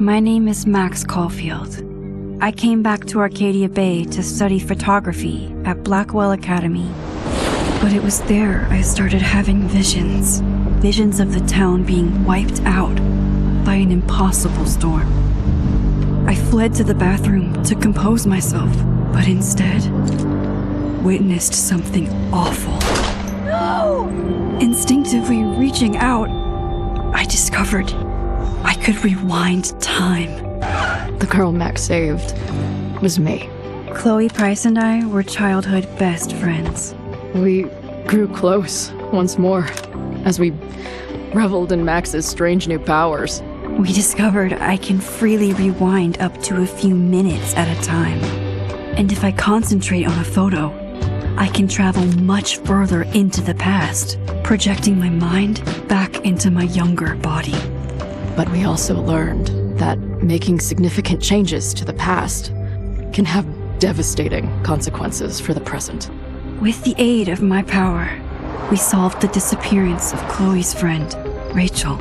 My name is Max Caulfield. I came back to Arcadia Bay to study photography at Blackwell Academy. But it was there I started having visions. Visions of the town being wiped out by an impossible storm. I fled to the bathroom to compose myself, but instead witnessed something awful. No! Instinctively reaching out, I discovered I could rewind time. The girl Max saved was me. Chloe Price and I were childhood best friends. We grew close once more as we reveled in Max's strange new powers. We discovered I can freely rewind up to a few minutes at a time. And if I concentrate on a photo, I can travel much further into the past, projecting my mind back into my younger body. But we also learned that making significant changes to the past can have devastating consequences for the present. With the aid of my power, we solved the disappearance of Chloe's friend, Rachel.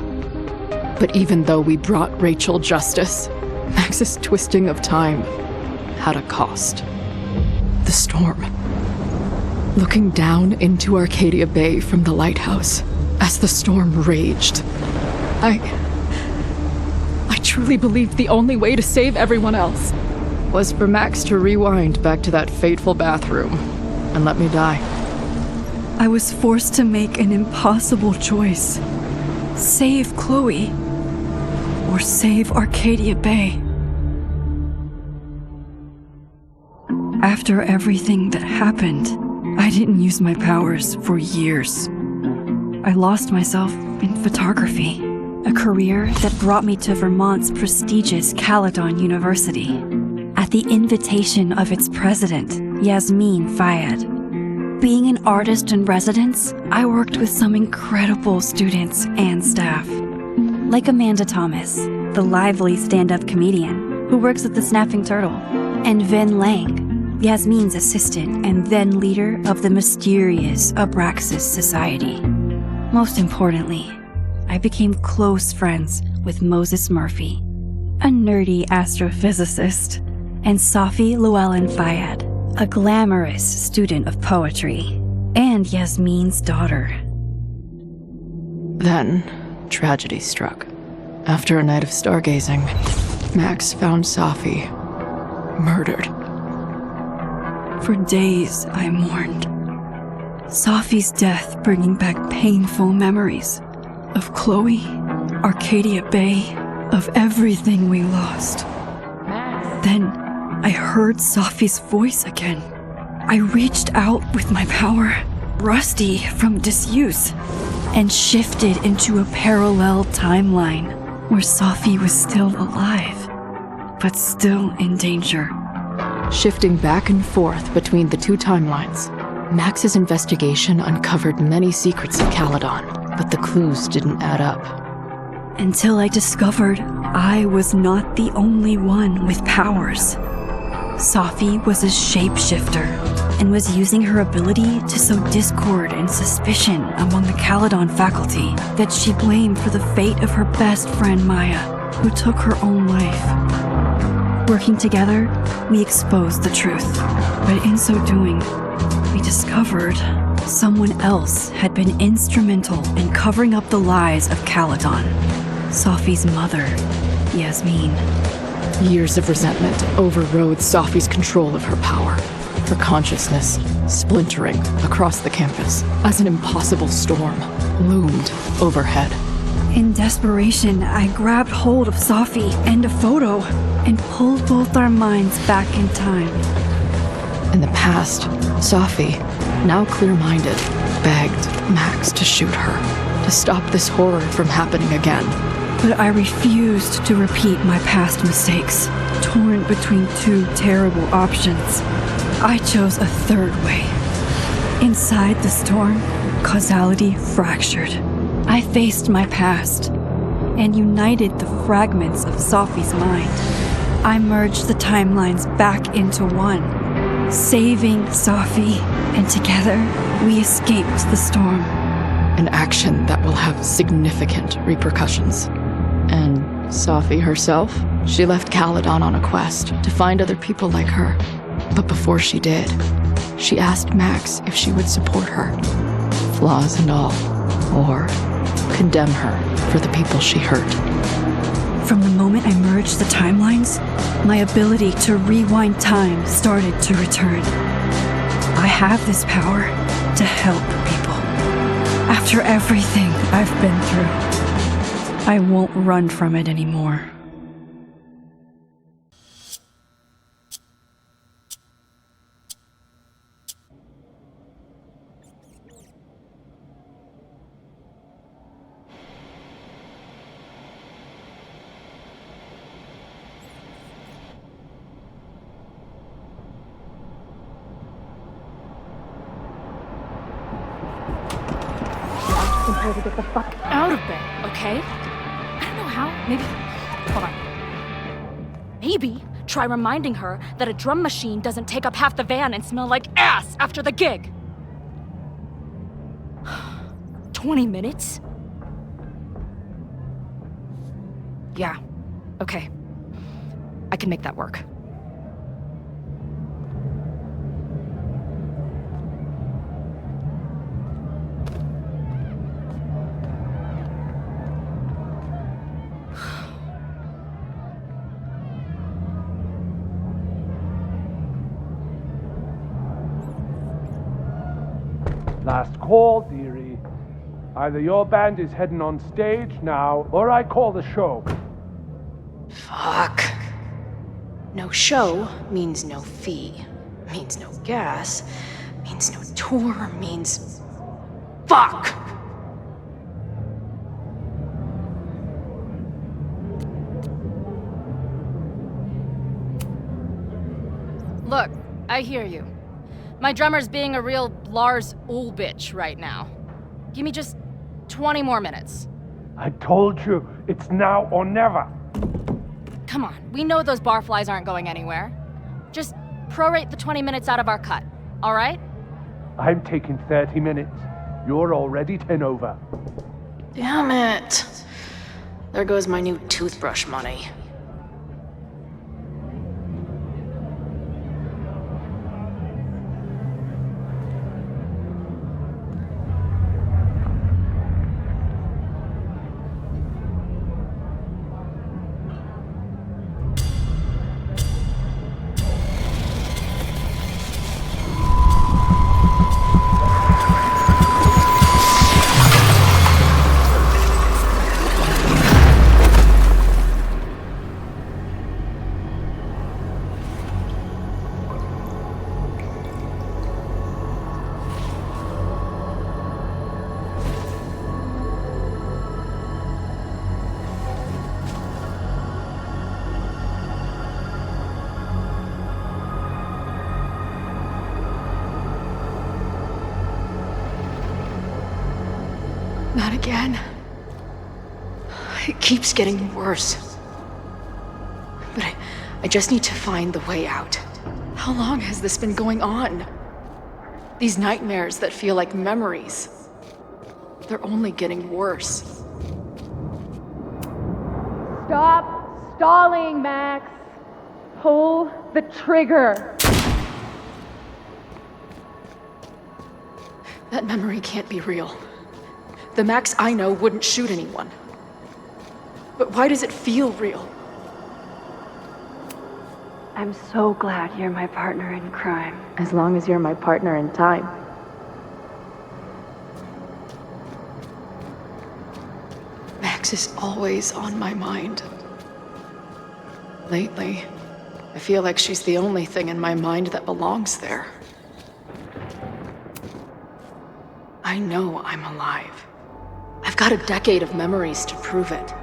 But even though we brought Rachel justice, Max's twisting of time had a cost. The storm. Looking down into Arcadia Bay from the lighthouse as the storm raged, I truly believed the only way to save everyone else was for Max to rewind back to that fateful bathroom and let me die. I was forced to make an impossible choice. Save Chloe, or save Arcadia Bay. After everything that happened, I didn't use my powers for years. I lost myself in photography, a career that brought me to Vermont's prestigious Caledon University, at the invitation of its president, Yasmin Fayed. Being an artist in residence, I worked with some incredible students and staff, like Amanda Thomas, the lively stand-up comedian who works at the Snapping Turtle, and Vin Lang, Yasmin's assistant and then leader of the mysterious Abraxas Society. Most importantly, I became close friends with Moses Murphy, a nerdy astrophysicist, and Safi Llewellyn Fayed, a glamorous student of poetry, and Yasmin's daughter. Then, tragedy struck. After a night of stargazing, Max found Safi murdered. For days, I mourned. Safi's death bringing back painful memories of Chloe, Arcadia Bay, of everything we lost. Then, I heard Safi's voice again. I reached out with my power, rusty from disuse, and shifted into a parallel timeline where Safi was still alive, but still in danger. Shifting back and forth between the two timelines, Max's investigation uncovered many secrets of Caledon, but the clues didn't add up. Until I discovered I was not the only one with powers. Safi was a shapeshifter and was using her ability to sow discord and suspicion among the Caledon faculty that she blamed for the fate of her best friend Maya, who took her own life. Working together, we exposed the truth, but in so doing, we discovered someone else had been instrumental in covering up the lies of Caledon. Safi's mother, Yasmin. Years of resentment overrode Safi's control of her power, her consciousness splintering across the campus as an impossible storm loomed overhead. In desperation, I grabbed hold of Safi and a photo and pulled both our minds back in time. In the past, Safi, now clear-minded, begged Max to shoot her, to stop this horror from happening again. But I refused to repeat my past mistakes, torn between two terrible options. I chose a third way. Inside the storm, causality fractured. I faced my past and united the fragments of Safi's mind. I merged the timelines back into one, saving Safi, and together we escaped the storm. An action that will have significant repercussions. And Safi herself, she left Caledon on a quest to find other people like her. But before she did, she asked Max if she would support her, flaws and all, or condemn her for the people she hurt. From the moment I merged the timelines, my ability to rewind time started to return. I have this power to help people. After everything I've been through, I won't run from it anymore. Her to get the fuck out of bed, okay? I don't know how. Maybe. Hold on. Maybe try reminding her that a drum machine doesn't take up half the van and smell like ass after the gig. 20 minutes? Yeah. Okay. I can make that work. Last call, dearie. Either your band is heading on stage now, or I call the show. Fuck. No show means no fee, means no gas, means no tour, means... Fuck! Look, I hear you. My drummer's being a real Lars Ulbitch right now. Give me just 20 more minutes. I told you, it's now or never. Come on, we know those barflies aren't going anywhere. Just prorate the 20 minutes out of our cut, all right? I'm taking 30 minutes. You're already 10 over. Damn it. There goes my new toothbrush money. Not again. It keeps getting worse. But I just need to find the way out. How long has this been going on? These nightmares that feel like memories. They're only getting worse. Stop stalling, Max. Pull the trigger. That memory can't be real. The Max I know wouldn't shoot anyone. But why does it feel real? I'm so glad you're my partner in crime. As long as you're my partner in time. Max is always on my mind. Lately, I feel like she's the only thing in my mind that belongs there. I know I'm alive. I've got a decade of memories to prove it.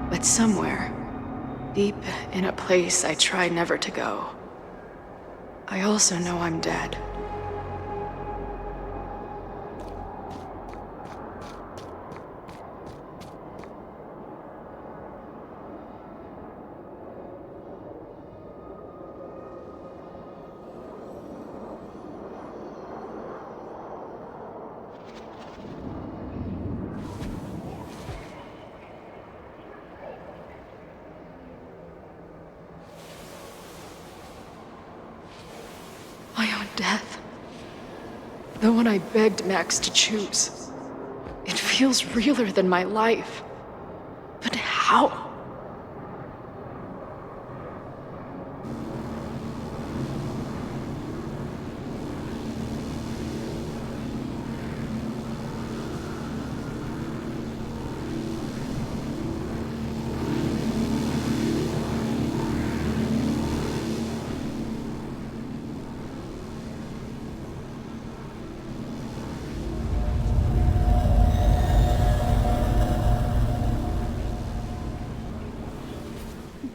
But somewhere, deep in a place I try never to go, I also know I'm dead. death. The one I begged Max to choose. It feels realer than my life. But how?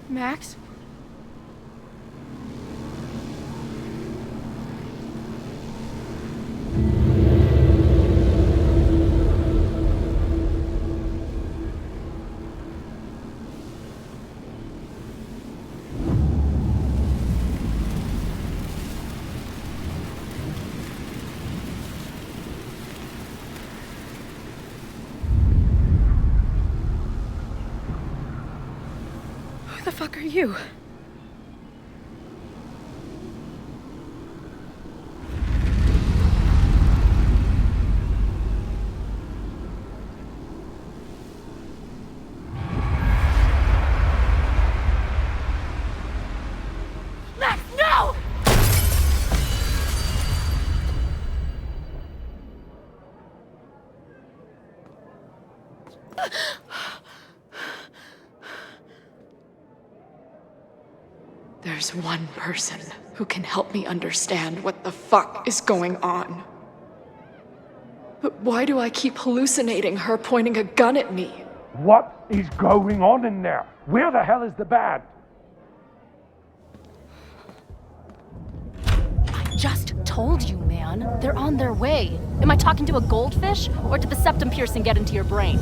Max? Who the fuck are you? Max, no! There's one person who can help me understand what the fuck is going on. But why do I keep hallucinating her pointing a gun at me? What is going on in there? Where the hell is the band? I just told you, man. They're on their way. Am I talking to a goldfish, or did the septum piercing get into your brain?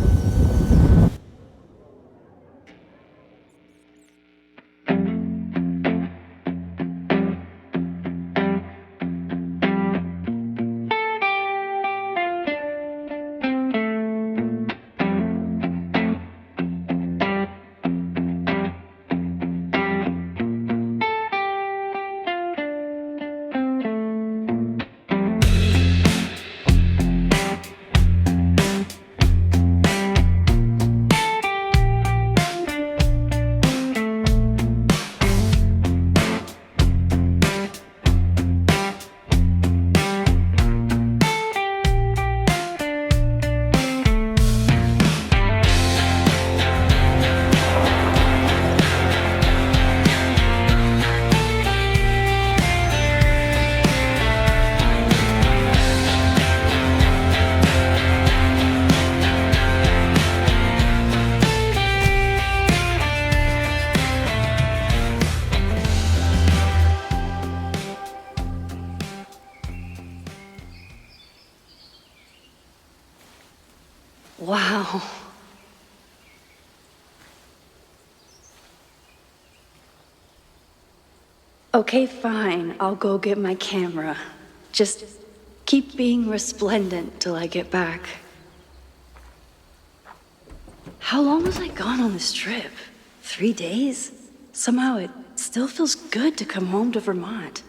Wow. Okay, fine. I'll go get my camera. Just keep being resplendent till I get back. How long was I gone on this trip? 3 days? Somehow it still feels good to come home to Vermont.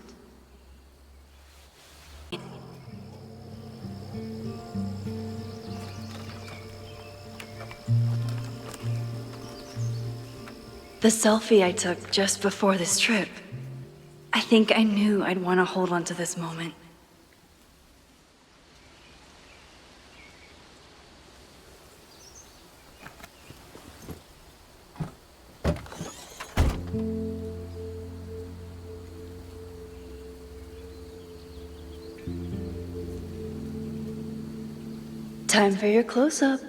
The selfie I took just before this trip. I think I knew I'd want to hold on to this moment. Time for your close-up.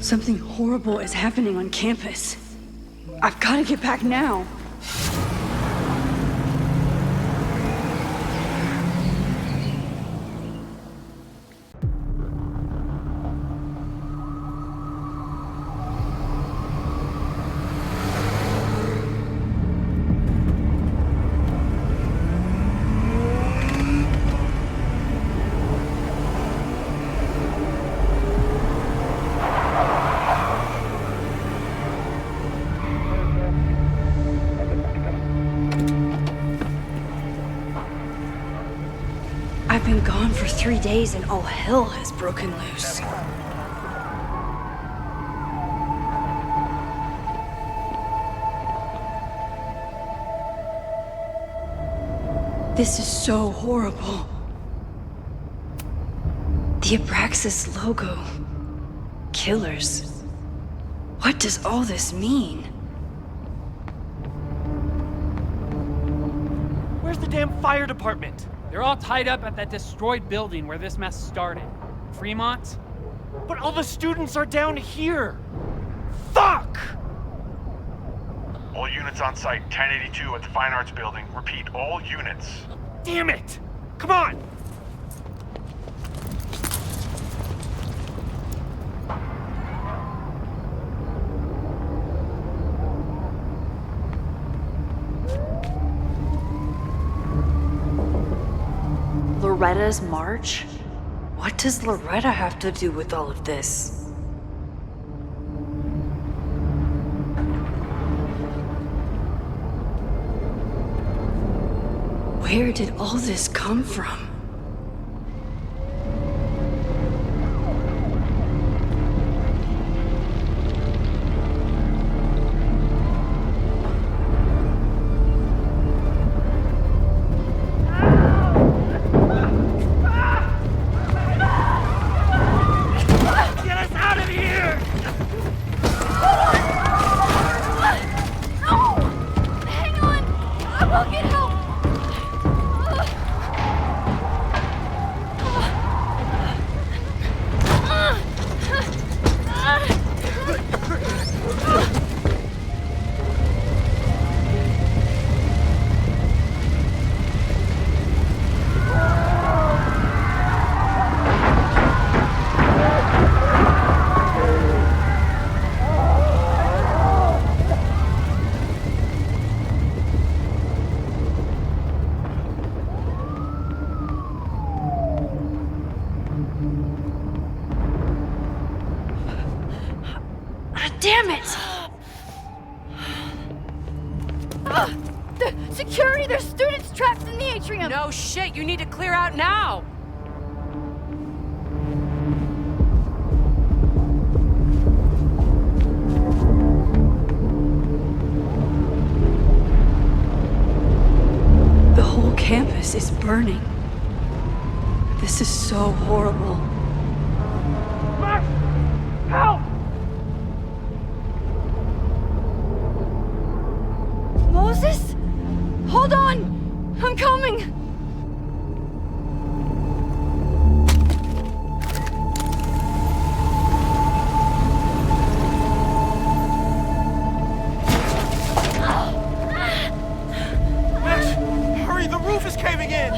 Something horrible is happening on campus. I've got to get back now. I've been gone for 3 days and all hell has broken loose. This is so horrible. The Abraxas logo. Killers. What does all this mean? Where's the damn fire department? They're all tied up at that destroyed building where this mess started. Fremont? But all the students are down here! Fuck! All units on site, 1082 at the Fine Arts Building. Repeat, all units. Damn it! Come on! Loretta's march? What does Loretta have to do with all of this? Where did all this come from? Damn it! The security! There's students trapped in the atrium! No shit, you need to clear out now! The whole campus is burning. This is so horrible. Max! Help! Moses? Hold on! I'm coming! Max, hurry, the roof is caving in!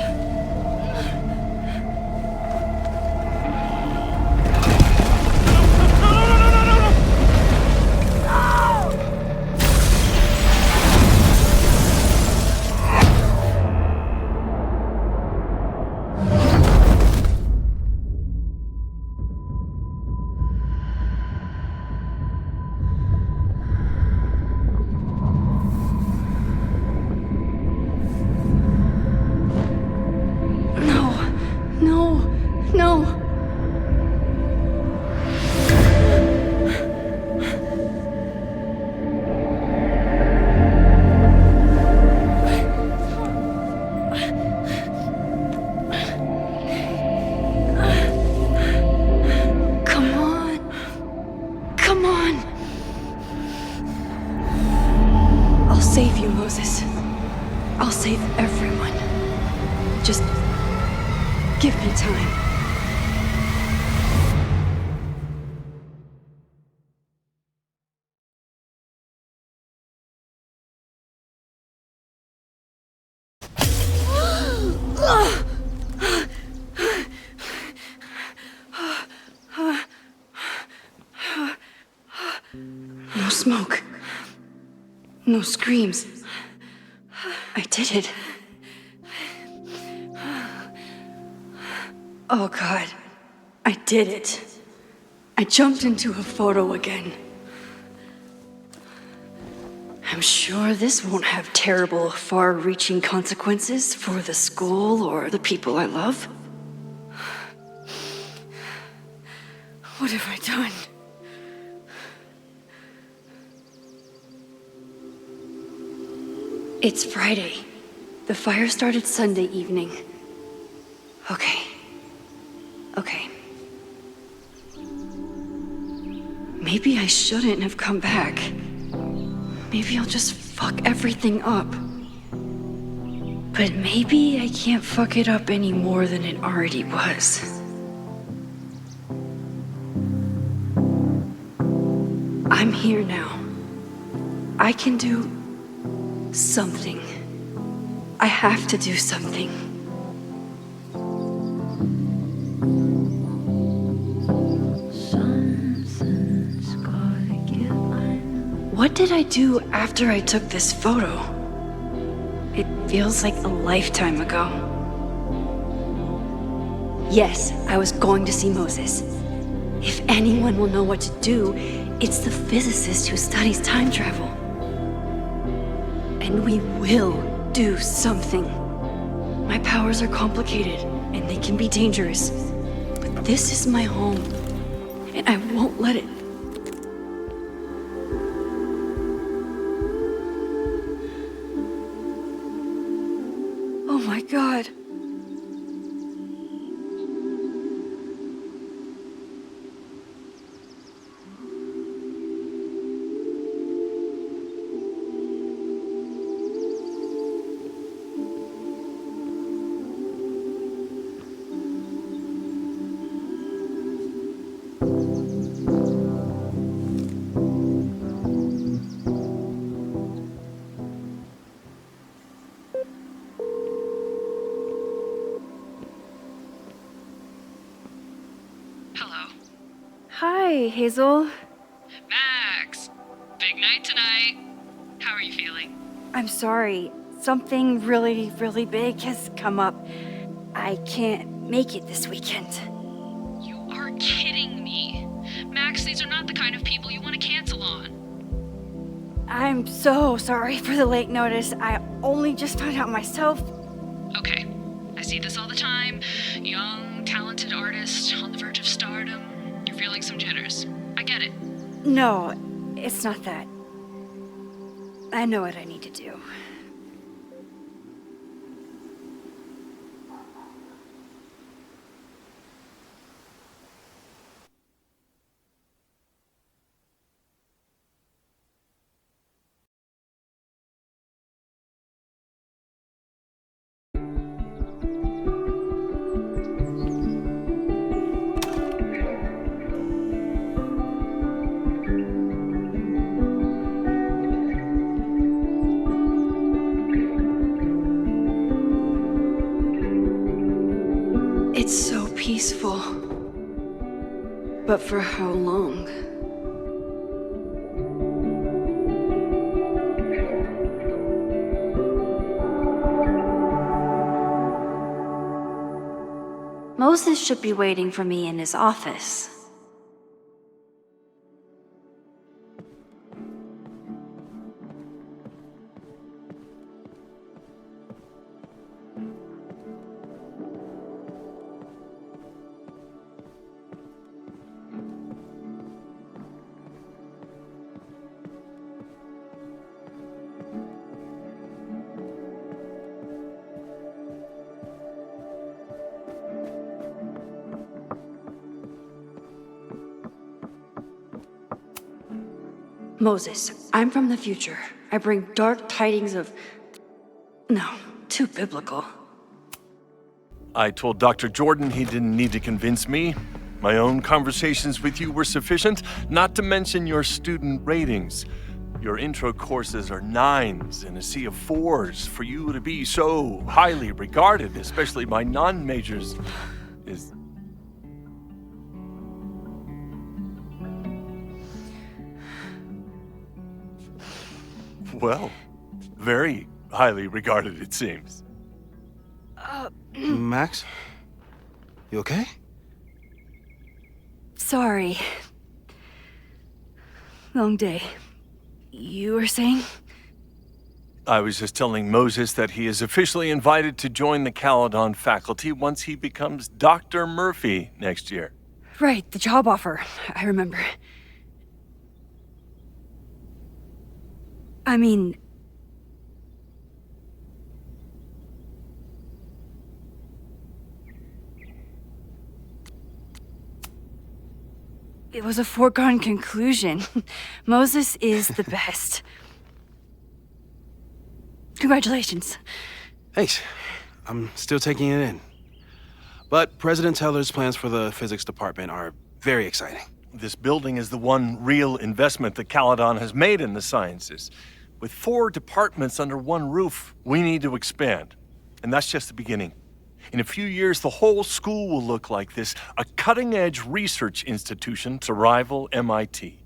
I'll save you, Moses. I'll save everyone. Just give me time. No screams. I did it. Oh God, I did it. I jumped into a photo again. I'm sure this won't have terrible, far-reaching consequences for the school or the people I love. What have I done? It's Friday. The fire started Sunday evening. Okay. Maybe I shouldn't have come back. Maybe I'll just fuck everything up. But maybe I can't fuck it up any more than it already was. I'm here now. I can do something. I have to do something. What did I do after I took this photo? It feels like a lifetime ago. Yes, I was going to see Moses. If anyone will know what to do, it's the physicist who studies time travel. And we will do something. My powers are complicated, and they can be dangerous. But this is my home, and I won't let it. Oh my God. Hi, Hazel. Max! Big night tonight. How are you feeling? I'm sorry. Something really, really big has come up. I can't make it this weekend. You are kidding me. Max, these are not the kind of people you want to cancel on. I'm so sorry for the late notice. I only just found out myself. Okay, I see this all the time. Young, talented artist on the verge of stardom. You're feeling some jitters. I get it. No, it's not that. I know what I need to do. It's so peaceful. But for how long? Moses should be waiting for me in his office. Moses, I'm from the future. I bring dark tidings of... No, too biblical. I told Dr. Jordan he didn't need to convince me. My own conversations with you were sufficient, not to mention your student ratings. Your intro courses are 9s in a sea of 4s. For you to be so highly regarded, especially by non-majors, is... Well, very highly regarded, it seems. Max? You okay? Sorry. Long day. You were saying? I was just telling Moses that he is officially invited to join the Caledon faculty once he becomes Dr. Murphy next year. Right, the job offer. I remember. I mean... It was a foregone conclusion. Moses is the best. Congratulations. Thanks. I'm still taking it in. But President Teller's plans for the physics department are very exciting. This building is the one real investment that Caledon has made in the sciences. With 4 departments under one roof, we need to expand. And that's just the beginning. In a few years, the whole school will look like this, a cutting-edge research institution to rival MIT.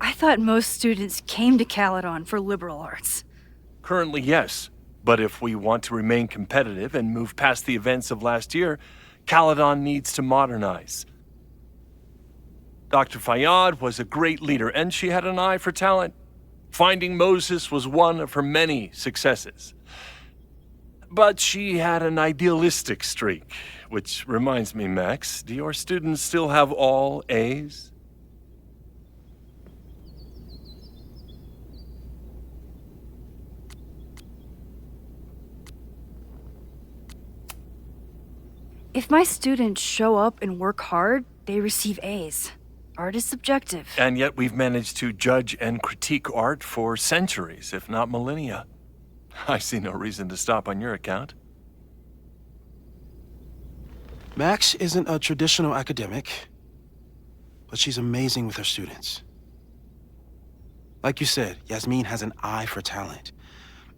I thought most students came to Caledon for liberal arts. Currently, yes. But if we want to remain competitive and move past the events of last year, Caledon needs to modernize. Dr. Fayyad was a great leader, and she had an eye for talent. Finding Moses was one of her many successes. But she had an idealistic streak, which reminds me, Max, do your students still have all A's? If my students show up and work hard, they receive A's. Art is subjective. And yet we've managed to judge and critique art for centuries, if not millennia. I see no reason to stop on your account. Max isn't a traditional academic, but she's amazing with her students. Like you said, Yasmin has an eye for talent.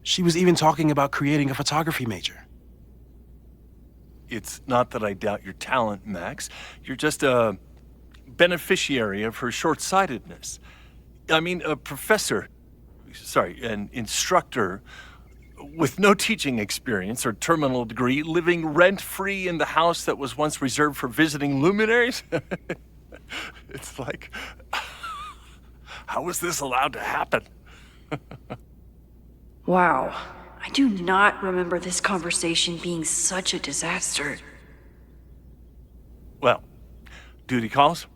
She was even talking about creating a photography major. It's not that I doubt your talent, Max. You're just a beneficiary of her short-sightedness. I mean, an instructor with no teaching experience or terminal degree, living rent-free in the house that was once reserved for visiting luminaries? It's like, how was this allowed to happen? Wow. I do not remember this conversation being such a disaster. Well, duty calls.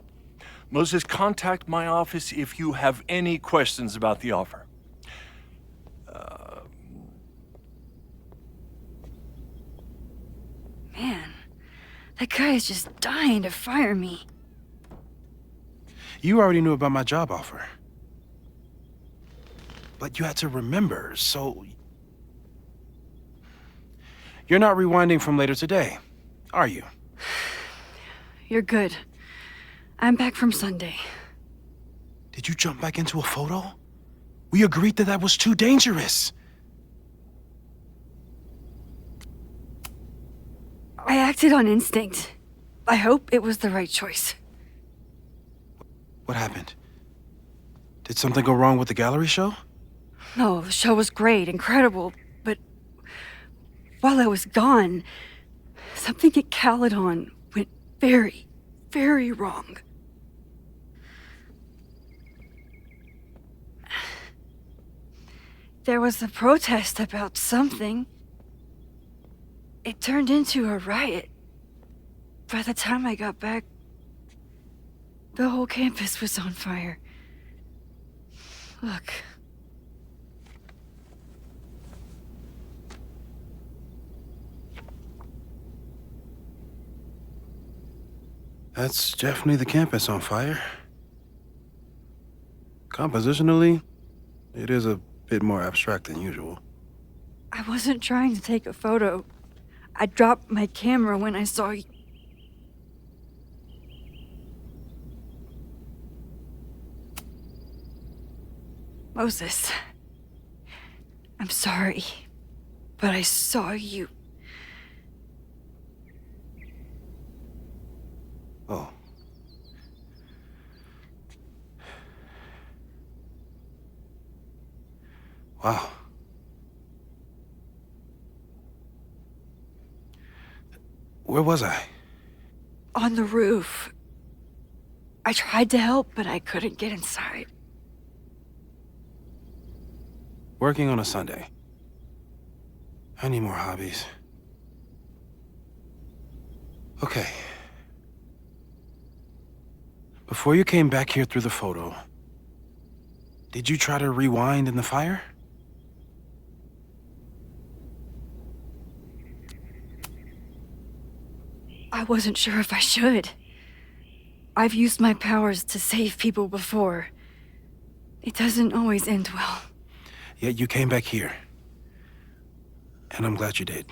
Moses, contact my office if you have any questions about the offer. Man, that guy is just dying to fire me. You already knew about my job offer. But you had to remember, so... You're not rewinding from later today, are you? You're good. I'm back from Sunday. Did you jump back into a photo? We agreed that was too dangerous. I acted on instinct. I hope it was the right choice. What happened? Did something go wrong with the gallery show? No, the show was great, incredible, but while I was gone, something at Caledon went very, very wrong. There was a protest about something. It turned into a riot. By the time I got back, the whole campus was on fire. Look. That's definitely the campus on fire. Compositionally, it is a bit more abstract than usual. I wasn't trying to take a photo. I dropped my camera when I saw you. Moses, I'm sorry, but I saw you. Wow. Where was I? On the roof. I tried to help, but I couldn't get inside. Working on a Sunday. I need more hobbies. Okay. Before you came back here through the photo, did you try to rewind in the fire? I wasn't sure if I should. I've used my powers to save people before. It doesn't always end well. Yet you came back here. And I'm glad you did.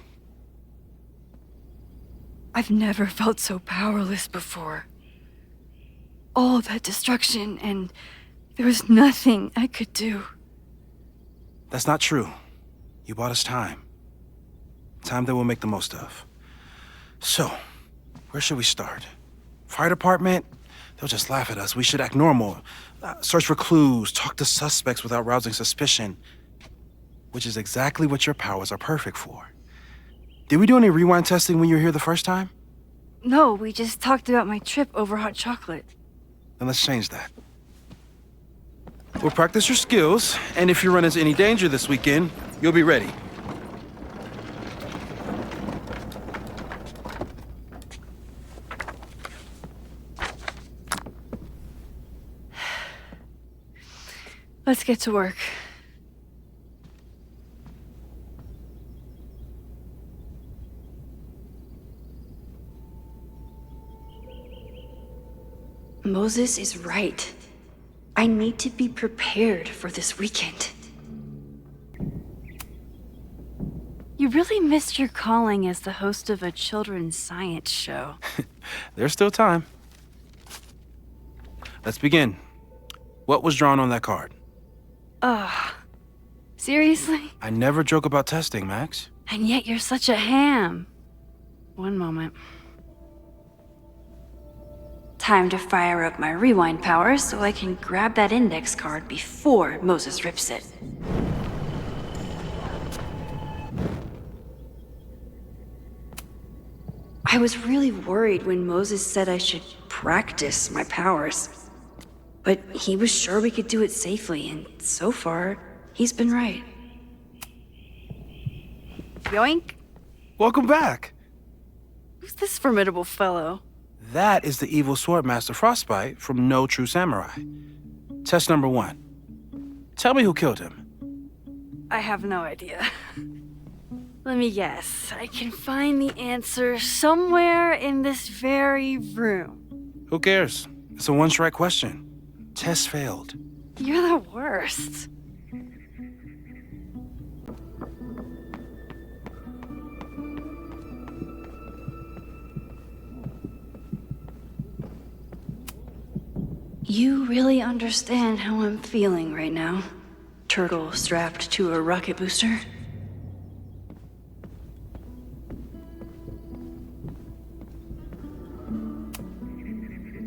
I've never felt so powerless before. All that destruction, and there was nothing I could do. That's not true. You bought us time. Time that we'll make the most of. So, where should we start? Fire department? They'll just laugh at us. We should act normal. Search for clues, talk to suspects without rousing suspicion. Which is exactly what your powers are perfect for. Did we do any rewind testing when you were here the first time? No, we just talked about my trip over hot chocolate. Then let's change that. We'll practice your skills, and if you run into any danger this weekend, you'll be ready. Let's get to work. Moses is right. I need to be prepared for this weekend. You really missed your calling as the host of a children's science show. There's still time. Let's begin. What was drawn on that card? Seriously? I never joke about testing, Max. And yet you're such a ham. One moment. Time to fire up my rewind powers so I can grab that index card before Moses rips it. I was really worried when Moses said I should practice my powers. But he was sure we could do it safely, and so far, he's been right. Yoink. Welcome back. Who's this formidable fellow? That is the evil sword master Frostbite from No True Samurai. Test number 1. Tell me who killed him. I have no idea. Let me guess. I can find the answer somewhere in this very room. Who cares? It's a one-strike question. Test failed. You're the worst. You really understand how I'm feeling right now, turtle strapped to a rocket booster?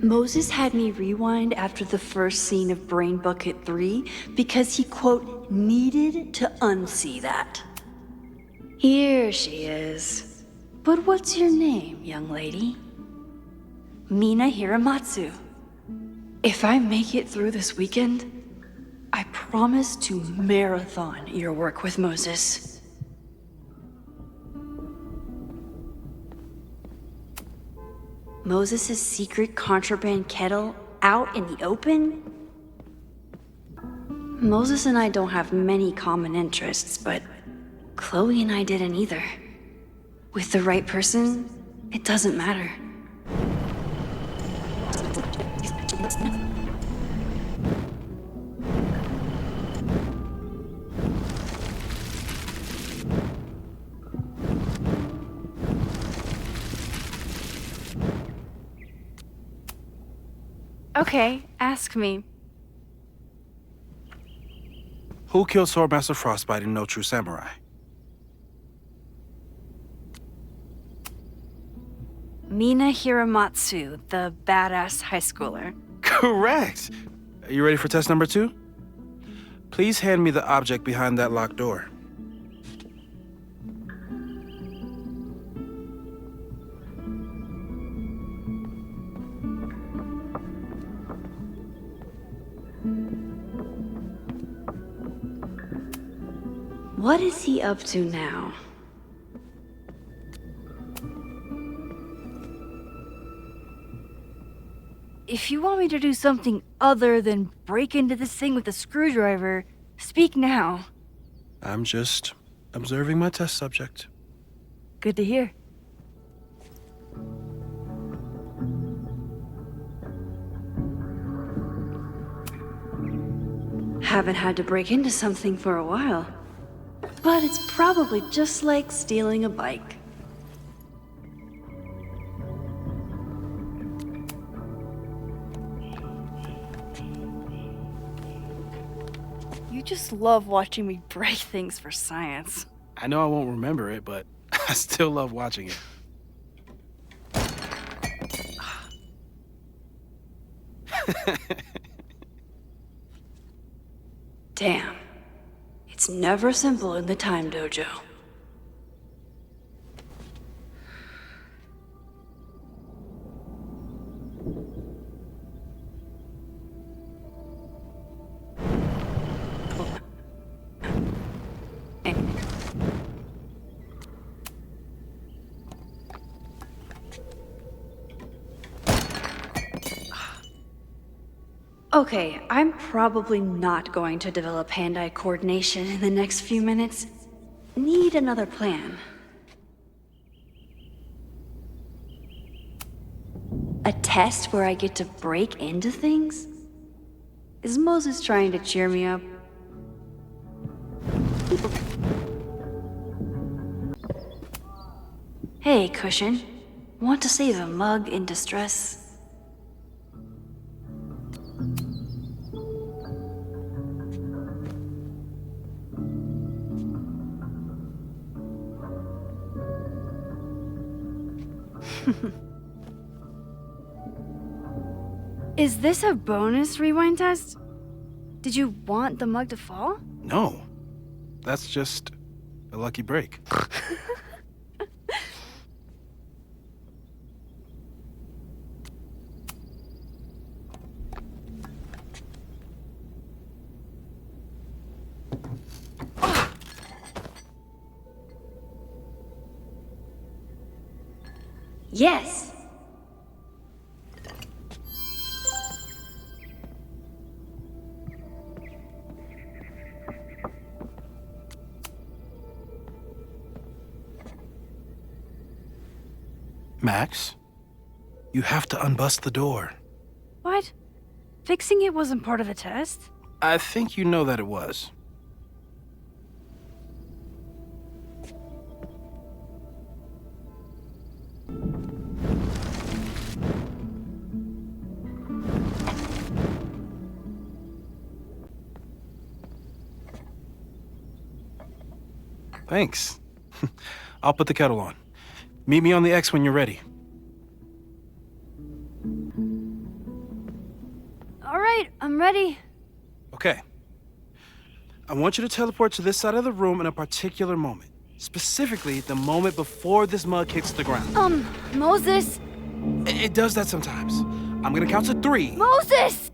Moses had me rewind after the first scene of Brain Bucket 3 because he, quote, needed to unsee that. Here she is. But what's your name, young lady? Mina Hiramatsu. If I make it through this weekend, I promise to marathon your work with Moses. Moses' secret contraband kettle out in the open? Moses and I don't have many common interests, but Chloe and I didn't either. With the right person, it doesn't matter. Okay, ask me. Who killed Swordmaster Frostbite in No True Samurai? Mina Hiramatsu, the badass high schooler. Correct! Are you ready for test number 2? Please hand me the object behind that locked door. What is he up to now? If you want me to do something other than break into this thing with a screwdriver, speak now. I'm just observing my test subject. Good to hear. Haven't had to break into something for a while. But it's probably just like stealing a bike. You just love watching me break things for science. I know I won't remember it, but I still love watching it. Damn. It's never simple in the time dojo. Okay, I'm probably not going to develop hand-eye coordination in the next few minutes. Need another plan. A test where I get to break into things? Is Moses trying to cheer me up? Hey, Cushion. Want to save a mug in distress? Is this a bonus rewind test? Did you want the mug to fall? No. That's just a lucky break. Yes! Max, you have to unbust the door. What? Fixing it wasn't part of the test? I think you know that it was. Thanks. I'll put the kettle on. Meet me on the X when you're ready. All right, I'm ready. Okay. I want you to teleport to this side of the room in a particular moment. Specifically, the moment before this mug hits the ground. Moses! It does that sometimes. I'm gonna count to 3. Moses!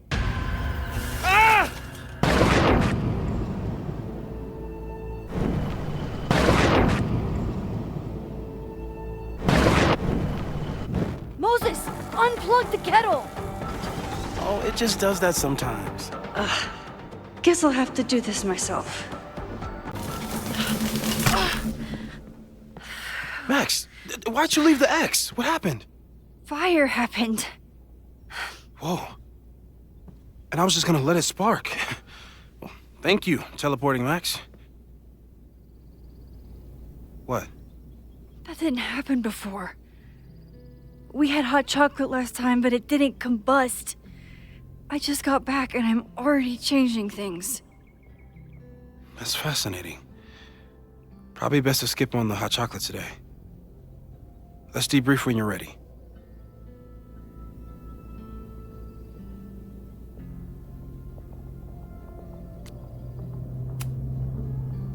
Ah! Moses! Unplug the kettle! Oh, it just does that sometimes. Guess I'll have to do this myself. Max, why'd you leave the X? What happened? Fire happened. Whoa. And I was just gonna let it spark. Well, thank you, teleporting Max. What? That didn't happen before. We had hot chocolate last time, but it didn't combust. I just got back and I'm already changing things. That's fascinating. Probably best to skip on the hot chocolate today. Let's debrief when you're ready.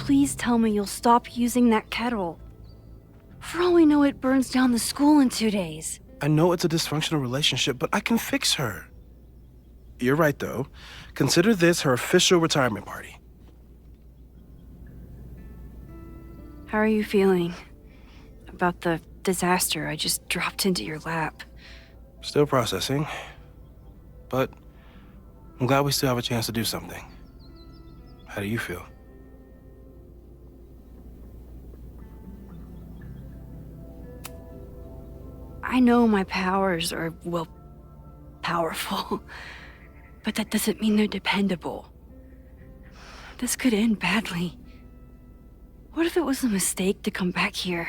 please tell me you'll stop using that kettle? For all we know, it burns down the school in 2 days. I know it's a dysfunctional relationship, but I can fix her. You're right, though. Consider this her official retirement party. How are you feeling about the disaster I just dropped into your lap? Still processing. But I'm glad we still have a chance to do something. How do you feel? I know my powers are, well, powerful, but that doesn't mean they're dependable. This could end badly. What if it was a mistake to come back here?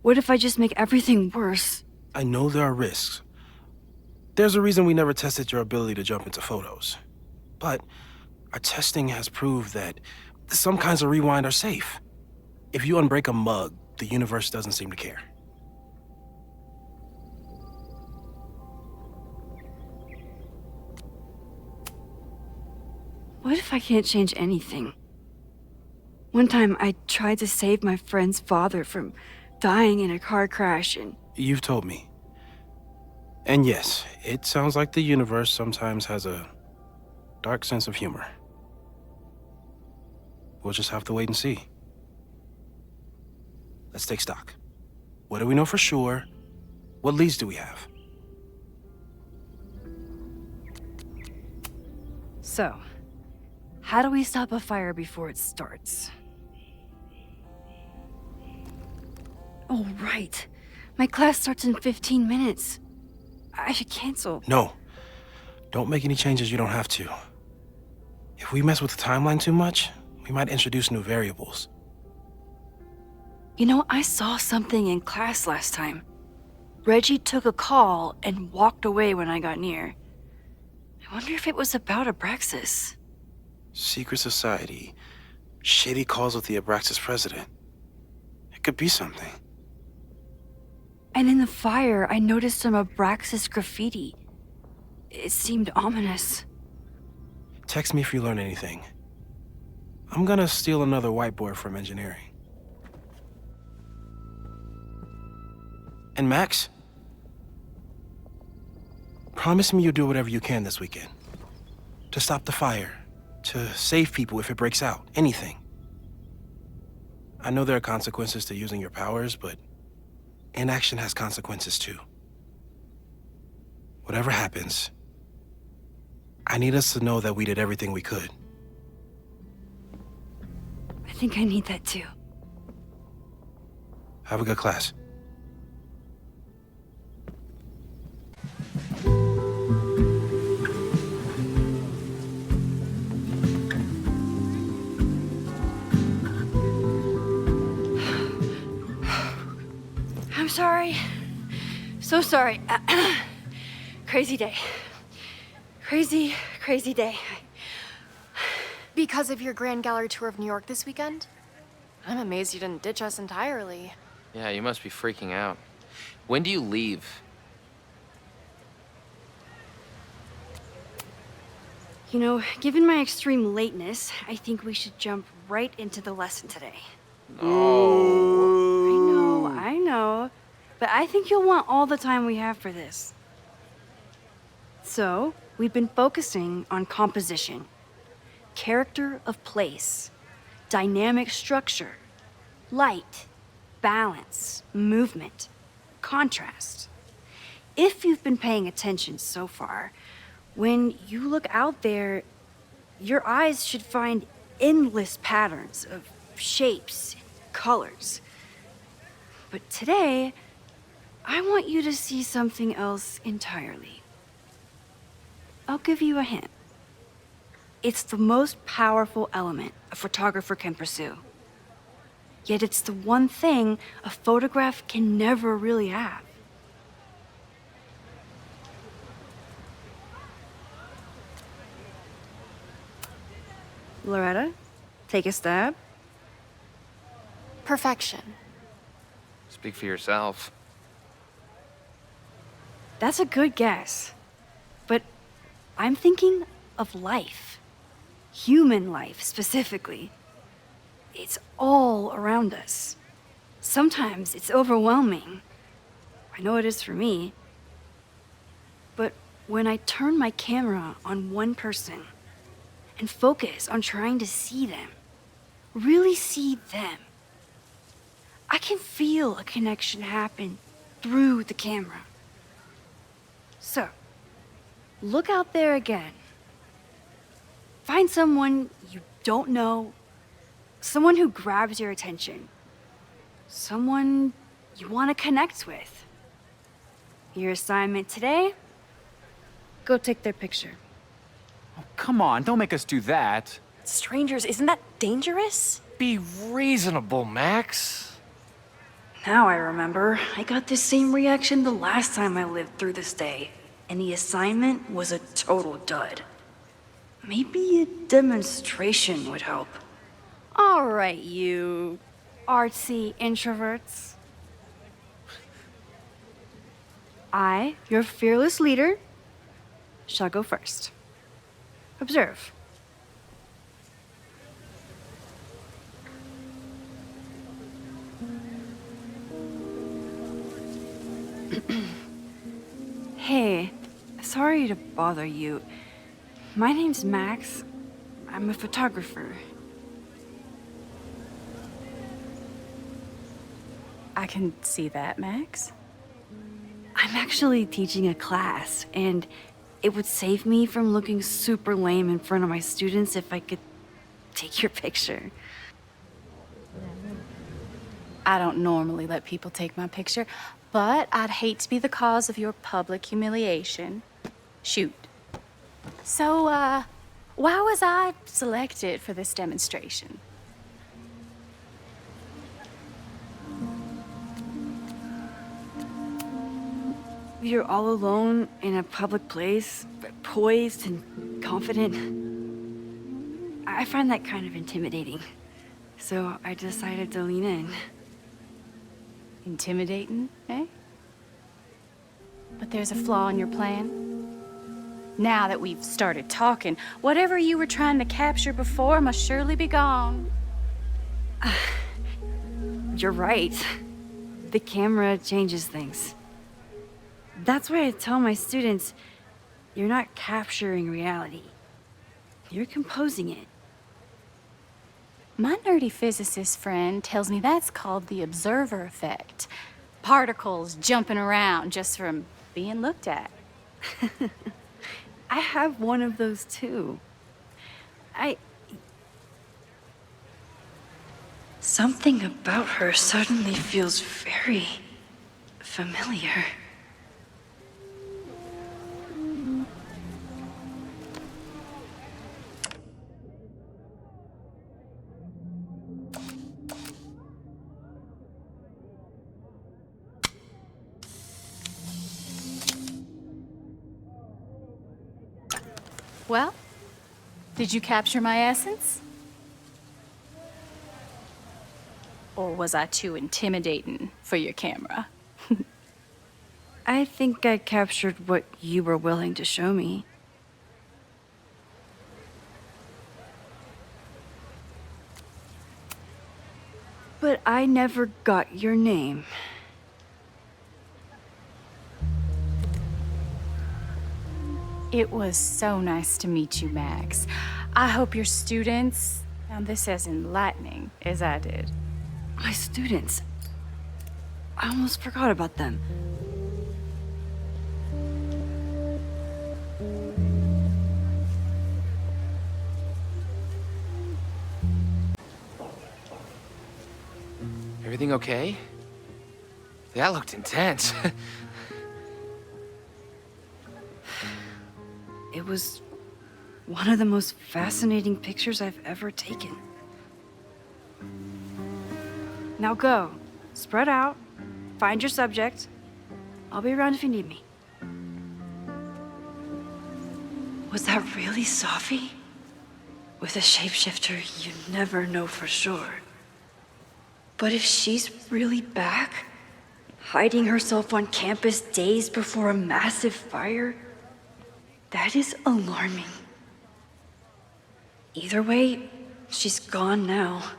What if I just make everything worse? I know there are risks. There's a reason we never tested your ability to jump into photos. But our testing has proved that some kinds of rewind are safe. If you unbreak a mug, the universe doesn't seem to care. What if I can't change anything? One time I tried to save my friend's father from dying in a car crash and... You've told me. And yes, it sounds like the universe sometimes has a dark sense of humor. We'll just have to wait and see. Let's take stock. What do we know for sure? What leads do we have? So, how do we stop a fire before it starts? Oh, right. My class starts in 15 minutes. I should cancel. No. Don't make any changes you don't have to. If we mess with the timeline too much, we might introduce new variables. You know, I saw something in class last time. Reggie took a call and walked away when I got near. I wonder if it was about Abraxas. Secret society. Shady calls with the Abraxas president. It could be something. And in the fire, I noticed some Abraxas graffiti. It seemed ominous. Text me if you learn anything. I'm gonna steal another whiteboard from engineering. And Max? Promise me you'll do whatever you can this weekend. To stop the fire. To save people if it breaks out. Anything. I know there are consequences to using your powers, but inaction has consequences too. Whatever happens, I need us to know that we did everything we could. I think I need that too. Have a good class. I'm sorry. So sorry. Crazy day. Crazy, crazy day. Because of your Grand Gallery tour of New York this weekend? I'm amazed you didn't ditch us entirely. Yeah, you must be freaking out. When do you leave? You know, given my extreme lateness, I think we should jump right into the lesson today. No. I know. But I think you'll want all the time we have for this. So, we've been focusing on composition, character of place, dynamic structure, light, balance, movement, contrast. If you've been paying attention so far, when you look out there, your eyes should find endless patterns of shapes, colors. But today, I want you to see something else entirely. I'll give you a hint. It's the most powerful element a photographer can pursue. Yet it's the one thing a photograph can never really have. Loretta, take a stab. Perfection. Speak for yourself. That's a good guess. But I'm thinking of life. Human life, specifically. it's all around us. Sometimes it's overwhelming. I know it is for me. But when I turn my camera on one person and focus on trying to see them, really see them, I can feel a connection happen through the camera. So, look out there again. Find someone you don't know, someone who grabs your attention, someone you want to connect with. Your assignment today? Go take their picture. Oh, come on, don't make us do that. Strangers, isn't that dangerous? Be reasonable, Max. Now I remember, I got the same reaction the last time I lived through this day, and the assignment was a total dud. Maybe a demonstration would help. All right, you artsy introverts. I, your fearless leader, shall go first. Observe. Hey, sorry to bother you. My name's Max. I'm a photographer. I can see that, Max. I'm actually teaching a class, and it would save me from looking super lame in front of my students if I could take your picture. I don't normally let people take my picture, but I'd hate to be the cause of your public humiliation. Shoot. So, why was I selected for this demonstration? You're all alone in a public place, poised and confident. I find that kind of intimidating. So I decided to lean in. Intimidating, eh? But there's a flaw in your plan. Now that we've started talking, whatever you were trying to capture before must surely be gone. You're right. The camera changes things. That's why I tell my students, you're not capturing reality. You're composing it. My nerdy physicist friend tells me that's called the observer effect. Particles jumping around just from being looked at. I have one of those too. Something about her suddenly feels very familiar. Well, did you capture my essence? Or was I too intimidating for your camera? I think I captured what you were willing to show me. But I never got your name. It was so nice to meet you, Max. I hope your students found this as enlightening as I did. My students? I almost forgot about them. Everything okay? That looked intense. It was one of the most fascinating pictures I've ever taken. Now go. Spread out. Find your subject. I'll be around if you need me. Was that really Safi? With a shapeshifter, you never know for sure. But if she's really back, hiding herself on campus days before a massive fire, that is alarming. Either way, she's gone now.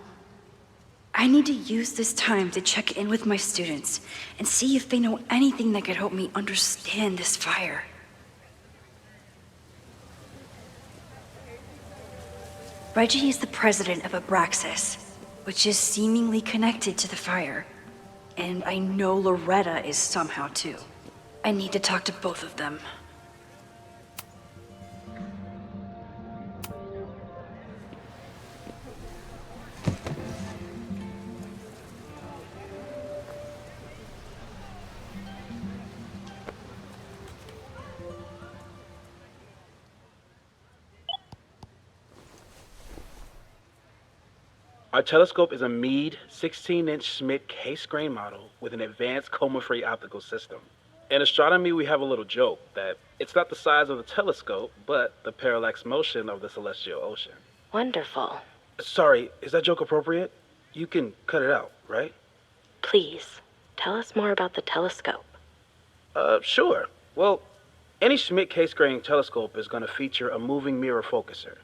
I need to use this time to check in with my students and see if they know anything that could help me understand this fire. Reggie is the president of Abraxas, which is seemingly connected to the fire. And I know Loretta is somehow too. I need to talk to both of them. Our telescope is a Meade 16-inch Schmidt case-grain model with an advanced coma-free optical system. In astronomy, we have a little joke that it's not the size of the telescope, but the parallax motion of the celestial ocean. Wonderful. Sorry, is that joke appropriate? You can cut it out, right? Please, tell us more about the telescope. Sure. Well, any Schmidt case-grain telescope is going to feature a moving mirror focuser.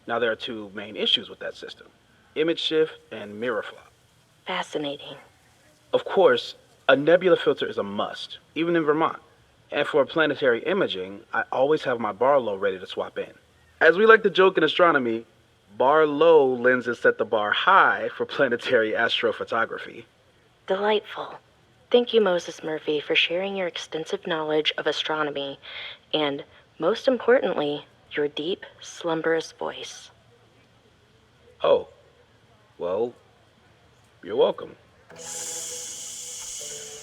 Now, there are two main issues with that system: image shift and mirror flop. Fascinating. Of course, a nebula filter is a must, even in Vermont. And for planetary imaging, I always have my bar low ready to swap in. As we like to joke in astronomy, bar low lenses set the bar high for planetary astrophotography. Delightful. Thank you, Moses Murphy, for sharing your extensive knowledge of astronomy and, most importantly, your deep, slumberous voice. Oh, well, you're welcome.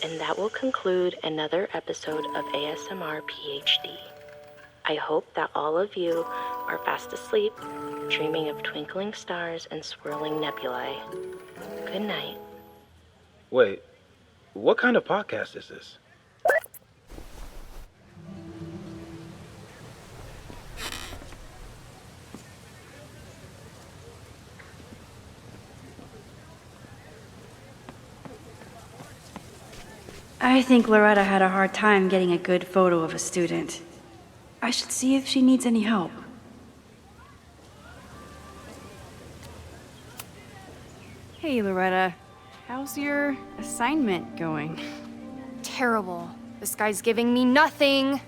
And that will conclude another episode of ASMR PhD. I hope that all of you are fast asleep, dreaming of twinkling stars and swirling nebulae. Good night. Wait, what kind of podcast is this? I think Loretta had a hard time getting a good photo of a student. I should see if she needs any help. Hey, Loretta. How's your assignment going? Terrible. This guy's giving me nothing.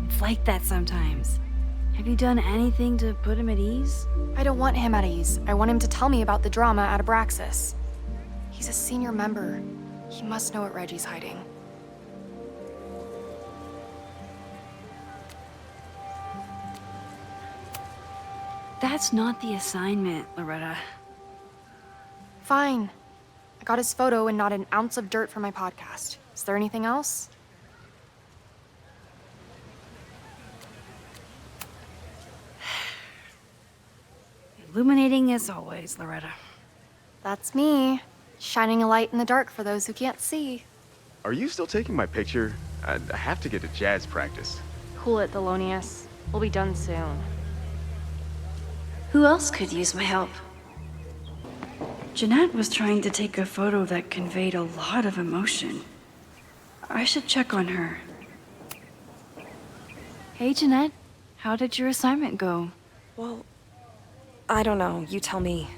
It's like that sometimes. Have you done anything to put him at ease? I don't want him at ease. I want him to tell me about the drama at Abraxas. He's a senior member. He must know what Reggie's hiding. That's not the assignment, Loretta. Fine. I got his photo and not an ounce of dirt for my podcast. Is there anything else? Illuminating as always, Loretta. That's me. Shining a light in the dark for those who can't see. Are you still taking my picture? I have to get to jazz practice. Cool it, Thelonious. We'll be done soon. Who else could use my help? Jeanette was trying to take a photo that conveyed a lot of emotion. I should check on her. Hey, Jeanette. How did your assignment go? Well, I don't know. You tell me.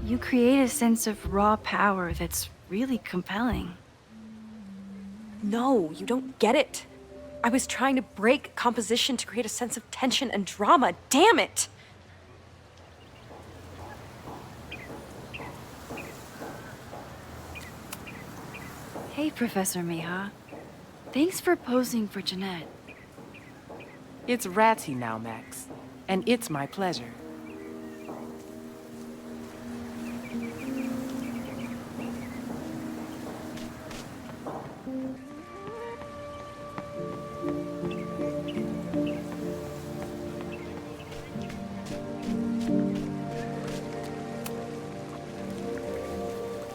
You create a sense of raw power that's really compelling. No, you don't get it. I was trying to break composition to create a sense of tension and drama. Damn it! Hey, Professor Miha. Thanks for posing for Jeanette. It's Ratty now, Max. And it's my pleasure.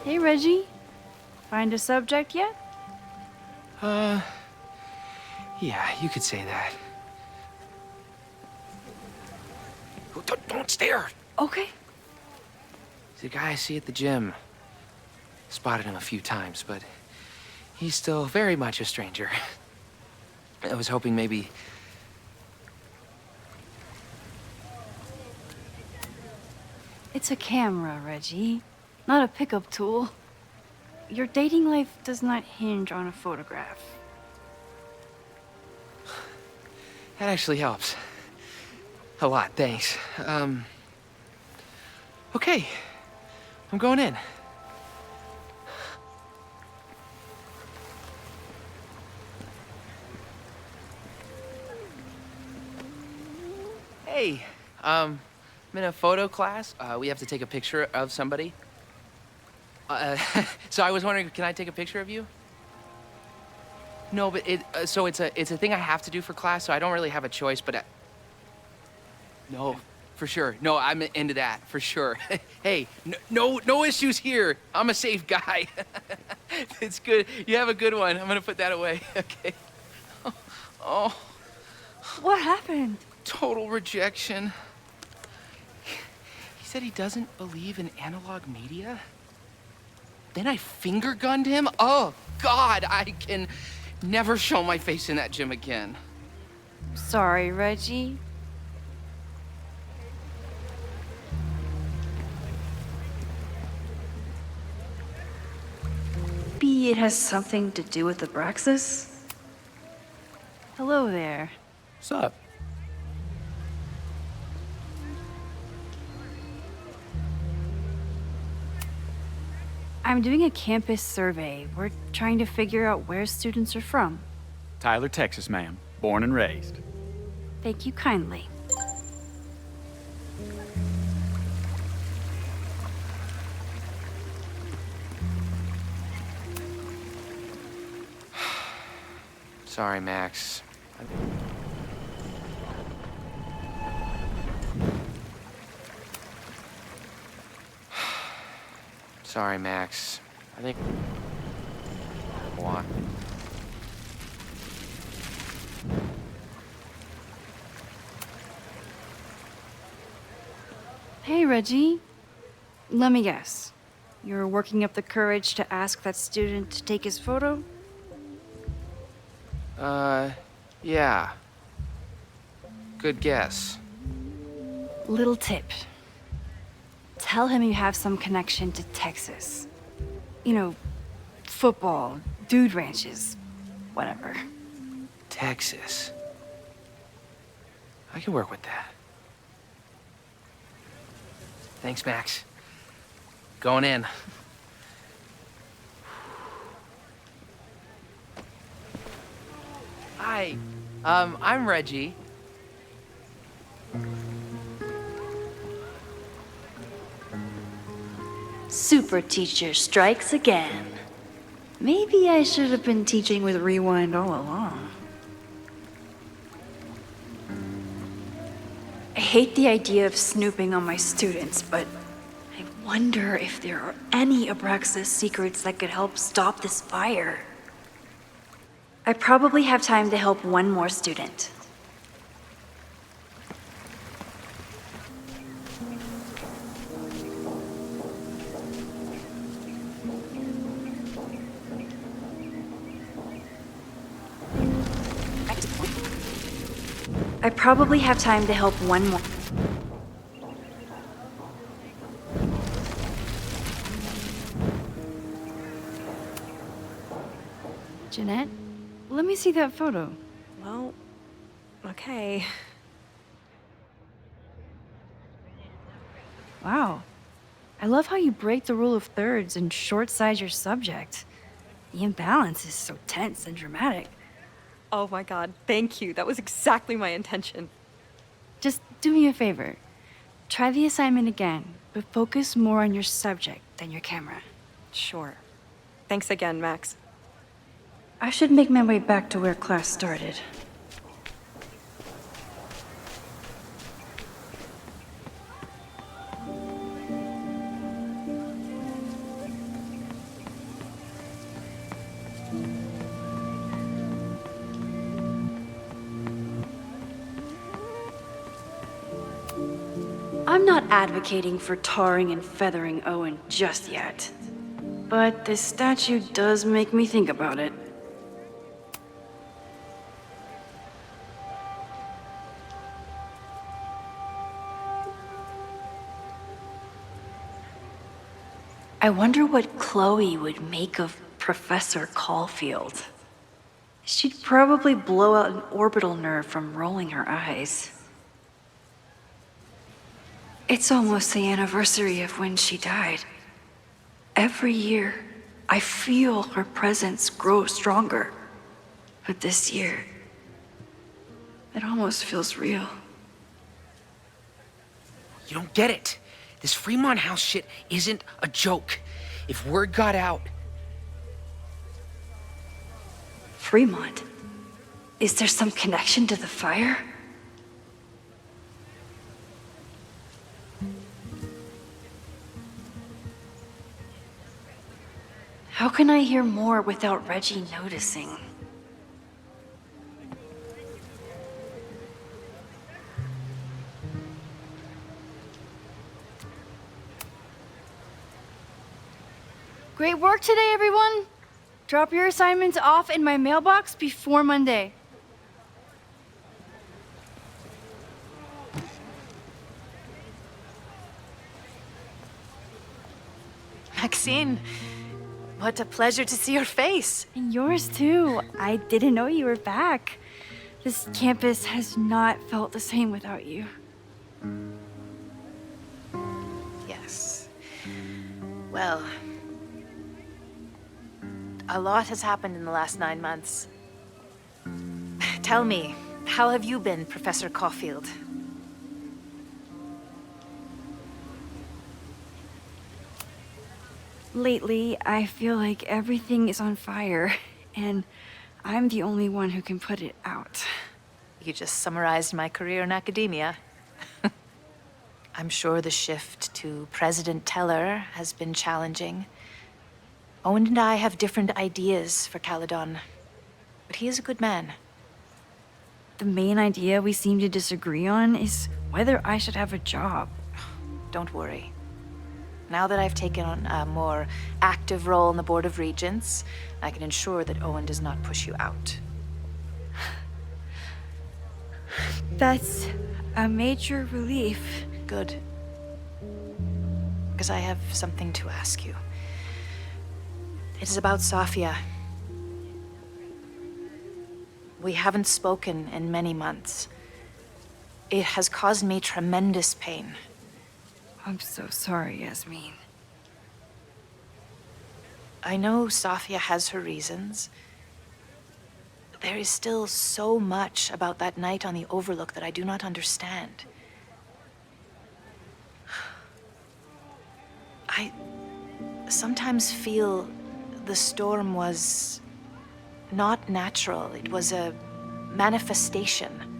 Hey, Reggie. Find a subject yet? Yeah, you could say that. Don't stare! Okay. It's the guy I see at the gym. Spotted him a few times, but he's still very much a stranger. I was hoping maybe... It's a camera, Reggie, not a pickup tool. Your dating life does not hinge on a photograph. That actually helps. A lot, thanks. Okay. I'm going in. Hey, I'm in a photo class. We have to take a picture of somebody. So I was wondering, can I take a picture of you? No, but it's a thing I have to do for class, so I don't really have a choice, but no, for sure. No, I'm into that, for sure. Hey, no issues here. I'm a safe guy. It's good. You have a good one. I'm gonna put that away. Okay. Oh. What happened? Total rejection. He said he doesn't believe in analog media. Then I finger gunned him? Oh, God, I can never show my face in that gym again. Sorry, Reggie. Maybe it has something to do with Abraxas? Hello there. What's up? I'm doing a campus survey. We're trying to figure out where students are from. Tyler, Texas, ma'am. Born and raised. Thank you kindly. Sorry, Max. Sorry, Max. I think... What? Hey, Reggie. Let me guess. You're working up the courage to ask that student to take his photo? Yeah. Good guess. Little tip. Tell him you have some connection to Texas. You know, football, dude ranches, whatever. Texas. I can work with that. Thanks, Max. Going in. Hi, I'm Reggie. Super teacher strikes again. Maybe I should have been teaching with Rewind all along. I hate the idea of snooping on my students, but I wonder if there are any Abraxas secrets that could help stop this fire. I probably have time to help one more student. I probably have time to help one more. Jeanette, let me see that photo. Well, okay. Wow. I love how you break the rule of thirds and short-size your subject. The imbalance is so tense and dramatic. Oh my god, thank you. That was exactly my intention. Just do me a favor. Try the assignment again, but focus more on your subject than your camera. Sure. Thanks again, Max. I should make my way back to where class started. I'm not advocating for tarring and feathering Owen just yet. but this statue does make me think about it. I wonder what Chloe would make of Professor Caulfield. She'd probably blow out an orbital nerve from rolling her eyes. It's almost the anniversary of when she died. Every year, I feel her presence grow stronger. But this year, it almost feels real. You don't get it. This Fremont House shit isn't a joke. If word got out... Fremont? Is there some connection to the fire? How can I hear more without Reggie noticing? Great work today, everyone. Drop your assignments off in my mailbox before Monday. Maxine, what a pleasure to see your face. And yours too. I didn't know you were back. This campus has not felt the same without you. Yes. Well, a lot has happened in the last 9 months. Tell me, how have you been, Professor Caulfield? Lately, I feel like everything is on fire, and I'm the only one who can put it out. You just summarized my career in academia. I'm sure the shift to President Teller has been challenging. Owen and I have different ideas for Caledon, but he is a good man. The main idea we seem to disagree on is whether I should have a job. Don't worry. Now that I've taken on a more active role in the Board of Regents, I can ensure that Owen does not push you out. That's a major relief. Good. Because I have something to ask you. It is about Safia. We haven't spoken in many months. It has caused me tremendous pain. I'm so sorry, Yasmin. I know Safia has her reasons. There is still so much about that night on the Overlook that I do not understand. I sometimes feel the storm was not natural. It was a manifestation.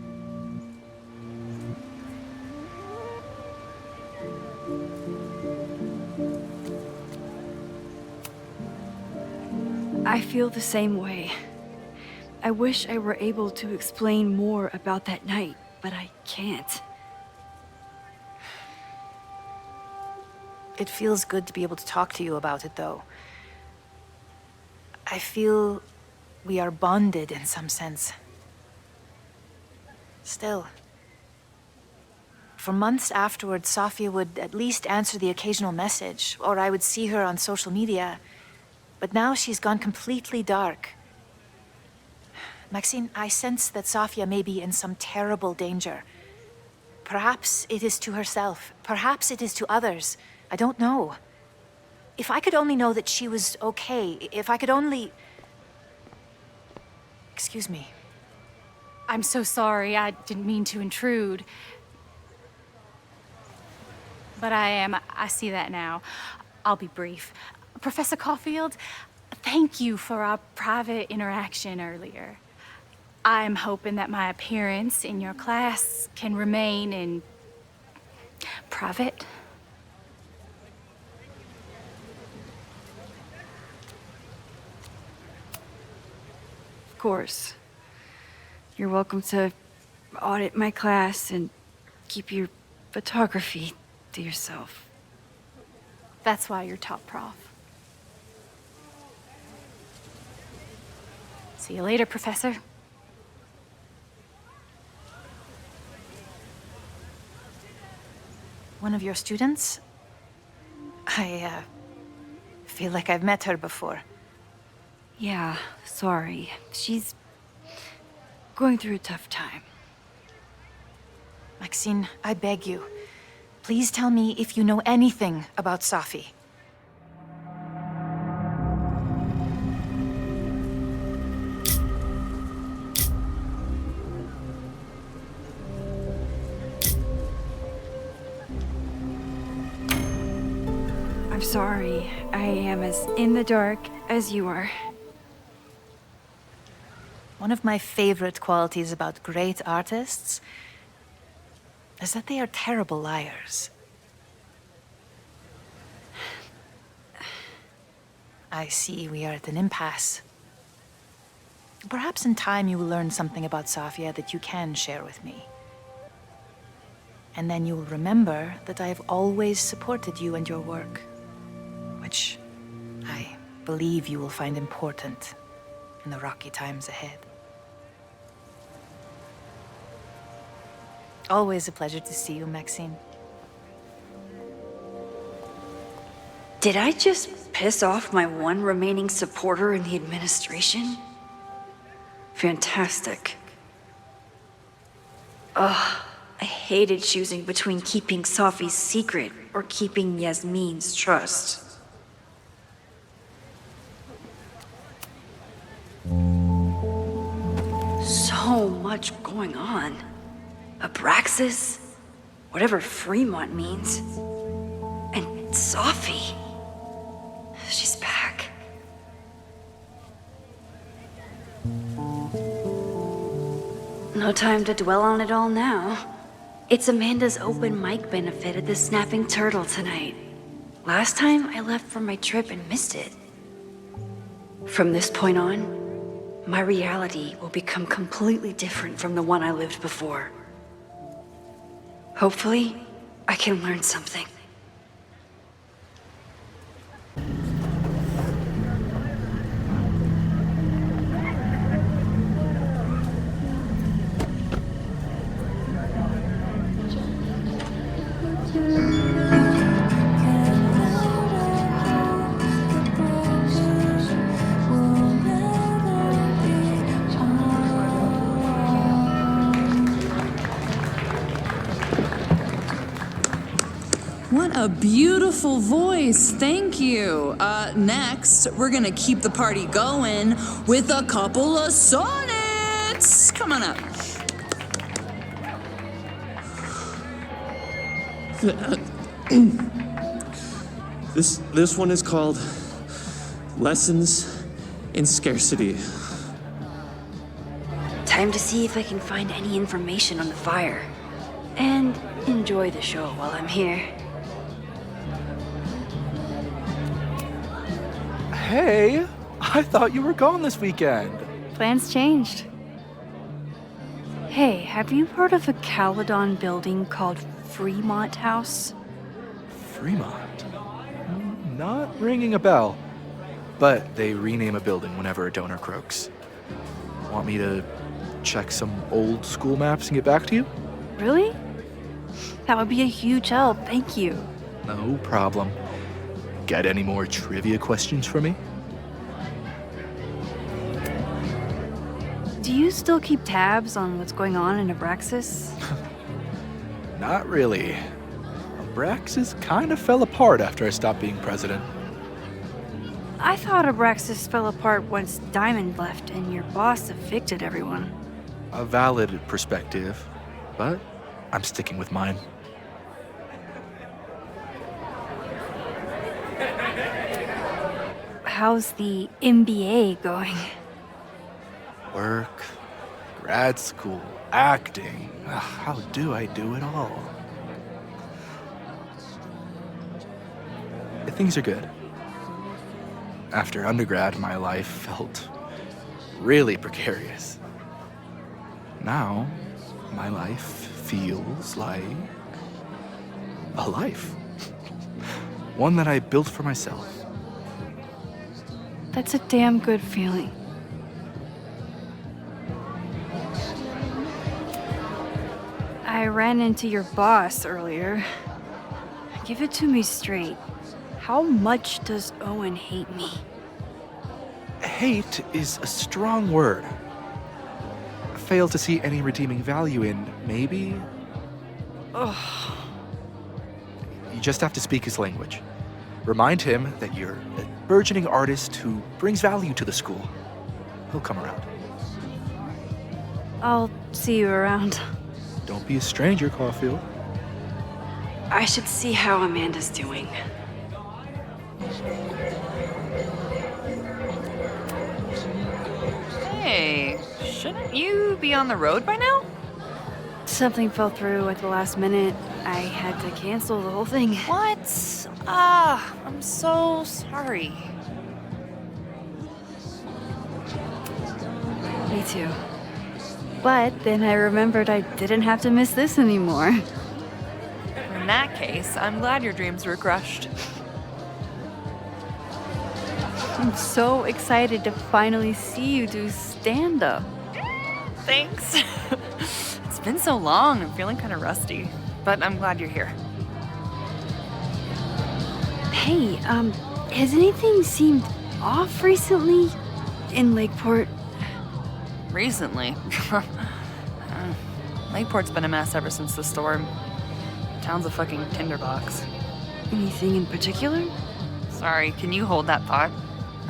I feel the same way. I wish I were able to explain more about that night, but I can't. It feels good to be able to talk to you about it, though. I feel we are bonded in some sense. Still, for months afterwards, Safia would at least answer the occasional message, or I would see her on social media. But now she's gone completely dark. Maxine, I sense that Safia may be in some terrible danger. Perhaps it is to herself. Perhaps it is to others. I don't know. If I could only know that she was okay, if I could only... Excuse me. I'm so sorry. I didn't mean to intrude. But I see that now. I'll be brief. Professor Caulfield, thank you for our private interaction earlier. I'm hoping that my appearance in your class can remain in private. Of course. You're welcome to audit my class and keep your photography to yourself. That's why you're top prof. See you later, Professor. One of your students? I feel like I've met her before. Yeah, sorry. She's going through a tough time. Maxine, I beg you. Please tell me if you know anything about Safi. I'm sorry. I am as in the dark as you are. One of my favorite qualities about great artists is that they are terrible liars. I see we are at an impasse. Perhaps in time you will learn something about Safia that you can share with me. And then you will remember that I have always supported you and your work, which I believe you will find important in the rocky times ahead. Always a pleasure to see you, Maxine. Did I just piss off my one remaining supporter in the administration? Fantastic. Ugh, I hated choosing between keeping Safi's secret or keeping Yasmin's trust. So much going on. Abraxas, whatever Fremont means, and Safi. She's back. No time to dwell on it all now. It's Amanda's open mic benefit at the Snapping Turtle tonight. Last time I left for my trip and missed it. From this point on, my reality will become completely different from the one I lived before. Hopefully, I can learn something. What a beautiful voice, thank you. Next, we're gonna keep the party going with a couple of sonnets. Come on up. This one is called Lessons in Scarcity. Time to see if I can find any information on the fire. And enjoy the show while I'm here. Hey, I thought you were gone this weekend. Plans changed. Hey, have you heard of a Caledon building called Fremont House? Fremont? Not ringing a bell. But they rename a building whenever a donor croaks. Want me to check some old school maps and get back to you? Really? That would be a huge help, thank you. No problem. Got any more trivia questions for me? Do you still keep tabs on what's going on in Abraxas? Not really. Abraxas kind of fell apart after I stopped being president. I thought Abraxas fell apart once Diamond left and your boss evicted everyone. A valid perspective, but I'm sticking with mine. How's the MBA going? Work, grad school, acting. How do I do it all? Things are good. After undergrad, my life felt really precarious. Now, my life feels like a life. One that I built for myself. That's a damn good feeling. I ran into your boss earlier. Give it to me straight. How much does Owen hate me? Hate is a strong word. Fail to see any redeeming value in, maybe? Ugh. You just have to speak his language. Remind him that you're a burgeoning artist who brings value to the school. He'll come around. I'll see you around. Don't be a stranger, Caulfield. I should see how Amanda's doing. Hey, shouldn't you be on the road by now? Something fell through at the last minute. I had to cancel the whole thing. What? I'm so sorry. Me too. But then I remembered I didn't have to miss this anymore. In that case, I'm glad your dreams were crushed. I'm so excited to finally see you do stand-up. Thanks. It's been so long, I'm feeling kind of rusty. But I'm glad you're here. Hey, has anything seemed off recently in Lakeport? Recently? Lakeport's been a mess ever since the storm. Town's a fucking tinderbox. Anything in particular? Sorry, can you hold that thought?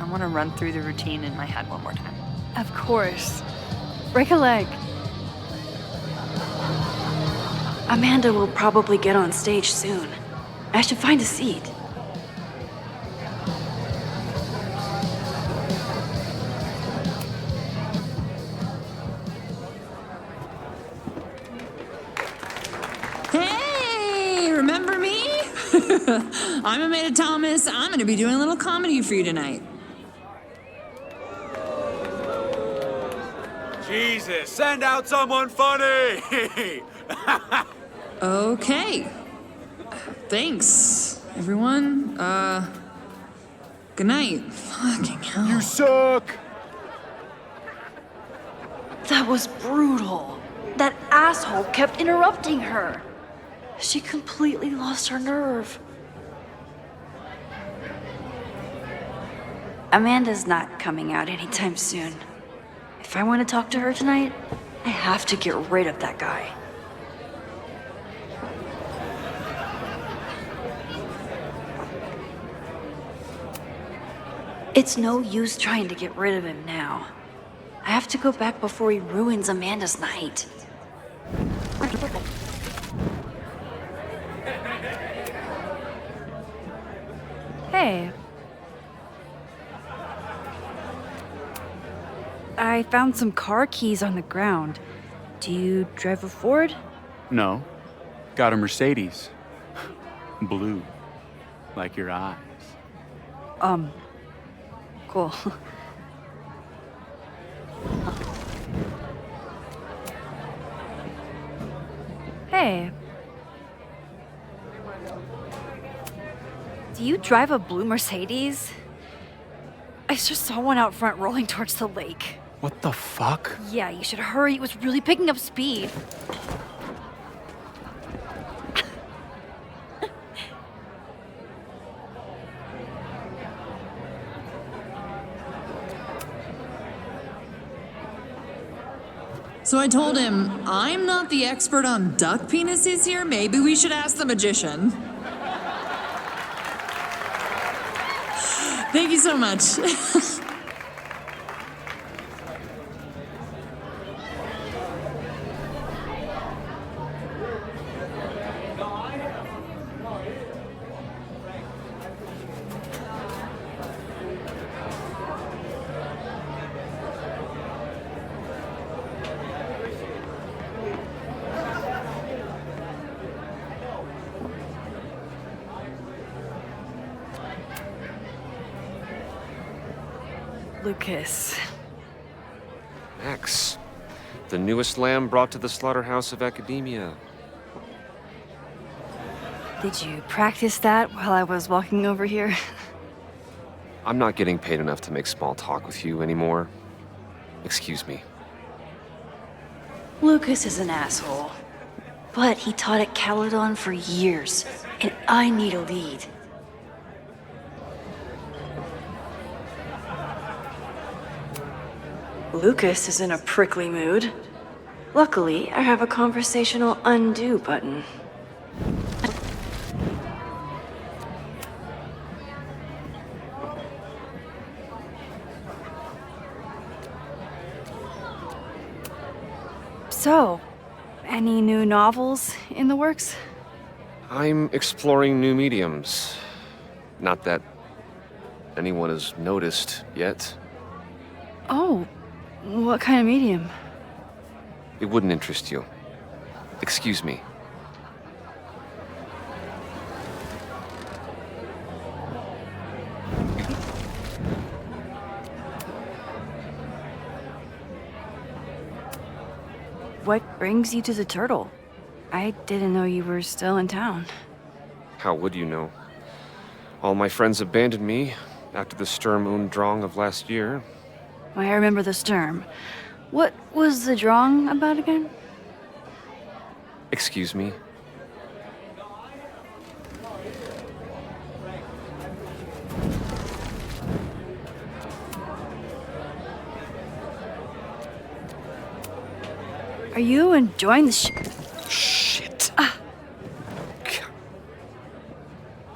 I want to run through the routine in my head one more time. Of course. Break a leg. Amanda will probably get on stage soon. I should find a seat. Hey, remember me? I'm Amanda Thomas. I'm going to be doing a little comedy for you tonight. Jesus, send out someone funny! Okay. Thanks, everyone. Good night. Fucking hell. You suck! That was brutal. That asshole kept interrupting her. She completely lost her nerve. Amanda's not coming out anytime soon. If I want to talk to her tonight, I have to get rid of that guy. It's no use trying to get rid of him now. I have to go back before he ruins Amanda's night. Hey. I found some car keys on the ground. Do you drive a Ford? No. Got a Mercedes. Blue. Like your eyes. Cool. Hey. Do you drive a blue Mercedes? I just saw one out front rolling towards the lake. What the fuck? Yeah, you should hurry. It was really picking up speed. So I told him, I'm not the expert on duck penises here. Maybe we should ask the magician. Thank you so much. Lucas. Max, the newest lamb brought to the slaughterhouse of academia. Did you practice that while I was walking over here? I'm not getting paid enough to make small talk with you anymore. Excuse me. Lucas is an asshole. But he taught at Caledon for years, and I need a lead. Lucas is in a prickly mood. Luckily, I have a conversational undo button. So, any new novels in the works? I'm exploring new mediums. Not that anyone has noticed yet. Oh, what kind of medium? It wouldn't interest you. Excuse me. What brings you to the Turtle? I didn't know you were still in town. How would you know? All my friends abandoned me after the Sturm und Drang of last year. I remember the Sturm. What was the Drang about again? Excuse me? Are you enjoying the Shit. Ah.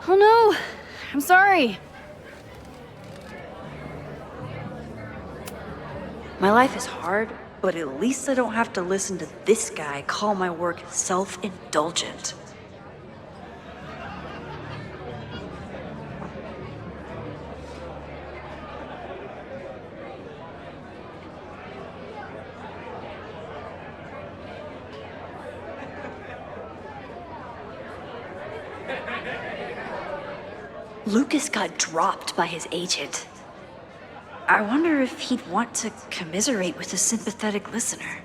Oh no! I'm sorry. My life is hard, but at least I don't have to listen to this guy call my work self-indulgent. Lucas got dropped by his agent. I wonder if he'd want to commiserate with a sympathetic listener.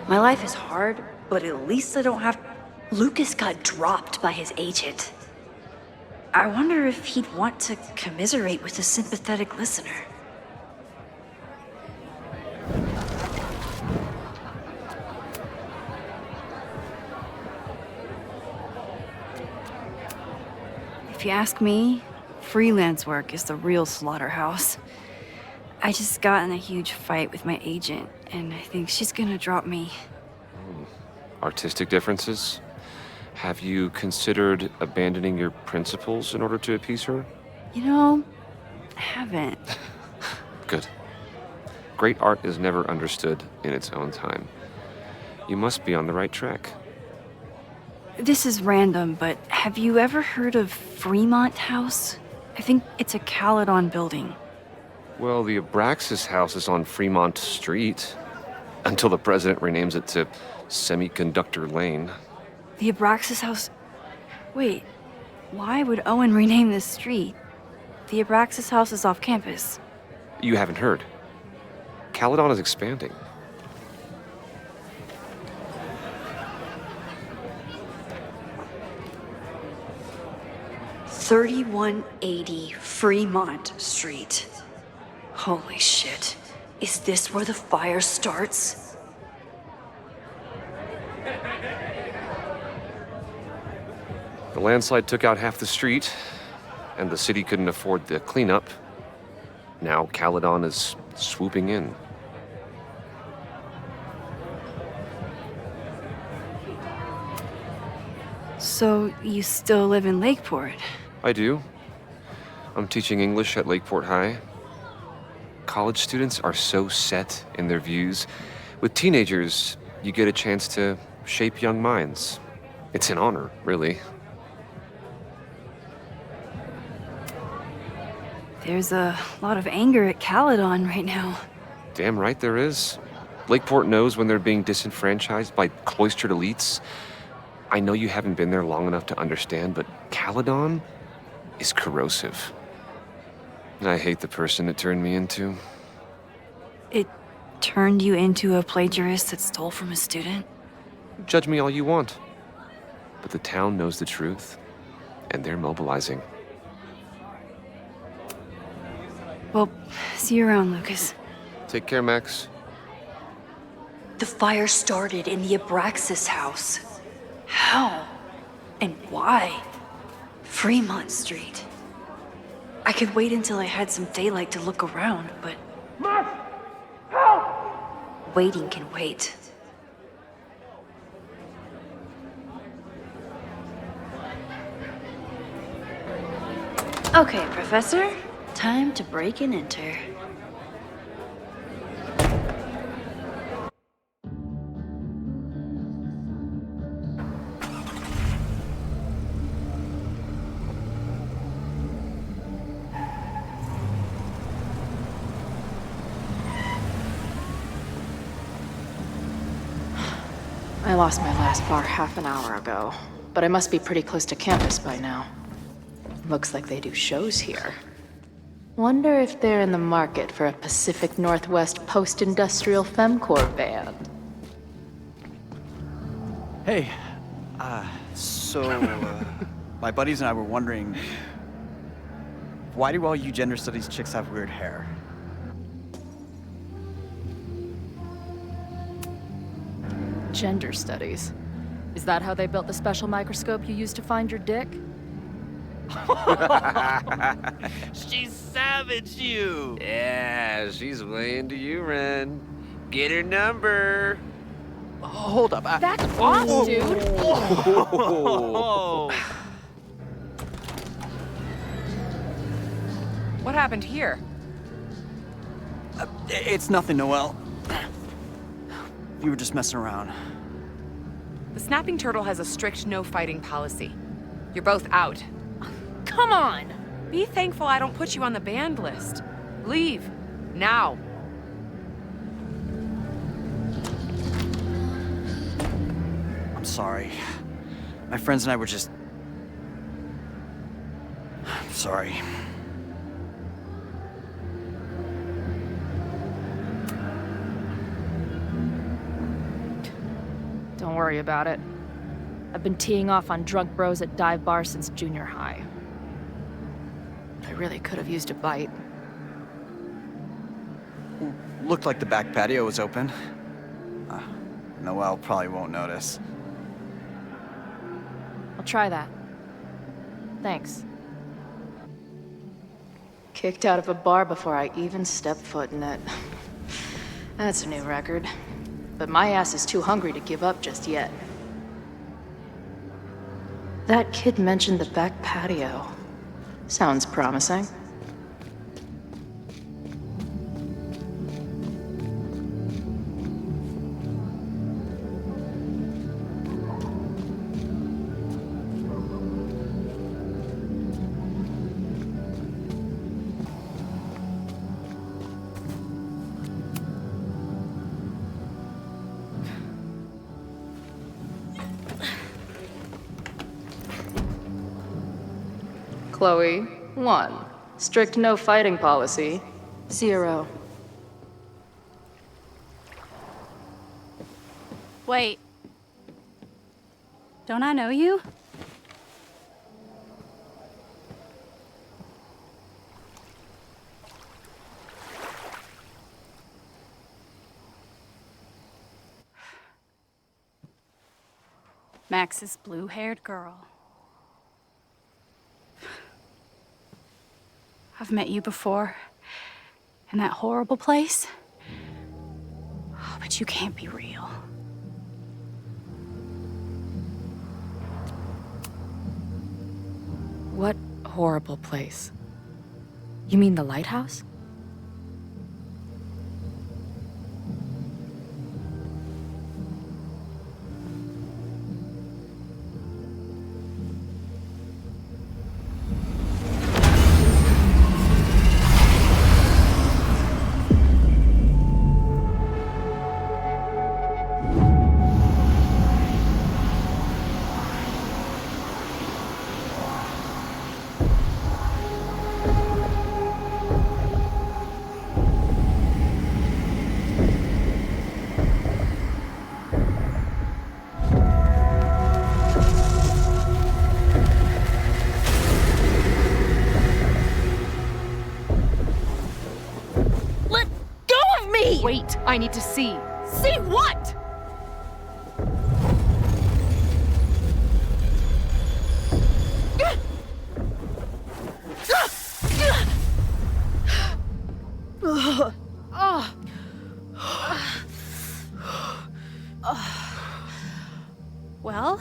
My life is hard, but at least I don't have... Lucas got dropped by his agent. I wonder if he'd want to commiserate with a sympathetic listener. If you ask me, freelance work is the real slaughterhouse. I just got in a huge fight with my agent, and I think she's gonna drop me. Artistic differences? Have you considered abandoning your principles in order to appease her? You know, I haven't. Good. Great art is never understood in its own time. You must be on the right track. This is random, but have you ever heard of Fremont House? I think it's a Caledon building. Well, the Abraxas house is on Fremont Street, until the president renames it to Semiconductor Lane. The Abraxas house... Wait, why would Owen rename this street? The Abraxas house is off campus. You haven't heard. Caledon is expanding. $3180 Fremont Street. Holy shit. Is this where the fire starts? The landslide took out half the street, and the city couldn't afford the cleanup. Now Caledon is swooping in. So you still live in Lakeport? I do. I'm teaching English at Lakeport High. College students are so set in their views. With teenagers, you get a chance to shape young minds. It's an honor, really. There's a lot of anger at Caledon right now. Damn right there is. Lakeport knows when they're being disenfranchised by cloistered elites. I know you haven't been there long enough to understand, but Caledon is corrosive. I hate the person it turned me into. It turned you into a plagiarist that stole from a student? Judge me all you want. But the town knows the truth, and they're mobilizing. Well, see you around, Lucas. Take care, Max. The fire started in the Abraxas house. How? And why? Fremont Street. I could wait until I had some daylight to look around, but... Max! Help! Waiting can wait. Okay, Professor. Time to break and enter. I lost my last bar half an hour ago, but I must be pretty close to campus by now. Looks like they do shows here. Wonder if they're in the market for a Pacific Northwest post-industrial femcore band. Hey, my buddies and I were wondering, why do all you gender studies chicks have weird hair? Gender studies. Is that how they built the special microscope you used to find your dick? She savaged you! Yeah, she's way into you, Ren. Get her number. Hold up. That's off, dude! What happened here? It's nothing, Noelle. We were just messing around. The snapping turtle has a strict no-fighting policy. You're both out. Come on! Be thankful I don't put you on the banned list. Leave. Now. I'm sorry. My friends and I were just... I'm sorry. Don't worry about it. I've been teeing off on drunk bros at dive bars since junior high. I really could have used a bite. Looked like the back patio was open. Noelle probably won't notice. I'll try that. Thanks. Kicked out of a bar before I even stepped foot in it. That's a new record. But my ass is too hungry to give up just yet. That kid mentioned the back patio. Sounds promising. Chloe, 1. Strict no fighting policy. 0. Wait. Don't I know you? Max's blue-haired girl. I've met you before. In that horrible place. Oh, but you can't be real. What horrible place? You mean the lighthouse? I need to see. See what? Well,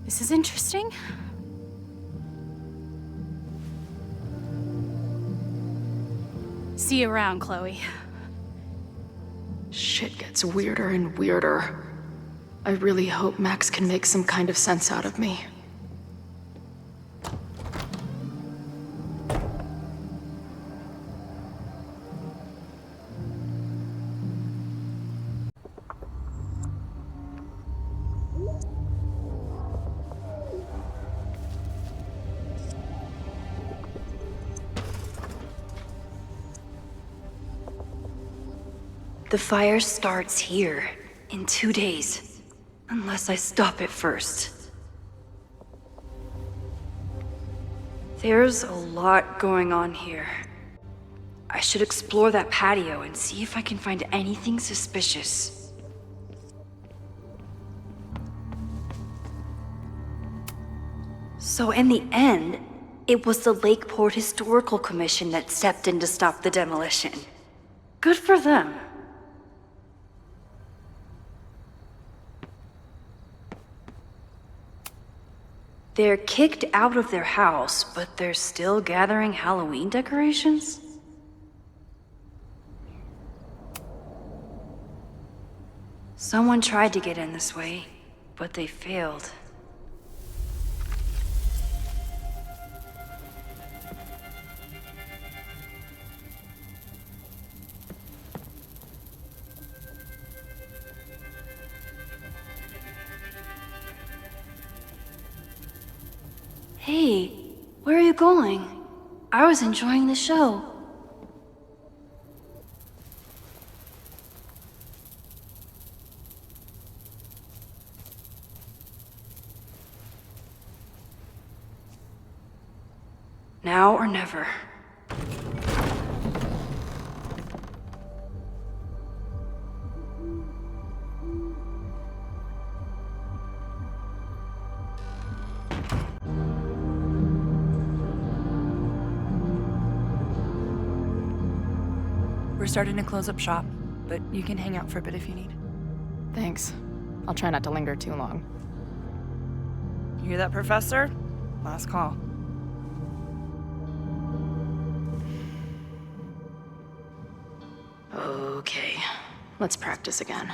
this is interesting. See you around, Chloe. Shit gets weirder and weirder. I really hope Max can make some kind of sense out of me. The fire starts here in 2 days, unless I stop it first. There's a lot going on here. I should explore that patio and see if I can find anything suspicious. So in the end, it was the Lakeport Historical Commission that stepped in to stop the demolition. Good for them. They're kicked out of their house, but they're still gathering Halloween decorations? Someone tried to get in this way, but they failed. Hey, where are you going? I was enjoying the show. Now or never. We're starting to close up shop, but you can hang out for a bit if you need. Thanks. I'll try not to linger too long. You hear that, Professor? Last call. Okay, let's practice again.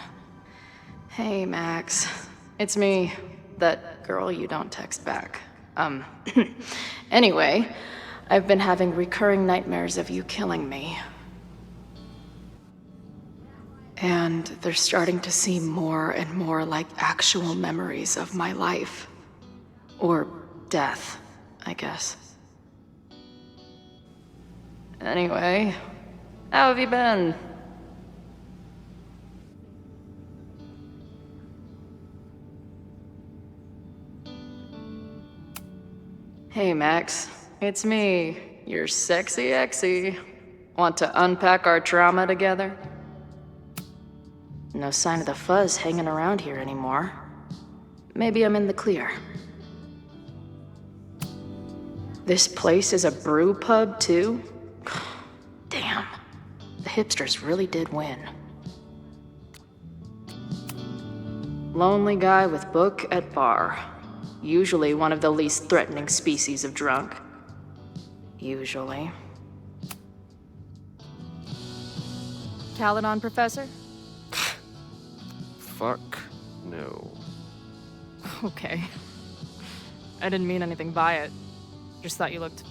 Hey, Max. It's me, that girl you don't text back. Anyway, I've been having recurring nightmares of you killing me. And they're starting to seem more and more like actual memories of my life. Or death, I guess. Anyway, how have you been? Hey, Max. It's me, your sexy exy. Want to unpack our trauma together? No sign of the fuzz hanging around here anymore. Maybe I'm in the clear. This place is a brew pub, too? Damn. The hipsters really did win. Lonely guy with book at bar. Usually one of the least threatening species of drunk. Usually. Talent on, Professor? Fuck no. Okay. I didn't mean anything by it. Just thought you looked...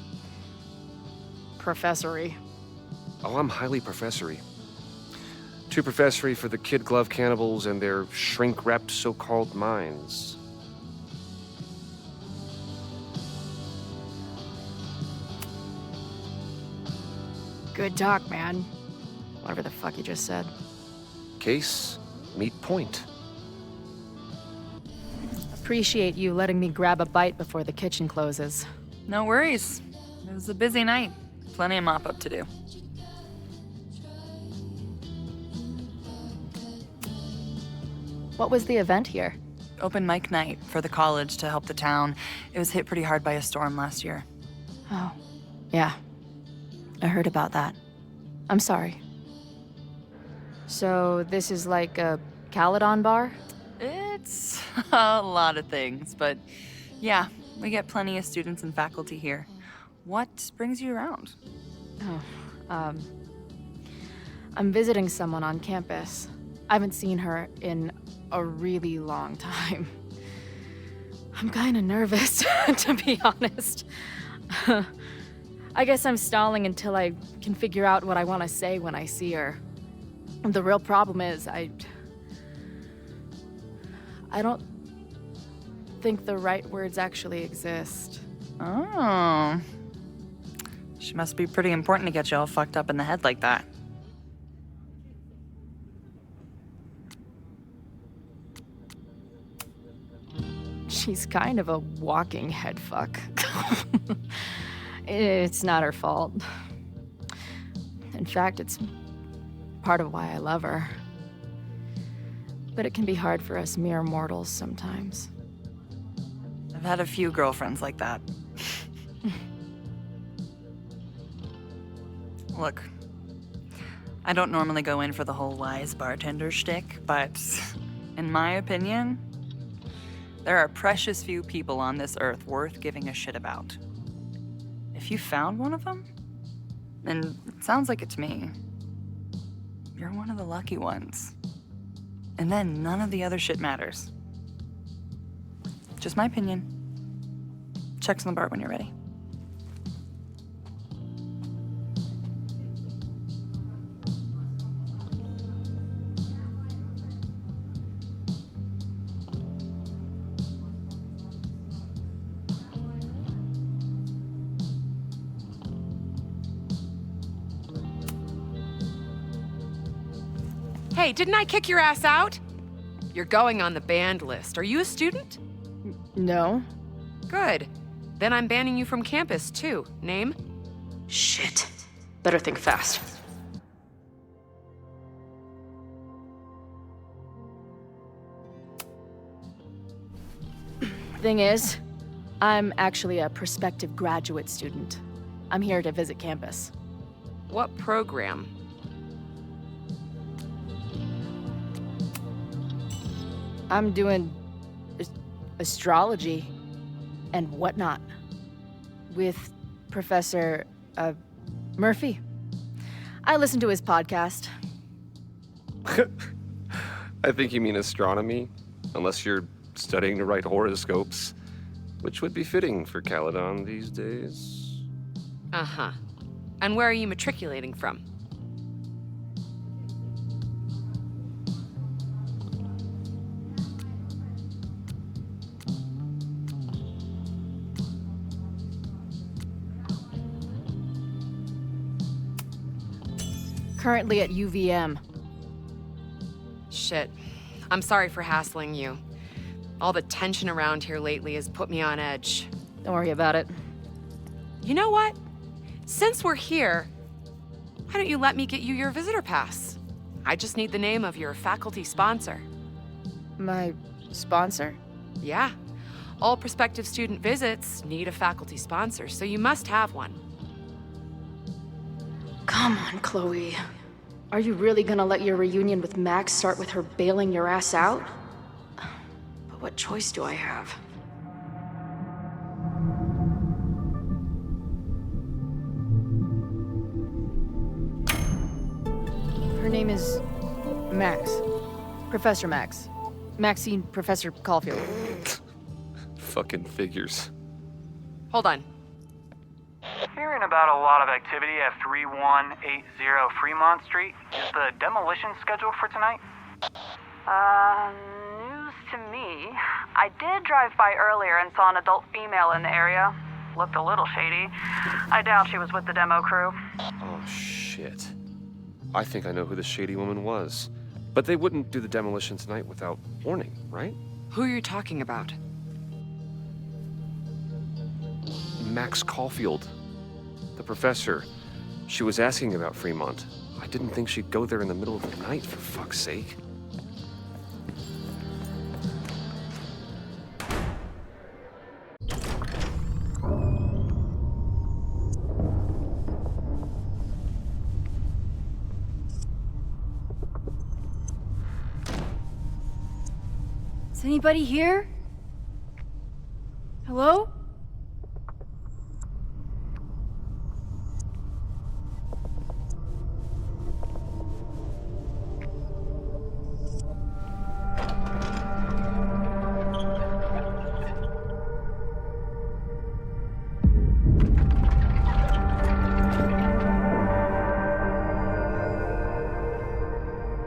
professory. Oh, I'm highly professory. Too professory for the kid glove cannibals and their shrink-wrapped so-called minds. Good talk, man. Whatever the fuck you just said. Case, meet point. Appreciate you letting me grab a bite before the kitchen closes. No worries. It was a busy night. Plenty of mop-up to do. What was the event here? Open mic night for the college to help the town. It was hit pretty hard by a storm last year. Oh, yeah. I heard about that. I'm sorry. So this is like a Caledon bar? It's a lot of things, but yeah, we get plenty of students and faculty here. What brings you around? Oh, I'm visiting someone on campus. I haven't seen her in a really long time. I'm kinda nervous, to be honest. I guess I'm stalling until I can figure out what I want to say when I see her. The real problem is, I don't think the right words actually exist. Oh. She must be pretty important to get you all fucked up in the head like that. She's kind of a walking head fuck. It's not her fault. In fact, it's part of why I love her. But it can be hard for us mere mortals sometimes. I've had a few girlfriends like that. Look, I don't normally go in for the whole wise bartender shtick, but in my opinion, there are precious few people on this earth worth giving a shit about. If you found one of them, and it sounds like it's me, you're one of the lucky ones. And then none of the other shit matters. Just my opinion. Checks on the bar when you're ready. Hey, didn't I kick your ass out? You're going on the banned list. Are you a student? No. Good. Then I'm banning you from campus, too. Name? Shit. Better think fast. Thing is, I'm actually a prospective graduate student. I'm here to visit campus. What program? I'm doing astrology and whatnot with Professor Murphy. I listen to his podcast. I think you mean astronomy, unless you're studying to write horoscopes, which would be fitting for Caledon these days. Uh-huh. And where are you matriculating from? Currently at UVM. Shit. I'm sorry for hassling you. All the tension around here lately has put me on edge. Don't worry about it. You know what? Since we're here, why don't you let me get you your visitor pass? I just need the name of your faculty sponsor. My sponsor? Yeah. All prospective student visits need a faculty sponsor, so you must have one. Come on, Chloe. Are you really gonna let your reunion with Max start with her bailing your ass out? But what choice do I have? Her name is Max. Professor Max. Maxine Professor Caulfield. Fucking figures. Hold on. Hearing about a lot of activity at 3180 Fremont Street. Is the demolition scheduled for tonight? News to me. I did drive by earlier and saw an adult female in the area. Looked a little shady. I doubt she was with the demo crew. Oh, shit. I think I know who the shady woman was. But they wouldn't do the demolition tonight without warning, right? Who are you talking about? Max Caulfield. The professor. She was asking about Fremont. I didn't think she'd go there in the middle of the night, for fuck's sake. Is anybody here? Hello?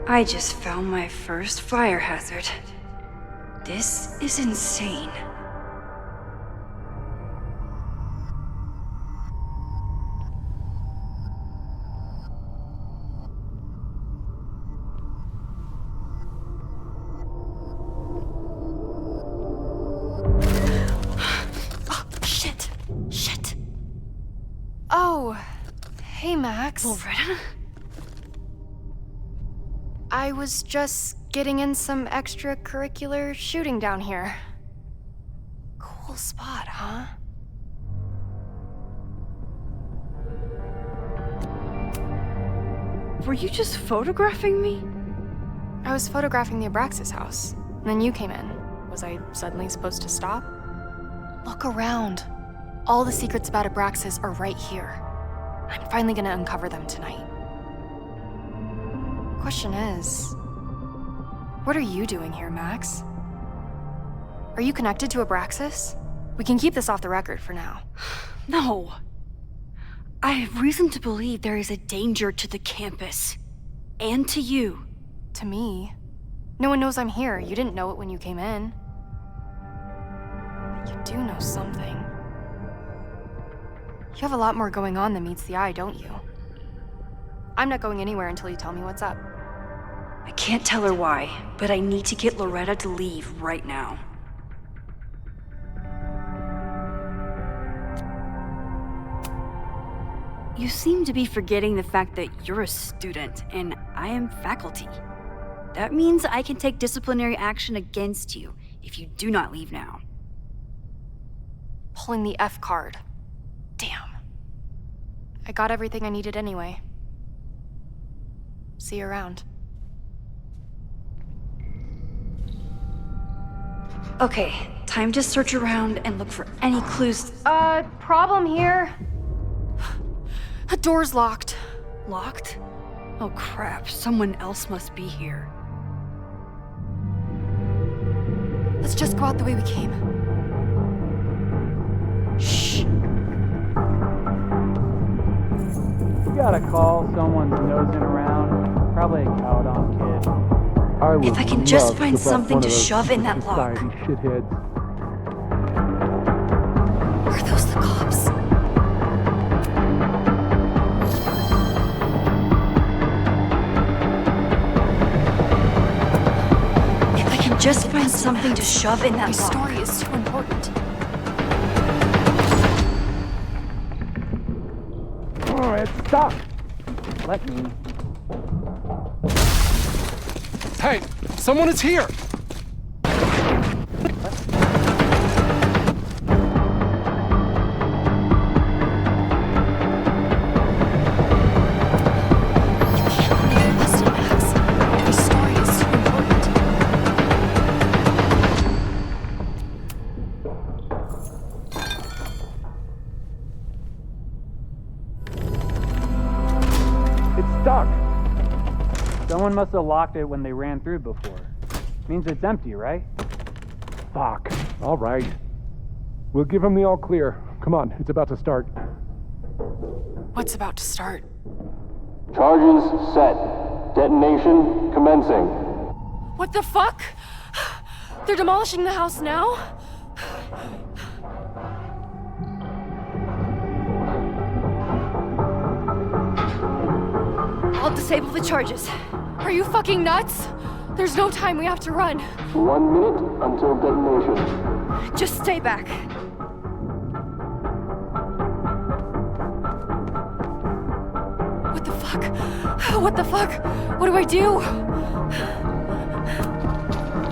I just found my first fire hazard. This is insane. Oh, shit. Shit. Oh, hey, Max. Loretta? I was just getting in some extracurricular shooting down here. Cool spot, huh? Were you just photographing me? I was photographing the Abraxas house, and then you came in. Was I suddenly supposed to stop? Look around. All the secrets about Abraxas are right here. I'm finally gonna uncover them tonight. Question is, what are you doing here, Max? Are you connected to Abraxas? We can keep this off the record for now. No. I have reason to believe there is a danger to the campus. And to you. To me? No one knows I'm here. You didn't know it when you came in. But you do know something. You have a lot more going on than meets the eye, don't you? I'm not going anywhere until you tell me what's up. I can't tell her why, but I need to get Loretta to leave right now. You seem to be forgetting the fact that you're a student and I am faculty. That means I can take disciplinary action against you if you do not leave now. Pulling the F card. Damn. I got everything I needed anyway. See you around. Okay, time to search around and look for any clues. Problem here. The door's locked. Locked? Oh crap, someone else must be here. Let's just go out the way we came. Shh. You gotta call someone's nosing around. Probably a cowed-on kid. If I can just find something to shove in that lock. Shitheads. Are those the cops? If I can just find something to shove in that My lock. story is too important. Oh, it's stuck. Let me. Hey, someone is here! Someone must have locked it when they ran through before. Means it's empty, right? Fuck. All right. We'll give him the all clear. Come on, it's about to start. What's about to start? Charges set. Detonation commencing. What the fuck? They're demolishing the house now? I'll disable the charges. Are you fucking nuts? There's no time, we have to run. 1 minute until detonation. Just stay back. What the fuck? What the fuck? What do I do?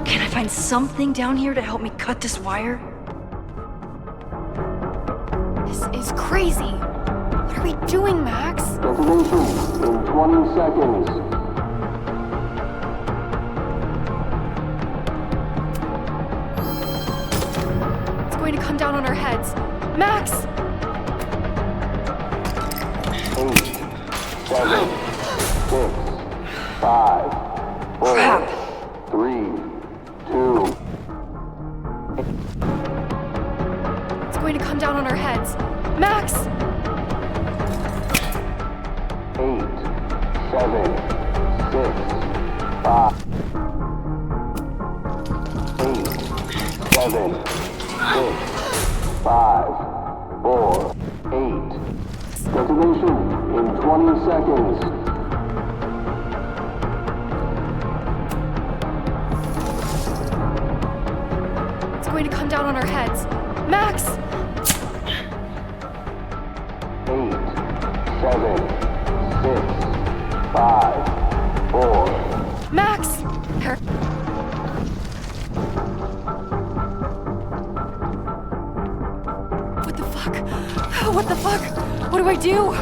Can I find something down here to help me cut this wire? This is crazy. What are we doing, Max? Detonation in 20 seconds. come down on our heads. Max! 8, 7, 6, 5, 4, Crap. 3, 2. It's going to come down on our heads. Max! 8, 7, 6, 5. 8, 7, 6, 5, 4, 8. Detonation in 20 seconds. It's going to come down on our heads. Max! 8, 7, 6, 5, 4. Max! What the fuck? What the fuck? What do I do?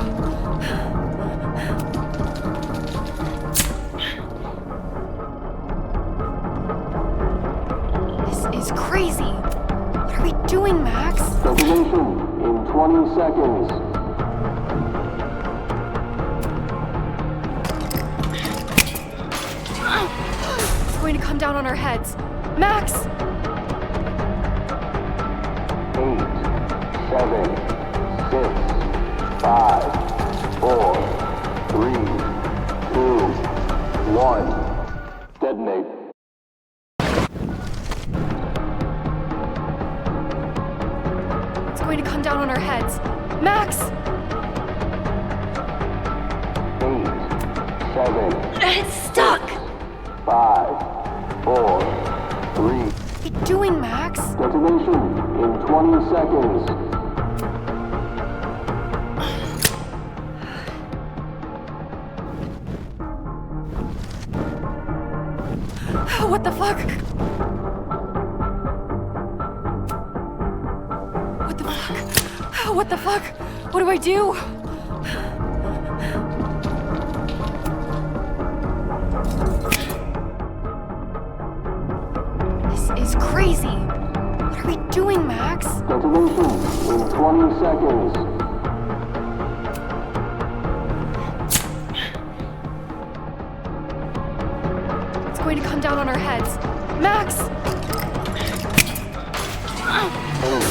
This is crazy. What are we doing, Max? Detonation in 20 seconds. It's going to come down on our heads. Max! 8, 7, 6, 5, 4, 3, 2, 1. Detonate. It's going to come down on our heads. Max! 8, 7. It's stuck! 5, 4, 3. What are you doing, Max? Detonation in 20 seconds. What the fuck? What the fuck? What the fuck? What do I do? This is crazy. What are we doing, Max? Detonation in 20 seconds. It's going to come down on our heads. Max! 8,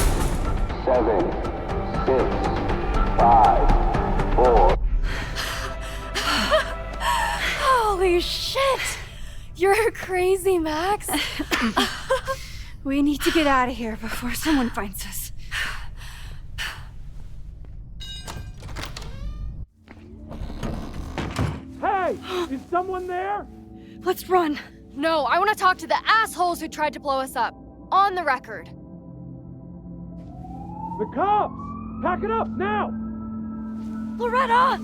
7, 6, 5, 4. Holy shit! You're crazy, Max. We need to get out of here before someone finds us. Hey! Is someone there? Let's run. No, I want to talk to the assholes who tried to blow us up. On the record. The cops! Pack it up, now! Loretta!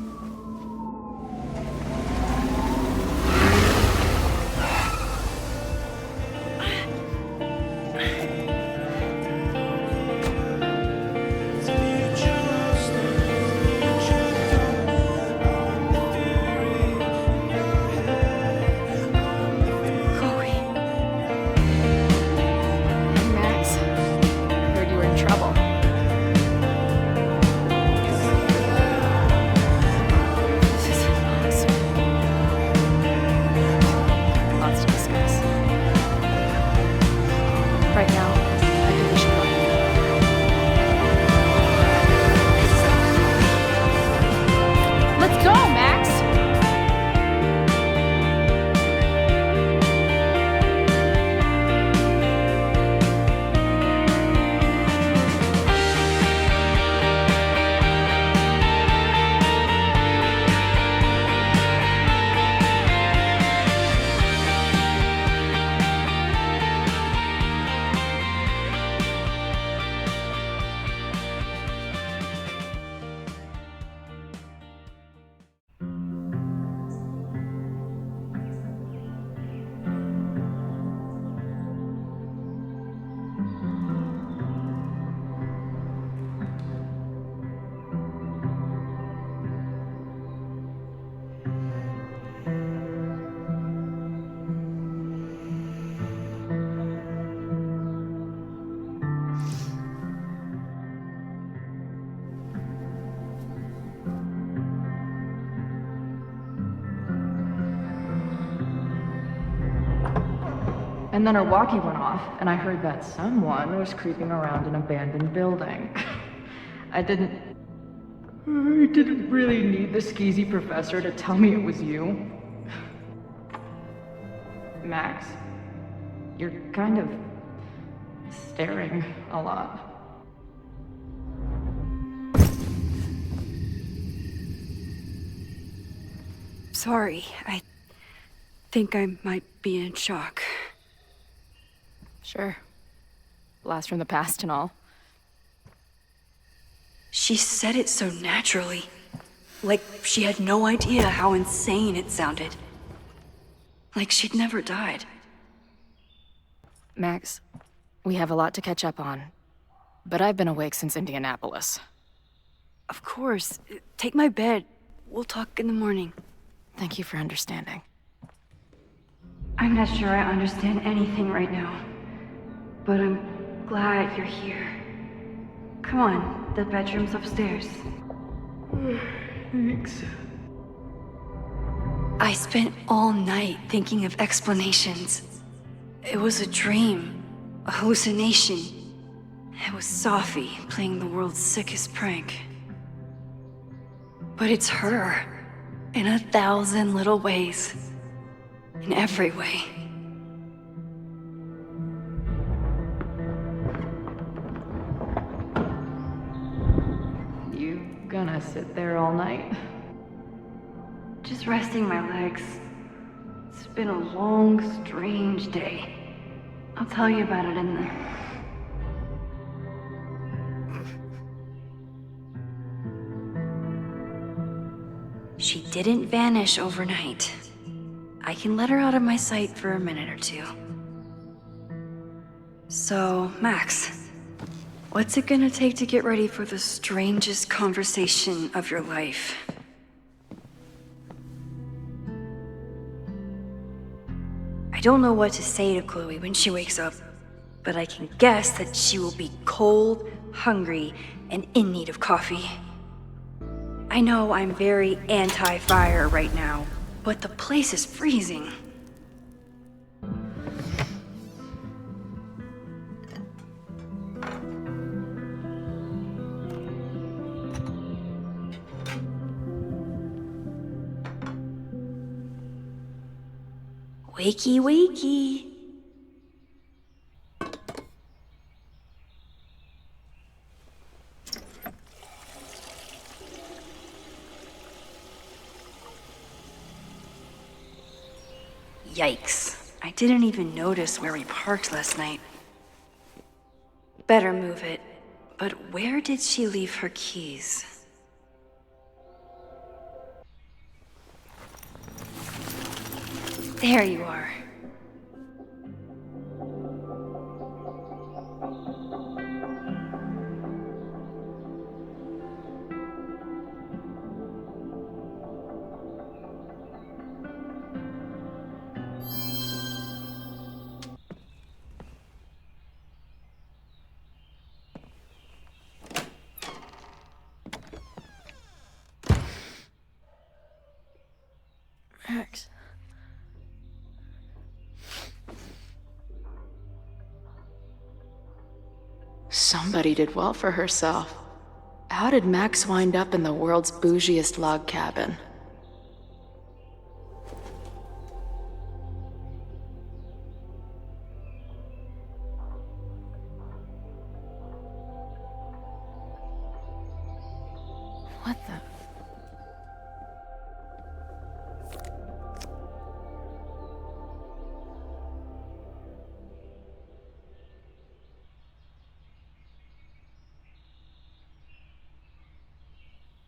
And then her walkie went off, and I heard that someone was creeping around an abandoned building. I didn't really need the skeezy professor to tell me it was you. Max, you're kind of staring a lot. Sorry, I think I might be in shock. Sure. Blast from the past and all. She said it so naturally. Like she had no idea how insane it sounded. Like she'd never died. Max, we have a lot to catch up on. But I've been awake since Indianapolis. Of course. Take my bed. We'll talk in the morning. Thank you for understanding. I'm not sure I understand anything right now. But I'm glad you're here. Come on, the bedroom's upstairs. Thanks. I spent all night thinking of explanations. It was a dream, a hallucination. It was Sophie playing the world's sickest prank. But it's her, in 1,000 little ways. In every way. You gonna sit there all night? Just resting my legs. It's been a long, strange day. I'll tell you about it in the... She didn't vanish overnight. I can let her out of my sight for a minute or two. So, Max, what's it gonna take to get ready for the strangest conversation of your life? I don't know what to say to Chloe when she wakes up, but I can guess that she will be cold, hungry, and in need of coffee. I know I'm very anti-fire right now, but the place is freezing. Wakey, wakey. Yikes. I didn't even notice where we parked last night. Better move it. But where did she leave her keys? There you are. Max. Somebody did well for herself. How did Max wind up in the world's bougiest log cabin? What the?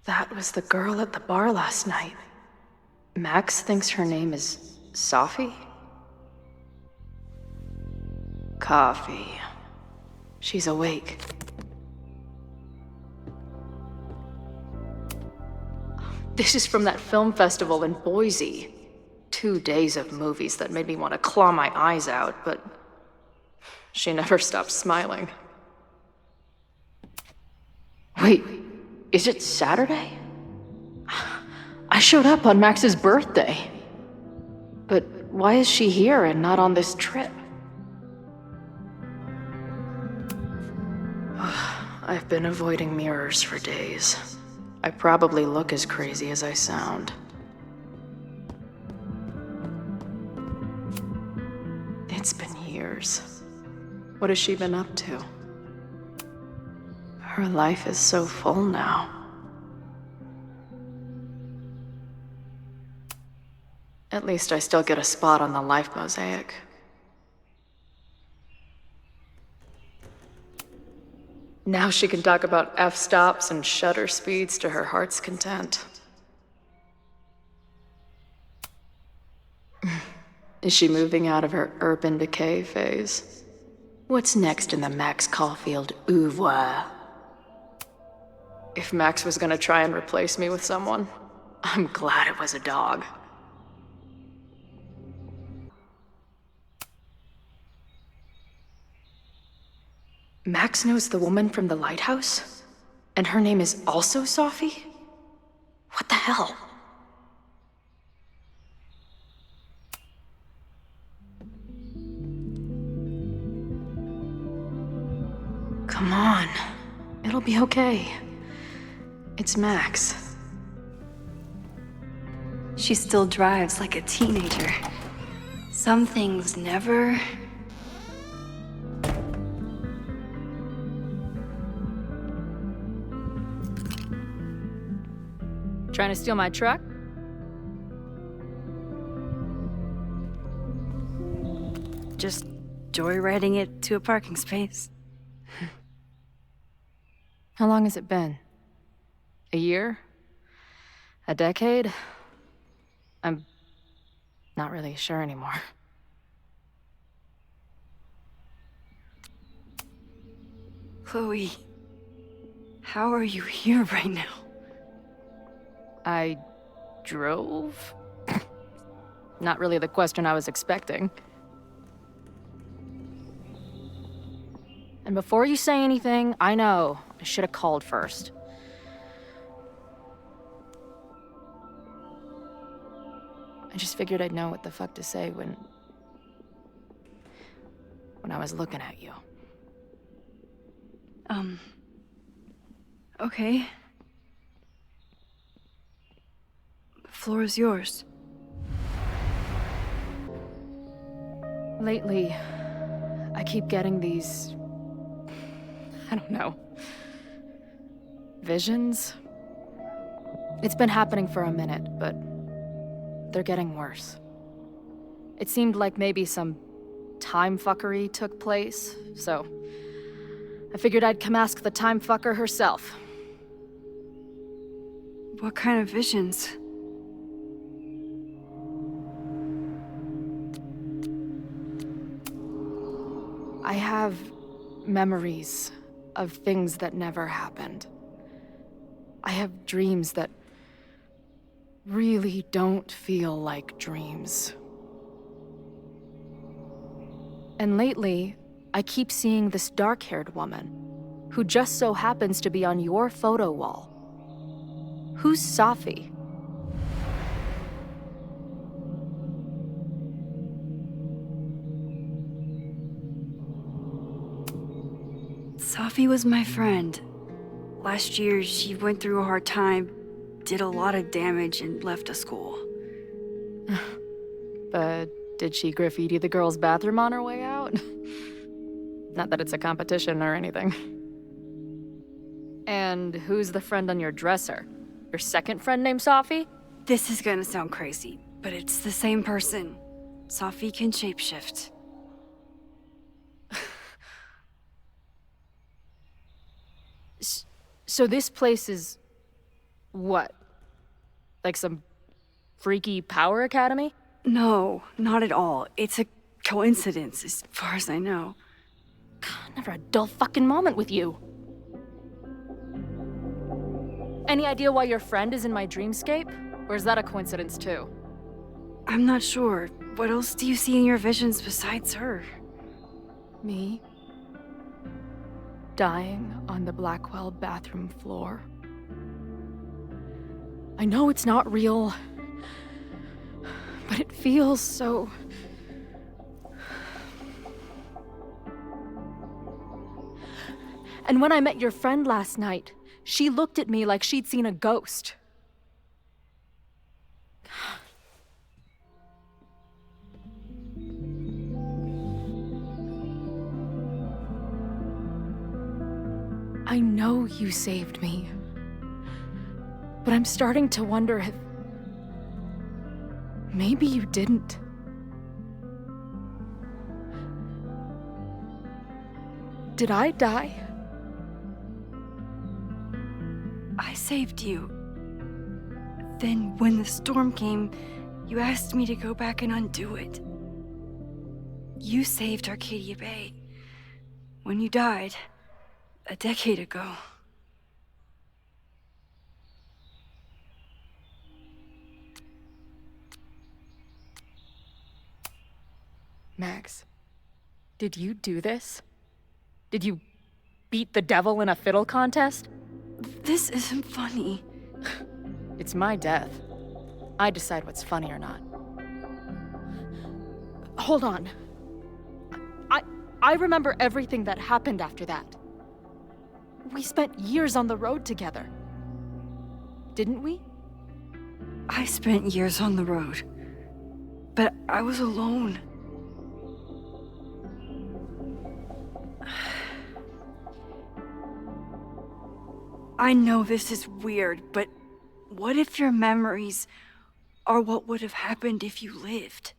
That was the girl at the bar last night. Max thinks her name is Sophie? Coffee. She's awake. This is from that film festival in Boise. 2 days of movies that made me want to claw my eyes out, but she never stopped smiling. Wait, is it Saturday? I showed up on Max's birthday. But why is she here and not on this trip? I've been avoiding mirrors for days. I probably look as crazy as I sound. It's been years. What has she been up to? Her life is so full now. At least I still get a spot on the life mosaic. Now she can talk about f-stops and shutter speeds to her heart's content. Is she moving out of her urban decay phase? What's next in the Max Caulfield oeuvre? If Max was gonna try and replace me with someone, I'm glad it was a dog. Max knows the woman from the lighthouse? And her name is also Sophie? What the hell? Come on. It'll be okay. It's Max. She still drives like a teenager. Some things never... Trying to steal my truck? Just joyriding it to a parking space. How long has it been? A year? A decade? I'm not really sure anymore. Chloe, how are you here right now? I drove? Not really the question I was expecting. And before you say anything, I know I should have called first. I just figured I'd know what the fuck to say when I was looking at you. Okay. The floor is yours. Lately, I keep getting these... I don't know. Visions? It's been happening for a minute, but they're getting worse. It seemed like maybe some time fuckery took place, so I figured I'd come ask the time fucker herself. What kind of visions? I have memories of things that never happened. I have dreams that really don't feel like dreams. And lately, I keep seeing this dark-haired woman who just so happens to be on your photo wall. Who's Sophie? Sophie was my friend. Last year, she went through a hard time, did a lot of damage, and left the school. But did she graffiti the girls' bathroom on her way out? Not that it's a competition or anything. And who's the friend on your dresser? Your second friend named Sophie? This is gonna sound crazy, but it's the same person. Sophie can shapeshift. So this place is... what? Like some freaky power academy? No, not at all. It's a coincidence, as far as I know. God, never a dull fucking moment with you. Any idea why your friend is in my dreamscape? Or is that a coincidence too? I'm not sure. What else do you see in your visions besides her? Me? Dying on the Blackwell bathroom floor. I know it's not real, but it feels so... And when I met your friend last night, she looked at me like she'd seen a ghost. I know you saved me. But I'm starting to wonder if... maybe you didn't. Did I die? I saved you. Then, when the storm came, you asked me to go back and undo it. You saved Arcadia Bay. When you died, a decade ago. Max, did you do this? Did you beat the devil in a fiddle contest? This isn't funny. It's my death. I decide what's funny or not. Hold on. I remember everything that happened after that. We spent years on the road together. Didn't we? I spent years on the road. But I was alone. I know this is weird, but what if your memories are what would have happened if you lived?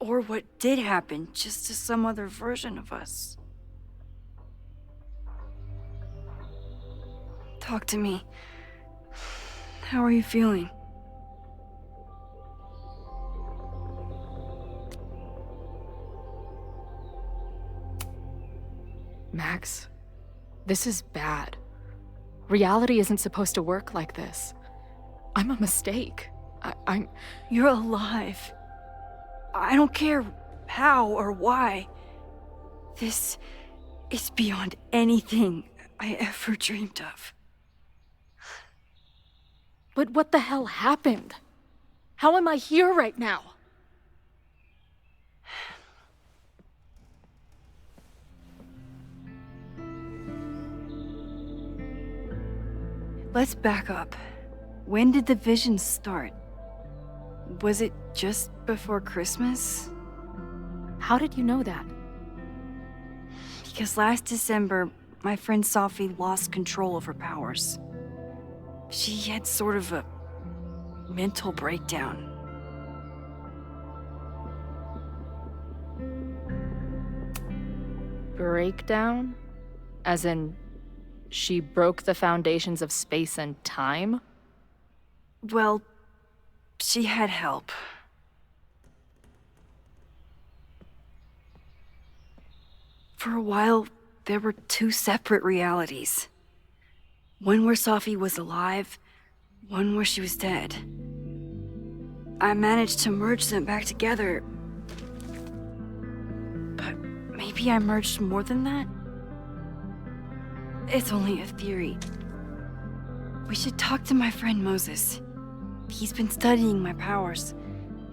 Or what did happen, just to some other version of us? Talk to me. How are you feeling? Max, this is bad. Reality isn't supposed to work like this. I'm a mistake. I'm... You're alive. I don't care how or why. This is beyond anything I ever dreamed of. But what the hell happened? How am I here right now? Let's back up. When did the visions start? Was it just before Christmas? How did you know that? Because last December, my friend Sophie lost control of her powers. She had sort of a mental breakdown. Breakdown? As in, she broke the foundations of space and time? Well, she had help. For a while, there were two separate realities. One where Sophie was alive, one where she was dead. I managed to merge them back together. But maybe I merged more than that? It's only a theory. We should talk to my friend Moses. He's been studying my powers.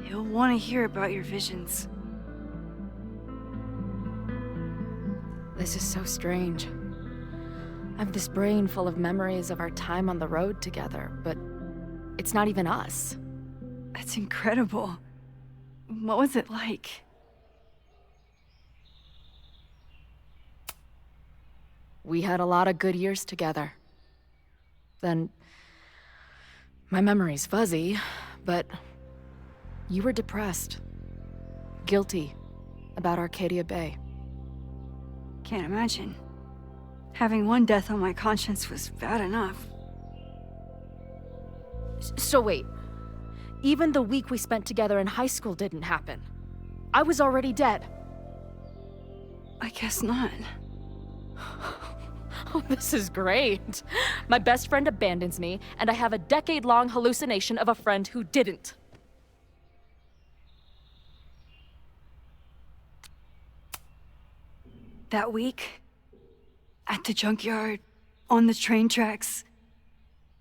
He'll want to hear about your visions. This is so strange. I have this brain full of memories of our time on the road together, but it's not even us. That's incredible. What was it like? We had a lot of good years together. Then, my memory's fuzzy, but you were depressed, guilty about Arcadia Bay. Can't imagine. Having one death on my conscience was bad enough. So wait, even the week we spent together in high school didn't happen. I was already dead. I guess not. Oh, this is great. My best friend abandons me, and I have a decade-long hallucination of a friend who didn't. That week, at the junkyard, on the train tracks,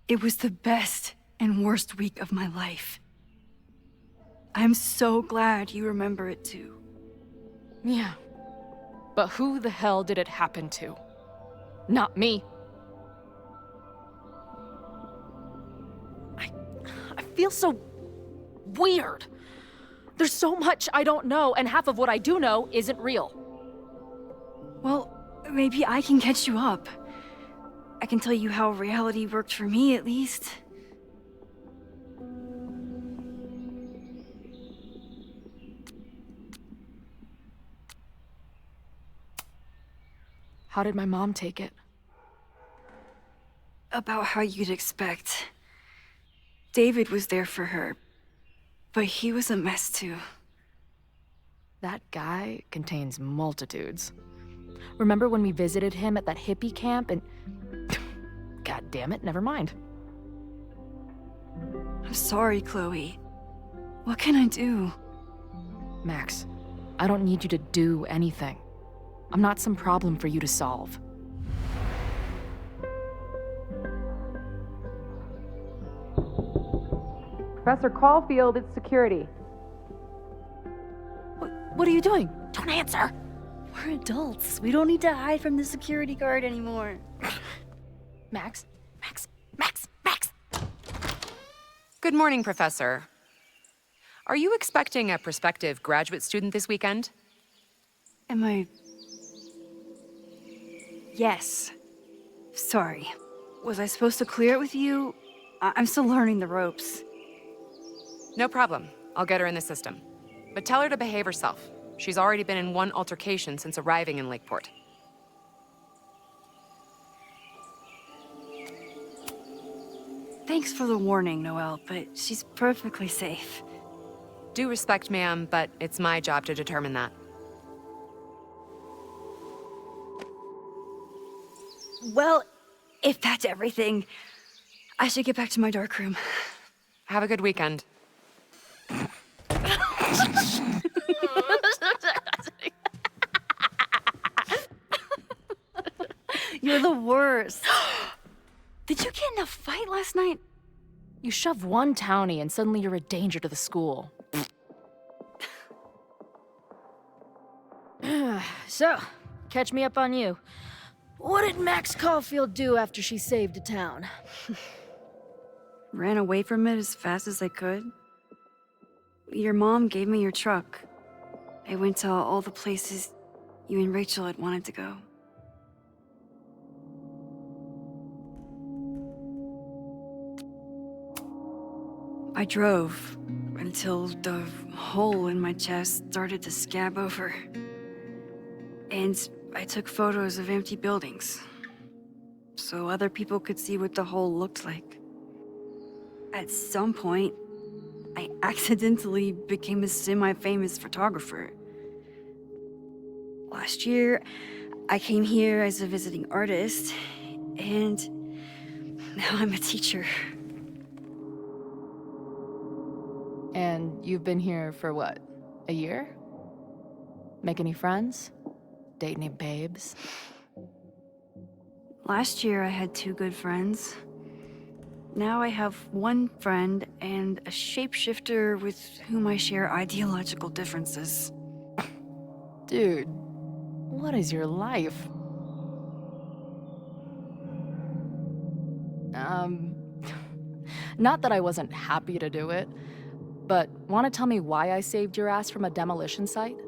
it was the best and worst week of my life. I'm so glad you remember it too. Yeah, But who the hell did it happen to? Not me. I feel so weird. There's so much I don't know, and half of what I do know isn't real. Well, maybe I can catch you up. I can tell you how reality worked for me, at least. How did my mom take it? About how you'd expect. David was there for her, but he was a mess too. That guy contains multitudes. Remember when we visited him at that hippie camp and... God damn it, never mind. I'm sorry, Chloe. What can I do? Max, I don't need you to do anything. I'm not some problem for you to solve. Professor Caulfield, it's security. What are you doing? Don't answer! We're adults. We don't need to hide from the security guard anymore. Max? Good morning, Professor. Are you expecting a prospective graduate student this weekend? Am I... Yes. Sorry. Was I supposed to clear it with you? I'm still learning the ropes. No problem. I'll get her in the system. But tell her to behave herself. She's already been in one altercation since arriving in Lakeport. Thanks for the warning, Noelle, but she's perfectly safe. Due respect, ma'am, but it's my job to determine that. Well, if that's everything, I should get back to my dark room. Have a good weekend. You're the worst. Did you get in a fight last night? You shove one townie and suddenly you're a danger to the school. So, catch me up on you. What did Max Caulfield do after she saved a town? Ran away from it as fast as I could. Your mom gave me your truck. I went to all the places you and Rachel had wanted to go. I drove until the hole in my chest started to scab over. And I took photos of empty buildings, so other people could see what the hole looked like. At some point, I accidentally became a semi-famous photographer. Last year, I came here as a visiting artist, and now I'm a teacher. And you've been here for what? A year? Make any friends? Date any babes? Last year I had 2 good friends. Now I have 1 friend and a shapeshifter with whom I share ideological differences. Dude, what is your life? Not that I wasn't happy to do it, but want to tell me why I saved your ass from a demolition site?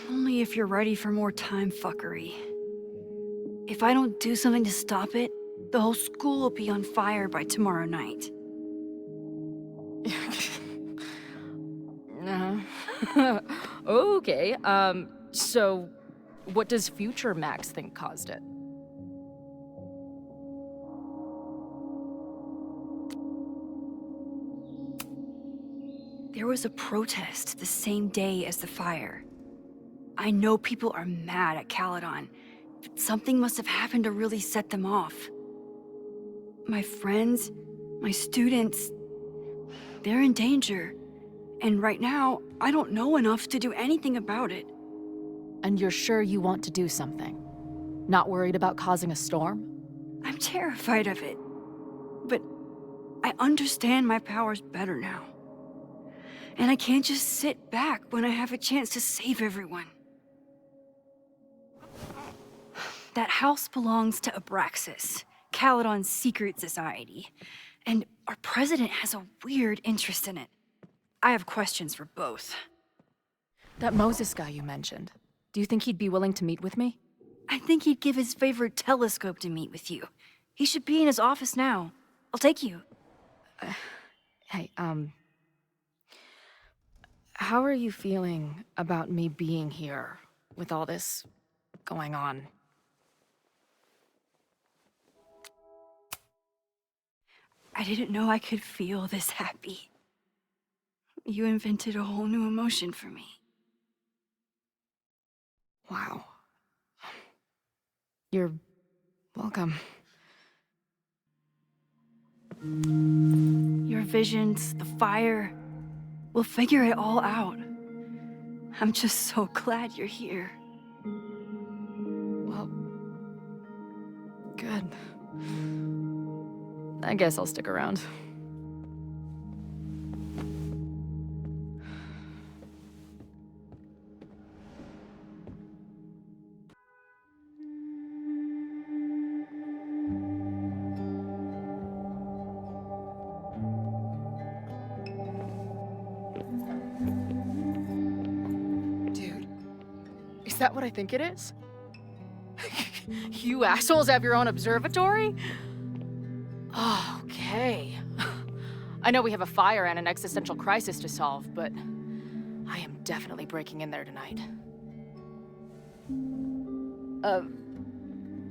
Only if you're ready for more time fuckery. If I don't do something to stop it, the whole school will be on fire by tomorrow night. Okay, so what does future Max think caused it? There was a protest the same day as the fire. I know people are mad at Caledon, but something must have happened to really set them off. My friends, my students, they're in danger. And right now, I don't know enough to do anything about it. And you're sure you want to do something? Not worried about causing a storm? I'm terrified of it. But I understand my powers better now. And I can't just sit back when I have a chance to save everyone. That house belongs to Abraxas, Caledon's secret society. And our president has a weird interest in it. I have questions for both. That Moses guy you mentioned, do you think he'd be willing to meet with me? I think he'd give his favorite telescope to meet with you. He should be in his office now. I'll take you. Hey, how are you feeling about me being here with all this going on? I didn't know I could feel this happy. You invented a whole new emotion for me. Wow. You're welcome. Your visions, the fire, we'll figure it all out. I'm just so glad you're here. Well, good. I guess I'll stick around. Dude, is that what I think it is? You assholes have your own observatory? Oh, okay. I know we have a fire and an existential crisis to solve, but I am definitely breaking in there tonight.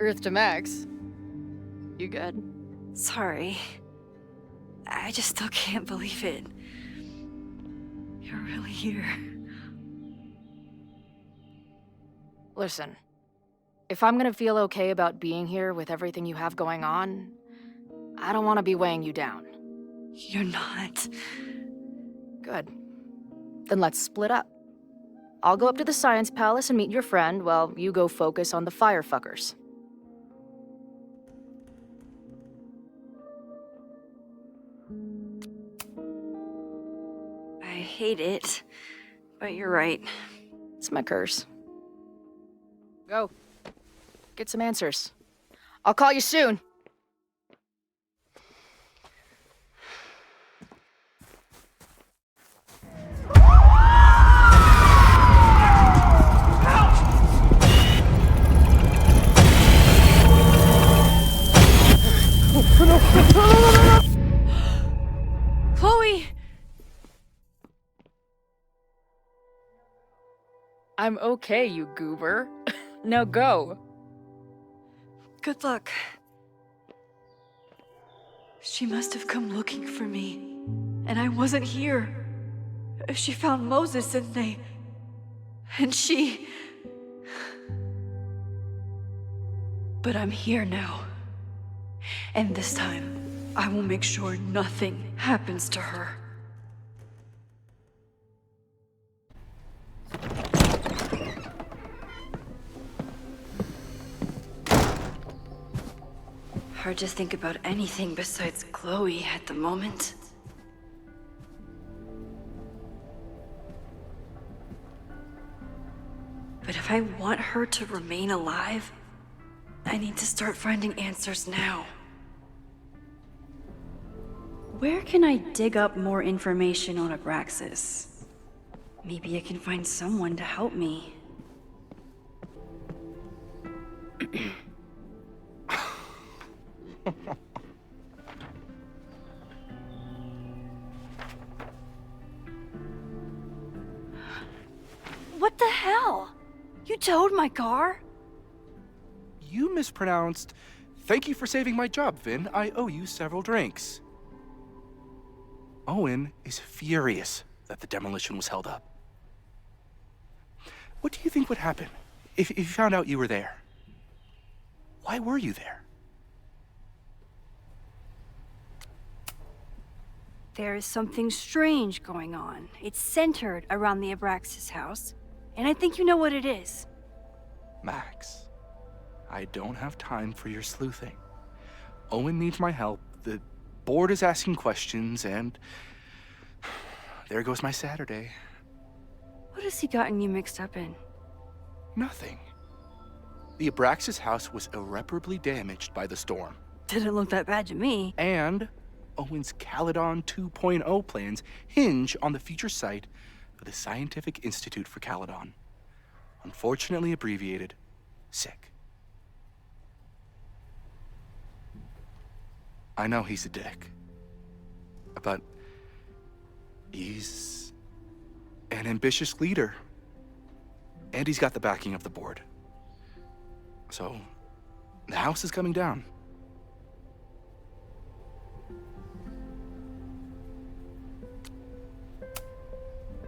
Earth to Max. You good? Sorry. I just still can't believe it. You're really here. Listen, if I'm gonna feel okay about being here with everything you have going on, I don't want to be weighing you down. You're not. Good. Then let's split up. I'll go up to the Science Palace and meet your friend while you go focus on the firefuckers. I hate it, but you're right. It's my curse. Go. Get some answers. I'll call you soon. Chloe! I'm okay, you goober. Now go. Good luck. She must have come looking for me, and I wasn't here. She found Moses and she... But I'm here now. And this time, I will make sure nothing happens to her. Hard to think about anything besides Chloe at the moment. But if I want her to remain alive, I need to start finding answers now. Where can I dig up more information on Abraxas? Maybe I can find someone to help me. What the hell? You towed my car? You mispronounced, "Thank you for saving my job, Vin. I owe you several drinks." Owen is furious that the demolition was held up. What do you think would happen if you found out you were there? Why were you there? There is something strange going on. It's centered around the Abraxas house, and I think you know what it is. Max, I don't have time for your sleuthing. Owen needs my help, the board is asking questions, and there goes my Saturday. What has he gotten you mixed up in? Nothing. The Abraxas house was irreparably damaged by the storm. Didn't look that bad to me. And Owen's Caledon 2.0 plans hinge on the future site of the Scientific Institute for Caledon. Unfortunately abbreviated, SICK. I know he's a dick, but he's an ambitious leader. And he's got the backing of the board. So, the house is coming down.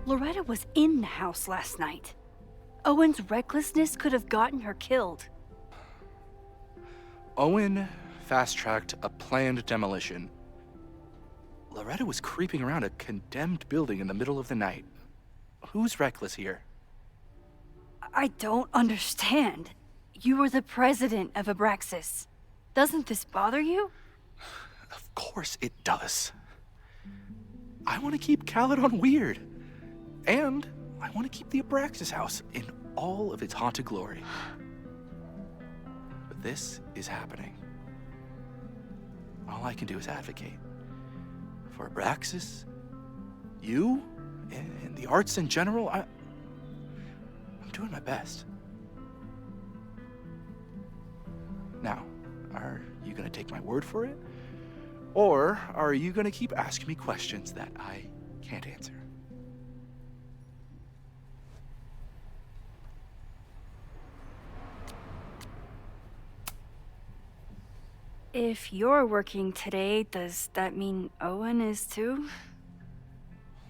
Loretta was in the house last night. Owen's recklessness could have gotten her killed. Owen fast-tracked a planned demolition. Loretta was creeping around a condemned building in the middle of the night. Who's reckless here? I don't understand. You were the president of Abraxas. Doesn't this bother you? Of course it does. I want to keep Caledon weird. And I want to keep the Abraxas house in all of its haunted glory. But this is happening. All I can do is advocate. For Abraxas, you, and the arts in general, I'm doing my best. Now, are you gonna take my word for it? Or are you gonna keep asking me questions that I can't answer? If you're working today, does that mean Owen is too?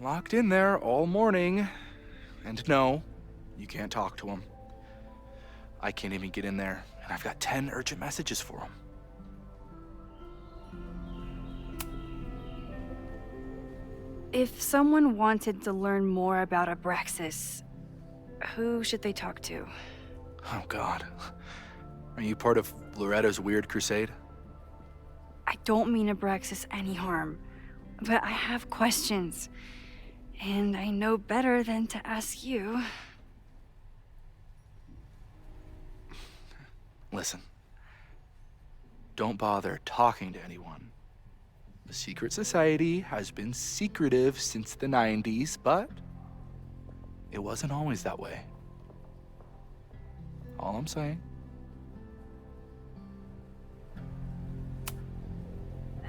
Locked in there all morning. And no, you can't talk to him. I can't even get in there, and I've got 10 urgent messages for him. If someone wanted to learn more about Abraxas, who should they talk to? Oh, God. Are you part of Loretta's weird crusade? I don't mean Abraxas any harm, but I have questions, and I know better than to ask you. Listen, don't bother talking to anyone. The secret society has been secretive since the 90s, but it wasn't always that way. All I'm saying.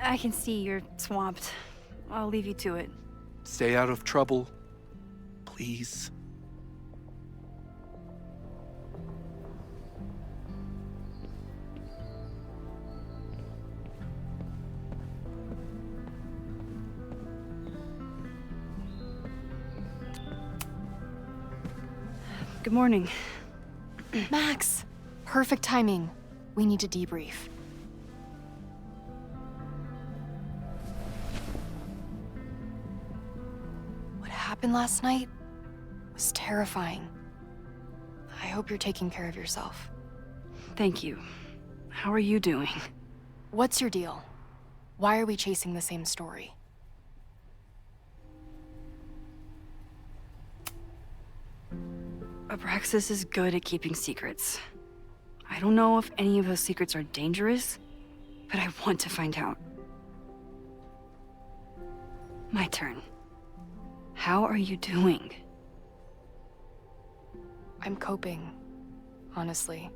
I can see you're swamped. I'll leave you to it. Stay out of trouble, please. Good morning. Max, perfect timing. We need to debrief. What happened last night was terrifying. I hope you're taking care of yourself. Thank you. How are you doing? What's your deal? Why are we chasing the same story? Abraxas is good at keeping secrets. I don't know if any of those secrets are dangerous, but I want to find out. My turn. How are you doing? I'm coping, honestly.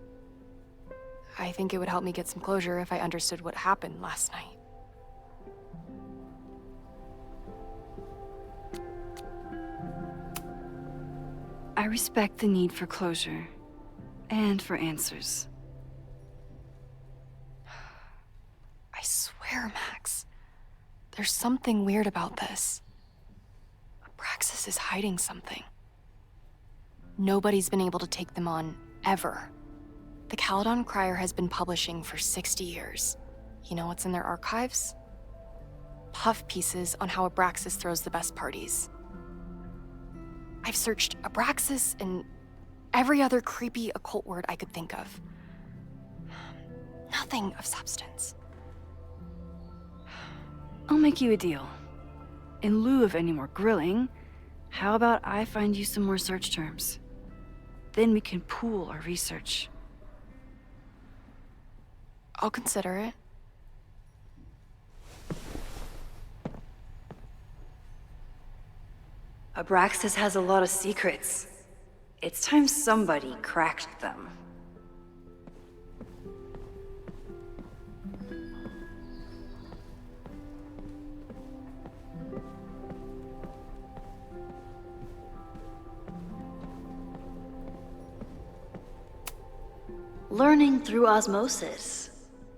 I think it would help me get some closure if I understood what happened last night. I respect the need for closure, and for answers. I swear, Max, there's something weird about this. Abraxas is hiding something. Nobody's been able to take them on, ever. The Caledon Crier has been publishing for 60 years. You know what's in their archives? Puff pieces on how Abraxas throws the best parties. I've searched Abraxas and every other creepy occult word I could think of. Nothing of substance. I'll make you a deal. In lieu of any more grilling, how about I find you some more search terms? Then we can pool our research. I'll consider it. Abraxas has a lot of secrets. It's time somebody cracked them. Learning through osmosis.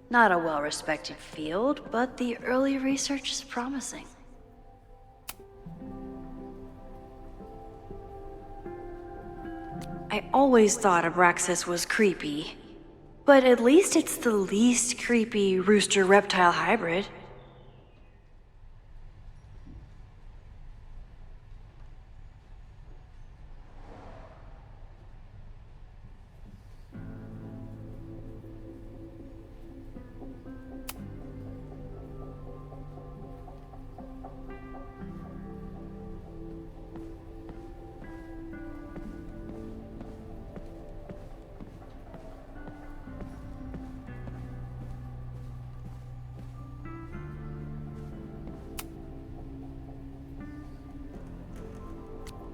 Not a well-respected field, but the early research is promising. I always thought Abraxas was creepy, but at least it's the least creepy rooster-reptile hybrid.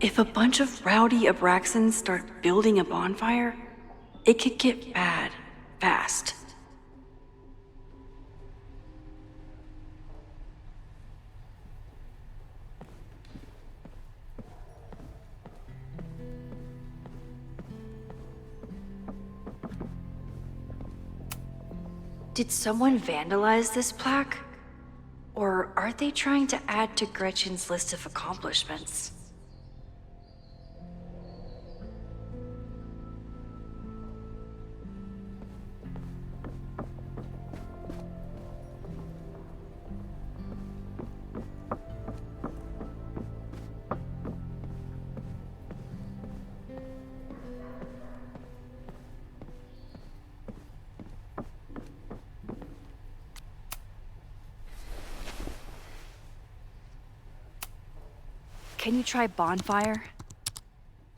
If a bunch of rowdy Abraxans start building a bonfire, it could get bad, fast. Did someone vandalize this plaque? Or are they trying to add to Gretchen's list of accomplishments? Can you try bonfire?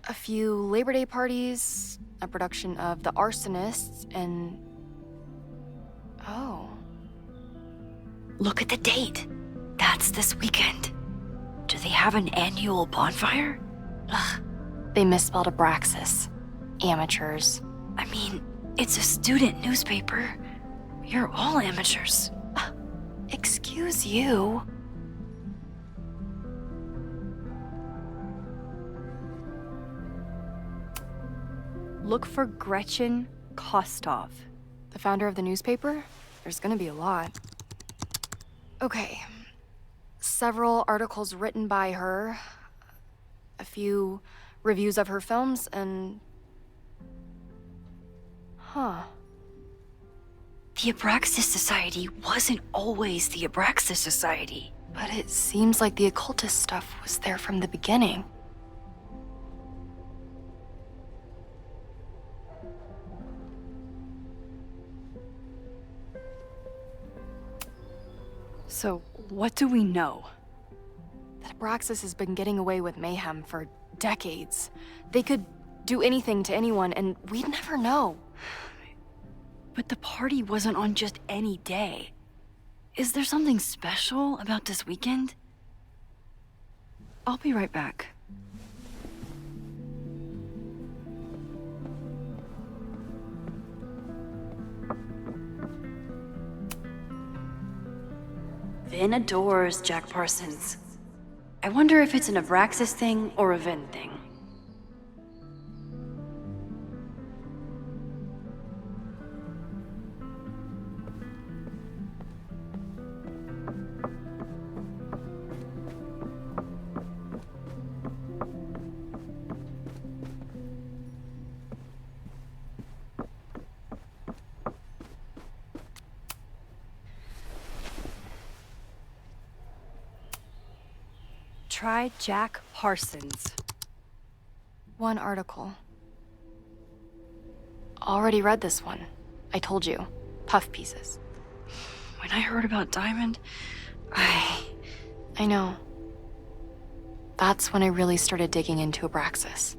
A few Labor Day parties, a production of The Arsonists, and... Oh. Look at the date. That's this weekend. Do they have an annual bonfire? Ugh. They misspelled Abraxas. Amateurs. I mean, it's a student newspaper. You're all amateurs. Excuse you. Look for Gretchen Kostov. The founder of the newspaper? There's gonna be a lot. Okay. Several articles written by her, a few reviews of her films, and... Huh. The Abraxas Society wasn't always the Abraxas Society. But it seems like the occultist stuff was there from the beginning. So, what do we know? That Abraxas has been getting away with mayhem for decades. They could do anything to anyone, and we'd never know. But the party wasn't on just any day. Is there something special about this weekend? I'll be right back. Vin adores Jack Parsons. I wonder if it's an Abraxas thing or a Vin thing. Try Jack Parsons. One article. Already read this one. I told you. Puff pieces. When I heard about Diamond, I know. That's when I really started digging into Abraxas.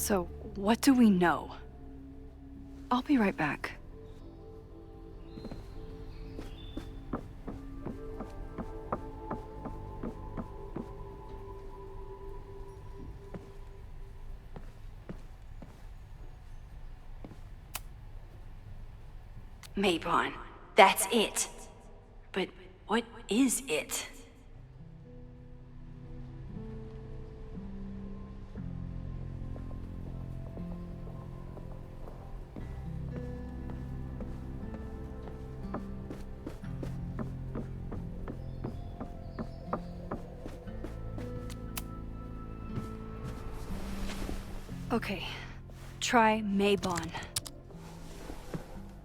So, what do we know? I'll be right back. Maybon, that's it. But what is it? Okay, try Maybon.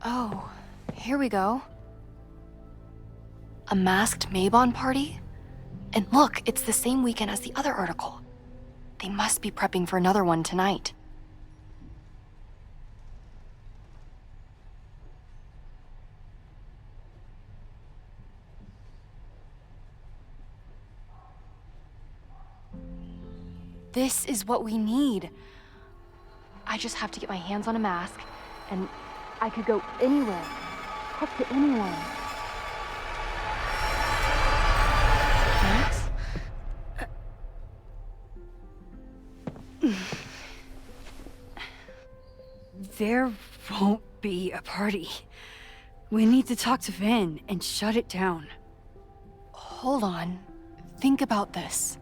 Oh, here we go. A masked Maybon party? And look, it's the same weekend as the other article. They must be prepping for another one tonight. This is what we need. I just have to get my hands on a mask, and I could go anywhere, talk to anyone. Max? There won't be a party. We need to talk to Vin and shut it down. Hold on. Think about this.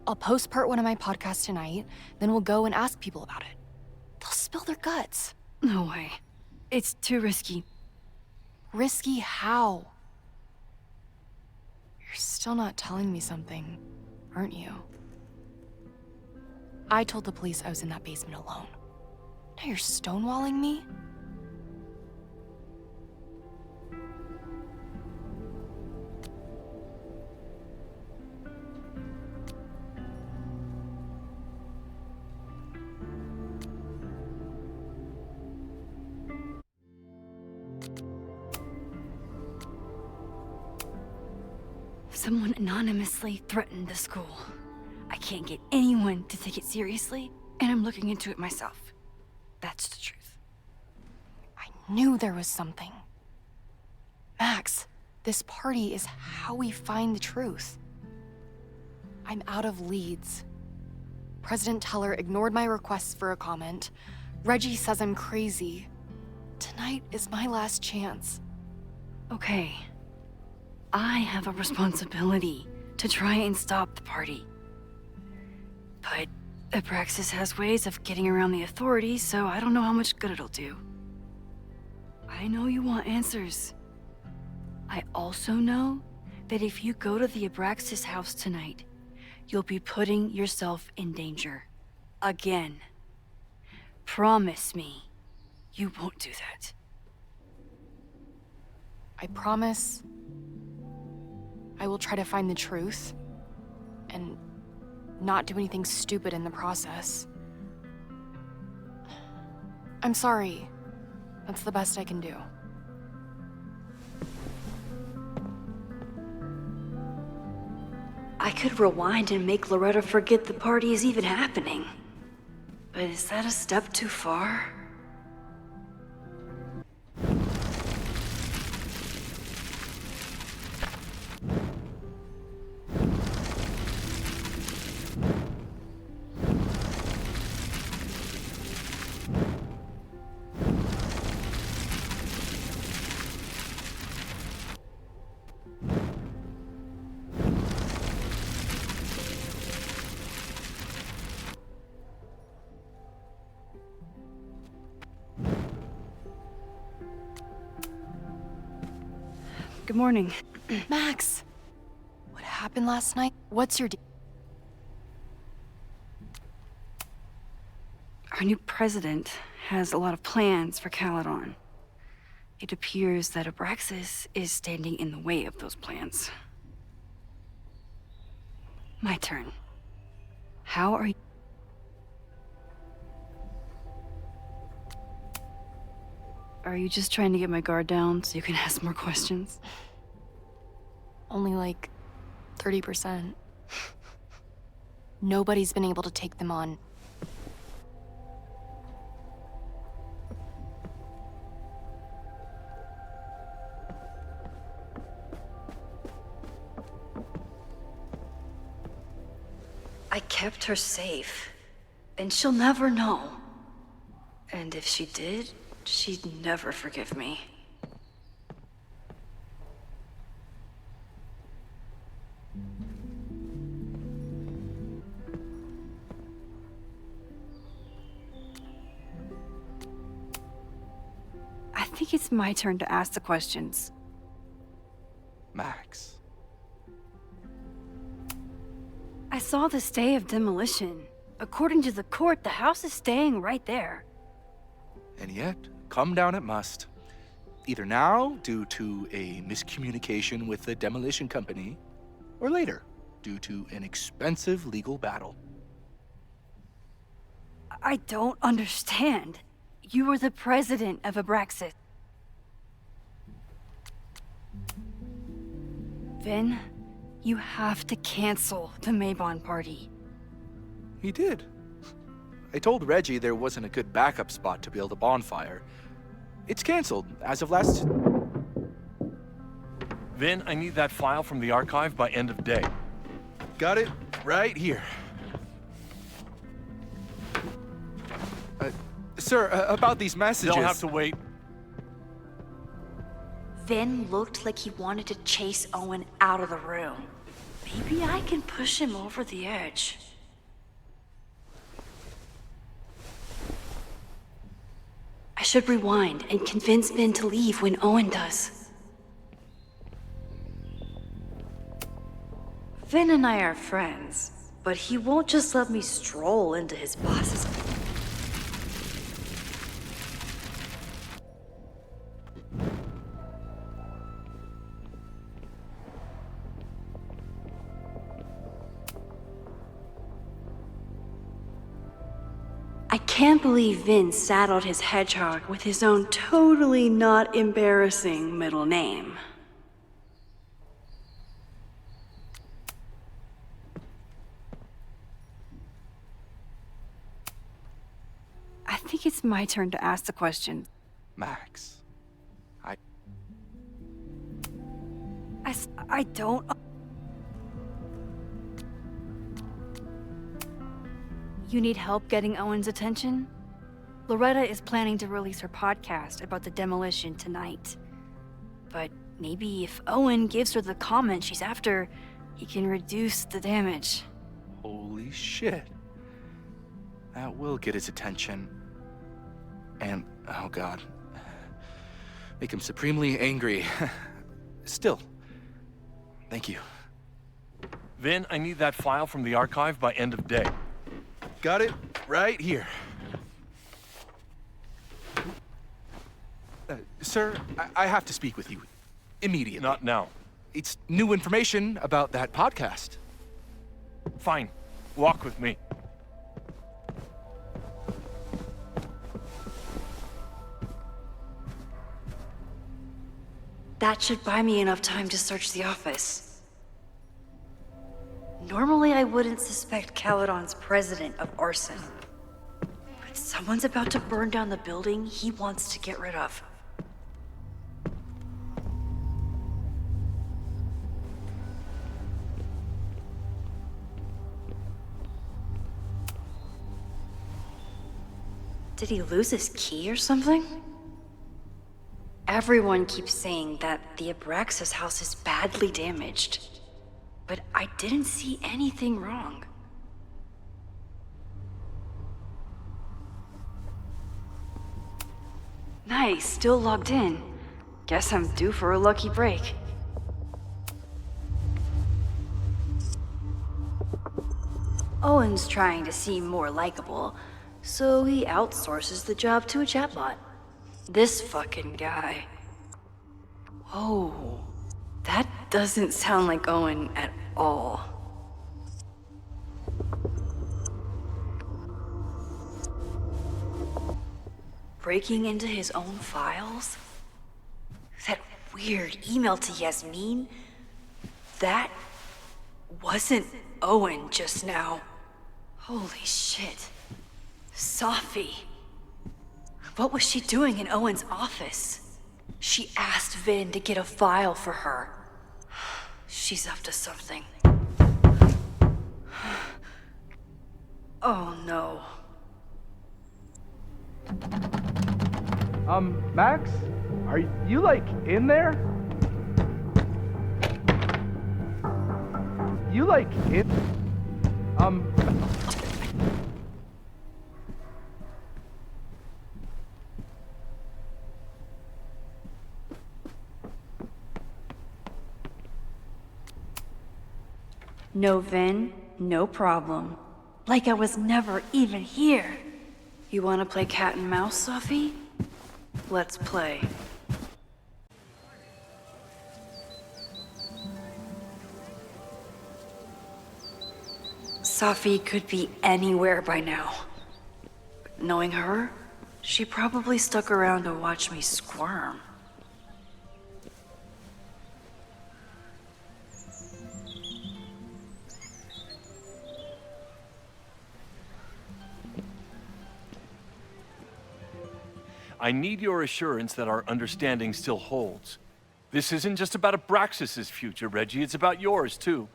I'll post part 1 of my podcast tonight, then we'll go and ask people about it. They'll spill their guts. No way. It's too risky. Risky how? You're still not telling me something, aren't you? I told the police I was in that basement alone. Now you're stonewalling me? Someone anonymously threatened the school. I can't get anyone to take it seriously, and I'm looking into it myself. That's the truth. I knew there was something. Max, this party is how we find the truth. I'm out of leads. President Teller ignored my requests for a comment. Reggie says I'm crazy. Tonight is my last chance. Okay. I have a responsibility to try and stop the party. But Abraxas has ways of getting around the authorities, so I don't know how much good it'll do. I know you want answers. I also know that if you go to the Abraxas house tonight, you'll be putting yourself in danger. Again. Promise me you won't do that. I promise I will try to find the truth and not do anything stupid in the process. I'm sorry. That's the best I can do. I could rewind and make Loretta forget the party is even happening. But is that a step too far? Good morning. Max, what happened last night? What's your Our new president has a lot of plans for Caledon. It appears that Abraxas is standing in the way of those plans. My turn. How are you? Are you just trying to get my guard down so you can ask more questions? Only like 30%. Nobody's been able to take them on. I kept her safe, and she'll never know. And if she did, she'd never forgive me. I think it's my turn to ask the questions. Max. I saw the stay of demolition. According to the court, the house is staying right there. And yet, come down it must. Either now, due to a miscommunication with the demolition company, or later, due to an expensive legal battle. I don't understand. You were the president of Abraxas. Vin, you have to cancel the Maybon party. He did. I told Reggie there wasn't a good backup spot to build a bonfire. It's canceled as of last... Vin, I need that file from the archive by end of day. Got it right here. Sir, about these messages... They'll have to wait. Vin looked like he wanted to chase Owen out of the room. Maybe I can push him over the edge. I should rewind and convince Vin to leave when Owen does. Vin and I are friends, but he won't just let me stroll into his boss's... I can't believe Vin saddled his hedgehog with his own totally not embarrassing middle name. I think it's my turn to ask the question. Max. I don't... You need help getting Owen's attention? Loretta is planning to release her podcast about the demolition tonight. But maybe if Owen gives her the comment she's after, he can reduce the damage. Holy shit. That will get his attention. And, oh god, make him supremely angry. Still, thank you. Vin, I need that file from the archive by end of day. Got it right here. Sir, I have to speak with you immediately. Not now. It's new information about that podcast. Fine. Walk with me. That should buy me enough time to search the office. Normally, I wouldn't suspect Caledon's president of arson. But someone's about to burn down the building he wants to get rid of. Did he lose his key or something? Everyone keeps saying that the Abraxas house is badly damaged. But I didn't see anything wrong. Nice, still logged in. Guess I'm due for a lucky break. Owen's trying to seem more likable, so he outsources the job to a chatbot. This fucking guy. Whoa. That doesn't sound like Owen at all. Breaking into his own files? That weird email to Yasmin? That wasn't Owen just now. Holy shit. Safi. What was she doing in Owen's office? She asked Vin to get a file for her. She's up to something. Oh no. Max? Are you, like, in there? You, like, in... No, Vin, no problem. Like I was never even here. You wanna play cat and mouse, Sophie? Let's play. Sophie could be anywhere by now. Knowing her, she probably stuck around to watch me squirm. I need your assurance that our understanding still holds. This isn't just about Abraxas's future, Reggie. It's about yours, too.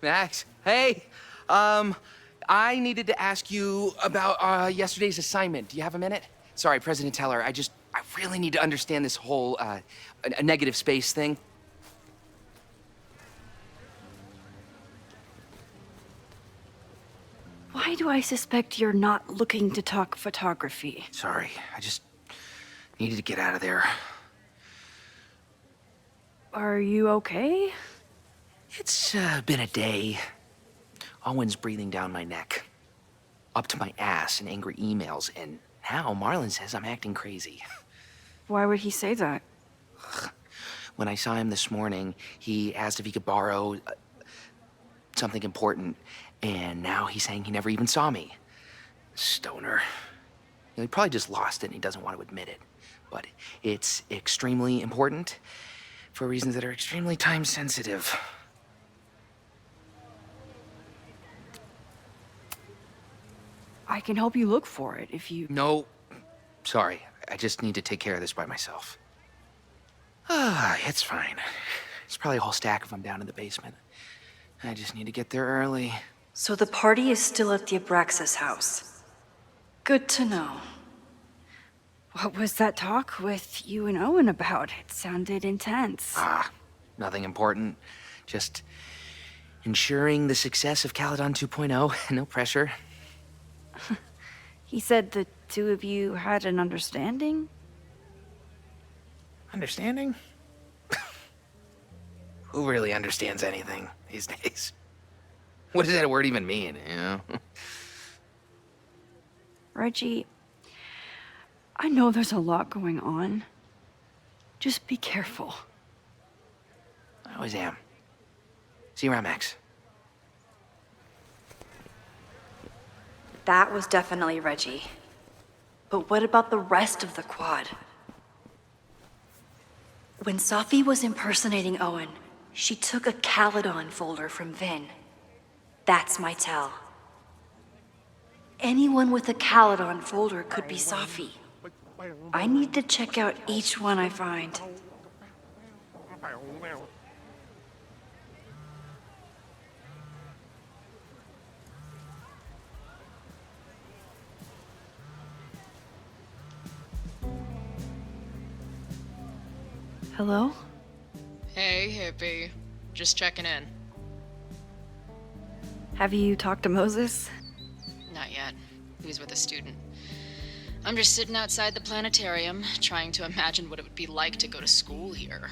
Max, hey. I needed to ask you about yesterday's assignment. Do you have a minute? Sorry, President Teller, I really need to understand this whole a negative space thing. Why do I suspect you're not looking to talk photography? Sorry, I just needed to get out of there. Are you okay? It's been a day. Owen's breathing down my neck, up to my ass in angry emails, and now Marlon says I'm acting crazy. Why would he say that? When I saw him this morning, he asked if he could borrow something important, and now he's saying he never even saw me. Stoner. He probably just lost it and he doesn't want to admit it. But it's extremely important for reasons that are extremely time sensitive. I can help you look for it if you... No, sorry. I just need to take care of this by myself. It's fine. It's probably a whole stack if I'm down in the basement. I just need to get there early. So the party is still at the Abraxas house. Good to know. What was that talk with you and Owen about? It sounded intense. Nothing important. Just ensuring the success of Caledon 2.0. No pressure. He said the two of you had an understanding? Understanding? Who really understands anything these days? What does that word even mean, you know? Reggie, I know there's a lot going on. Just be careful. I always am. See you around, Max. That was definitely Reggie. But what about the rest of the quad? When Sophie was impersonating Owen, she took a Caledon folder from Vin. That's my tell. Anyone with a Caledon folder could be Sophie. I need to check out each one I find. Hello? Hey, hippie. Just checking in. Have you talked to Moses? Not yet. He was with a student. I'm just sitting outside the planetarium, trying to imagine what it would be like to go to school here.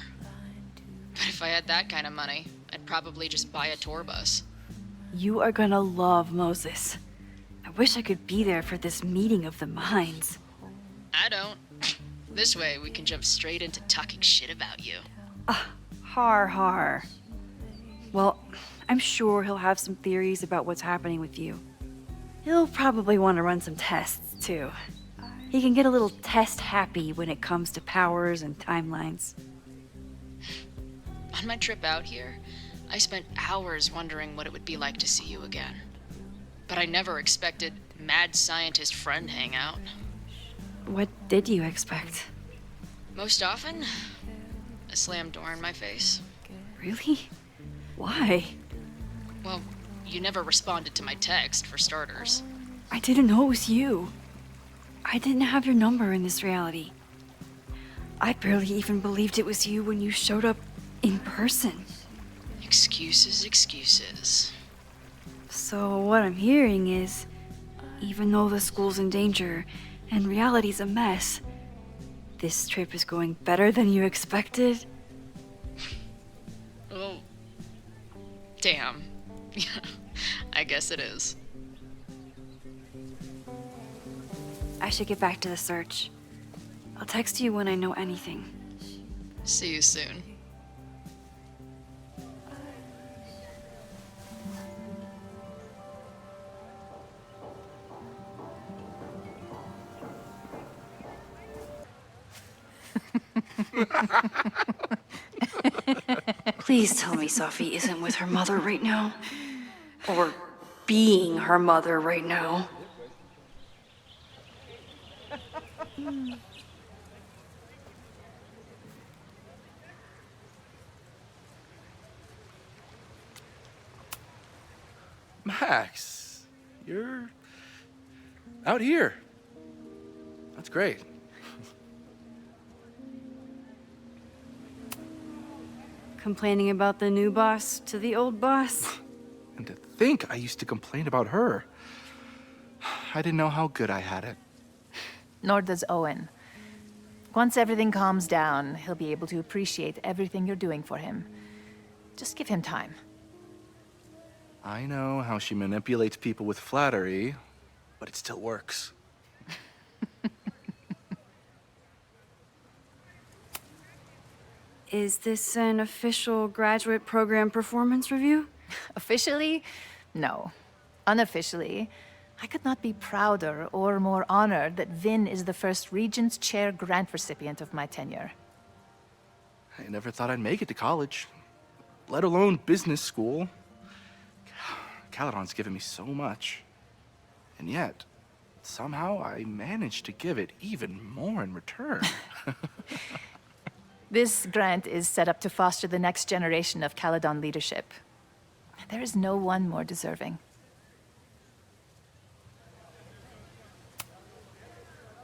But if I had that kind of money, I'd probably just buy a tour bus. You are gonna love Moses. I wish I could be there for this meeting of the minds. I don't. This way, we can jump straight into talking shit about you. Har. Well, I'm sure he'll have some theories about what's happening with you. He'll probably want to run some tests, too. He can get a little test-happy when it comes to powers and timelines. On my trip out here, I spent hours wondering what it would be like to see you again. But I never expected mad scientist friend hangout. What did you expect? Most often, a slammed door in my face. Really? Why? Well, You never responded to my text, for starters. I didn't know it was you. I didn't have your number in this reality. I barely even believed it was you when you showed up in person. Excuses, excuses. So what I'm hearing is, even though the school's in danger and reality's a mess, this trip is going better than you expected? Oh. Damn. I guess it is. I should get back to the search. I'll text you when I know anything. See you soon. Please tell me Sophie isn't with her mother right now. Or being her mother right now. Max, you're out here. That's great. Complaining about the new boss to the old boss? And to think I used to complain about her. I didn't know how good I had it. Nor does Owen. Once everything calms down, he'll be able to appreciate everything you're doing for him. Just give him time. I know how she manipulates people with flattery, but it still works. Is this an official graduate program performance review? Officially? No. Unofficially, I could not be prouder or more honored that Vin is the first Regents Chair grant recipient of my tenure. I never thought I'd make it to college, let alone business school. Caledon's given me so much. And yet, somehow I managed to give it even more in return. This grant is set up to foster the next generation of Caledon leadership. There is no one more deserving.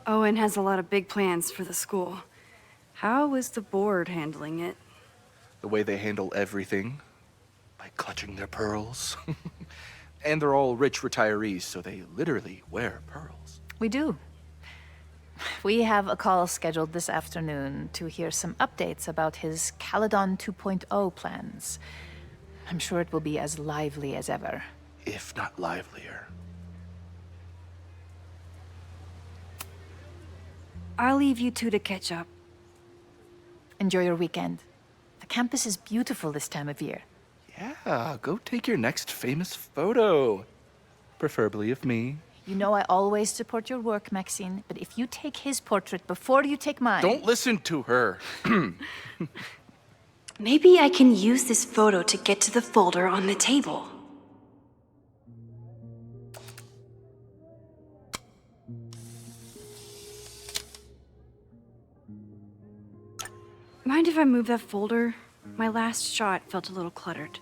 Owen has a lot of big plans for the school. How is the board handling it? The way they handle everything, by clutching their pearls. And they're all rich retirees, so they literally wear pearls. We do. We have a call scheduled this afternoon to hear some updates about his Caledon 2.0 plans. I'm sure it will be as lively as ever. If not livelier. I'll leave you two to catch up. Enjoy your weekend. The campus is beautiful this time of year. Yeah, go take your next famous photo. Preferably of me. You know I always support your work, Maxine, but if you take his portrait before you take mine... Don't listen to her. Maybe I can use this photo to get to the folder on the table. Mind if I move that folder? My last shot felt a little cluttered.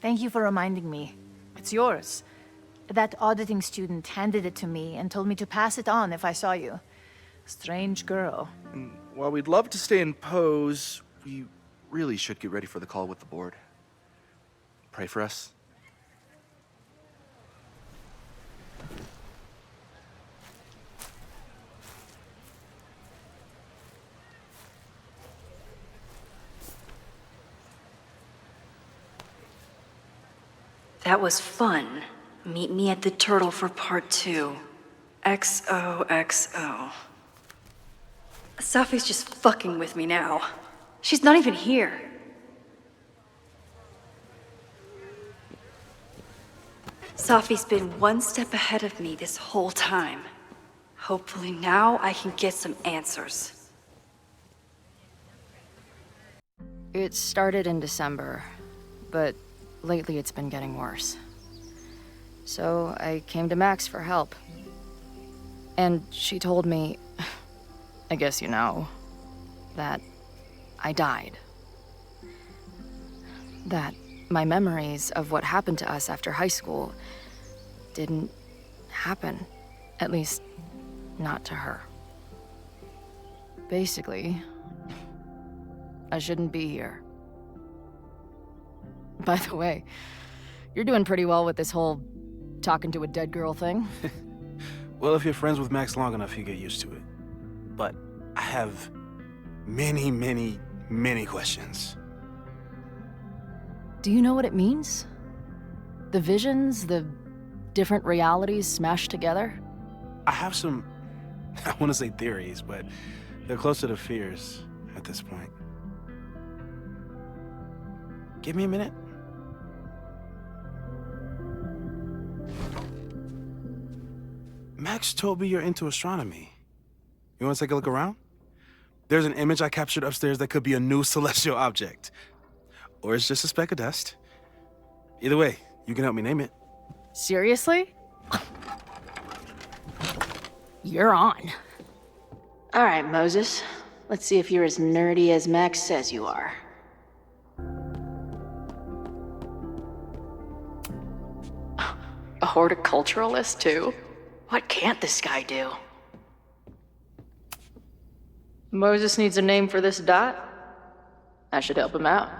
Thank you for reminding me. It's yours. That auditing student handed it to me and told me to pass it on if I saw you. Strange girl. And while we'd love to stay in pose, we really should get ready for the call with the board. Pray for us. That was fun. Meet me at the Turtle for part 2. XOXO. Sophie's just fucking with me now. She's not even here. Sophie's been one step ahead of me this whole time. Hopefully now I can get some answers. It started in December, but lately it's been getting worse. So I came to Max for help. And she told me, I guess you know, that I died. That my memories of what happened to us after high school didn't happen. At least, not to her. Basically, I shouldn't be here. By the way, you're doing pretty well with this whole talking to a dead girl thing. Well, if you're friends with Max long enough, you get used to it. But I have many, many, many questions. Do you know what it means? The visions, the different realities smashed together? I have some, I want to say theories, but they're closer to fears at this point. Give me a minute. Max told me you're into astronomy. You want to take a look around? There's an image I captured upstairs that could be a new celestial object. Or it's just a speck of dust. Either way, you can help me name it. Seriously? You're on. All right, Moses. Let's see if you're as nerdy as Max says you are. A horticulturalist, too? What can't this guy do? Moses needs a name for this dot. I should help him out.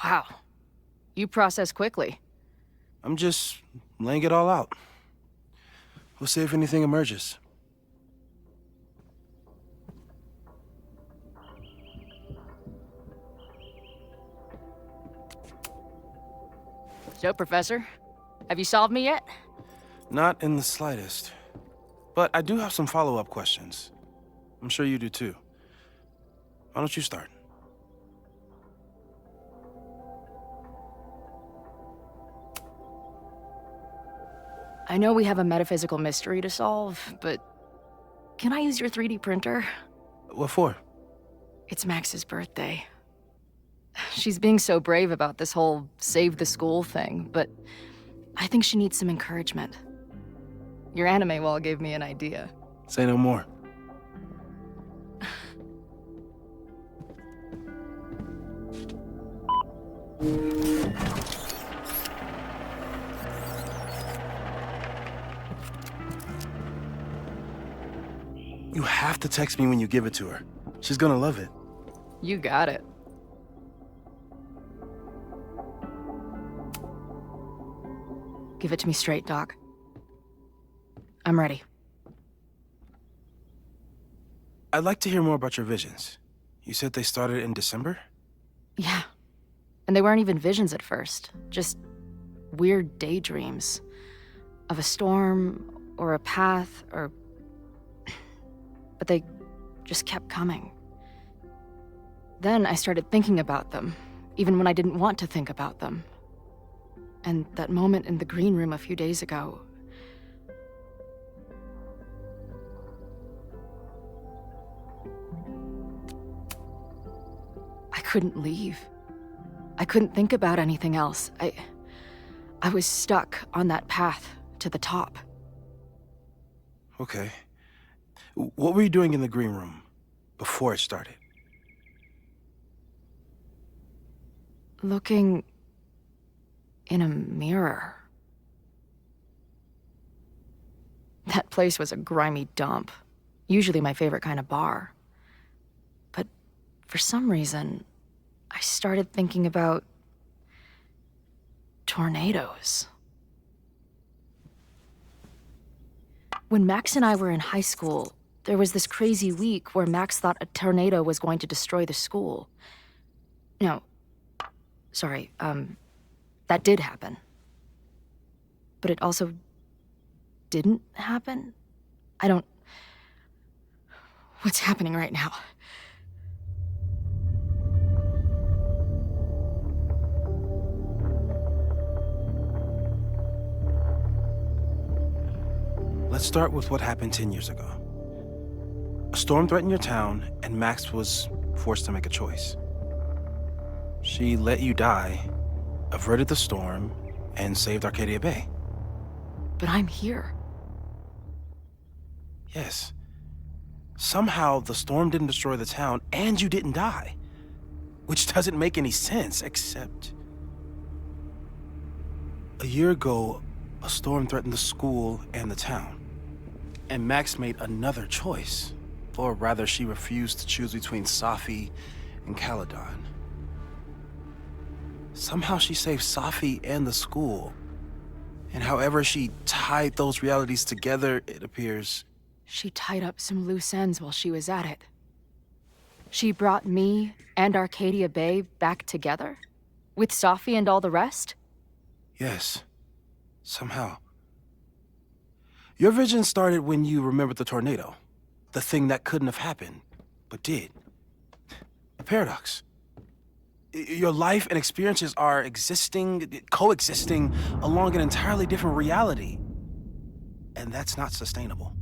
Wow. You process quickly. I'm just laying it all out. We'll see if anything emerges. So, Professor, have you solved me yet? Not in the slightest. But I do have some follow-up questions. I'm sure you do too. Why don't you start? I know we have a metaphysical mystery to solve, but can I use your 3D printer? What for? It's Max's birthday. She's being so brave about this whole save the school thing, but I think she needs some encouragement. Your anime wall gave me an idea. Say no more. You have to text me when you give it to her. She's gonna love it. You got it. Give it to me straight, Doc. I'm ready. I'd like to hear more about your visions. You said they started in December? Yeah. And they weren't even visions at first. Just weird daydreams. Of a storm, or a path, or... But they just kept coming. Then I started thinking about them, even when I didn't want to think about them. And that moment in the green room a few days ago... I couldn't leave. I couldn't think about anything else. I was stuck on that path to the top. Okay. What were you doing in the green room before it started? Looking in a mirror. That place was a grimy dump. Usually my favorite kind of bar. But for some reason, I started thinking about tornadoes. When Max and I were in high school, there was this crazy week where Max thought a tornado was going to destroy the school. No, sorry, that did happen. But it also didn't happen? I What's happening right now? Let's start with what happened 10 years ago. A storm threatened your town, and Max was forced to make a choice. She let you die, averted the storm, and saved Arcadia Bay. But I'm here. Yes. Somehow, the storm didn't destroy the town, and you didn't die. Which doesn't make any sense, except... A year ago, a storm threatened the school and the town. And Max made another choice. Or rather, she refused to choose between Safi and Caledon. Somehow she saved Safi and the school. And however she tied those realities together, it appears... She tied up some loose ends while she was at it. She brought me and Arcadia Bay back together? With Safi and all the rest? Yes. Somehow. Your vision started when you remembered the tornado. The thing that couldn't have happened, but did. A paradox. Your life and experiences are coexisting along an entirely different reality. And that's not sustainable.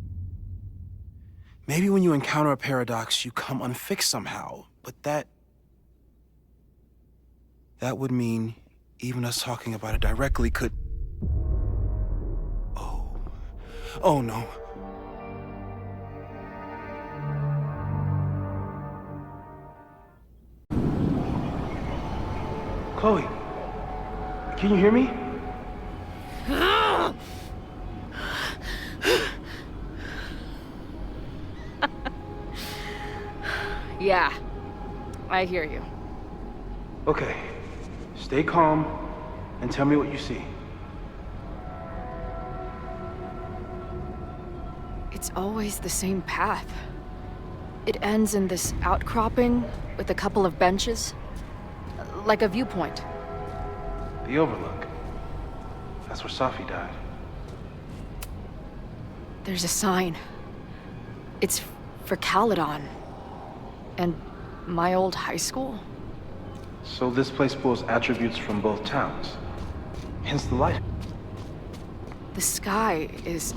Maybe when you encounter a paradox, you come unfixed somehow, but that would mean even us talking about it directly could... Oh no. Chloe, can you hear me? Yeah, I hear you. Okay, stay calm and tell me what you see. It's always the same path. It ends in this outcropping with a couple of benches. Like a viewpoint. The Overlook. That's where Safi died. There's a sign. It's for Caledon. And my old high school. So this place pulls attributes from both towns. Hence the light. The sky is...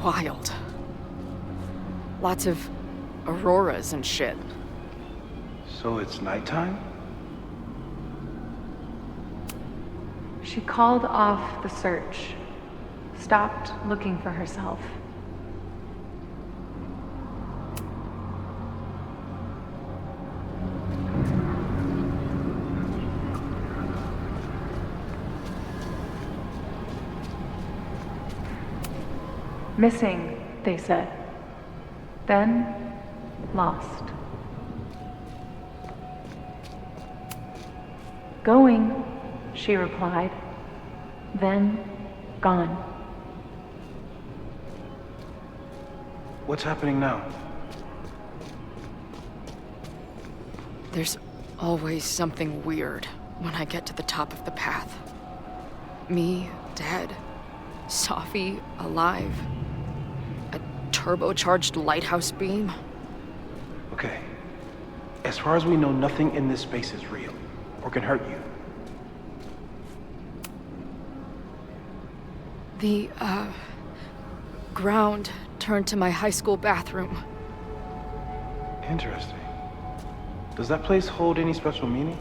wild. Lots of auroras and shit. So it's nighttime? She called off the search. Stopped looking for herself. Missing, they said. Then, lost. Going, she replied. Then, gone. What's happening now? There's always something weird when I get to the top of the path. Me, dead. Safi, alive. A turbocharged lighthouse beam. Okay. As far as we know, nothing in this space is real, or can hurt you. The, ground turned to my high school bathroom. Interesting. Does that place hold any special meaning?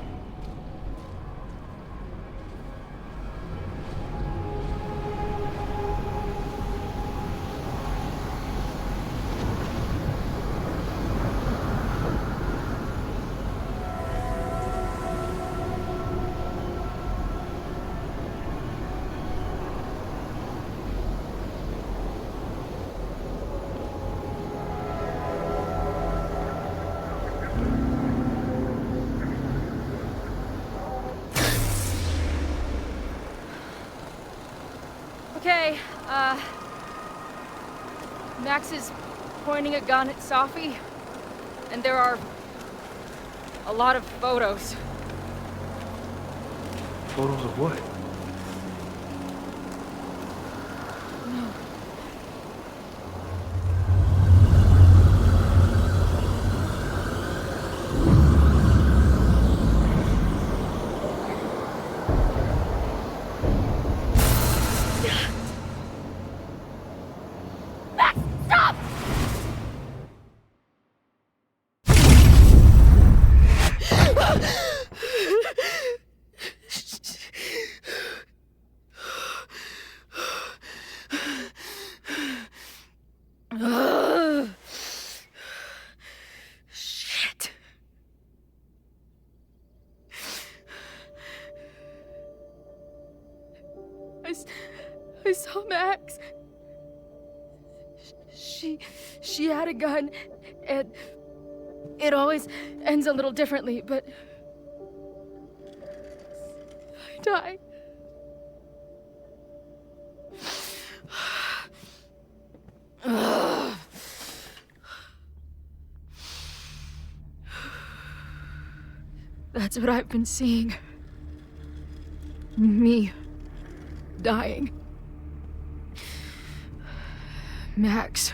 Okay, Max is pointing a gun at Safi, and there are a lot of photos. Photos of what? saw Max. She had a gun, and it always ends a little differently, but I died. That's what I've been seeing. Me dying. Max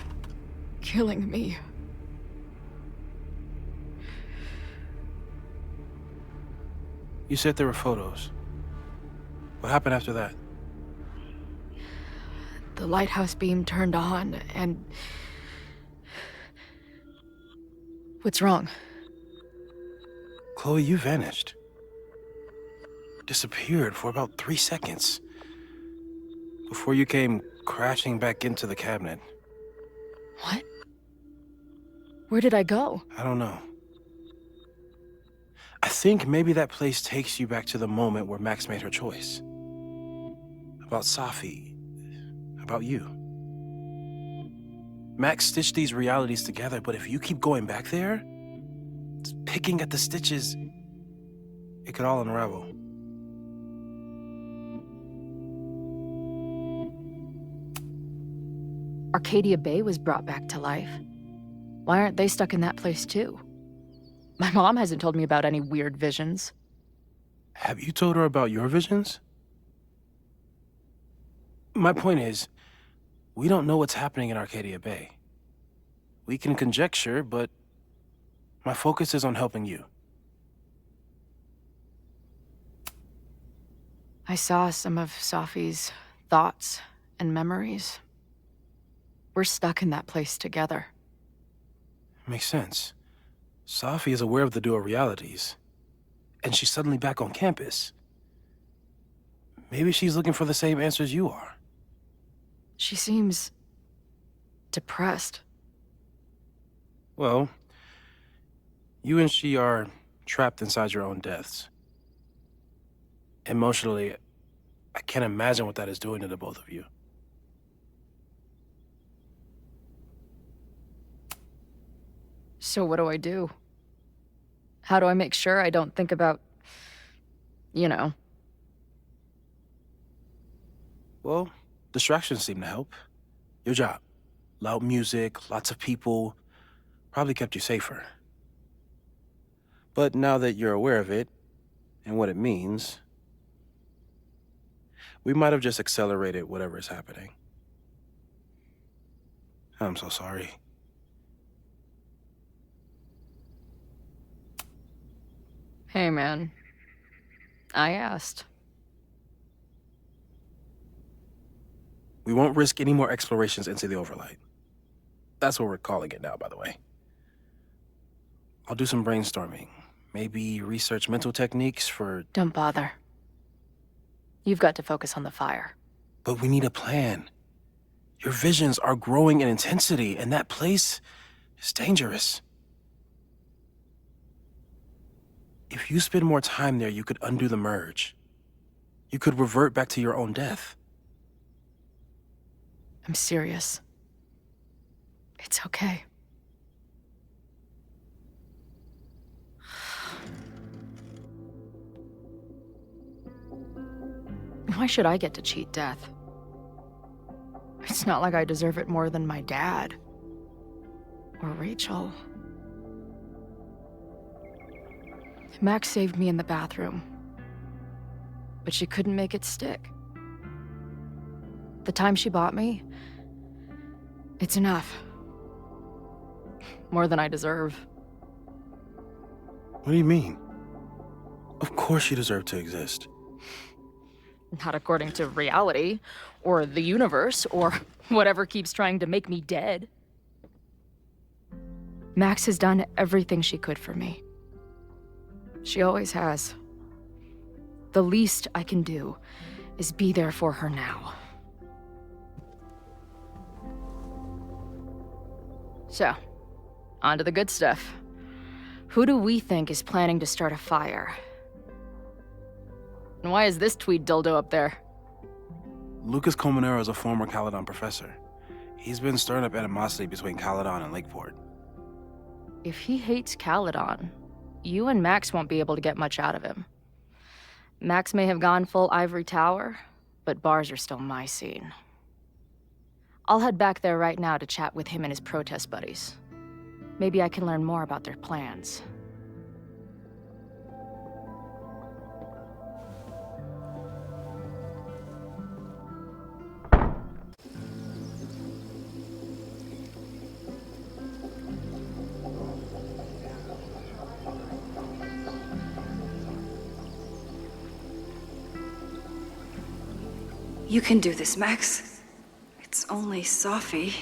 killing me. You said there were photos. What happened after that? The lighthouse beam turned on, and... What's wrong? Chloe, you vanished. Disappeared for about 3 seconds. Before you came crashing back into the cabinet. What? Where did I go? I don't know. I think maybe that place takes you back to the moment where Max made her choice. About Safi. About you. Max stitched these realities together, but if you keep going back there, picking at the stitches, it could all unravel. Arcadia Bay was brought back to life. Why aren't they stuck in that place too? My mom hasn't told me about any weird visions. Have you told her about your visions? My point is, we don't know what's happening in Arcadia Bay. We can conjecture, but my focus is on helping you. I saw some of Safi's thoughts and memories. We're stuck in that place together. Makes sense. Safi is aware of the dual realities, and she's suddenly back on campus. Maybe she's looking for the same answers you are. She seems depressed. Well, you and she are trapped inside your own deaths. Emotionally, I can't imagine what that is doing to the both of you. So what do I do? How do I make sure I don't think about, you know? Well, distractions seem to help. Your job. Loud music, lots of people, probably kept you safer. But now that you're aware of it, and what it means, we might have just accelerated whatever is happening. I'm so sorry. Hey, man. I asked. We won't risk any more explorations into the Overlight. That's what we're calling it now, by the way. I'll do some brainstorming. Maybe research mental techniques for... Don't bother. You've got to focus on the fire. But we need a plan. Your visions are growing in intensity, and that place is dangerous. If you spend more time there, you could undo the merge. You could revert back to your own death. I'm serious. It's okay. Why should I get to cheat death? It's not like I deserve it more than my dad. Or Rachel. Max saved me in the bathroom. But she couldn't make it stick. The time she bought me, it's enough. More than I deserve. What do you mean? Of course you deserve to exist. Not according to reality, or the universe, or whatever keeps trying to make me dead. Max has done everything she could for me. She always has. The least I can do is be there for her now. So, on to the good stuff. Who do we think is planning to start a fire? And why is this tweed dildo up there? Lucas Colmenero is a former Caledon professor. He's been stirring up animosity between Caledon and Lakeport. If he hates Caledon, you and Max won't be able to get much out of him. Max may have gone full ivory tower, but bars are still my scene. I'll head back there right now to chat with him and his protest buddies. Maybe I can learn more about their plans. You can do this, Max. It's only Sophie.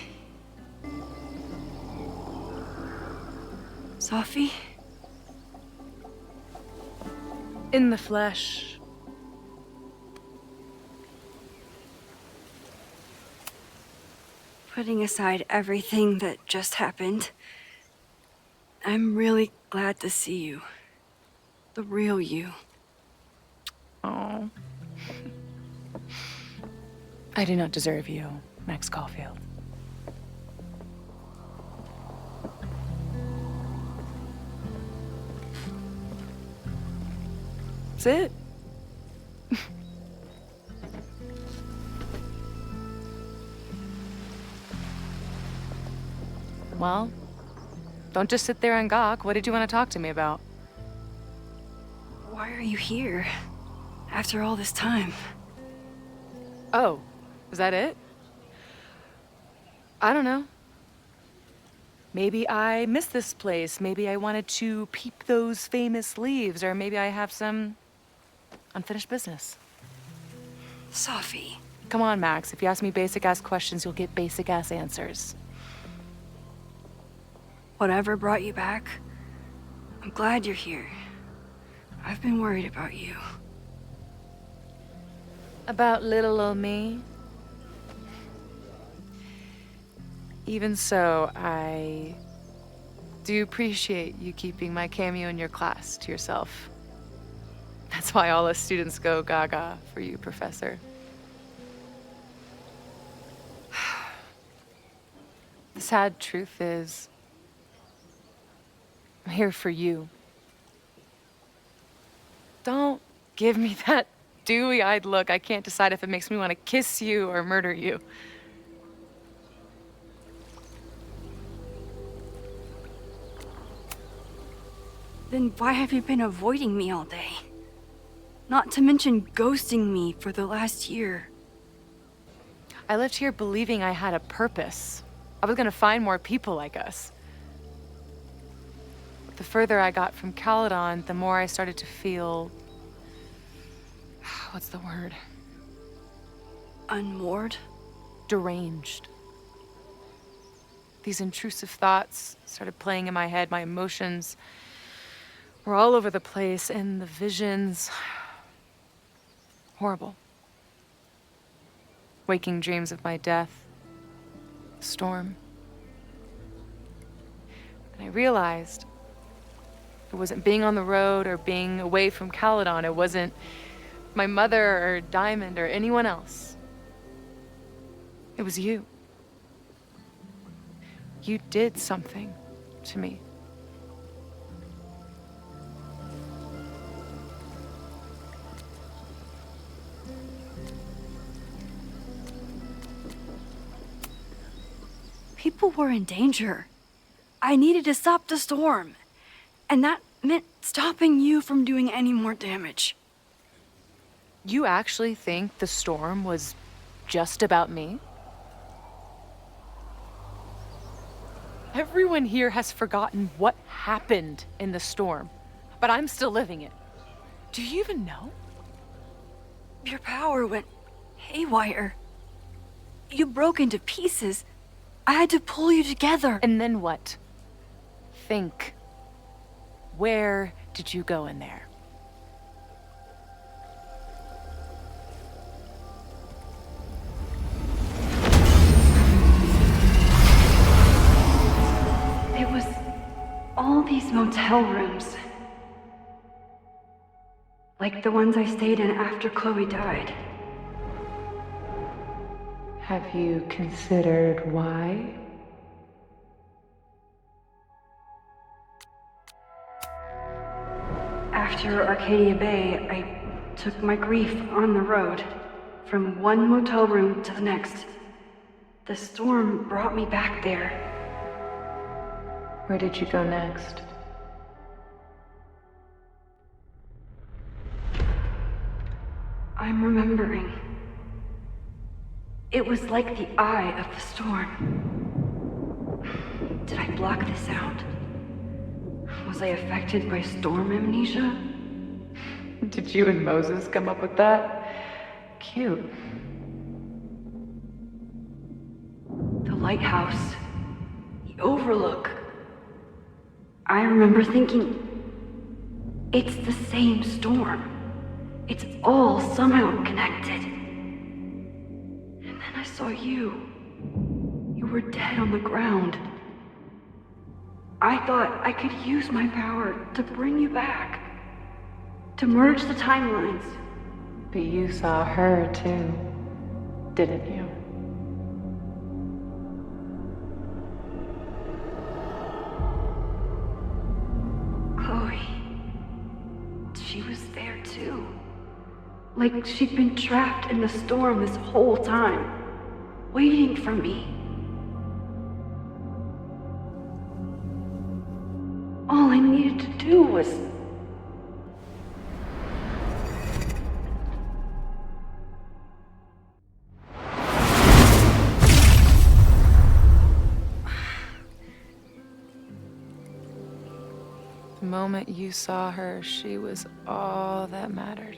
Sophie? In the flesh. Putting aside everything that just happened, I'm really glad to see you. The real you. Oh. I do not deserve you, Max Caulfield. That's it. Well, don't just sit there and gawk. What did you want to talk to me about? Why are you here? After all this time? Oh, is that it? I don't know. Maybe I miss this place. Maybe I wanted to peep those famous leaves, or maybe I have some unfinished business. Sophie. Come on, Max. If you ask me basic-ass questions, you'll get basic-ass answers. Whatever brought you back, I'm glad you're here. I've been worried about you. About little old me? Even so, I do appreciate you keeping my cameo in your class to yourself. That's why all us students go gaga for you, Professor. The sad truth is, I'm here for you. Don't give me that dewy-eyed look. I can't decide if it makes me want to kiss you or murder you. Then why have you been avoiding me all day? Not to mention ghosting me for the last year. I left here believing I had a purpose. I was gonna find more people like us. The further I got from Caledon, the more I started to feel... what's the word? Unmoored? Deranged. These intrusive thoughts started playing in my head. My emotions were all over the place, and the visions... horrible. Waking dreams of my death. Storm. And I realized it wasn't being on the road or being away from Caledon. It wasn't my mother or Diamond or anyone else. It was you. You did something to me. People were in danger. I needed to stop the storm. And that meant stopping you from doing any more damage. You actually think the storm was just about me? Everyone here has forgotten what happened in the storm, but I'm still living it. Do you even know? Your power went haywire. You broke into pieces. I had to pull you together. And then what? Think. Where did you go in there? It was all these motel rooms. Like the ones I stayed in after Chloe died. Have you considered why? After Arcadia Bay, I took my grief on the road, from one motel room to the next. The storm brought me back there. Where did you go next? I'm remembering. It was like the eye of the storm. Did I block this out? Was I affected by storm amnesia? Did you and Moses come up with that? Cute. The lighthouse. The overlook. I remember thinking, it's the same storm. It's all somehow connected. And then I saw you. You were dead on the ground. I thought I could use my power to bring you back. To merge the timelines. But you saw her too, didn't you? Chloe. She was there too. Like she'd been trapped in the storm this whole time, waiting for me. All I needed to do was... The moment you saw her, she was all that mattered.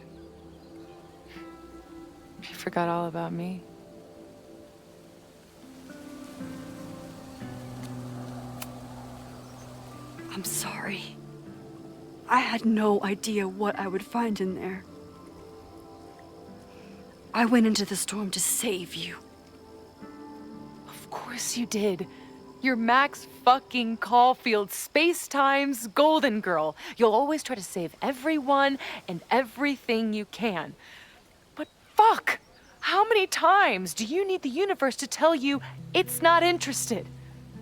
You forgot all about me. I'm sorry. I had no idea what I would find in there. I went into the storm to save you. Of course you did. You're Max fucking Caulfield, Space-Time's golden girl. You'll always try to save everyone and everything you can. But fuck! How many times do you need the universe to tell you it's not interested?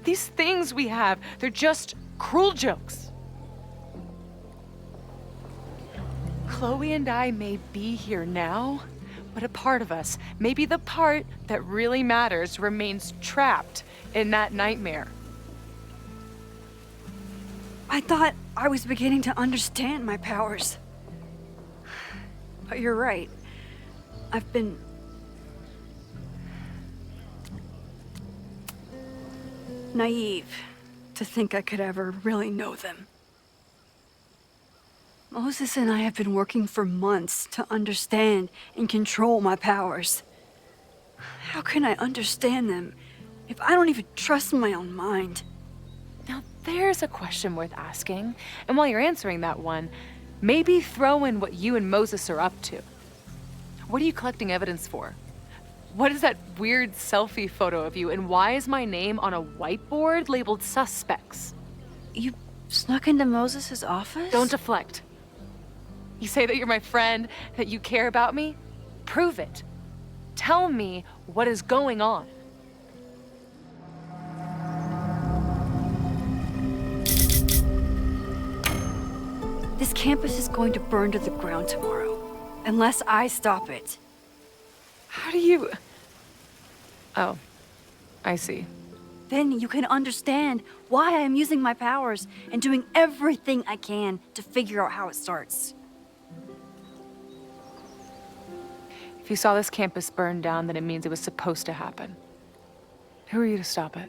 These things we have, they're just cruel jokes. Chloe and I may be here now, but a part of us, maybe the part that really matters, remains trapped in that nightmare. I thought I was beginning to understand my powers. But you're right. I've been... naive to think I could ever really know them. Moses and I have been working for months to understand and control my powers. How can I understand them if I don't even trust my own mind? Now there's a question worth asking, and while you're answering that one, maybe throw in what you and Moses are up to. What are you collecting evidence for? What is that weird selfie photo of you, and why is my name on a whiteboard labeled suspects? You snuck into Moses' office? Don't deflect. You say that you're my friend, that you care about me? Prove it. Tell me what is going on. This campus is going to burn to the ground tomorrow, unless I stop it. How do you... Oh, I see. Then you can understand why I am using my powers and doing everything I can to figure out how it starts. If you saw this campus burn down, then it means it was supposed to happen. Who are you to stop it?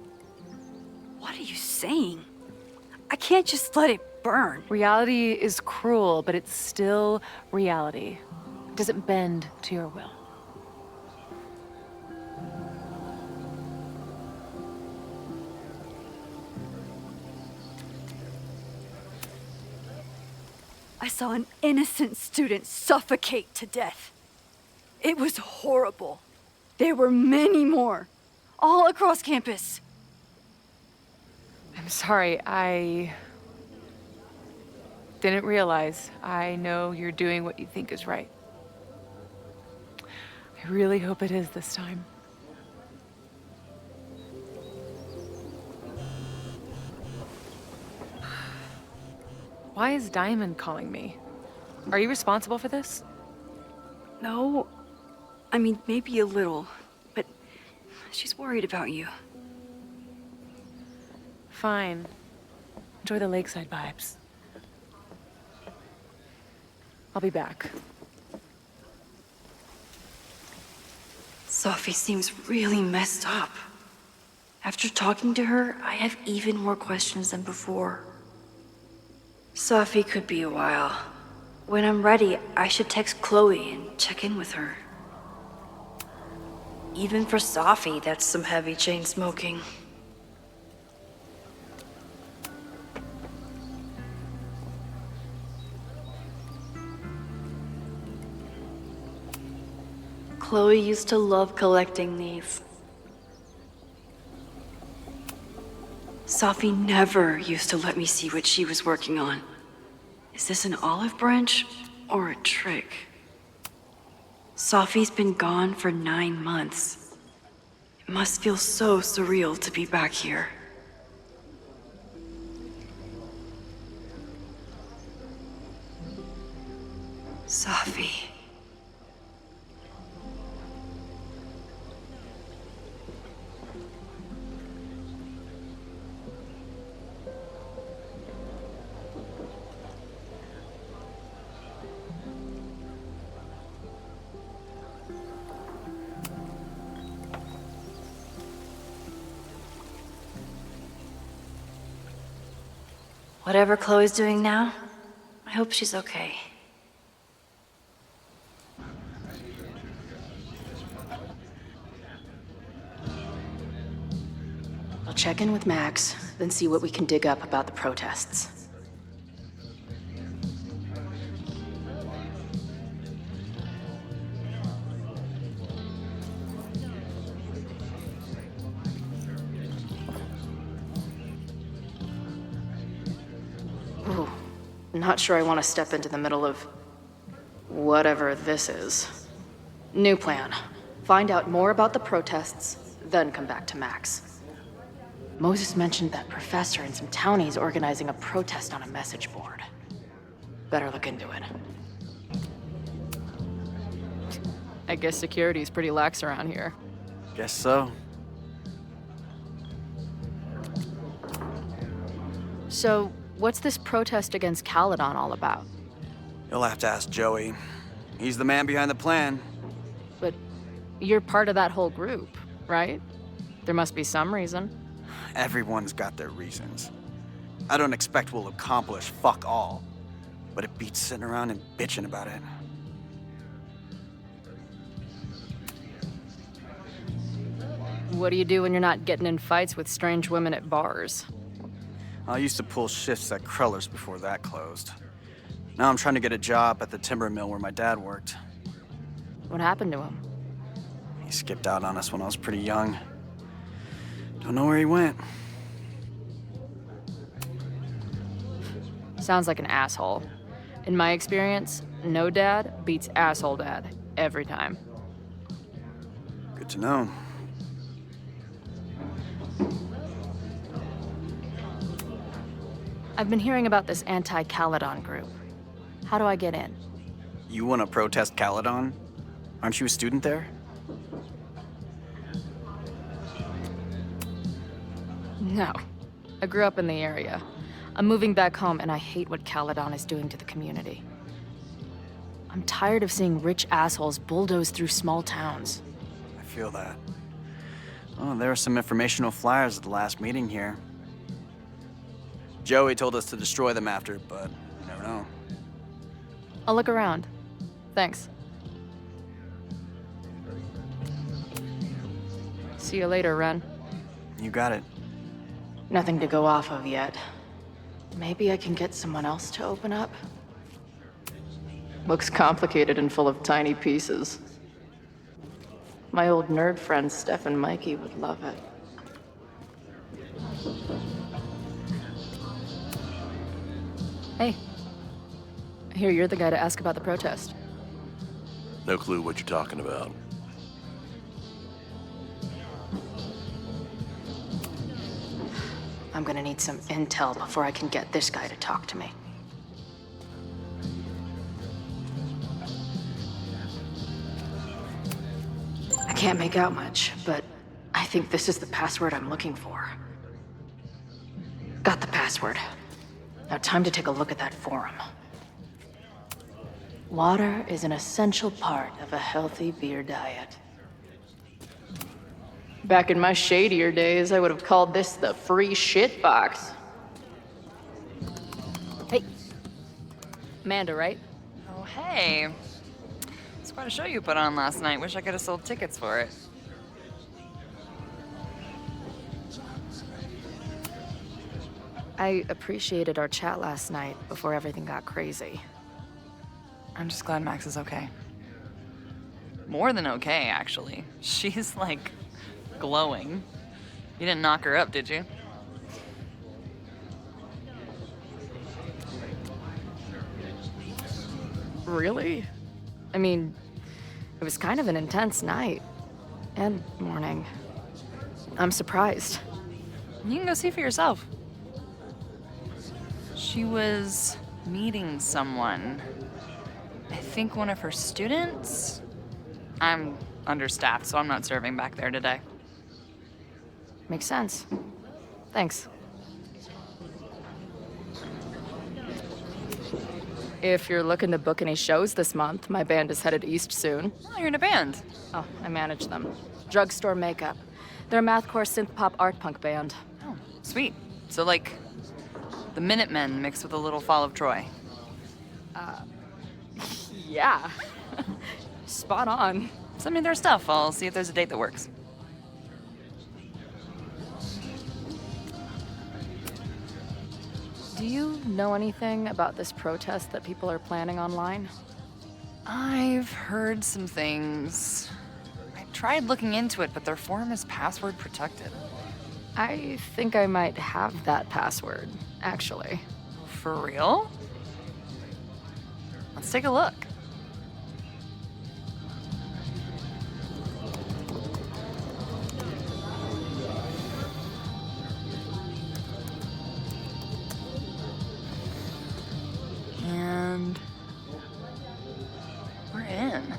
What are you saying? I can't just let it burn. Reality is cruel, but it's still reality. It doesn't bend to your will. I saw an innocent student suffocate to death. It was horrible. There were many more, all across campus. I'm sorry, I didn't realize. I know you're doing what you think is right. I really hope it is this time. Why is Diamond calling me? Are you responsible for this? No. I mean, maybe a little, but she's worried about you. Fine. Enjoy the lakeside vibes. I'll be back. Sophie seems really messed up. After talking to her, I have even more questions than before. Sophie could be a while. When I'm ready, I should text Chloe and check in with her. Even for Sophie, that's some heavy chain smoking. Chloe used to love collecting these. Sophie never used to let me see what she was working on. Is this an olive branch or a trick? Sophie's been gone for 9 months. It must feel so surreal to be back here. Sophie. Whatever Chloe's doing now, I hope she's okay. I'll check in with Max, then see what we can dig up about the protests. Ooh, not sure I want to step into the middle of whatever this is. New plan. Find out more about the protests, then come back to Max. Moses mentioned that professor and some townies organizing a protest on a message board. Better look into it. I guess security's pretty lax around here. Guess so. So, what's this protest against Caledon all about? You'll have to ask Joey. He's the man behind the plan. But you're part of that whole group, right? There must be some reason. Everyone's got their reasons. I don't expect we'll accomplish fuck all, but it beats sitting around and bitching about it. What do you do when you're not getting in fights with strange women at bars? I used to pull shifts at Kreller's before that closed. Now I'm trying to get a job at the timber mill where my dad worked. What happened to him? He skipped out on us when I was pretty young. Don't know where he went. Sounds like an asshole. In my experience, no dad beats asshole dad every time. Good to know. I've been hearing about this anti-Caledon group. How do I get in? You want to protest Caledon? Aren't you a student there? No. I grew up in the area. I'm moving back home, and I hate what Caledon is doing to the community. I'm tired of seeing rich assholes bulldoze through small towns. I feel that. Oh, there were some informational flyers at the last meeting here. Joey told us to destroy them after, but you never know. I'll look around. Thanks. See you later, Ren. You got it. Nothing to go off of yet. Maybe I can get someone else to open up? Looks complicated and full of tiny pieces. My old nerd friends Steph and Mikey would love it. Hey. I hear you're the guy to ask about the protest. No clue what you're talking about. I'm gonna need some intel before I can get this guy to talk to me. can't make out much, but I think this is the password I'm looking for. Got the password. Now time to take a look at that forum. Water is an essential part of a healthy beer diet. Back in my shadier days, I would have called this the free shit box. Hey. Amanda, right? Oh, hey. It's quite a show you put on last night. Wish I could have sold tickets for it. I appreciated our chat last night before everything got crazy. I'm just glad Max is okay. More than okay, actually. She's, like, glowing. You didn't knock her up, did you? Really? I mean, it was kind of an intense night. And morning. I'm surprised. You can go see for yourself. She was meeting someone. I think one of her students? I'm understaffed, so I'm not serving back there today. Makes sense. Thanks. If you're looking to book any shows this month, my band is headed east soon. Oh, you're in a band? Oh, I manage them. Drugstore Makeup. They're a mathcore synth-pop art punk band. Oh, sweet. So, like, the Minutemen mixed with a little Fall of Troy. Yeah. Spot on. Send me their stuff. I'll see if there's a date that works. Do you know anything about this protest that people are planning online? I've heard some things. I tried looking into it, but their forum is password protected. I think I might have that password, actually. For real? Let's take a look. And we're in.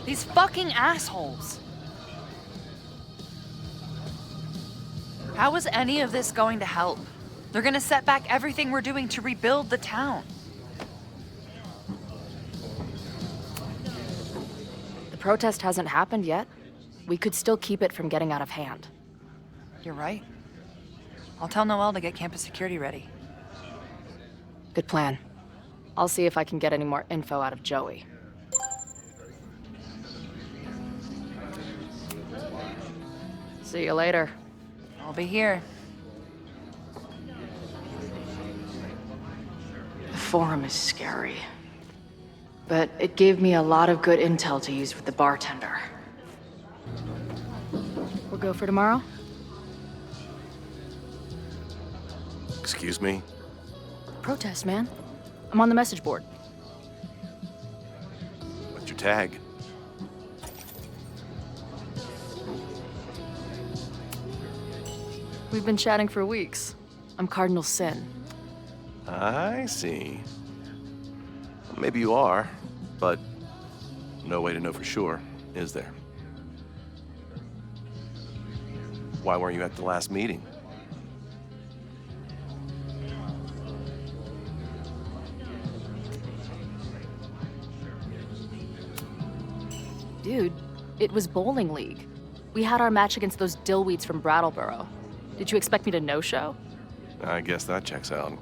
These fucking assholes. How is any of this going to help? They're gonna set back everything we're doing to rebuild the town. The protest hasn't happened yet. We could still keep it from getting out of hand. You're right. I'll tell Noelle to get campus security ready. Good plan. I'll see if I can get any more info out of Joey. See you later. I'll be here. The forum is scary. But it gave me a lot of good intel to use with the bartender. We'll go for tomorrow? Excuse me? Protest, man. I'm on the message board. What's your tag? We've been chatting for weeks. I'm Cardinal Sin. I see. Maybe you are, but no way to know for sure, is there? Why weren't you at the last meeting? Dude, it was bowling league. We had our match against those dillweeds from Brattleboro. Did you expect me to no-show? I guess that checks out.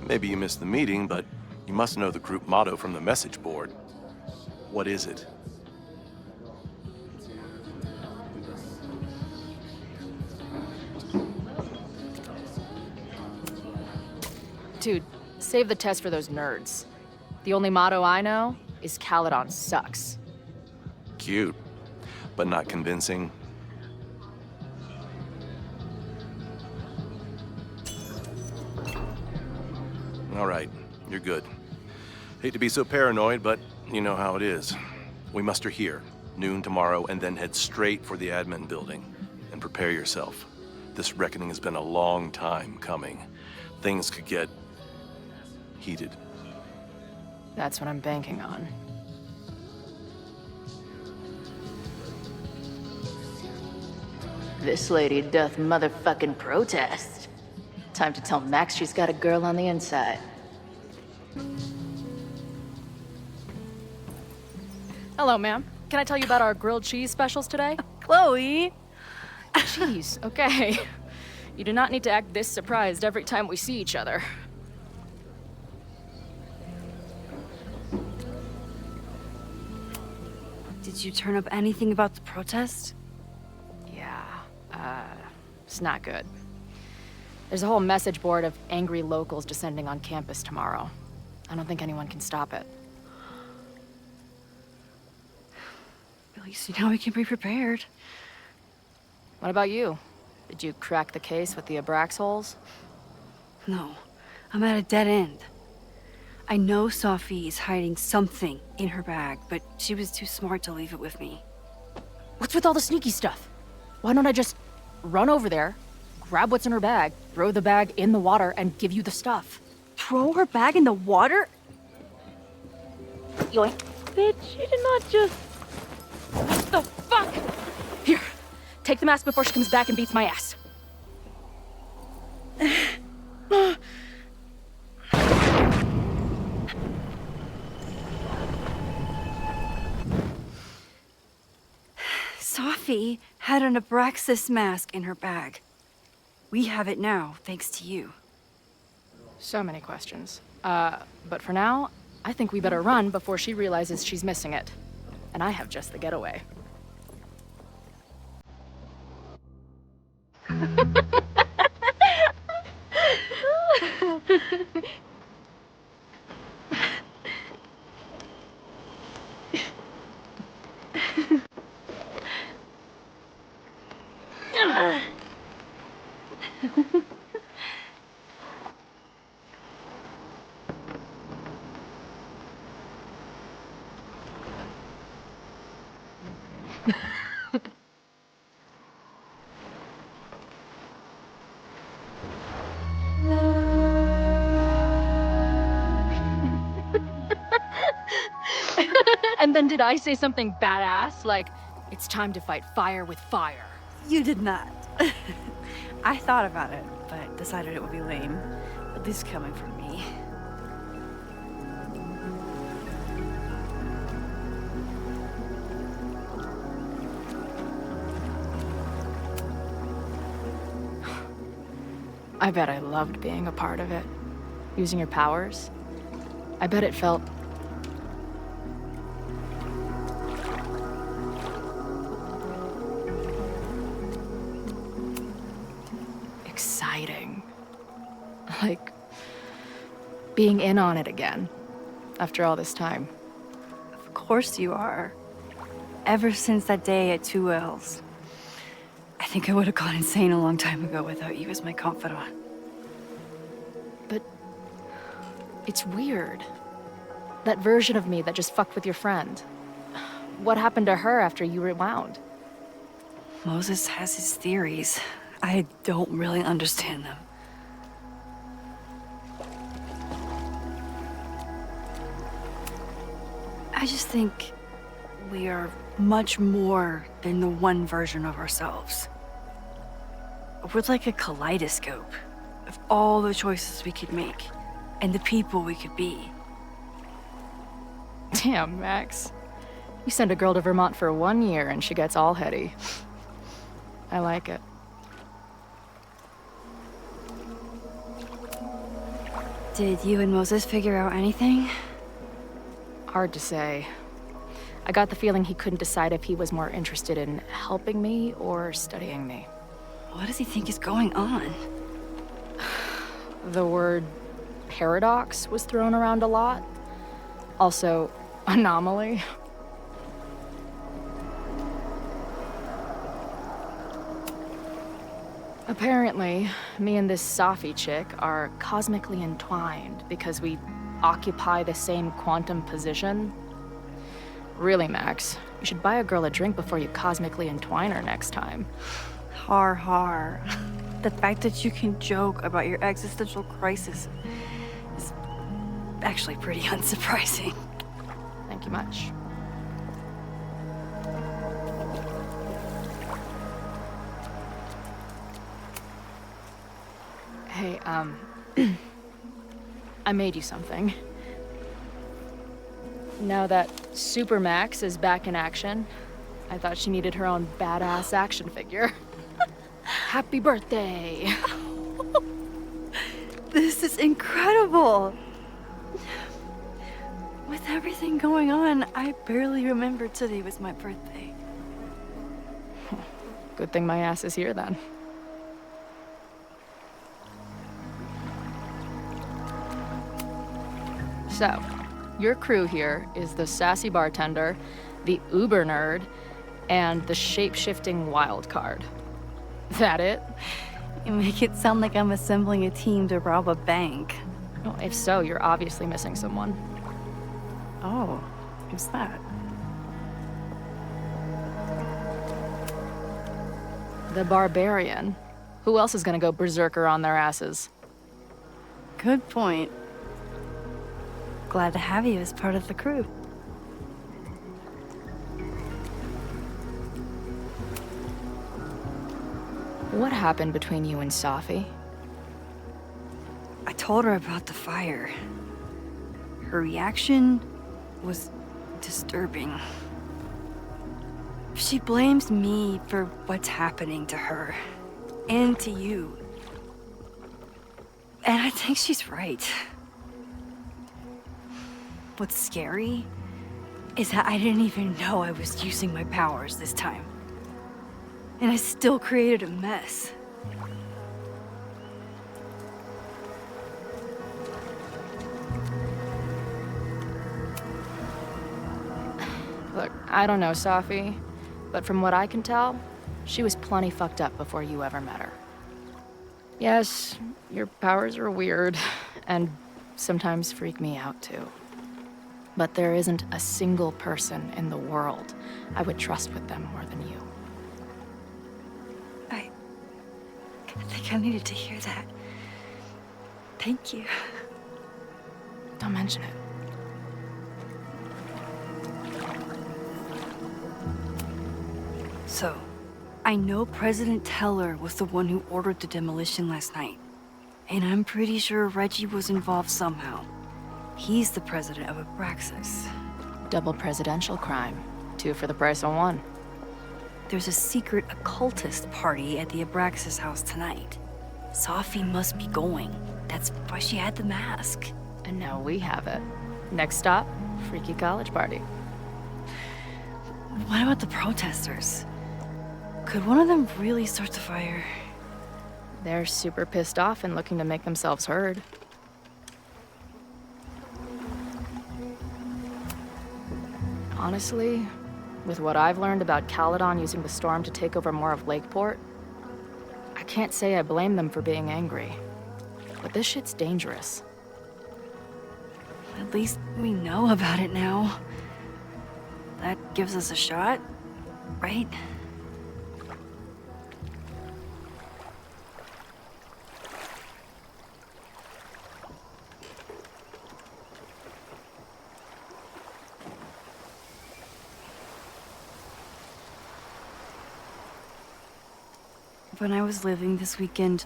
Maybe you missed the meeting, but you must know the group motto from the message board. What is it? Dude, save the test for those nerds. The only motto I know is Caledon sucks. Cute, but not convincing. All right, you're good. Hate to be so paranoid, but you know how it is. We muster here, noon tomorrow, and then head straight for the admin building. And prepare yourself. This reckoning has been a long time coming. Things could get heated. That's what I'm banking on. This lady doth motherfucking protest. Time to tell Max she's got a girl on the inside. Hello, ma'am. Can I tell you about our grilled cheese specials today? Chloe! Cheese, okay. You do not need to act this surprised every time we see each other. Did you turn up anything about the protest? Yeah, it's not good. There's a whole message board of angry locals descending on campus tomorrow. I don't think anyone can stop it. At least now we can be prepared. What about you? Did you crack the case with the Abrax holes? No, I'm at a dead end. I know Sophie is hiding something in her bag, but she was too smart to leave it with me. What's with all the sneaky stuff? Why don't I just run over there, grab what's in her bag, throw the bag in the water, and give you the stuff? Throw her bag in the water? Yoink. Bitch, you did not just... What the fuck? Here, take the mask before she comes back and beats my ass. Sophie had an Abraxas mask in her bag. We have it now, thanks to you. So many questions. But for now, I think we better run before she realizes she's missing it. And I have just the getaway. And then did I say something badass? Like, it's time to fight fire with fire. You did not. I thought about it, but decided it would be lame. At least coming from me. I bet I loved being a part of it. Using your powers. I bet it felt... exciting. Like, being in on it again. After all this time. Of course you are. Ever since that day at 2 L's. I think I would have gone insane a long time ago without you as my confidant. But it's weird. That version of me that just fucked with your friend. What happened to her after you rewound? Moses has his theories. I don't really understand them. I just think we are much more than the one version of ourselves. We're like a kaleidoscope of all the choices we could make and the people we could be. Damn, Max. You send a girl to Vermont for 1 year and she gets all heady. I like it. Did you and Moses figure out anything? Hard to say. I got the feeling he couldn't decide if he was more interested in helping me or studying me. What does he think is going on? The word paradox was thrown around a lot. Also, anomaly. Apparently, me and this Sophie chick are cosmically entwined because we occupy the same quantum position. Really, Max, you should buy a girl a drink before you cosmically entwine her next time. Har har. The fact that you can joke about your existential crisis is actually pretty unsurprising. Thank you much. Hey, I made you something. Now that Super Max is back in action, I thought she needed her own badass action figure. Happy birthday! This is incredible! With everything going on, I barely remember today was my birthday. Good thing my ass is here then. So, your crew here is the sassy bartender, the uber nerd, and the shape-shifting wild card. That it? You make it sound like I'm assembling a team to rob a bank. Well, if so, you're obviously missing someone. Oh, who's that? The barbarian. Who else is gonna go berserker on their asses? Good point. Glad to have you as part of the crew. What happened between you and Safi? I told her about the fire. Her reaction was disturbing. She blames me for what's happening to her and to you. And I think she's right. What's scary is that I didn't even know I was using my powers this time. And I still created a mess. Look, I don't know Safi, but from what I can tell, she was plenty fucked up before you ever met her. Yes, your powers are weird, and sometimes freak me out too. But there isn't a single person in the world I would trust with them more than you. I think I needed to hear that. Thank you. Don't mention it. So, I know President Teller was the one who ordered the demolition last night. And I'm pretty sure Reggie was involved somehow. He's the president of Abraxas. Double presidential crime. 2 for the price of 1. There's a secret occultist party at the Abraxas house tonight. Safi must be going. That's why she had the mask. And now we have it. Next stop, freaky college party. What about the protesters? Could one of them really start the fire? They're super pissed off and looking to make themselves heard. Honestly, with what I've learned about Caledon using the storm to take over more of Lakeport, I can't say I blame them for being angry. But this shit's dangerous. At least we know about it now. That gives us a shot, right? When I was living this weekend,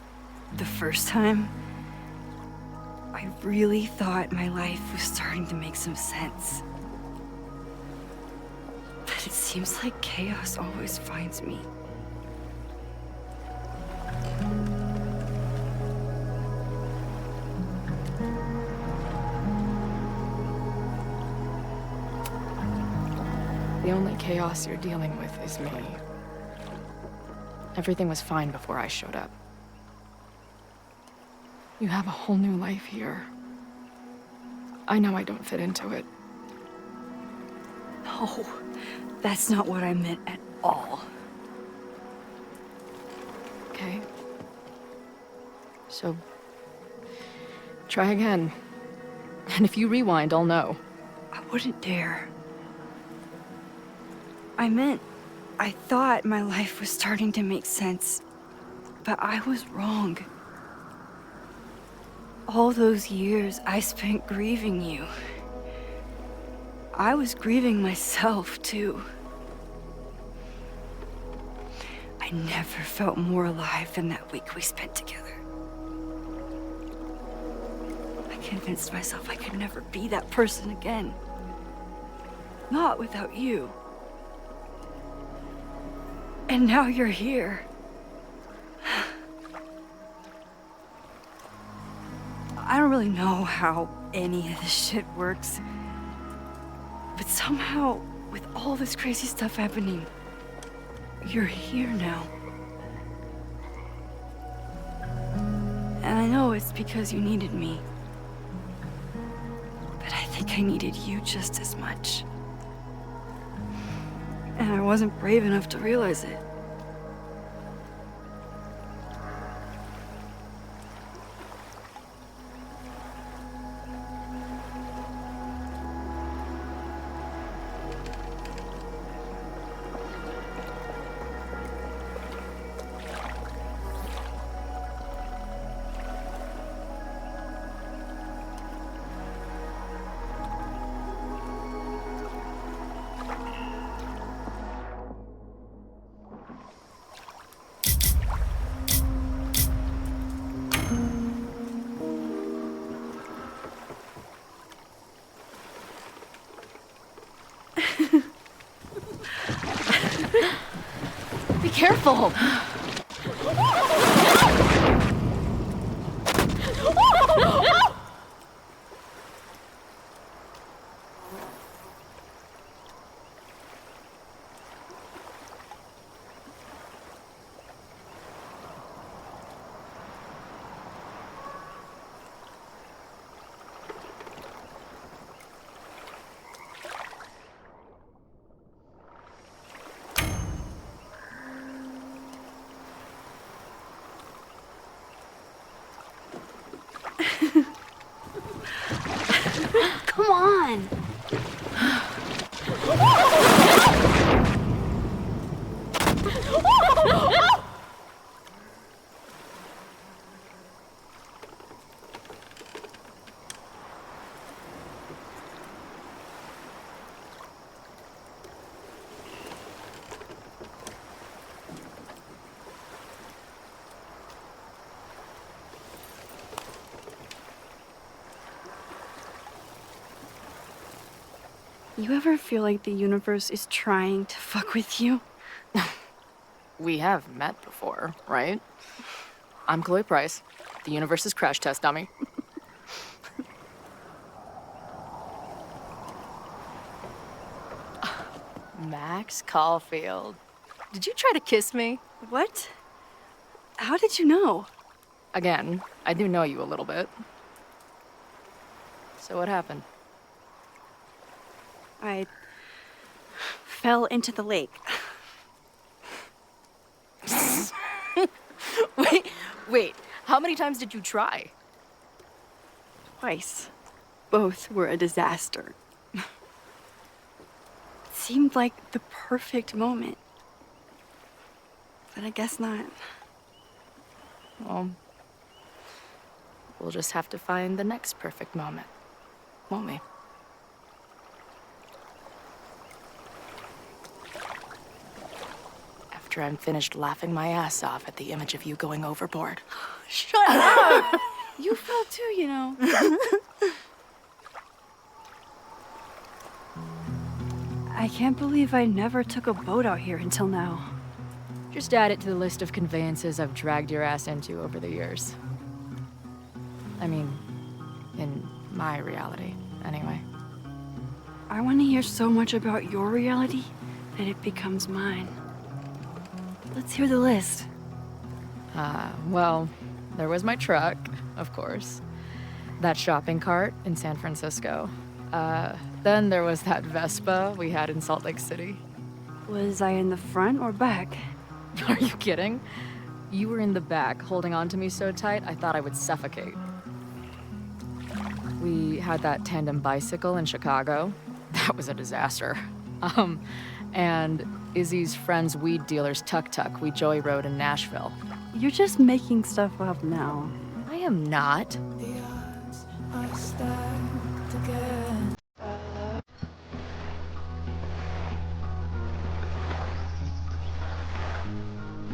the first time, I really thought my life was starting to make some sense. But it seems like chaos always finds me. The only chaos you're dealing with is me. Everything was fine before I showed up. You have a whole new life here. I know I don't fit into it. No, that's not what I meant at all. Okay. So, try again. And if you rewind, I'll know. I wouldn't dare. I thought my life was starting to make sense, but I was wrong. All those years I spent grieving you. I was grieving myself, too. I never felt more alive than that week we spent together. I convinced myself I could never be that person again. Not without you. And now you're here. I don't really know how any of this shit works. But somehow, with all this crazy stuff happening, you're here now. And I know it's because you needed me. But I think I needed you just as much. And I wasn't brave enough to realize it. Be careful! Come on! You ever feel like the universe is trying to fuck with you? We have met before, right? I'm Chloe Price, the universe's crash test dummy. Max Caulfield. Did you try to kiss me? What? How did you know? Again, I do know you a little bit. So what happened? I fell into the lake. Wait, how many times did you try? Twice. Both were a disaster. It seemed like the perfect moment. But I guess not. Well, we'll just have to find the next perfect moment, won't we? After I'm finished laughing my ass off at the image of you going overboard. Shut up! You fell too, you know. I can't believe I never took a boat out here until now. Just add it to the list of conveyances I've dragged your ass into over the years. I mean, in my reality, anyway. I want to hear so much about your reality that it becomes mine. Let's hear the list. Well, there was my truck, of course. That shopping cart in San Francisco. Then there was that Vespa we had in Salt Lake City. Was I in the front or back? Are you kidding? You were in the back, holding on to me so tight, I thought I would suffocate. We had that tandem bicycle in Chicago. That was a disaster. And Izzy's friend's weed dealer's tuk-tuk we joyrode in Nashville. You're just making stuff up now. I am not.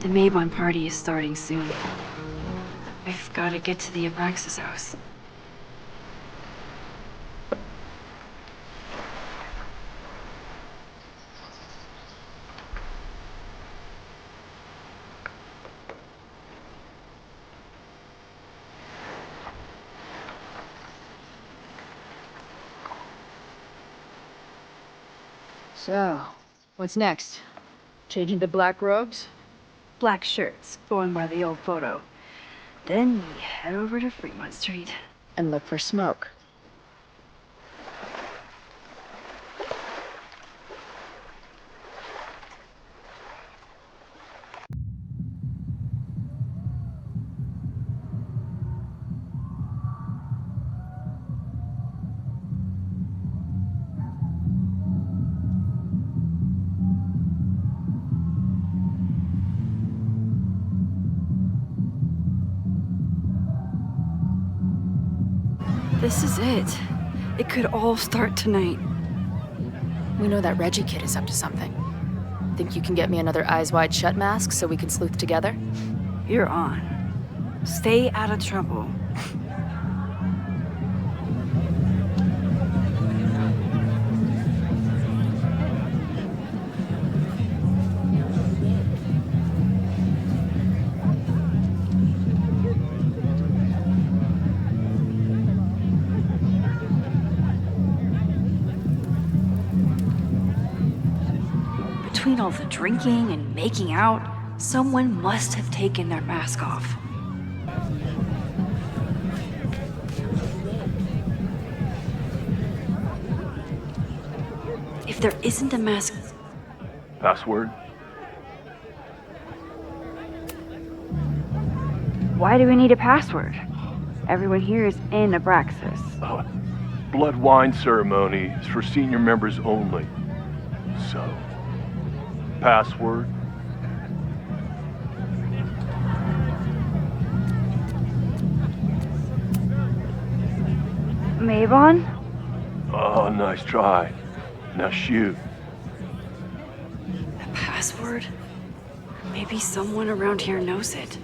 The Maybon party is starting soon. I've got to get to the Abraxas house. So, what's next? Changing the black robes? Black shirts, going by the old photo. Then we head over to Fremont Street. And look for smoke. This is it. It could all start tonight. We know that Reggie kid is up to something. Think you can get me another Eyes Wide Shut mask so we can sleuth together? You're on. Stay out of trouble. Between all the drinking and making out, someone must have taken their mask off. If there isn't a mask... Password? Why do we need a password? Everyone here is in Abraxas. Blood wine ceremony is for senior members only. So, password? Maybon? Oh, nice try. Now shoot. A password? Maybe someone around here knows it.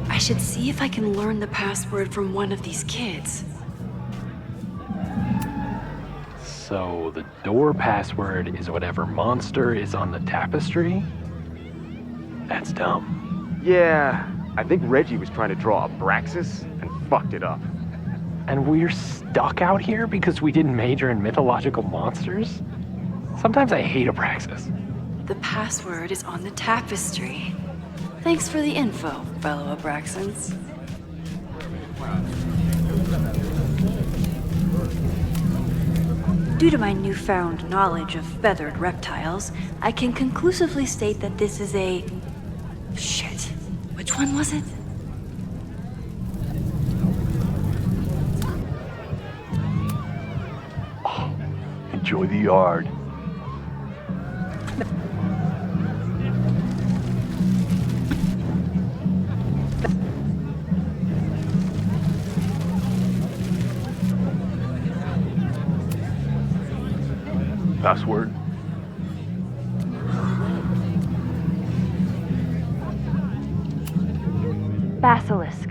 I should see if I can learn the password from one of these kids. So the door password is whatever monster is on the tapestry? That's dumb. Yeah, I think Reggie was trying to draw Abraxas and fucked it up. And we're stuck out here because we didn't major in mythological monsters? Sometimes I hate Abraxas. The password is on the tapestry. Thanks for the info, fellow Abraxans. Due to my newfound knowledge of feathered reptiles, I can conclusively state that this is a... Shit. Which one was it? Oh, enjoy the yard. Password? Basilisk.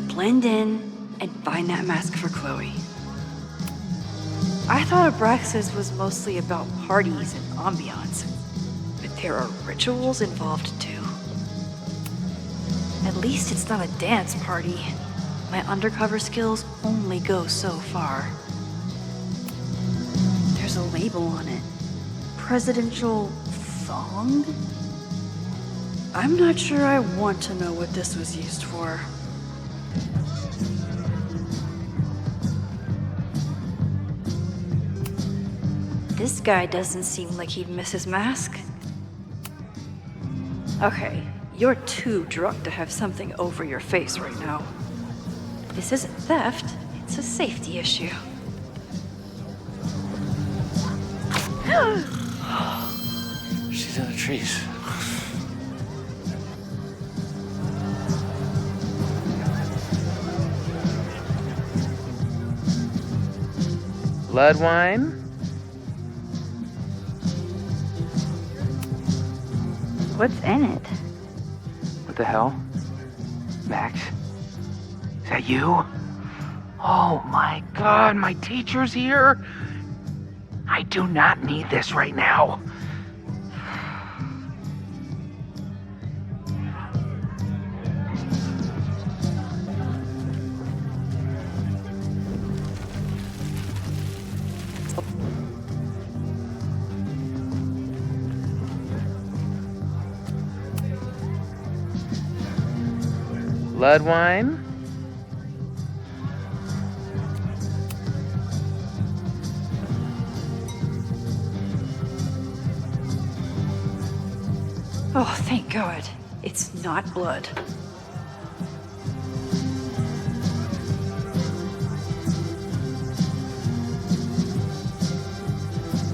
Blend in and find that mask for Chloe. I thought Abraxas was mostly about parties and ambiance, but there are rituals involved too. At least it's not a dance party. My undercover skills only go so far. There's a label on it. Presidential thong? I'm not sure I want to know what this was used for. This guy doesn't seem like he'd miss his mask. Okay, you're too drunk to have something over your face right now. This isn't theft, it's a safety issue. She's in the trees. Blood wine? What's in it? What the hell? Max? Is that you? Oh my god, my teacher's here! I do not need this right now. Blood wine? Oh, thank God. It's not blood.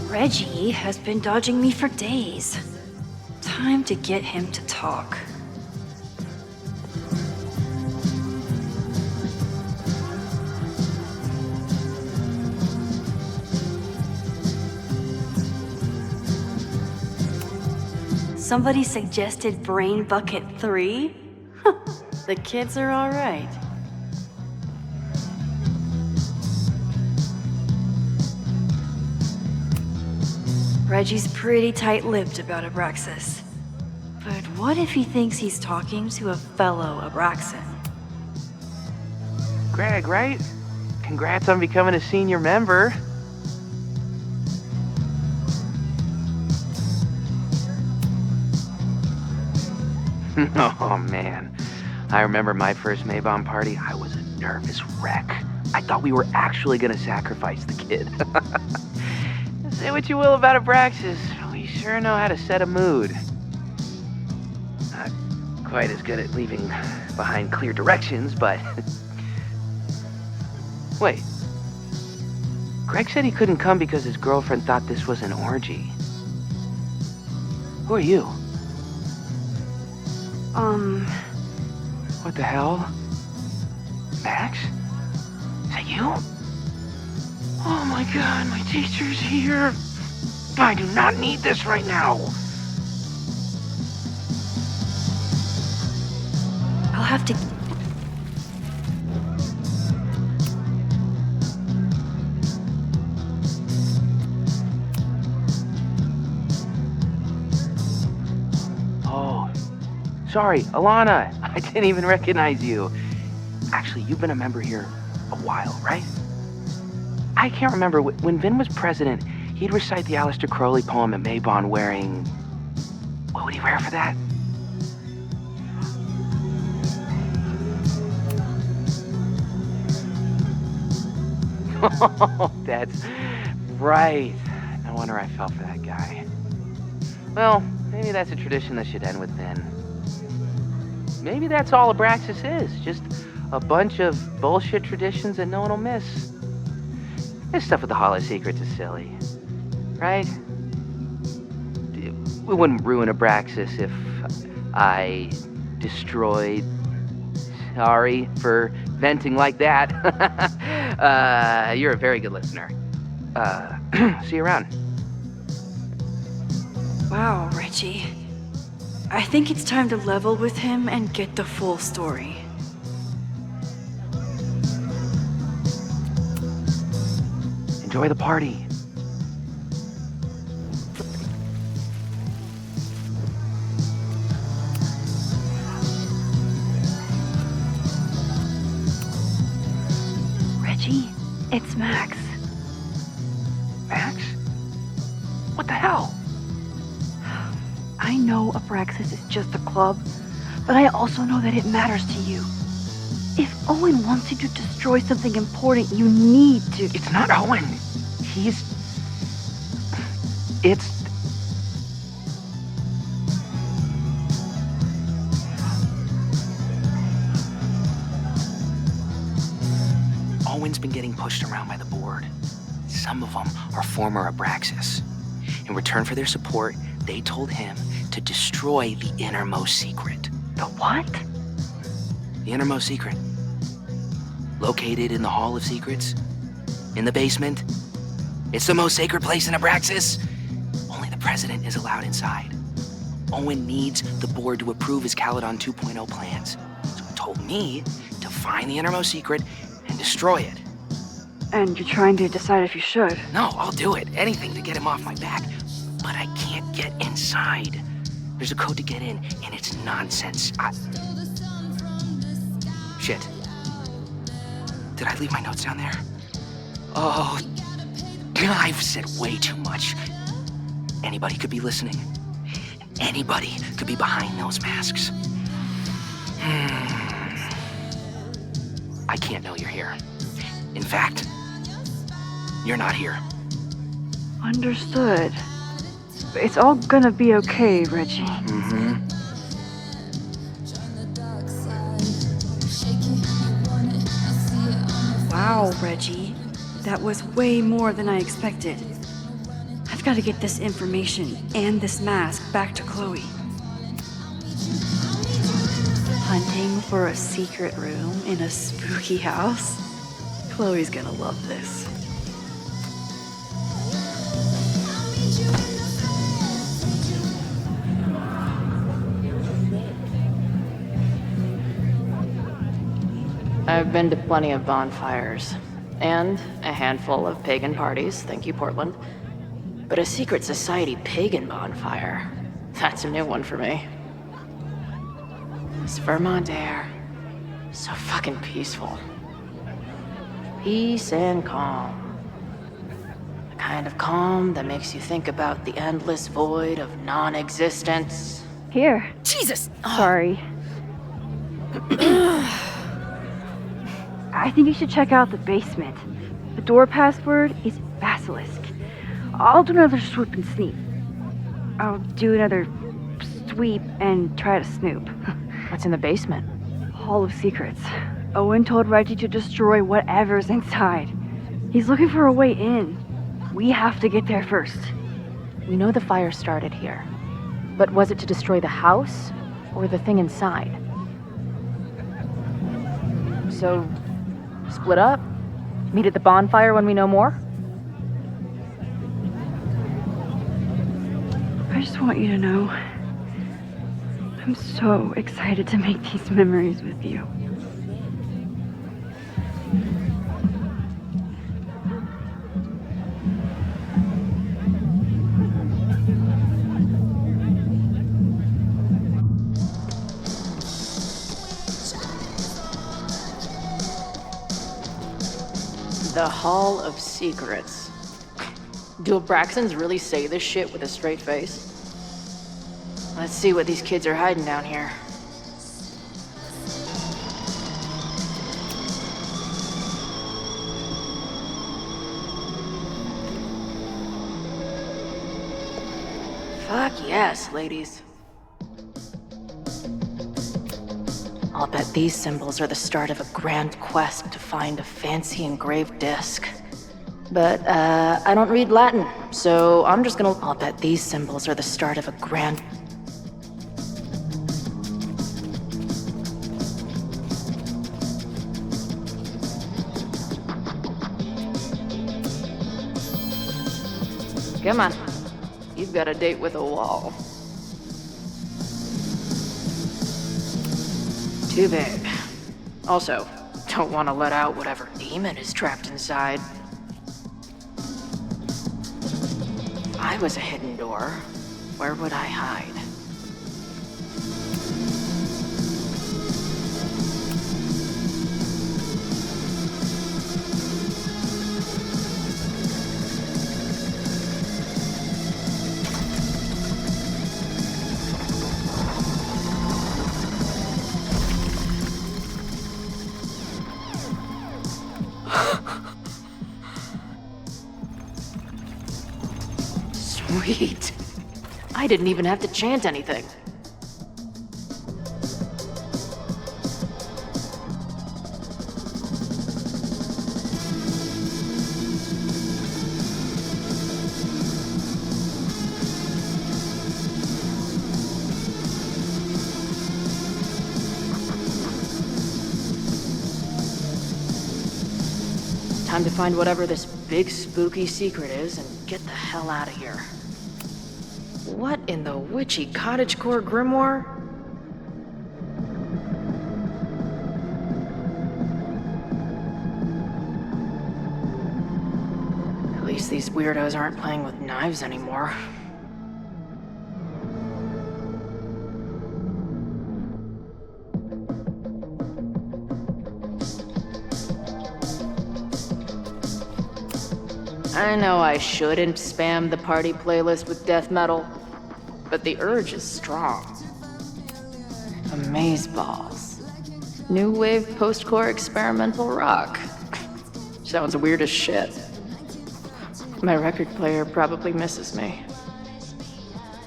Reggie has been dodging me for days. Time to get him to talk. Somebody suggested Brain Bucket 3? The kids are all right. Reggie's pretty tight-lipped about Abraxas. But what if he thinks he's talking to a fellow Abraxan? Greg, right? Congrats on becoming a senior member. Oh man, I remember my first Maybon party. I was a nervous wreck. I thought we were actually gonna sacrifice the kid. Say what you will about Abraxas, we sure know how to set a mood. Not quite as good at leaving behind clear directions, but... Wait. Greg said he couldn't come because his girlfriend thought this was an orgy. Who are you? What the hell? Max? Is that you? Oh my god, my teacher's here. I do not need this right now. I'll have to... Sorry, Alana. I didn't even recognize you. Actually, you've been a member here a while, right? I can't remember. When Vin was president, he'd recite the Aleister Crowley poem at Maybon wearing... What would he wear for that? Oh, that's right. No wonder I fell for that guy. Well, maybe that's a tradition that should end with Vin. Maybe that's all Abraxas is, just a bunch of bullshit traditions that no one will miss. This stuff with the Hollow Secrets is silly, right? We wouldn't ruin Abraxas if I destroyed... Sorry for venting like that. You're a very good listener. See you around. Wow, Reggie. I think it's time to level with him and get the full story. Enjoy the party. Reggie, it's Max. Max? What the hell? I know Abraxas is just a club, but I also know that it matters to you. If Owen wants you to destroy something important, you need to... It's not Owen. It's... Owen's been getting pushed around by the board. Some of them are former Abraxas. In return for their support, they told him to destroy the innermost secret. The what? The innermost secret. Located in the Hall of Secrets. In the basement. It's the most sacred place in Abraxas. Only the president is allowed inside. Owen needs the board to approve his Caledon 2.0 plans. So he told me to find the innermost secret and destroy it. And you're trying to decide if you should? No, I'll do it. Anything to get him off my back. But I can't get inside. There's a code to get in, and it's nonsense. Shit. Did I leave my notes down there? Oh, I've said way too much. Anybody could be listening. Anybody could be behind those masks. I can't know you're here. In fact, you're not here. Understood. It's all gonna be okay, Reggie. Mm-hmm. Wow, Reggie. That was way more than I expected. I've got to get this information and this mask back to Chloe. Hunting for a secret room in a spooky house? Chloe's gonna love this. I've been to plenty of bonfires, and a handful of pagan parties, thank you, Portland. But a secret society pagan bonfire, that's a new one for me. This Vermont air, so fucking peaceful. Peace and calm. The kind of calm that makes you think about the endless void of non-existence. Here. Jesus! Sorry. I think you should check out the basement. The door password is Basilisk. I'll do another swoop and sneak. I'll do another sweep and try to snoop. What's in the basement? Hall of Secrets. Owen told Reggie to destroy whatever's inside. He's looking for a way in. We have to get there first. We know the fire started here. But was it to destroy the house or the thing inside? So, split up? Meet at the bonfire when we know more? I just want you to know, I'm so excited to make these memories with you. The Hall of Secrets. Do Abraxans really say this shit with a straight face? Let's see what these kids are hiding down here. Fuck yes, ladies. I'll bet these symbols are the start of a grand quest to find a fancy engraved disc. But, I don't read Latin, so I'm just gonna... I'll bet these symbols are the start of a grand... Come on. You've got a date with a wall. Too big. Also, don't want to let out whatever demon is trapped inside. If I was a hidden door, where would I hide? Sweet. I didn't even have to chant anything. Time to find whatever this big spooky secret is and get the hell out of here. What in the witchy cottagecore grimoire? At least these weirdos aren't playing with knives anymore. I know I shouldn't spam the party playlist with death metal, but the urge is strong. Amazeballs. New wave post-core experimental rock. Sounds weird as shit. My record player probably misses me.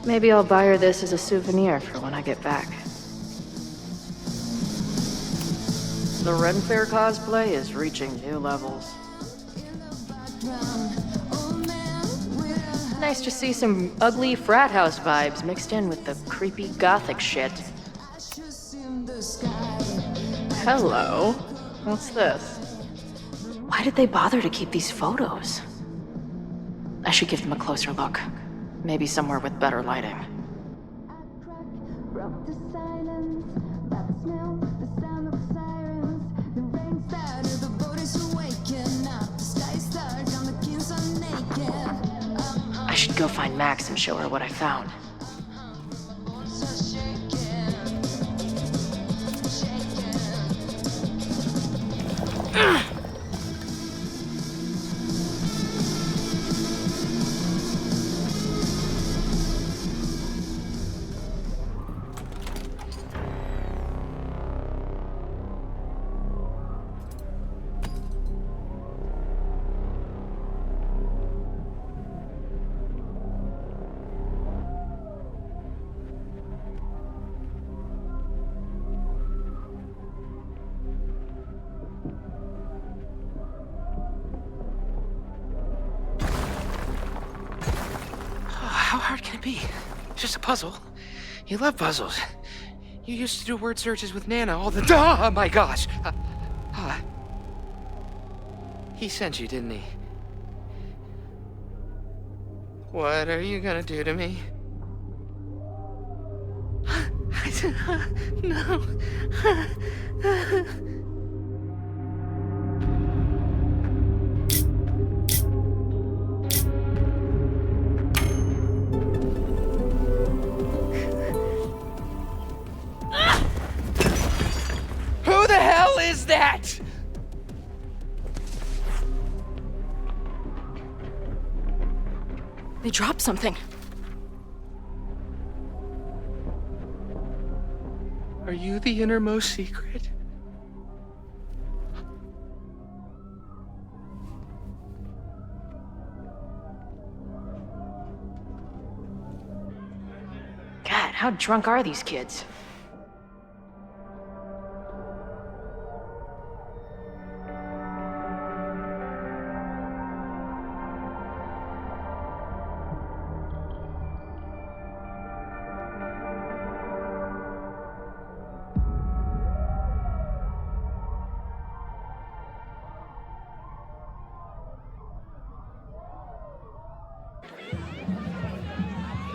Maybe I'll buy her this as a souvenir for when I get back. The Ren Fair cosplay is reaching new levels. Nice to see some ugly frat house vibes mixed in with the creepy gothic shit. Hello. What's this? Why did they bother to keep these photos? I should give them a closer look. Maybe somewhere with better lighting. I should go find Max and show her what I found. How hard can it be? It's just a puzzle. You love puzzles. You used to do word searches with Nana all the time. Oh my gosh. He sent you, didn't he? What are you gonna do to me? No. Who the hell is that? They dropped something. Are you the innermost secret? God, how drunk are these kids?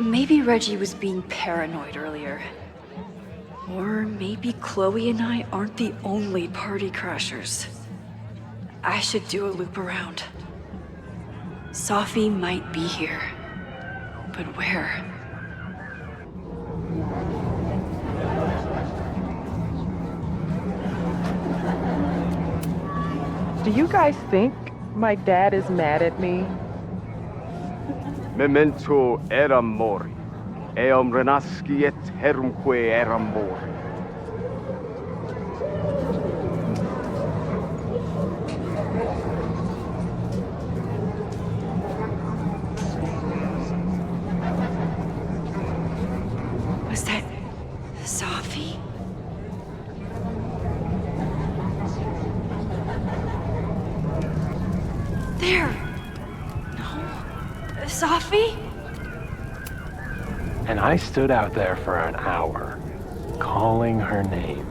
Maybe Reggie was being paranoid earlier. Or maybe Chloe and I aren't the only party crashers. I should do a loop around. Sophie might be here. But where? Do you guys think my dad is mad at me? Memento eram mori, eum renasci et herumque eram mori. Sophie? And I stood out there for an hour, calling her name.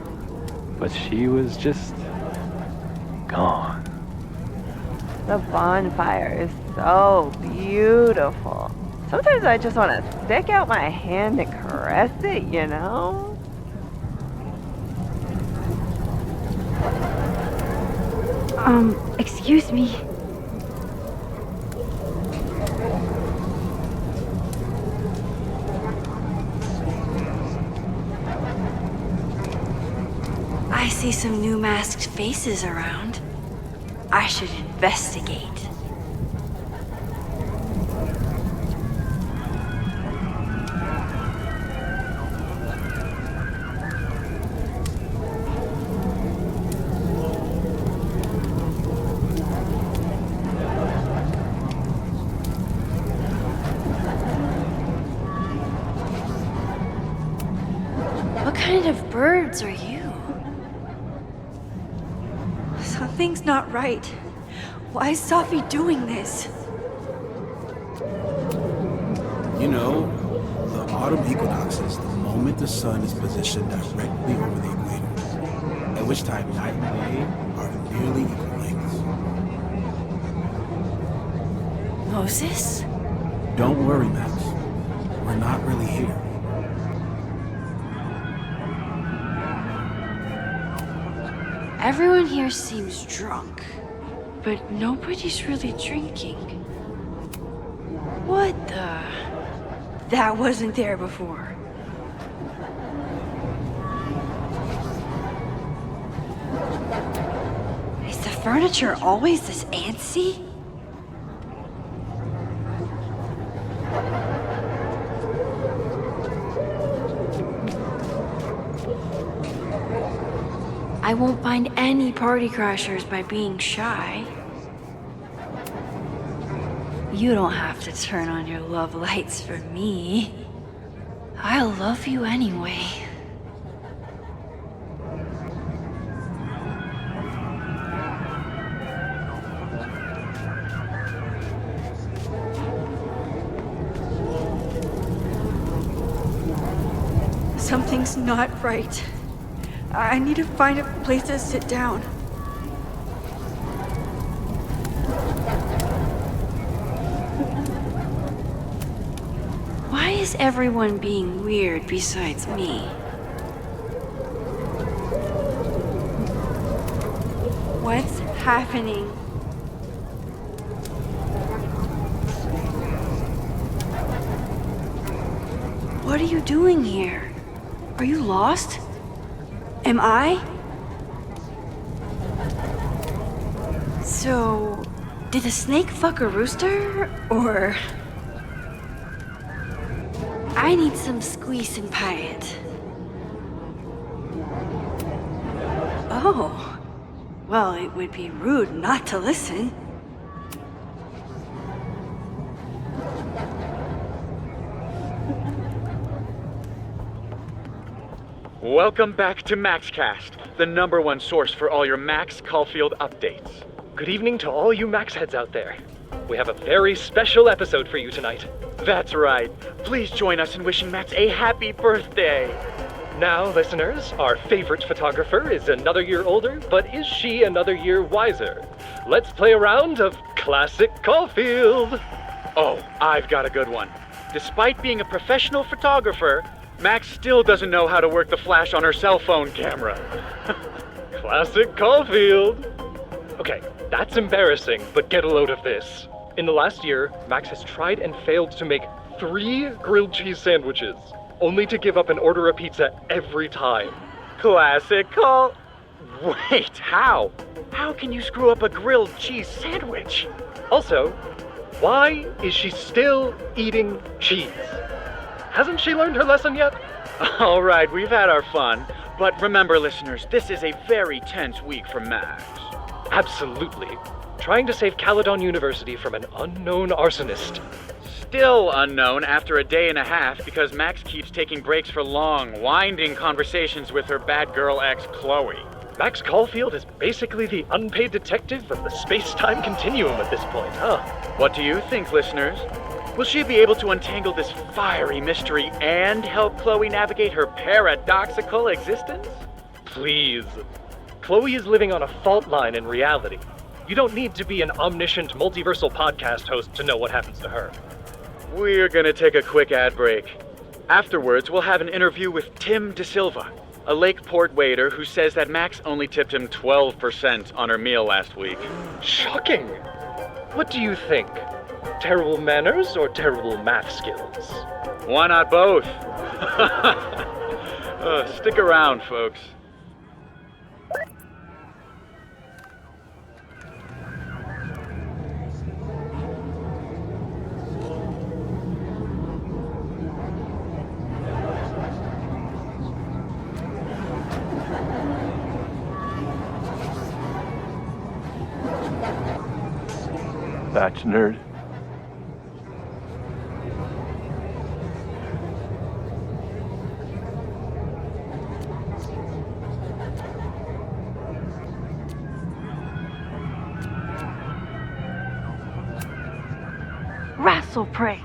But she was just gone. The bonfire is so beautiful. Sometimes I just want to stick out my hand and caress it, you know? Excuse me. I see some new masked faces around. I should investigate. What kind of birds are you? Something's not right. Why is Sophie doing this? You know, the autumn equinox is the moment the sun is positioned directly over the equator, at which time night and day are nearly equal lengths. Moses? Don't worry, Max. We're not really here. Everyone here seems drunk, but nobody's really drinking. What the? That wasn't there before. Is the furniture always this antsy? I won't find any party crashers by being shy. You don't have to turn on your love lights for me. I'll love you anyway. Something's not right. I need to find a place to sit down. Why is everyone being weird besides me? What's happening? What are you doing here? Are you lost? Am I? So, did a snake fuck a rooster, or? I need some squeeze and pie it. Oh, well, it would be rude not to listen. Welcome back to MaxCast, the #1 source for all your Max Caulfield updates. Good evening to all you Max heads out there. We have a very special episode for you tonight. That's right. Please join us in wishing Max a happy birthday. Now, listeners, our favorite photographer is another year older, but is she another year wiser? Let's play a round of Classic Caulfield. Oh, I've got a good one. Despite being a professional photographer, Max still doesn't know how to work the flash on her cell phone camera. Classic Caulfield. Okay, that's embarrassing, but get a load of this. In the last year, Max has tried and failed to make 3 grilled cheese sandwiches, only to give up and order a pizza every time. Classic Caul... Wait, how? How can you screw up a grilled cheese sandwich? Also, why is she still eating cheese? Hasn't she learned her lesson yet? All right, we've had our fun. But remember, listeners, this is a very tense week for Max. Absolutely. Trying to save Caledon University from an unknown arsonist. Still unknown after a day and a half because Max keeps taking breaks for long, winding conversations with her bad girl ex, Chloe. Max Caulfield is basically the unpaid detective of the space-time continuum at this point, huh? What do you think, listeners? Will she be able to untangle this fiery mystery and help Chloe navigate her paradoxical existence? Please. Chloe is living on a fault line in reality. You don't need to be an omniscient multiversal podcast host to know what happens to her. We're gonna take a quick ad break. Afterwards, we'll have an interview with Tim DeSilva, a Lakeport waiter who says that Max only tipped him 12% on her meal last week. Shocking! What do you think? Terrible manners or terrible math skills? Why not both? Stick around, folks. Batch nerd. Wrestle breaks.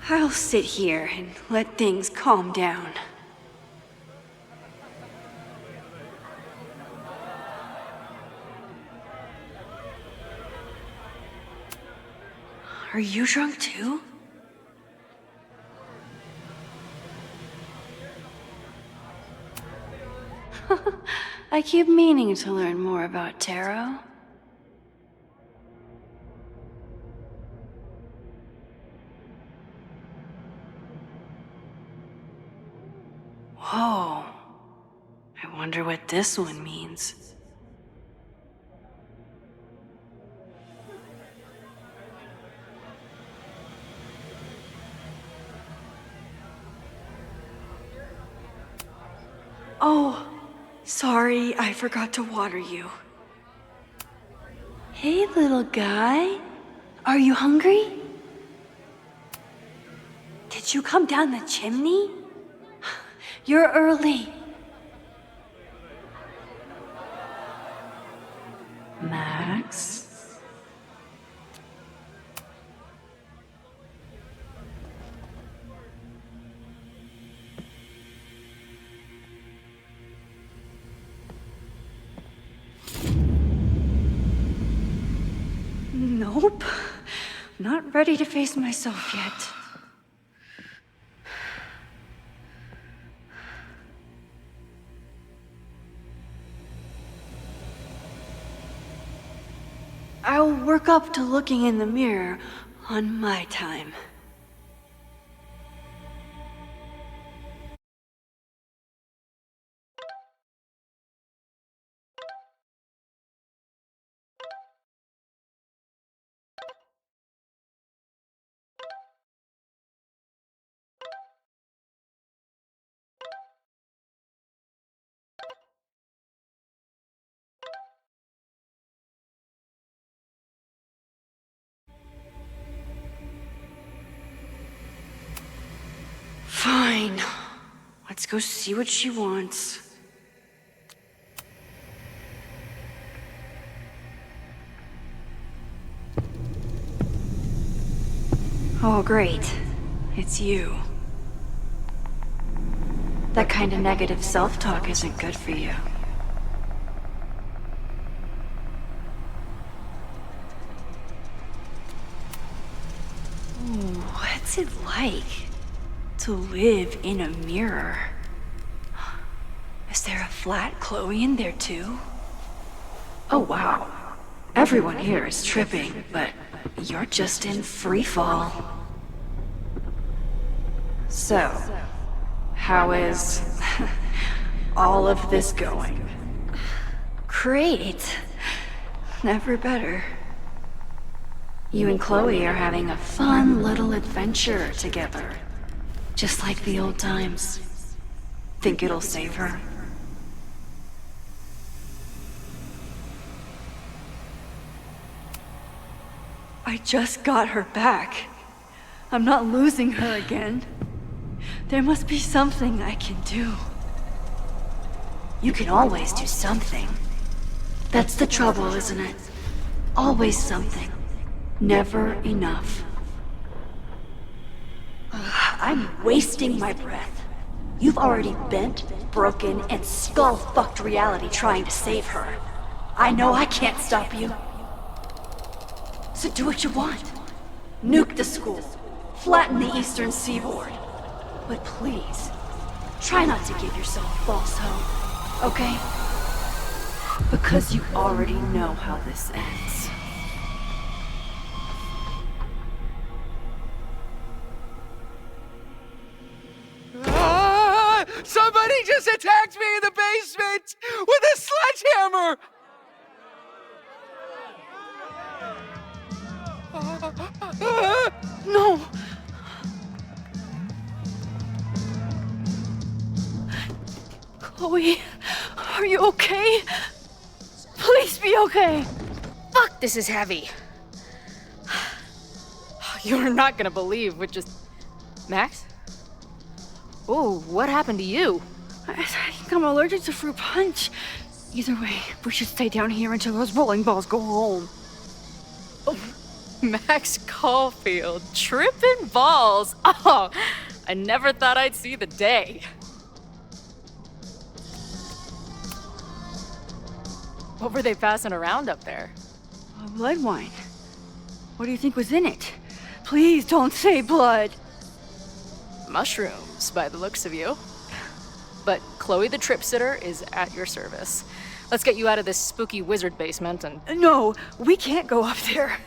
I'll sit here and let things calm down. Are you drunk too? I keep meaning to learn more about tarot. Whoa. I wonder what this one means. Oh, sorry, I forgot to water you. Hey, little guy. Are you hungry? Did you come down the chimney? You're early. Max? Nope. Not ready to face myself yet. I'll work up to looking in the mirror on my time. Fine. Let's go see what she wants. Oh, great. It's you. That kind of negative self-talk isn't good for you. Ooh, what's it like to live in a mirror? Is there a flat Chloe in there too? Oh wow. Everyone here is tripping, but you're just in free fall. So, how is all of this going? Great. Never better. You and Chloe are having a fun little adventure together. Just like the old times. Think it'll save her? I just got her back. I'm not losing her again. There must be something I can do. You can always do something. That's the trouble, isn't it? Always something. Never enough. I'm wasting my breath. You've already bent, broken, and skull-fucked reality trying to save her. I know I can't stop you. So do what you want. Nuke the school. Flatten the eastern seaboard. But please, try not to give yourself false hope, okay? Because you already know how this ends. Ah! Somebody just attacked me in the basement with a sledgehammer! No! Chloe, are you okay? Please be okay! Fuck, this is heavy. You're not gonna believe what just... Max? Ooh, what happened to you? I think I'm allergic to fruit punch. Either way, we should stay down here until those bowling balls go home. Oh, Max Caulfield, tripping balls. Oh, I never thought I'd see the day. What were they passing around up there? Blood wine. What do you think was in it? Please don't say blood. Mushrooms, by the looks of you. But Chloe the Trip Sitter is at your service. Let's get you out of this spooky wizard basement and... No, we can't go up there.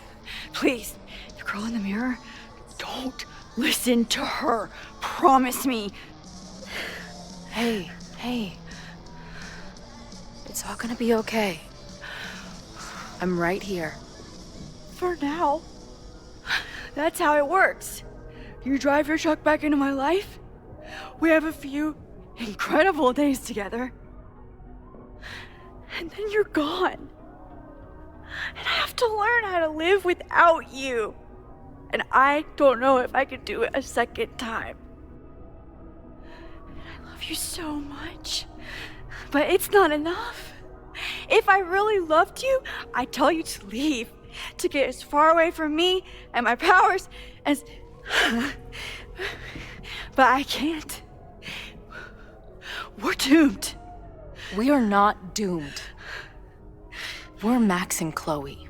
Please, the girl in the mirror, don't listen to her. Promise me. Hey. It's all gonna be okay. I'm right here. For now. That's how it works. You drive your truck back into my life. We have a few incredible days together. And then you're gone. And I have to learn how to live without you. And I don't know if I could do it a second time. I love you so much. But it's not enough. If I really loved you, I'd tell you to leave. To get as far away from me and my powers as... But I can't. We're doomed. We are not doomed. We're Max and Chloe.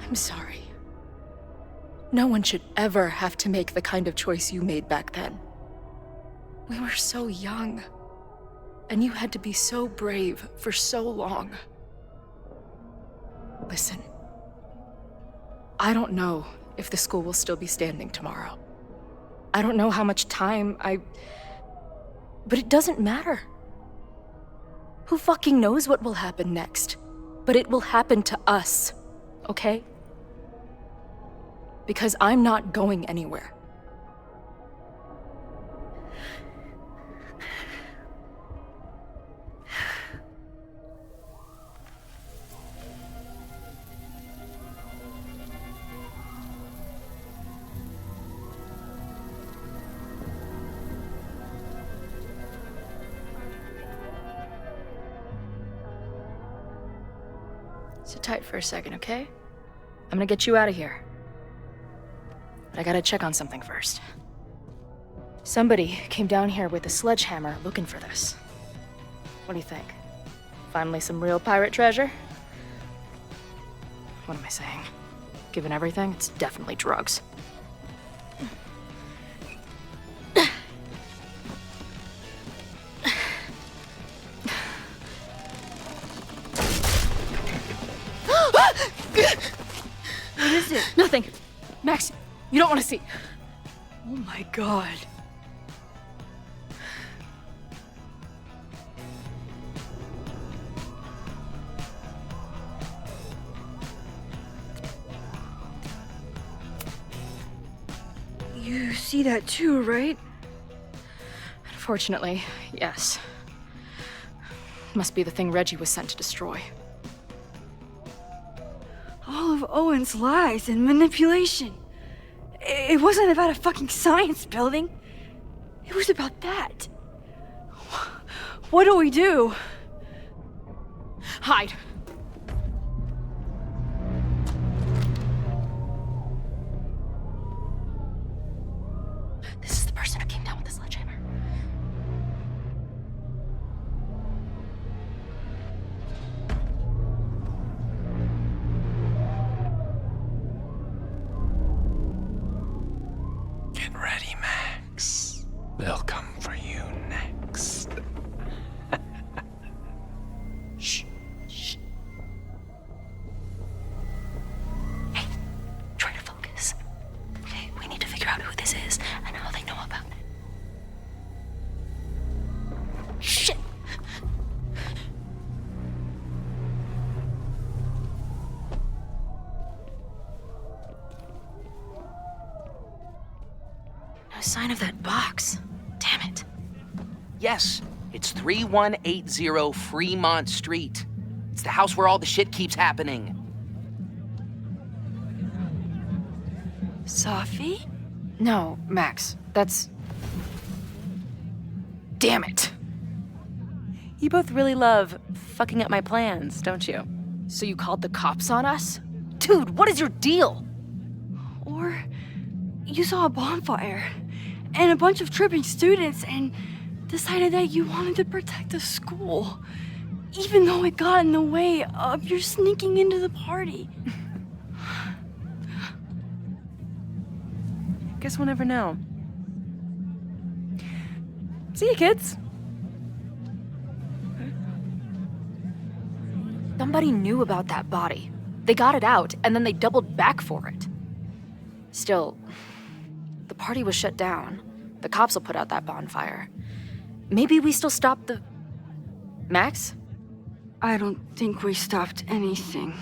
I'm sorry. No one should ever have to make the kind of choice you made back then. We were so young, and you had to be so brave for so long. Listen, I don't know if the school will still be standing tomorrow. I don't know how much time but it doesn't matter. Who fucking knows what will happen next? But it will happen to us, okay? Because I'm not going anywhere. Sit tight for a second, okay? I'm gonna get you out of here. But I gotta check on something first. Somebody came down here with a sledgehammer looking for this. What do you think? Finally some real pirate treasure? What am I saying? Given everything, it's definitely drugs. What is it? Nothing. Max, you don't want to see. Oh my god. You see that too, right? Unfortunately, yes. Must be the thing Reggie was sent to destroy. All of Owen's lies and manipulation. It wasn't about a fucking science building. It was about that. What do we do? Hide. This is the person who came down with the sledgehammer. Get ready, Max. They'll come for you next. Shh. Shh. Hey, try to focus. Okay, we need to figure out who this is and how they know about it. Shit! No sign of that box. Damn it. Yes, it's 3180 Fremont Street. It's the house where all the shit keeps happening. Sophie? No, Max, that's... Damn it. You both really love fucking up my plans, don't you? So you called the cops on us? Dude, what is your deal? Or you saw a bonfire and a bunch of tripping students and decided that you wanted to protect the school, even though it got in the way of your sneaking into the party. Guess we'll never know. See you, kids. Somebody knew about that body. They got it out, and then they doubled back for it. Still, the party was shut down. The cops will put out that bonfire. Maybe we still stop the... Max? I don't think we stopped anything.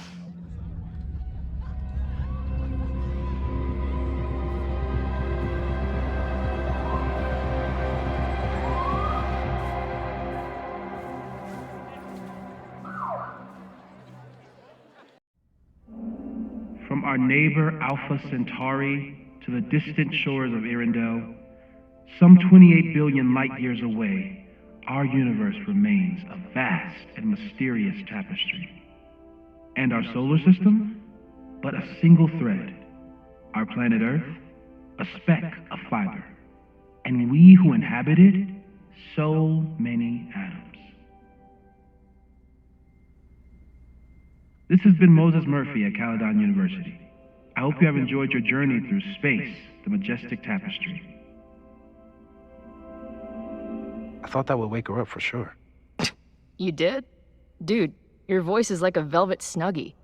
From our neighbor Alpha Centauri to the distant shores of Arendelle, some 28 billion light years away, our universe remains a vast and mysterious tapestry. And our solar system, but a single thread. Our planet Earth, a speck of fiber. And we who inhabit it, so many atoms. This has been Moses Murphy at Caledon University. I hope you have enjoyed your journey through space, the majestic tapestry. I thought that would wake her up for sure. You did? Dude, your voice is like a velvet snuggie.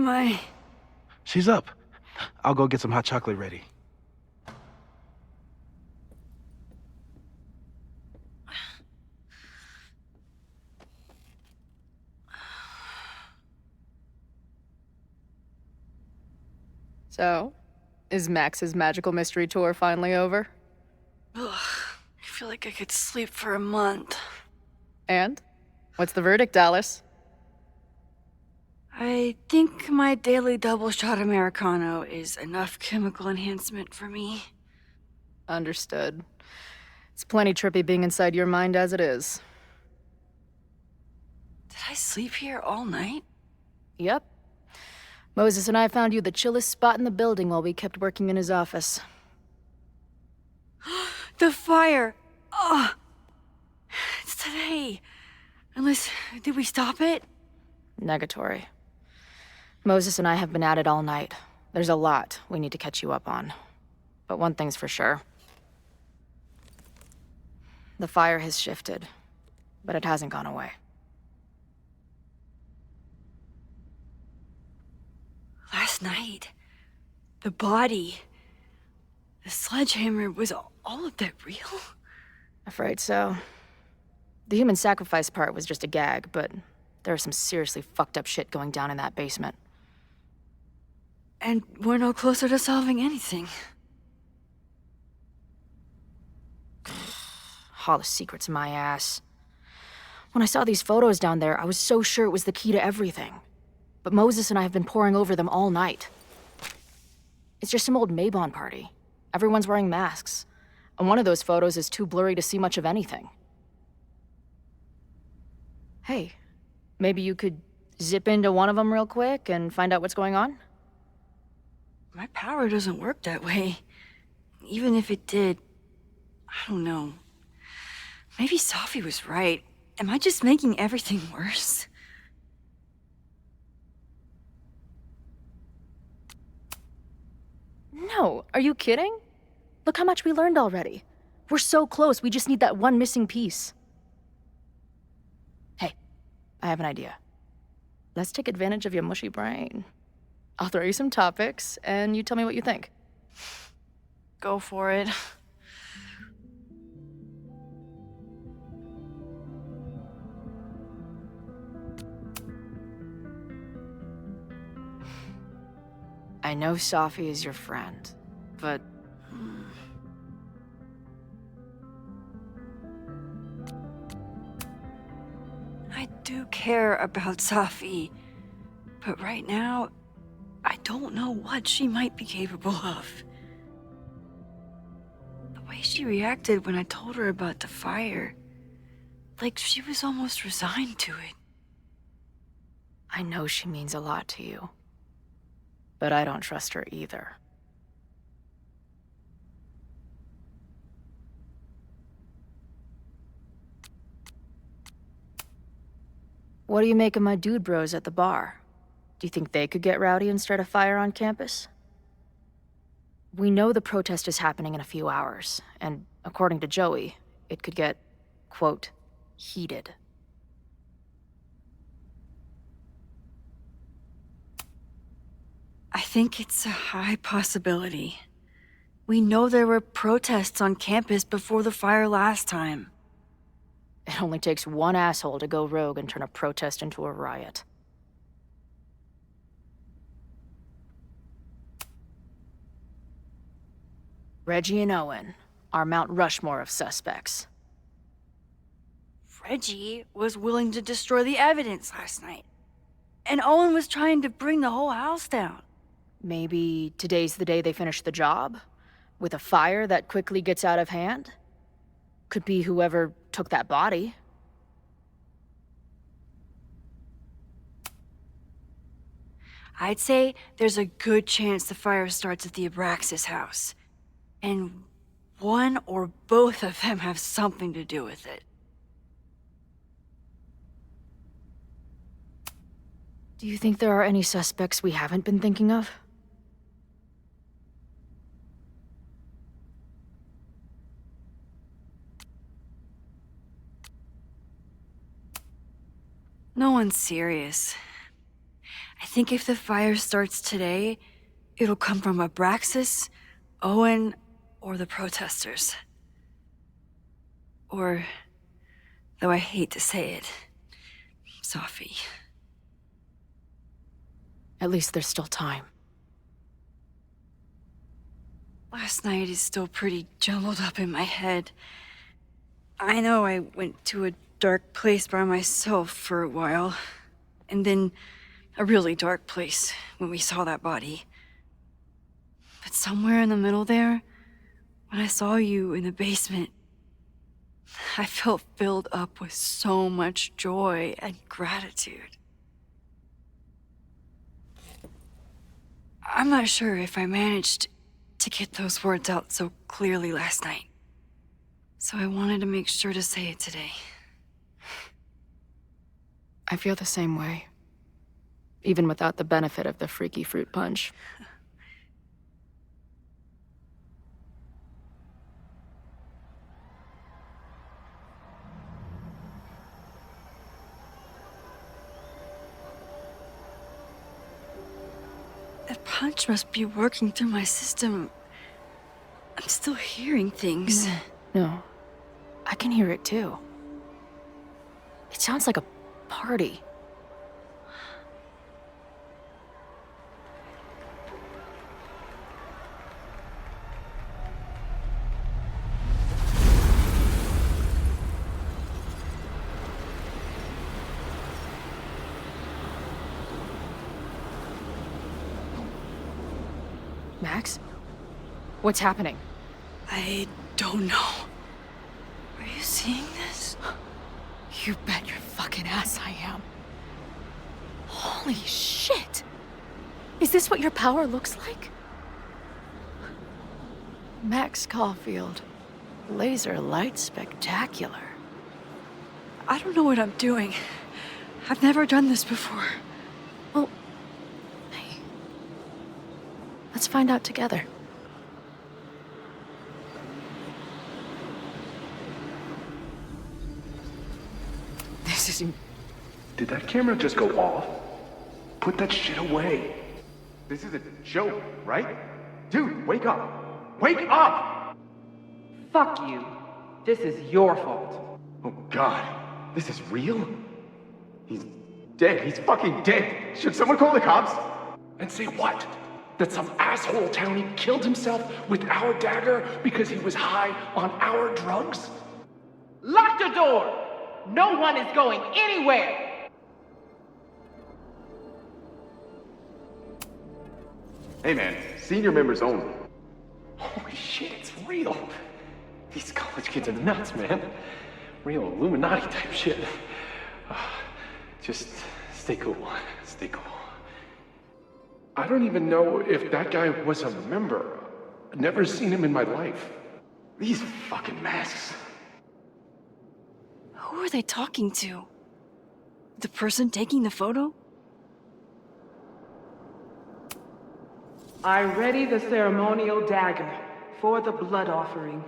am I? She's up. I'll go get some hot chocolate ready. So, is Max's magical mystery tour finally over? Ugh, I feel like I could sleep for a month. And? What's the verdict, Alice? I think my daily double shot Americano is enough chemical enhancement for me. Understood. It's plenty trippy being inside your mind as it is. Did I sleep here all night? Yep. Moses and I found you the chillest spot in the building while we kept working in his office. The fire! Ugh! It's today. Unless, did we stop it? Negatory. Moses and I have been at it all night. There's a lot we need to catch you up on. But one thing's for sure. The fire has shifted, but it hasn't gone away. Last night, the body, the sledgehammer, was all of that real? Afraid so. The human sacrifice part was just a gag, but there's some seriously fucked up shit going down in that basement. And we're no closer to solving anything. All the secrets my ass. When I saw these photos down there, I was so sure it was the key to everything. But Moses and I have been poring over them all night. It's just some old Mabon party. Everyone's wearing masks. And one of those photos is too blurry to see much of anything. Hey, maybe you could zip into one of them real quick and find out what's going on? My power doesn't work that way. Even if it did, I don't know. Maybe Sophie was right. Am I just making everything worse? No, are you kidding? Look how much we learned already. We're so close, we just need that one missing piece. Hey, I have an idea. Let's take advantage of your mushy brain. I'll throw you some topics, and you tell me what you think. Go for it. I know Sophie is your friend, but... I do care about Sophie, but right now, I don't know what she might be capable of. The way she reacted when I told her about the fire, like she was almost resigned to it. I know she means a lot to you, but I don't trust her either. What do you make of my dude bros at the bar? Do you think they could get rowdy and start a fire on campus? We know the protest is happening in a few hours, and according to Joey, it could get, quote, heated. I think it's a high possibility. We know there were protests on campus before the fire last time. It only takes one asshole to go rogue and turn a protest into a riot. Reggie and Owen, our Mount Rushmore of suspects. Reggie was willing to destroy the evidence last night. And Owen was trying to bring the whole house down. Maybe today's the day they finish the job? With a fire that quickly gets out of hand? Could be whoever took that body. I'd say there's a good chance the fire starts at the Abraxas house. And one or both of them have something to do with it. Do you think there are any suspects we haven't been thinking of? No one's serious. I think if the fire starts today, it'll come from Abraxas, Owen, or the protesters. Or, though I hate to say it, Sophie. At least there's still time. Last night is still pretty jumbled up in my head. I know I went to a dark place by myself for a while, and then a really dark place when we saw that body. But somewhere in the middle there, when I saw you in the basement, I felt filled up with so much joy and gratitude. I'm not sure if I managed to get those words out so clearly last night. So I wanted to make sure to say it today. I feel the same way. Even without the benefit of the freaky fruit punch. That punch must be working through my system. I'm still hearing things. No. I can hear it too. It sounds like a party. Max? What's happening? I don't know. Are you seeing this? You bet your fucking ass I am. Holy shit! Is this what your power looks like? Max Caulfield. Laser light spectacular. I don't know what I'm doing. I've never done this before. Well, hey. Let's find out together. This isn't... Did that camera just go off? Put that shit away. This is a joke, right? Dude, wake up! Wake up! Fuck you. This is your fault. Oh god, this is real? He's dead. He's fucking dead. Should someone call the cops? And say what? That some asshole townie killed himself with our dagger because he was high on our drugs? Lock the door! No one is going anywhere! Hey man, senior members only. Holy shit, it's real. These college kids are nuts, man. Real Illuminati type shit. Just stay cool. Stay cool. I don't even know if that guy was a member. Never seen him in my life. These fucking masks. Who are they talking to? The person taking the photo? I ready the ceremonial dagger for the blood offering.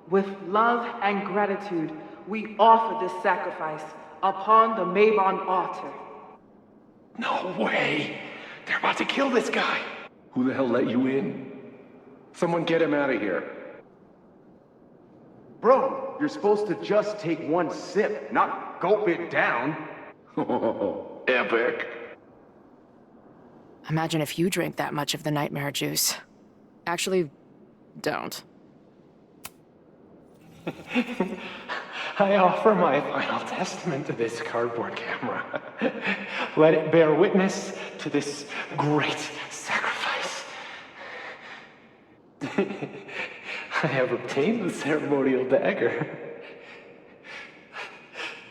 With love and gratitude, we offer this sacrifice upon the Mabon altar. No way! They're about to kill this guy! Who the hell let you in? Someone get him out of here. Bro, you're supposed to just take one sip, not gulp it down. Oh, epic. Imagine if you drank that much of the nightmare juice. Actually, don't. I offer my final testament to this cardboard camera. Let it bear witness to this great sacrifice. I have obtained the ceremonial dagger.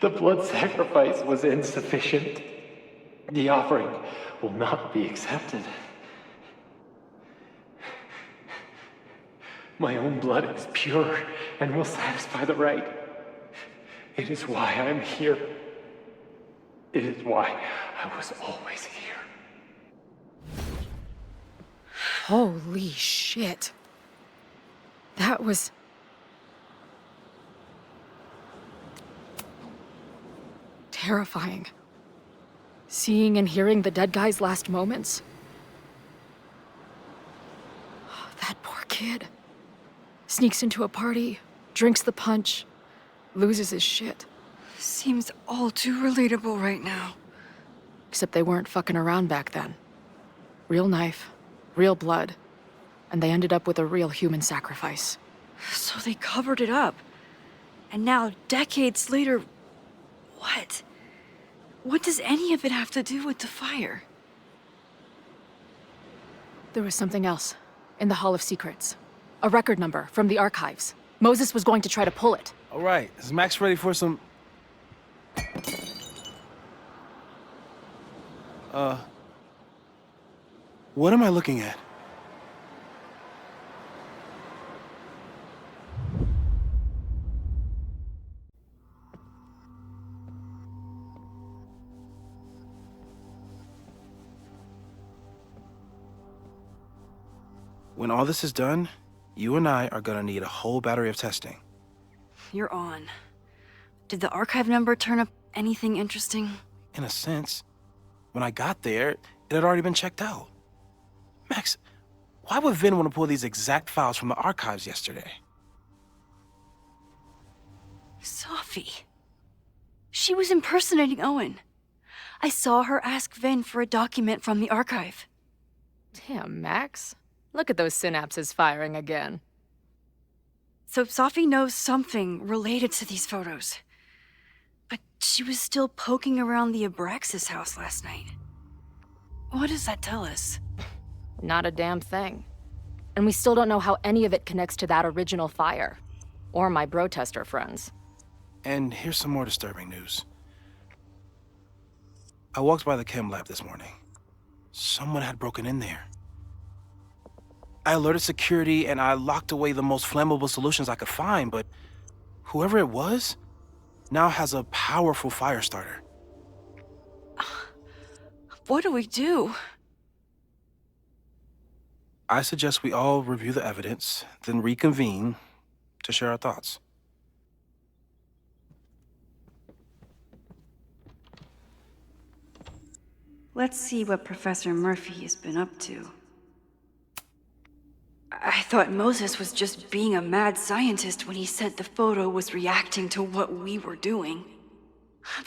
The blood sacrifice was insufficient. The offering will not be accepted. My own blood is pure and will satisfy the rite. It is why I'm here. It is why I was always here. Holy shit. That was... terrifying. Seeing and hearing the dead guy's last moments. That poor kid. Sneaks into a party, drinks the punch, loses his shit. Seems all too relatable right now. Except they weren't fucking around back then. Real knife, real blood, and they ended up with a real human sacrifice. So they covered it up. And now, decades later, what? What does any of it have to do with the fire? There was something else in the Hall of Secrets. A record number from the archives. Moses was going to try to pull it. All right, is Max ready for some... What am I looking at? When all this is done, you and I are gonna need a whole battery of testing. You're on. Did the archive number turn up anything interesting? In a sense. When I got there, it had already been checked out. Max, why would Vin want to pull these exact files from the archives yesterday? Sophie. She was impersonating Owen. I saw her ask Vin for a document from the archive. Damn, Max. Look at those synapses firing again. So Sophie knows something related to these photos. But she was still poking around the Abraxas house last night. What does that tell us? Not a damn thing. And we still don't know how any of it connects to that original fire. Or my bro-tester friends. And here's some more disturbing news. I walked by the chem lab this morning. Someone had broken in there. I alerted security and I locked away the most flammable solutions I could find, but whoever it was now has a powerful fire starter. What do we do? I suggest we all review the evidence, then reconvene to share our thoughts. Let's see what Professor Murphy has been up to. I thought Moses was just being a mad scientist when he said the photo was reacting to what we were doing.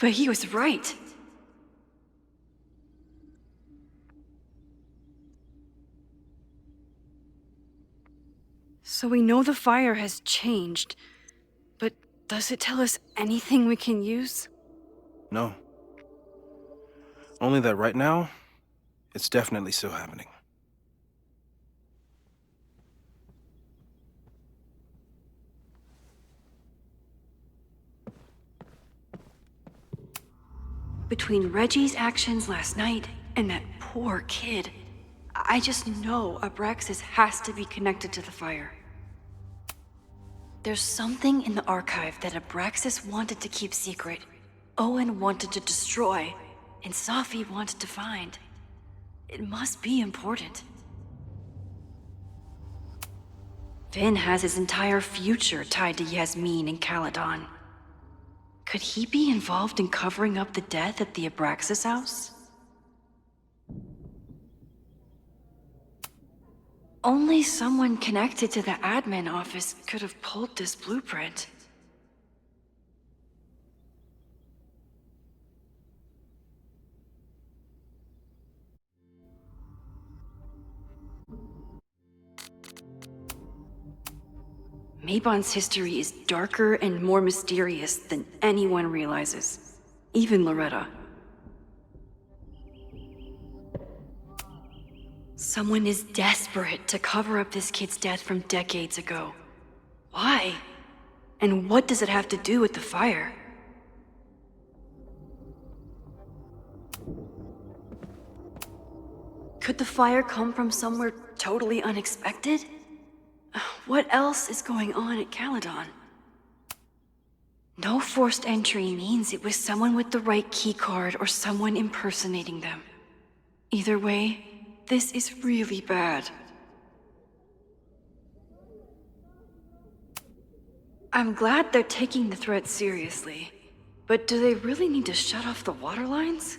But he was right. So we know the fire has changed, but does it tell us anything we can use? No. Only that right now, it's definitely still happening. Between Reggie's actions last night and that poor kid, I just know Abraxas has to be connected to the fire. There's something in the archive that Abraxas wanted to keep secret, Owen wanted to destroy, and Sophie wanted to find. It must be important. Finn has his entire future tied to Yasmin and Caledon. Could he be involved in covering up the death at the Abraxas house? Only someone connected to the admin office could have pulled this blueprint. Mabon's history is darker and more mysterious than anyone realizes, even Loretta. Someone is desperate to cover up this kid's death from decades ago. Why? And what does it have to do with the fire? Could the fire come from somewhere totally unexpected? What else is going on at Caledon? No forced entry means it was someone with the right keycard or someone impersonating them. Either way, this is really bad. I'm glad they're taking the threat seriously, but do they really need to shut off the water lines?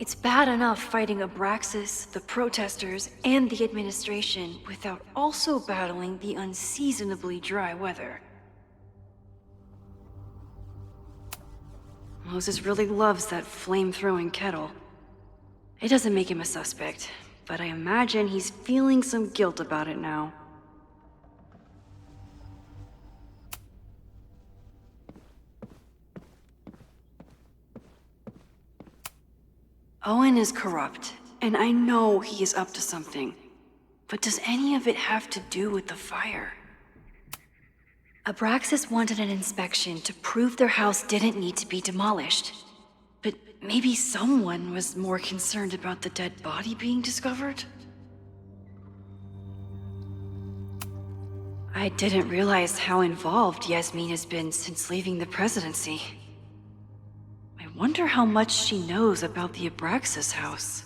It's bad enough fighting Abraxas, the protesters, and the administration without also battling the unseasonably dry weather. Moses really loves that flame-throwing kettle. It doesn't make him a suspect, but I imagine he's feeling some guilt about it now. Owen is corrupt, and I know he is up to something. But does any of it have to do with the fire? Abraxas wanted an inspection to prove their house didn't need to be demolished. But maybe someone was more concerned about the dead body being discovered? I didn't realize how involved Yasmin has been since leaving the presidency. I wonder how much she knows about the Abraxas house.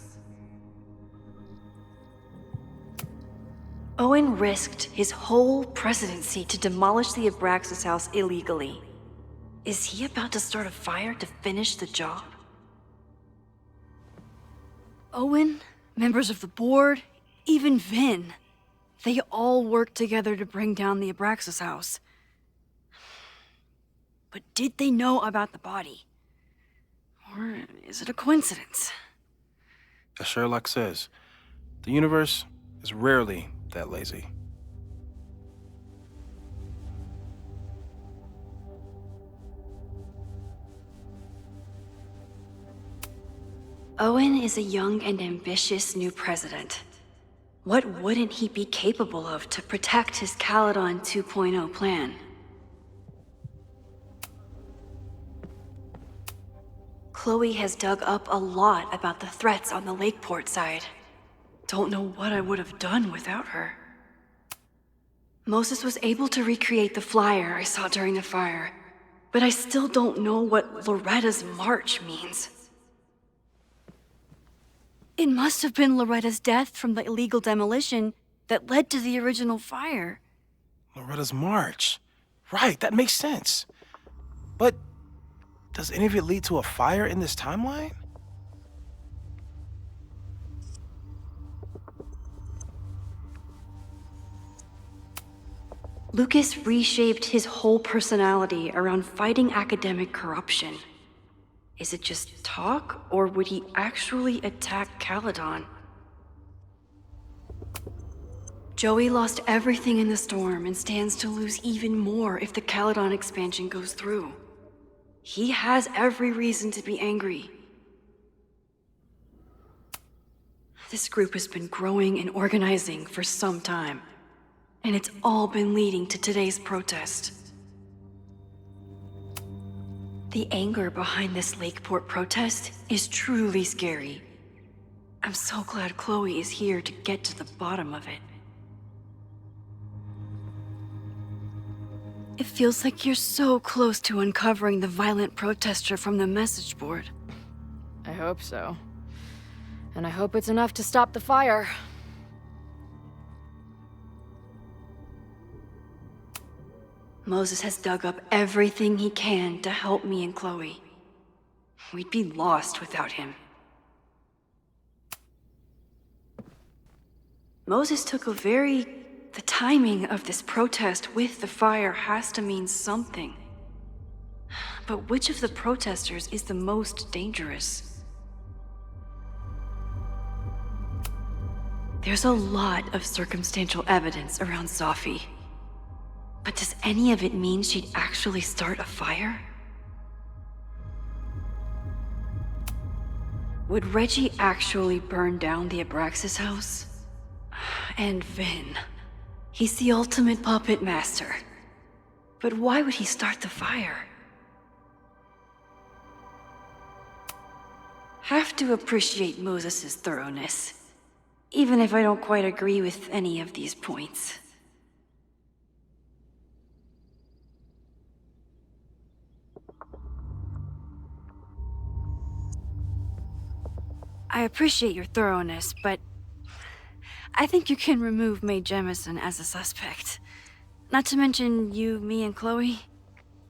Owen risked his whole presidency to demolish the Abraxas house illegally. Is he about to start a fire to finish the job? Owen, members of the board, even Vin. They all worked together to bring down the Abraxas house. But did they know about the body? Or is it a coincidence? As Sherlock says, the universe is rarely that lazy. Owen is a young and ambitious new president. What wouldn't he be capable of to protect his Caledon 2.0 plan? Chloe has dug up a lot about the threats on the Lakeport side. Don't know what I would have done without her. Moses was able to recreate the flyer I saw during the fire, but I still don't know what Loretta's march means. It must have been Loretta's death from the illegal demolition that led to the original fire. Loretta's march. Right, that makes sense. But does any of it lead to a fire in this timeline? Lucas reshaped his whole personality around fighting academic corruption. Is it just talk, or would he actually attack Caledon? Joey lost everything in the storm and stands to lose even more if the Caledon expansion goes through. He has every reason to be angry. This group has been growing and organizing for some time, and it's all been leading to today's protest. The anger behind this Lakeport protest is truly scary. I'm so glad Chloe is here to get to the bottom of it. It feels like you're so close to uncovering the violent protester from the message board. I hope so. And I hope it's enough to stop the fire. Moses has dug up everything he can to help me and Chloe. We'd be lost without him. Moses took the timing of this protest with the fire has to mean something. But which of the protesters is the most dangerous? There's a lot of circumstantial evidence around Sophie. But does any of it mean she'd actually start a fire? Would Reggie actually burn down the Abraxas house? And Vin. He's the ultimate puppet master. But why would he start the fire? Have to appreciate Moses' thoroughness, even if I don't quite agree with any of these points. I appreciate your thoroughness, but I think you can remove Mae Jemison as a suspect. Not to mention you, me, and Chloe.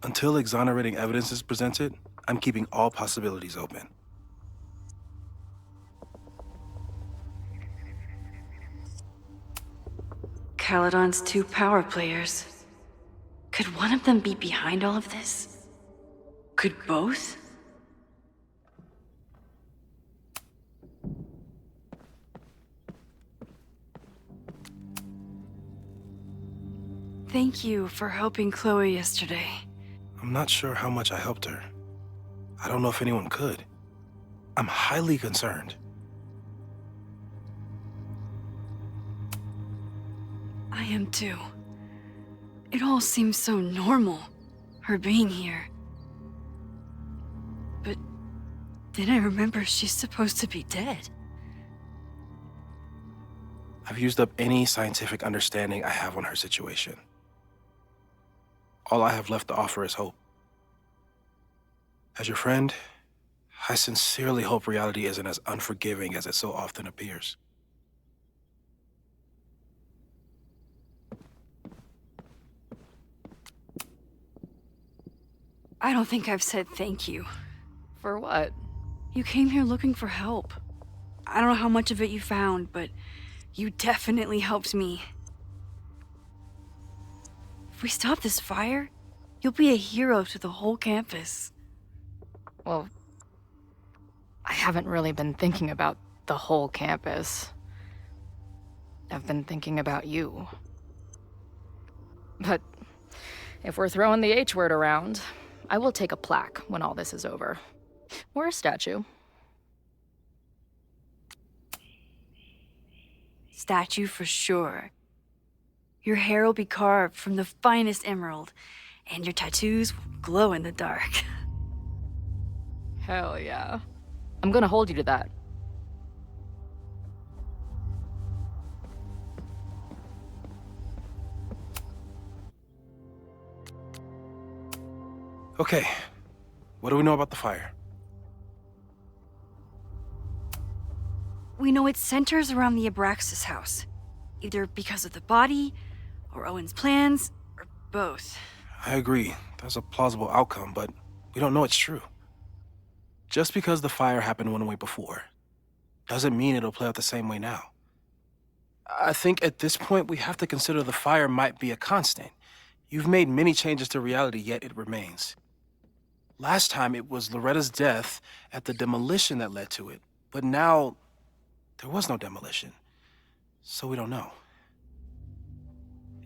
Until exonerating evidence is presented, I'm keeping all possibilities open. Caledon's 2 power players. Could one of them be behind all of this? Could both? Thank you for helping Chloe yesterday. I'm not sure how much I helped her. I don't know if anyone could. I'm highly concerned. I am too. It all seems so normal, her being here. But then I remember she's supposed to be dead. I've used up any scientific understanding I have on her situation. All I have left to offer is hope. As your friend, I sincerely hope reality isn't as unforgiving as it so often appears. I don't think I've said thank you. For what? You came here looking for help. I don't know how much of it you found, but you definitely helped me. If we stop this fire, you'll be a hero to the whole campus. Well, I haven't really been thinking about the whole campus. I've been thinking about you. But if we're throwing the H word around, I will take a plaque when all this is over. Or a statue. Statue for sure. Your hair will be carved from the finest emerald, and your tattoos will glow in the dark. Hell yeah. I'm gonna hold you to that. Okay, what do we know about the fire? We know it centers around the Abraxas house, either because of the body, or Owen's plans, or both. I agree, that's a plausible outcome, but we don't know it's true. Just because the fire happened one way before, doesn't mean it'll play out the same way now. I think at this point we have to consider the fire might be a constant. You've made many changes to reality, yet it remains. Last time it was Loretta's death at the demolition that led to it, but now there was no demolition, so we don't know.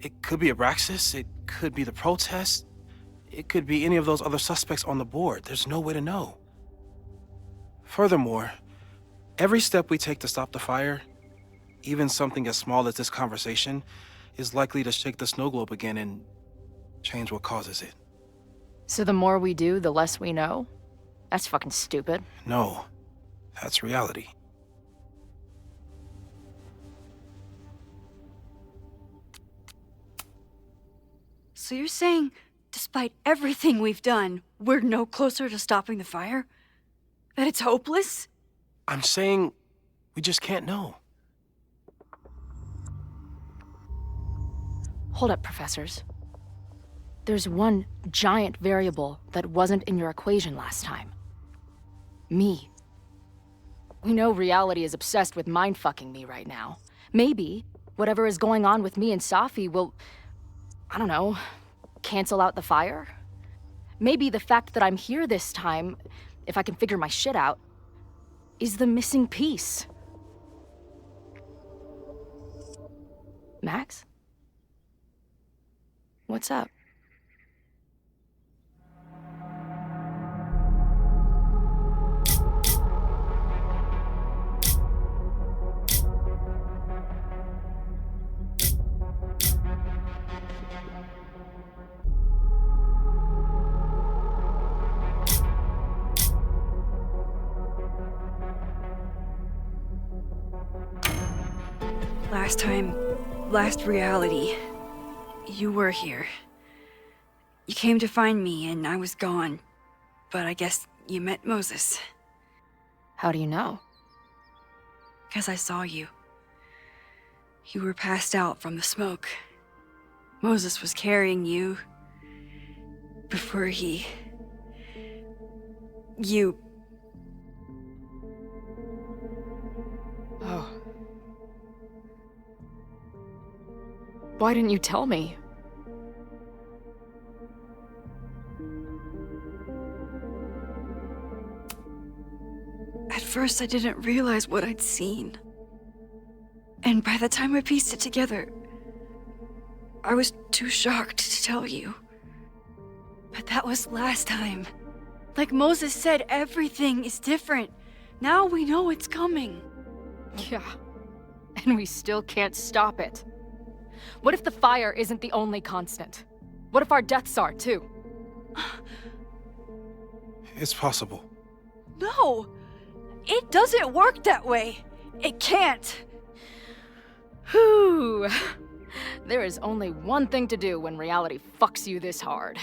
It could be Abraxas, it could be the protest, it could be any of those other suspects on the board. There's no way to know. Furthermore, every step we take to stop the fire, even something as small as this conversation, is likely to shake the snow globe again and change what causes it. So the more we do, the less we know? That's fucking stupid. No, that's reality. So you're saying, despite everything we've done, we're no closer to stopping the fire? That it's hopeless? I'm saying we just can't know. Hold up, professors. There's one giant variable that wasn't in your equation last time. Me. We know reality is obsessed with mind-fucking me right now. Maybe whatever is going on with me and Safi will, I don't know, cancel out the fire? Maybe the fact that I'm here this time, if I can figure my shit out, is the missing piece. Max? What's up? Last reality, you were here. You came to find me and I was gone, but I guess you met Moses. How do you know? 'Cause I saw you. You were passed out from the smoke. Moses was carrying you before you... Oh. Why didn't you tell me? At first, I didn't realize what I'd seen. And by the time I pieced it together, I was too shocked to tell you. But that was last time. Like Moses said, everything is different. Now we know it's coming. Yeah. And we still can't stop it. What if the fire isn't the only constant? What if our deaths are, too? It's possible. No! It doesn't work that way. It can't. Whew. There is only one thing to do when reality fucks you this hard.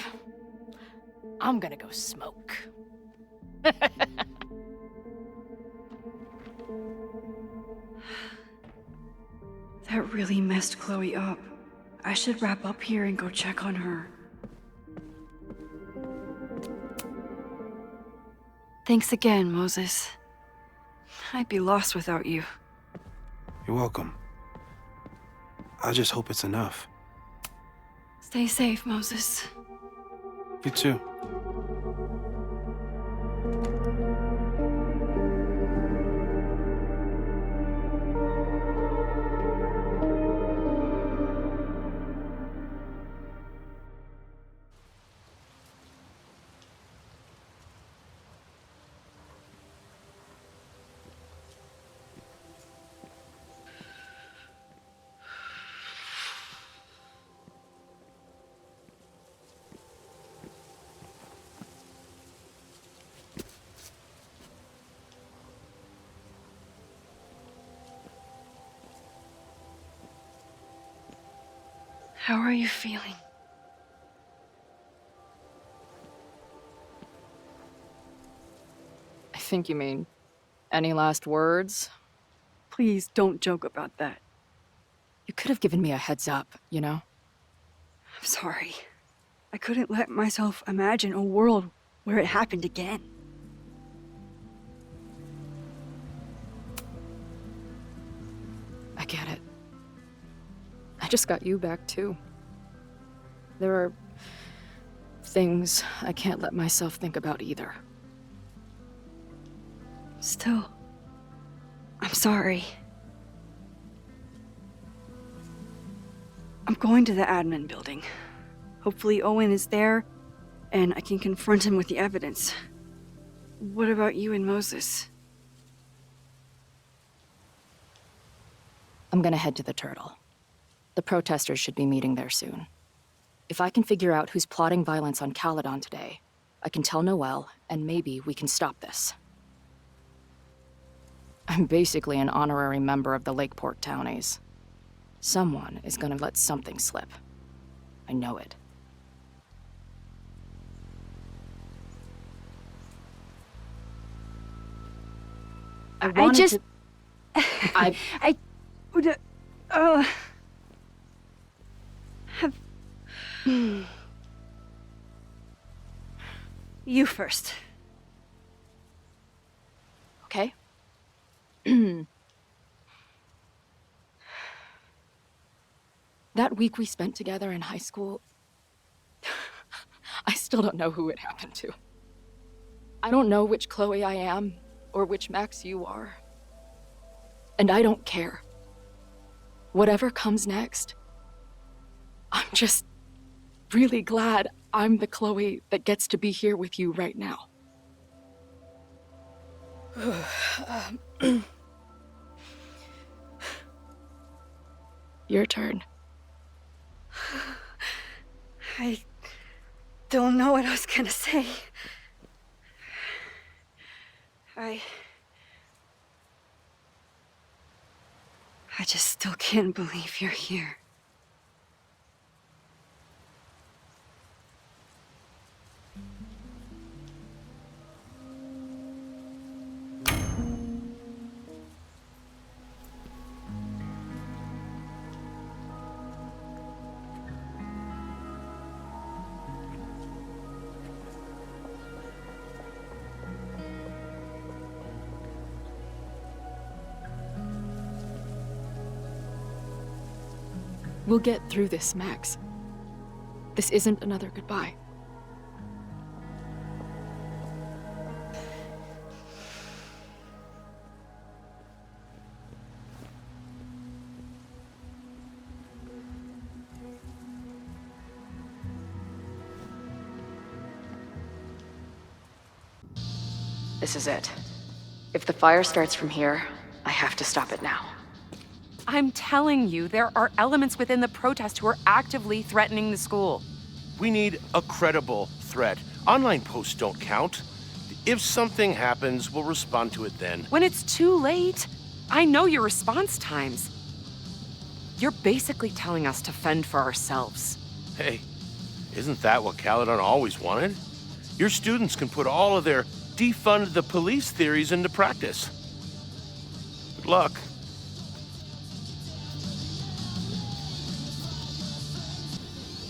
I'm gonna go smoke. That really messed Chloe up. I should wrap up here and go check on her. Thanks again, Moses. I'd be lost without you. You're welcome. I just hope it's enough. Stay safe, Moses. You too. How are you feeling? I think you mean, any last words? Please don't joke about that. You could have given me a heads up, you know? I'm sorry. I couldn't let myself imagine a world where it happened again. I get it. I just got you back, too. There are things I can't let myself think about either. Still, I'm sorry. I'm going to the admin building. Hopefully Owen is there, and I can confront him with the evidence. What about you and Moses? I'm gonna head to the Turtle. The protesters should be meeting there soon. If I can figure out who's plotting violence on Caledon today, I can tell Noelle, and maybe we can stop this. I'm basically an honorary member of the Lakeport Townies. Someone is gonna let something slip. I know it. You first. Okay? That week we spent together in high school, I still don't know who it happened to. I don't know which Chloe I am, or which Max you are. And I don't care. Whatever comes next, I'm just really glad I'm the Chloe that gets to be here with you right now. Your turn. I don't know what I was gonna say. I just still can't believe you're here. We'll get through this, Max. This isn't another goodbye. This is it. If the fire starts from here, I have to stop it now. I'm telling you, there are elements within the protest who are actively threatening the school. We need a credible threat. Online posts don't count. If something happens, we'll respond to it then. When it's too late, I know your response times. You're basically telling us to fend for ourselves. Hey, isn't that what Caledon always wanted? Your students can put all of their defund the police theories into practice. Good luck.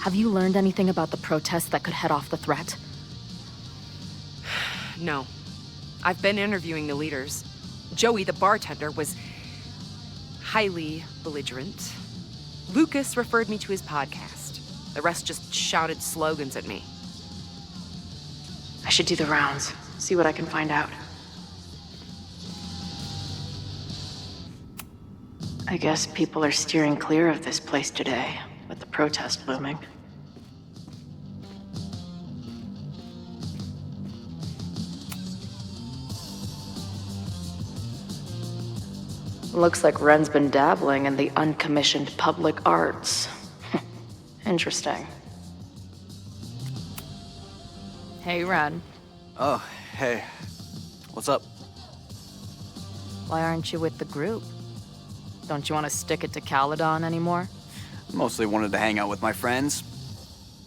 Have you learned anything about the protests that could head off the threat? No. I've been interviewing the leaders. Joey, the bartender, was highly belligerent. Lucas referred me to his podcast. The rest just shouted slogans at me. I should do the rounds, see what I can find out. I guess people are steering clear of this place today, with the protest looming. Looks like Ren's been dabbling in the uncommissioned public arts. Interesting. Hey, Ren. Oh, hey. What's up? Why aren't you with the group? Don't you want to stick it to Caledon anymore? Mostly wanted to hang out with my friends.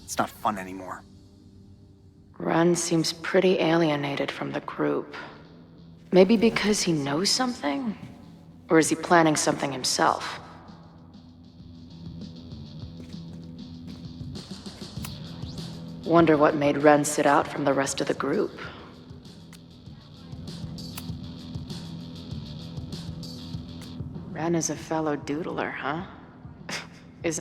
It's not fun anymore. Ren seems pretty alienated from the group. Maybe because he knows something? Or is he planning something himself? Wonder what made Ren sit out from the rest of the group. Ren is a fellow doodler, huh? Is...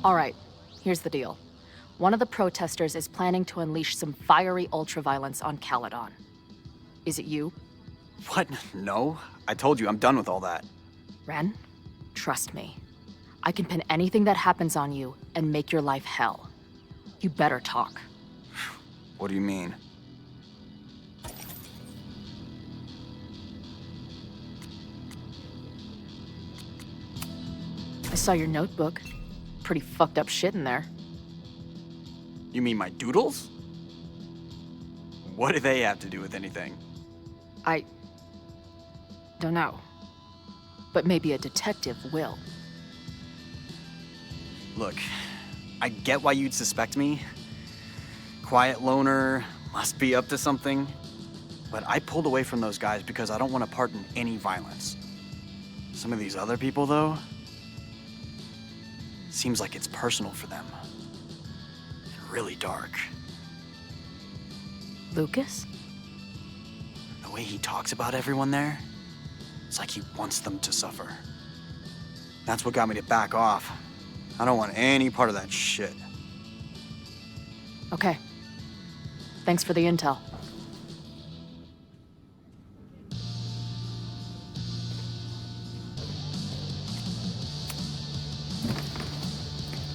All right, here's the deal. One of the protesters is planning to unleash some fiery ultraviolence on Caledon. Is it you? What? No. I told you, I'm done with all that. Ren, trust me. I can pin anything that happens on you and make your life hell. You better talk. What do you mean? I saw your notebook. Pretty fucked up shit in there. You mean my doodles? What do they have to do with anything? I don't know. But maybe a detective will. Look, I get why you'd suspect me. Quiet loner, must be up to something. But I pulled away from those guys because I don't want to part in any violence. Some of these other people, though, seems like it's personal for them. And really dark. Lucas? The way he talks about everyone there, it's like he wants them to suffer. That's what got me to back off. I don't want any part of that shit. Okay. Thanks for the intel.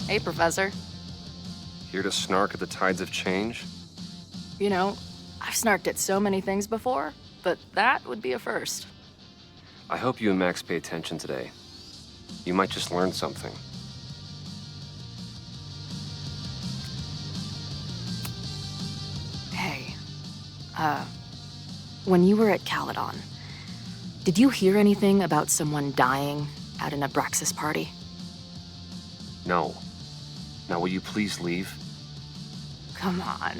Hey, Professor. Here to snark at the tides of change? You know, I've snarked at so many things before, but that would be a first. I hope you and Max pay attention today. You might just learn something. Hey, when you were at Caledon, did you hear anything about someone dying at an Abraxas party? No. Now will you please leave? Come on.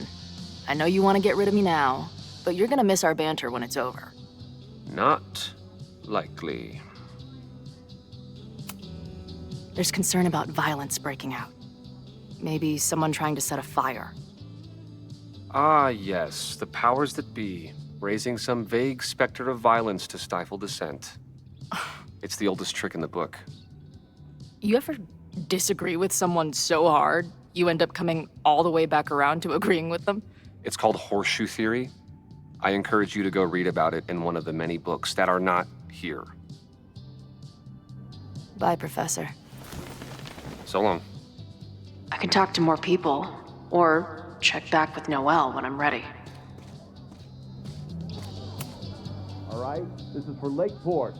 I know you want to get rid of me now, but you're gonna miss our banter when it's over. Not likely. There's concern about violence breaking out. Maybe someone trying to set a fire. Ah, yes, the powers that be, raising some vague specter of violence to stifle dissent. It's the oldest trick in the book. You ever disagree with someone so hard, you end up coming all the way back around to agreeing with them? It's called horseshoe theory. I encourage you to go read about it in one of the many books that are not here. Bye, Professor. So long. I can talk to more people, or check back with Noelle when I'm ready. All right, this is for Lakeport.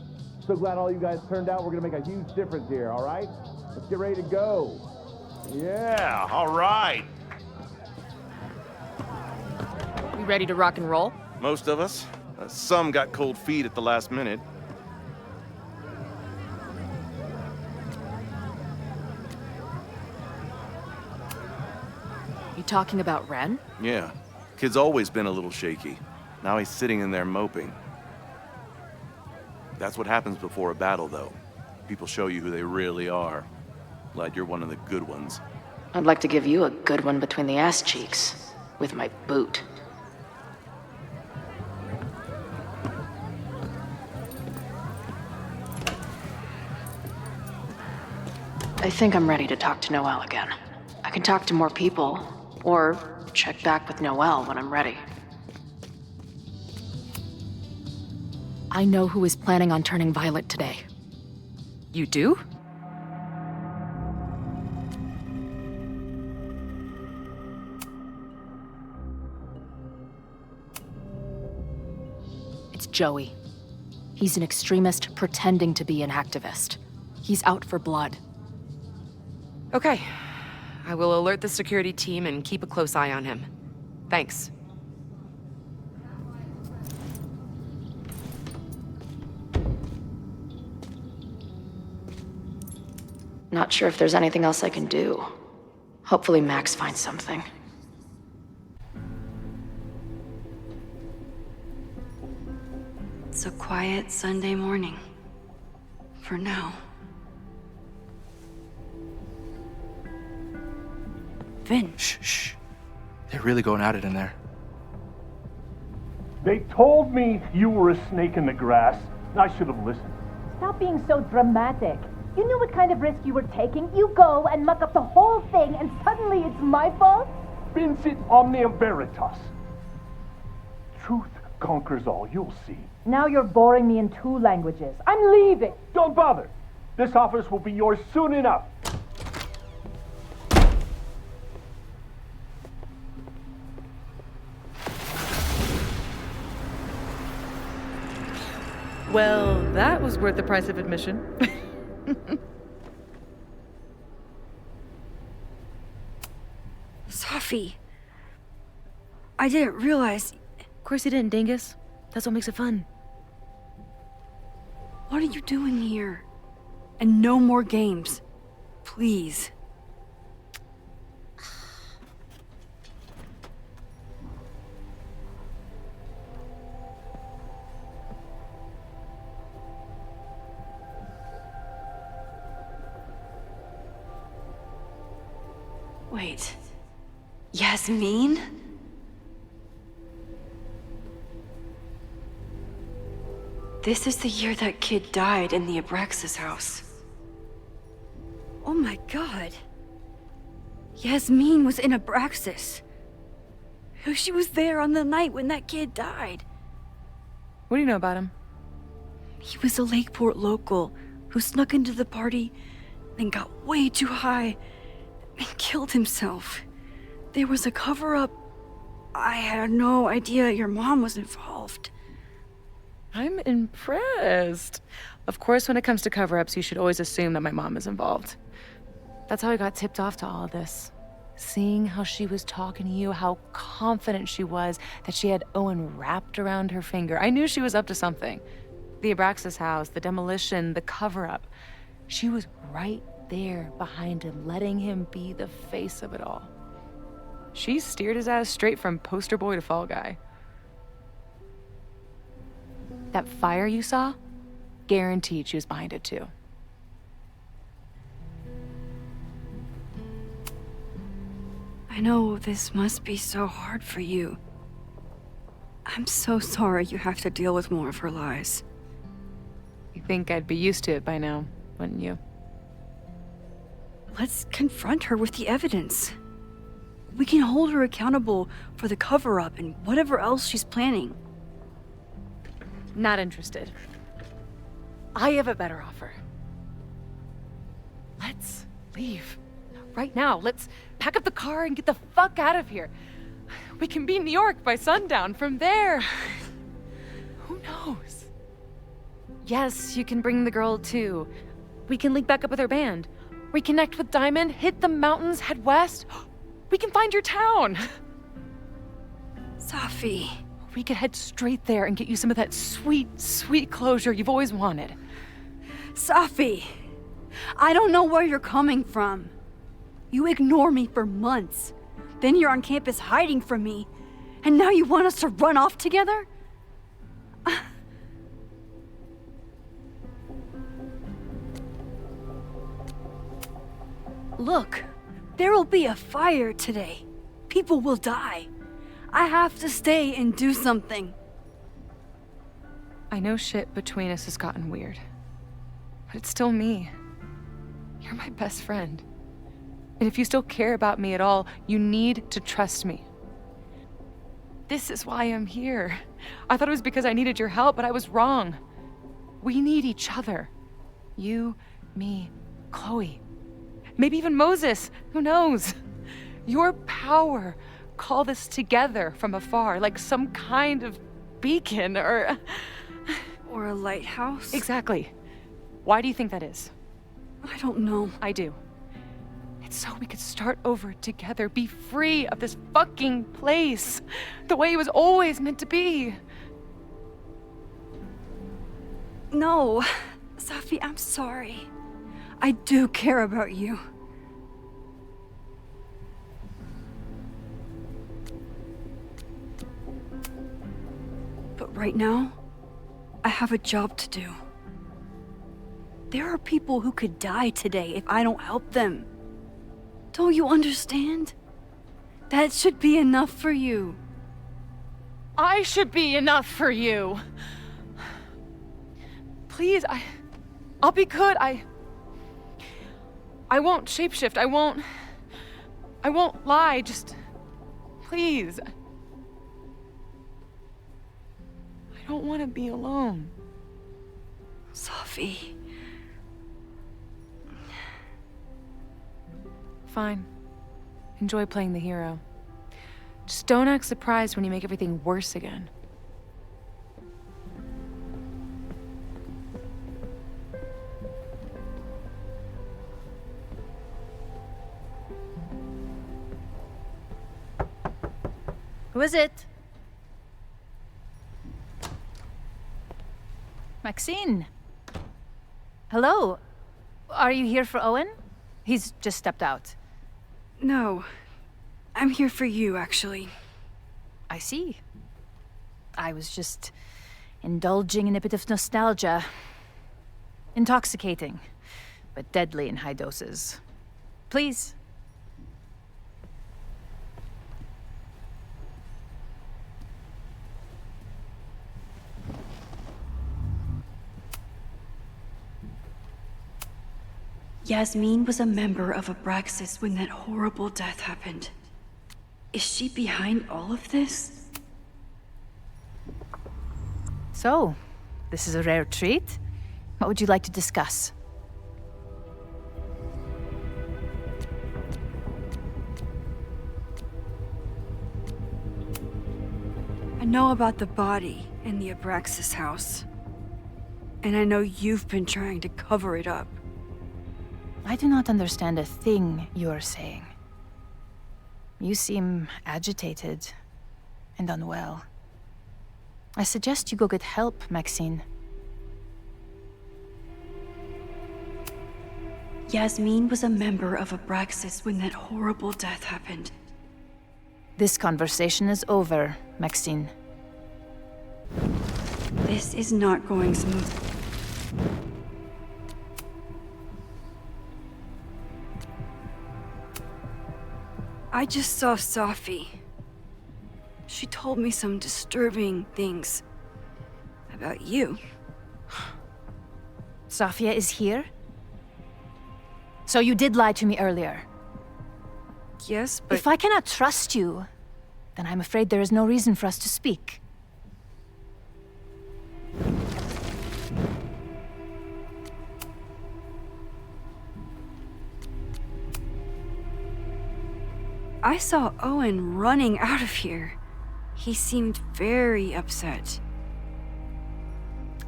So glad all you guys turned out. We're gonna make a huge difference here, all right? Let's get ready to go. Yeah, all right. We ready to rock and roll? Most of us. Some got cold feet at the last minute. You talking about Ren? Yeah. Kid's always been a little shaky. Now he's sitting in there moping. That's what happens before a battle, though. People show you who they really are. Glad you're one of the good ones. I'd like to give you a good one between the ass cheeks, with my boot. I think I'm ready to talk to Noelle again. I can talk to more people, or check back with Noelle when I'm ready. I know who is planning on turning violent today. You do? It's Joey. He's an extremist pretending to be an activist. He's out for blood. Okay. I will alert the security team and keep a close eye on him. Thanks. Not sure if there's anything else I can do. Hopefully Max finds something. It's a quiet Sunday morning. For now. Vin. Shh. They're really going at it in there. They told me you were a snake in the grass. I should have listened. Stop being so dramatic. You knew what kind of risk you were taking. You go and muck up the whole thing, and suddenly it's my fault? Vincit omnia veritas. Truth conquers all, you'll see. Now you're boring me in 2 languages. I'm leaving. Don't bother. This office will be yours soon enough. Well, that was worth the price of admission. Sophie. I didn't realize... Of course you didn't, dingus. That's what makes it fun. What are you doing here? And no more games. Please. Wait. Yasmin? This is the year that kid died in the Abraxas house. Oh my god. Yasmin was in Abraxas. She was there on the night when that kid died. What do you know about him? He was a Lakeport local who snuck into the party and got way too high and killed himself. There was a cover-up. I had no idea your mom was involved. I'm impressed. Of course, when it comes to cover-ups, you should always assume that my mom is involved. That's how I got tipped off to all of this. Seeing how she was talking to you, how confident she was that she had Owen wrapped around her finger. I knew she was up to something. The Abraxas house, the demolition, the cover-up. She was right there behind him, letting him be the face of it all. She steered his ass straight from poster boy to fall guy. That fire you saw, guaranteed she was behind it too. I know this must be so hard for you. I'm so sorry you have to deal with more of her lies. You think I'd be used to it by now, wouldn't you? Let's confront her with the evidence. We can hold her accountable for the cover-up and whatever else she's planning. Not interested. I have a better offer. Let's leave. Right now, let's pack up the car and get the fuck out of here. We can be in New York by sundown. From there, who knows? Yes, you can bring the girl too. We can link back up with her band. Reconnect with Diamond, hit the mountains, head west. We can find your town. Safi. We could head straight there and get you some of that sweet, sweet closure you've always wanted. Safi, I don't know where you're coming from. You ignore me for months. Then you're on campus hiding from me. And now you want us to run off together? Look, there will be a fire today. People will die. I have to stay and do something. I know shit between us has gotten weird. But it's still me. You're my best friend. And if you still care about me at all, you need to trust me. This is why I'm here. I thought it was because I needed your help, but I was wrong. We need each other. You, me, Chloe. Maybe even Moses. Who knows? Your power called us together from afar, like some kind of beacon or a lighthouse? Exactly. Why do you think that is? I don't know. I do. It's so we could start over together, be free of this fucking place, the way it was always meant to be. No, Safi, I'm sorry. I do care about you. But right now, I have a job to do. There are people who could die today if I don't help them. Don't you understand? That should be enough for you. I should be enough for you. Please, I'll be good. I won't shapeshift. I won't lie. Just, please. I don't want to be alone. Safi. Fine. Enjoy playing the hero. Just don't act surprised when you make everything worse again. Who is it? Maxine. Hello. Are you here for Owen? He's just stepped out. No. I'm here for you, actually. I see. I was just indulging in a bit of nostalgia. Intoxicating, but deadly in high doses. Please. Yasmin was a member of Abraxas when that horrible death happened. Is she behind all of this? So, this is a rare treat. What would you like to discuss? I know about the body in the Abraxas house. And I know you've been trying to cover it up. I do not understand a thing you are saying. You seem agitated and unwell. I suggest you go get help, Maxine. Yasmin was a member of Abraxas when that horrible death happened. This conversation is over, Maxine. This is not going smooth. I just saw Safi. She told me some disturbing things about you. Safia is here? So you did lie to me earlier? Yes, but... If I cannot trust you, then I'm afraid there is no reason for us to speak. I saw Owen running out of here. He seemed very upset.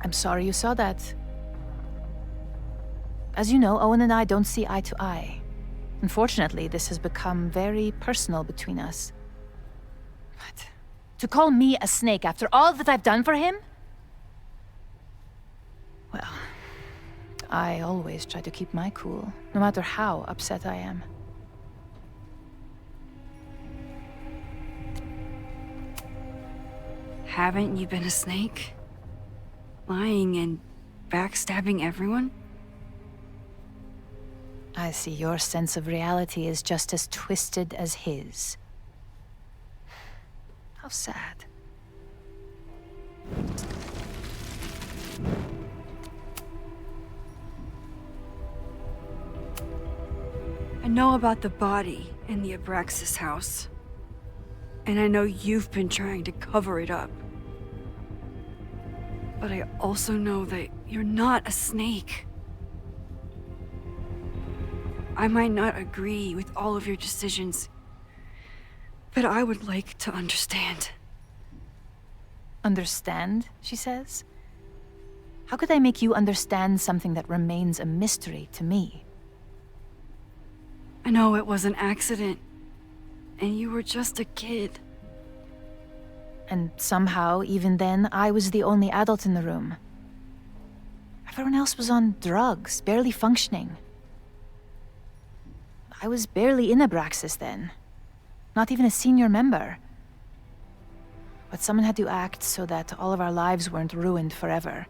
I'm sorry you saw that. As you know, Owen and I don't see eye to eye. Unfortunately, this has become very personal between us. But to call me a snake after all that I've done for him? Well, I always try to keep my cool, no matter how upset I am. Haven't you been a snake? Lying and backstabbing everyone? I see your sense of reality is just as twisted as his. How sad. I know about the body in the Abraxas house. And I know you've been trying to cover it up. But I also know that you're not a snake. I might not agree with all of your decisions, but I would like to understand. Understand, she says? How could I make you understand something that remains a mystery to me? I know it was an accident, and you were just a kid. And somehow, even then, I was the only adult in the room. Everyone else was on drugs, barely functioning. I was barely in Abraxas then. Not even a senior member. But someone had to act so that all of our lives weren't ruined forever.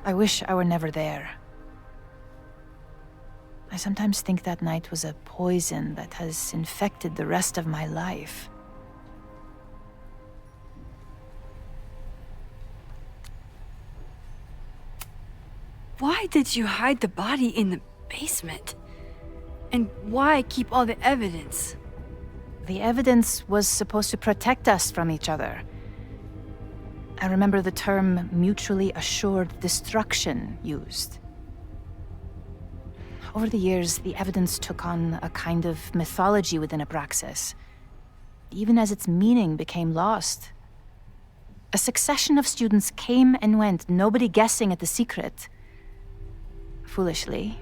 I wish I were never there. I sometimes think that night was a poison that has infected the rest of my life. Why did you hide the body in the basement? And why keep all the evidence? The evidence was supposed to protect us from each other. I remember the term mutually assured destruction used. Over the years, the evidence took on a kind of mythology within Abraxas, even as its meaning became lost. A succession of students came and went, nobody guessing at the secret. Foolishly,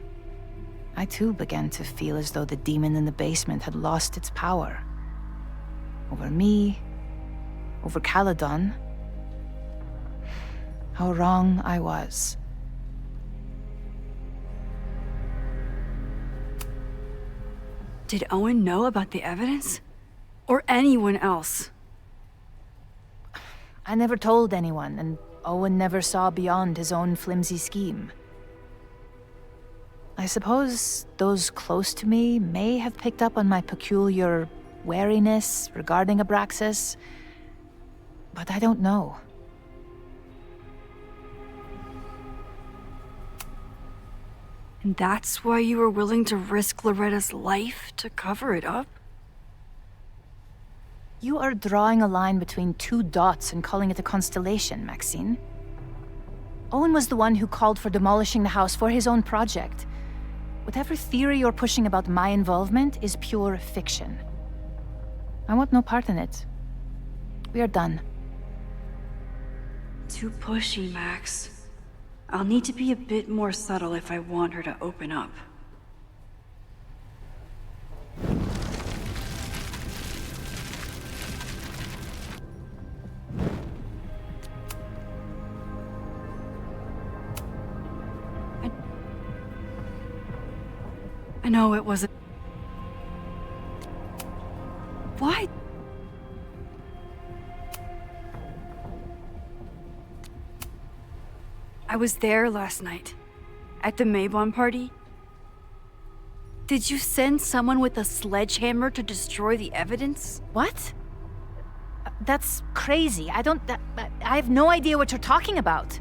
I too began to feel as though the demon in the basement had lost its power. Over me, over Caledon. How wrong I was. Did Owen know about the evidence? Or anyone else? I never told anyone, and Owen never saw beyond his own flimsy scheme. I suppose those close to me may have picked up on my peculiar wariness regarding Abraxas, but I don't know. And that's why you were willing to risk Loretta's life to cover it up? You are drawing a line between two dots and calling it a constellation, Maxine. Owen was the one who called for demolishing the house for his own project. Whatever theory you're pushing about my involvement is pure fiction. I want no part in it. We are done. Too pushy, Max. I'll need to be a bit more subtle if I want her to open up. I know it wasn't... Why? I was there last night. At the Maybon party. Did you send someone with a sledgehammer to destroy the evidence? What? That's crazy. I have no idea what you're talking about.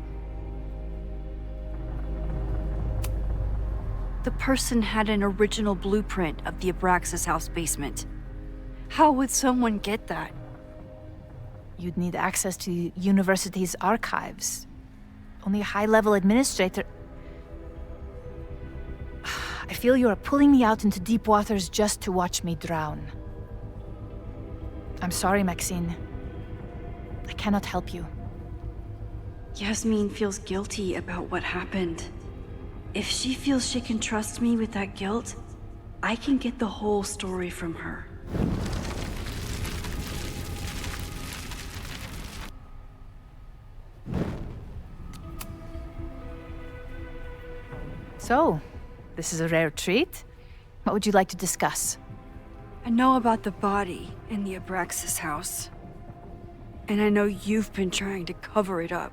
The person had an original blueprint of the Abraxas house basement. How would someone get that? You'd need access to the university's archives. Only a high-level administrator... I feel you are pulling me out into deep waters just to watch me drown. I'm sorry, Maxine. I cannot help you. Yasmin feels guilty about what happened. If she feels she can trust me with that guilt, I can get the whole story from her. So, this is a rare treat. What would you like to discuss? I know about the body in the Abraxas house. And I know you've been trying to cover it up.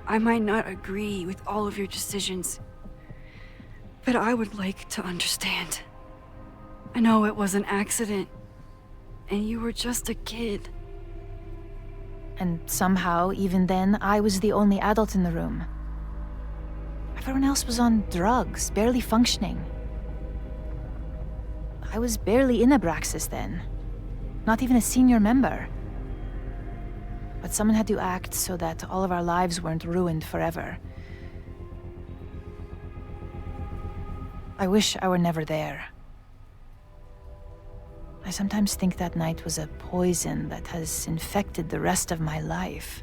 I might not agree with all of your decisions, but I would like to understand. I know it was an accident, and you were just a kid. And somehow, even then, I was the only adult in the room. Everyone else was on drugs, barely functioning. I was barely in Abraxas then. Not even a senior member. But someone had to act so that all of our lives weren't ruined forever. I wish I were never there. I sometimes think that night was a poison that has infected the rest of my life.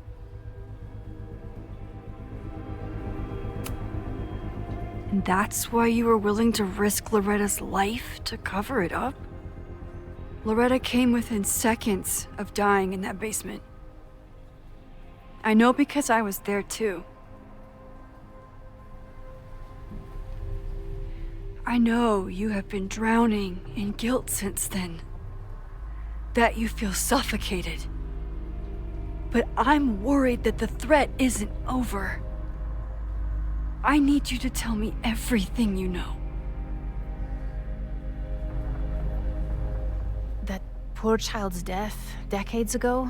And that's why you were willing to risk Loretta's life to cover it up? Loretta came within seconds of dying in that basement. I know because I was there too. I know you have been drowning in guilt since then. That you feel suffocated. But I'm worried that the threat isn't over. I need you to tell me everything you know. That poor child's death decades ago?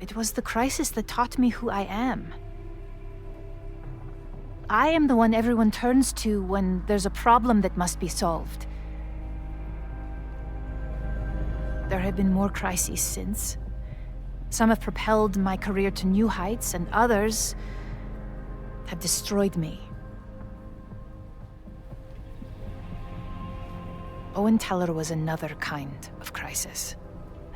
It was the crisis that taught me who I am. I am the one everyone turns to when there's a problem that must be solved. There have been more crises since. Some have propelled my career to new heights, and others have destroyed me. Owen Teller was another kind of crisis.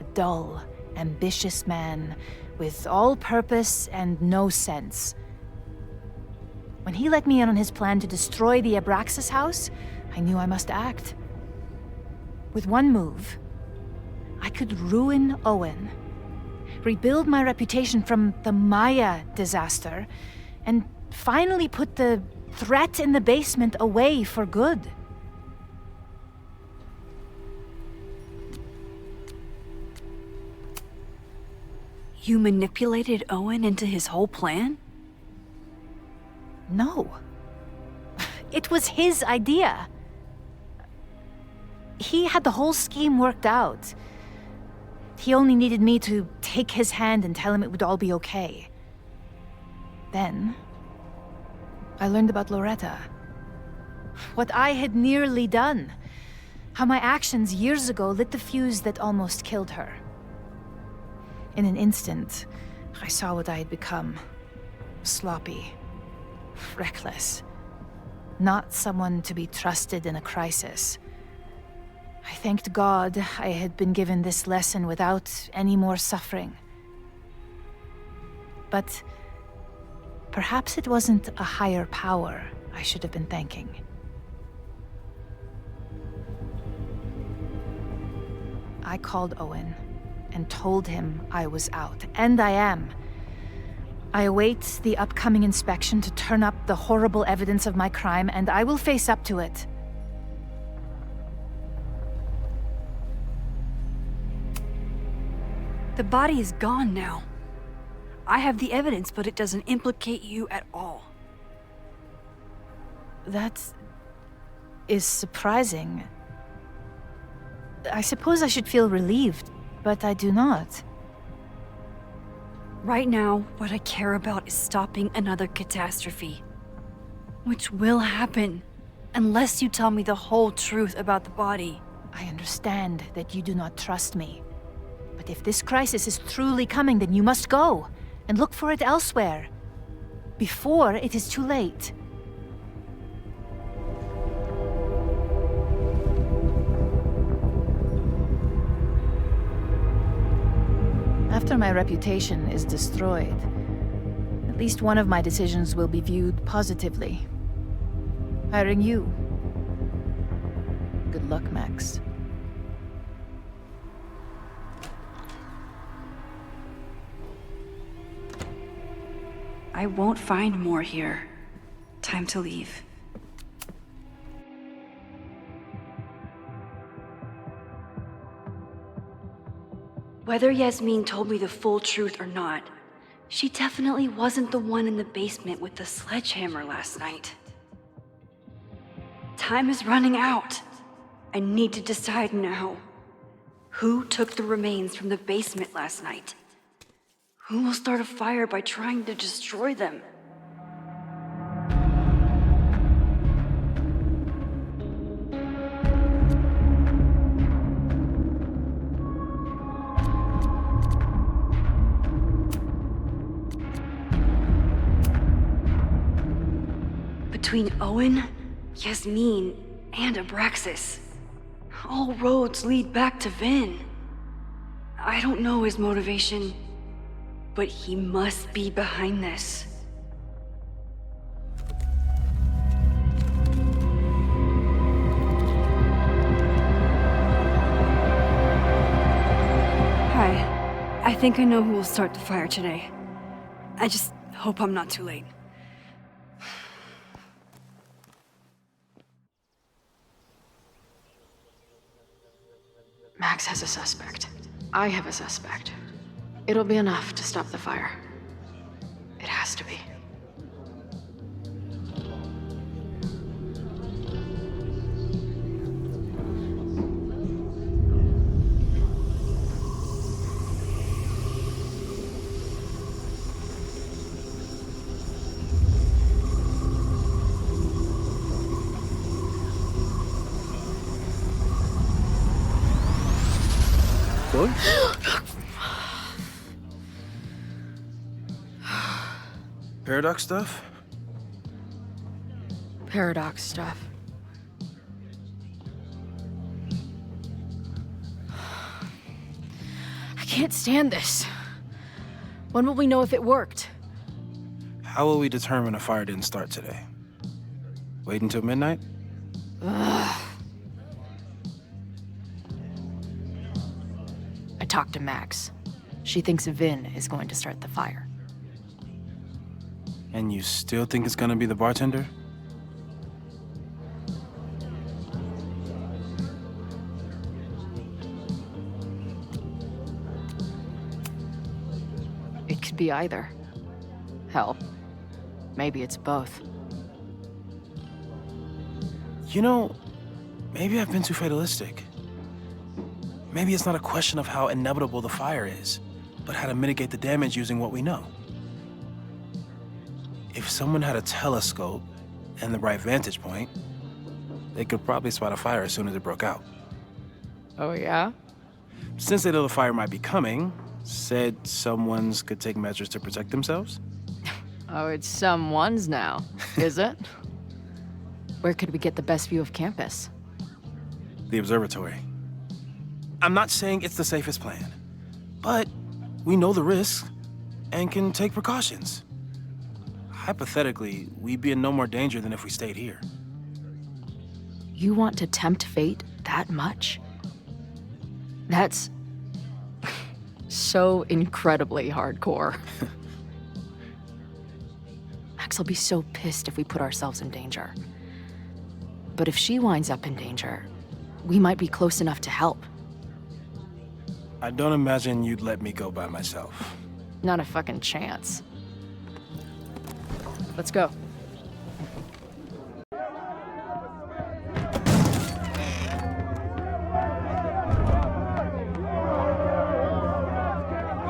A dull, ambitious man with all purpose and no sense. When he let me in on his plan to destroy the Abraxas house, I knew I must act. With one move, I could ruin Owen, rebuild my reputation from the Maya disaster, and finally put the threat in the basement away for good. You manipulated Owen into his whole plan? No. It was his idea. He had the whole scheme worked out. He only needed me to take his hand and tell him it would all be okay. Then, I learned about Loretta. What I had nearly done. How my actions years ago lit the fuse that almost killed her. In an instant, I saw what I had become. Sloppy. Reckless. Not someone to be trusted in a crisis. I thanked God I had been given this lesson without any more suffering. But perhaps it wasn't a higher power I should have been thanking. I called Owen and told him I was out, and I am. I await the upcoming inspection to turn up the horrible evidence of my crime, and I will face up to it. The body is gone now. I have the evidence, but it doesn't implicate you at all. That is surprising. I suppose I should feel relieved, but I do not. Right now, what I care about is stopping another catastrophe. Which will happen, unless you tell me the whole truth about the body. I understand that you do not trust me. But if this crisis is truly coming, then you must go and look for it elsewhere. Before it is too late. After my reputation is destroyed, at least one of my decisions will be viewed positively. Hiring you. Good luck, Max. I won't find more here. Time to leave. Whether Yasmin told me the full truth or not, she definitely wasn't the one in the basement with the sledgehammer last night. Time is running out. I need to decide now. Who took the remains from the basement last night? Who will start a fire by trying to destroy them? Between Owen, Yasmin, and Abraxas, all roads lead back to Vin. I don't know his motivation, but he must be behind this. Hi. I think I know who will start the fire today. I just hope I'm not too late. Max has a suspect. I have a suspect. It'll be enough to stop the fire. It has to be. What? Paradox stuff? Paradox stuff. I can't stand this. When will we know if it worked? How will we determine a fire didn't start today? Wait until midnight? Ugh. I talked to Max. She thinks Vin is going to start the fire. And you still think it's gonna be the bartender? It could be either. Hell, maybe it's both. You know, maybe I've been too fatalistic. Maybe it's not a question of how inevitable the fire is, but how to mitigate the damage using what we know. If someone had a telescope and the right vantage point, they could probably spot a fire as soon as it broke out. Oh, yeah? Since they know the fire might be coming, said someone's could take measures to protect themselves? Oh, it's someone's now, is it? Where could we get the best view of campus? The observatory. I'm not saying it's the safest plan, but we know the risks and can take precautions. Hypothetically, we'd be in no more danger than if we stayed here. You want to tempt fate that much? That's so incredibly hardcore. Max will be so pissed if we put ourselves in danger. But if she winds up in danger, we might be close enough to help. I don't imagine you'd let me go by myself. Not a fucking chance. Let's go.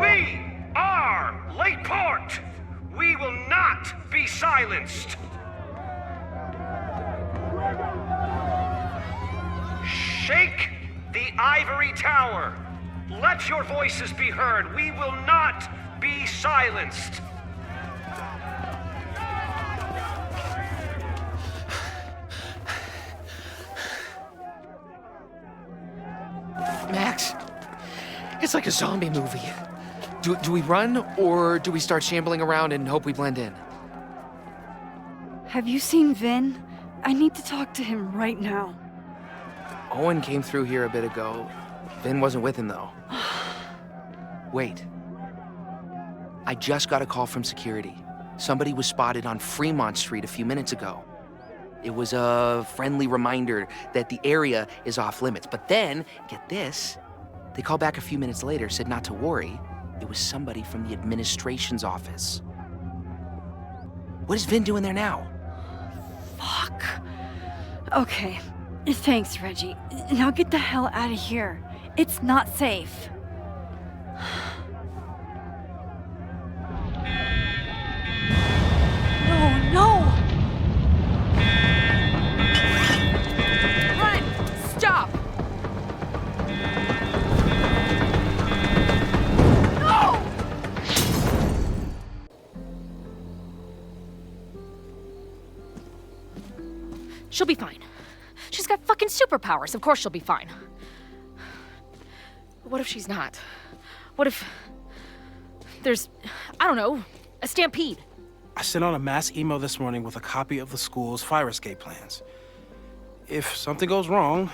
We are Lakeport! We will not be silenced! Shake the ivory tower! Let your voices be heard! We will not be silenced! Max, it's like a zombie movie. Do we run, or do we start shambling around and hope we blend in? Have you seen Vin? I need to talk to him right now. Owen came through here a bit ago. Vin wasn't with him, though. Wait. I just got a call from security. Somebody was spotted on Fremont Street a few minutes ago. It was a friendly reminder that the area is off limits. But then, get this, they called back a few minutes later, said not to worry. It was somebody from the administration's office. What is Vin doing there now? Fuck. Okay. Thanks, Reggie. Now get the hell out of here. It's not safe. No, no! Run! Stop! No! She'll be fine. She's got fucking superpowers. Of course she'll be fine. What if she's not? What if there's, I don't know, a stampede? I sent out a mass email this morning with a copy of the school's fire escape plans. If something goes wrong,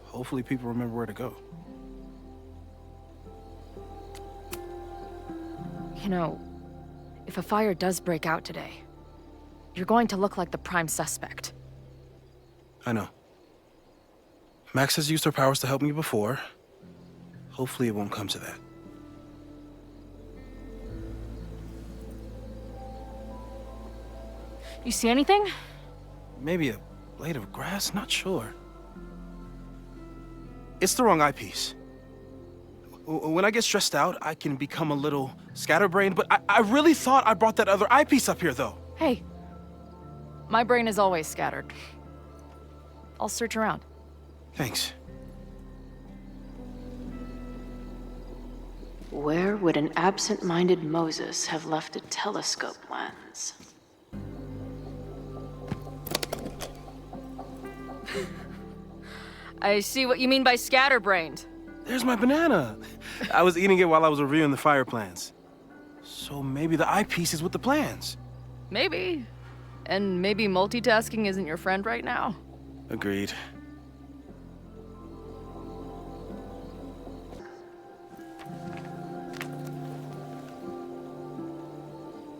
hopefully people remember where to go. You know, if a fire does break out today, you're going to look like the prime suspect. I know. Max has used her powers to help me before. Hopefully it won't come to that. You see anything? Maybe a blade of grass, not sure. It's the wrong eyepiece. When I get stressed out, I can become a little scatterbrained, but I really thought I brought that other eyepiece up here, though. Hey, my brain is always scattered. I'll search around. Thanks. Where would an absent-minded Moses have left a telescope lens? I see what you mean by scatterbrained. There's my banana. I was eating it while I was reviewing the fire plans. So maybe the eyepiece is with the plans. Maybe. And maybe multitasking isn't your friend right now. Agreed.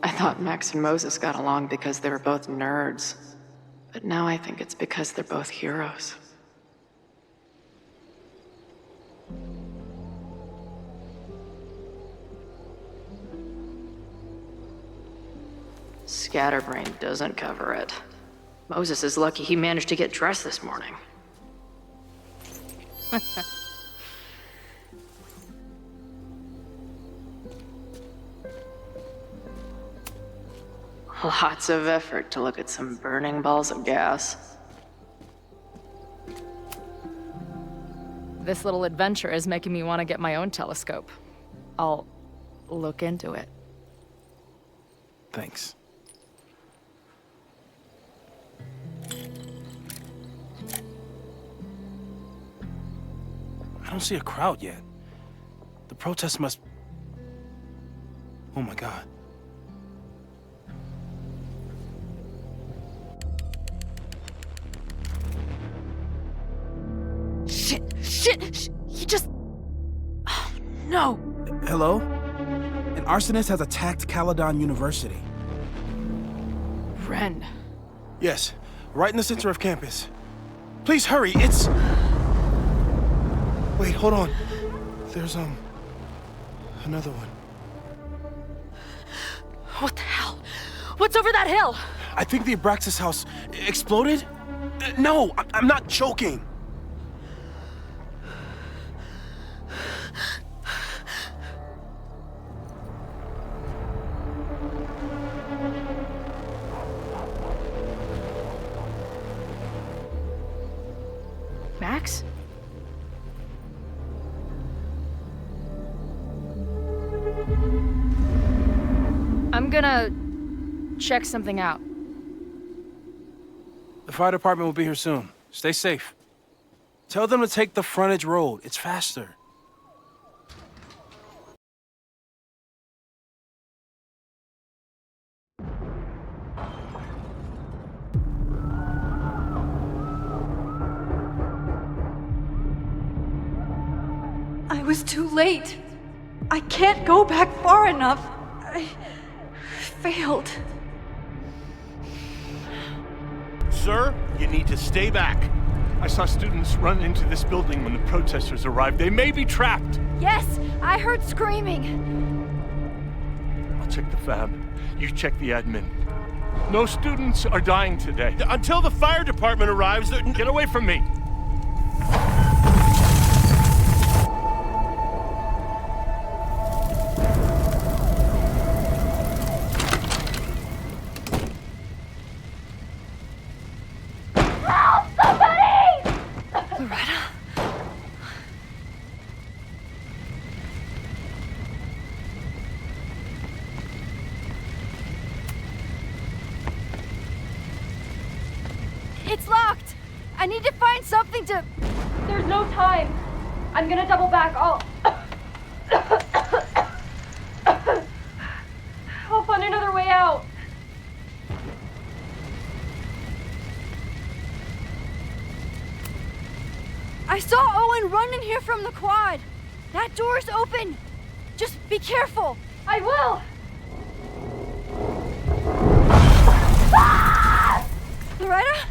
I thought Max and Moses got along because they were both nerds. But now I think it's because they're both heroes. Scatterbrain doesn't cover it. Moses is lucky he managed to get dressed this morning. Lots of effort to look at some burning balls of gas. This little adventure is making me want to get my own telescope. I'll look into it. Thanks. I don't see a crowd yet. The protest must... Oh my God. Shit! You just... Oh, no! Hello? An arsonist has attacked Caledon University. Ren. Yes, right in the center of campus. Please hurry, it's... Wait, hold on. There's, another one. What the hell? What's over that hill? I think the Abraxas house exploded? No, I'm not joking. Max? I'm gonna check something out. The fire department will be here soon. Stay safe. Tell them to take the frontage road. It's faster. I was too late. I can't go back far enough. I failed. Sir, you need to stay back. I saw students run into this building when the protesters arrived. They may be trapped. Yes, I heard screaming. I'll check the fab. You check the admin. No students are dying today. Until the fire department arrives, get away from me. It's locked! I need to find something to... There's no time. I'm gonna double back. I'll find another way out. I saw Owen run in here from the quad. That door's open. Just be careful. I will! Loretta?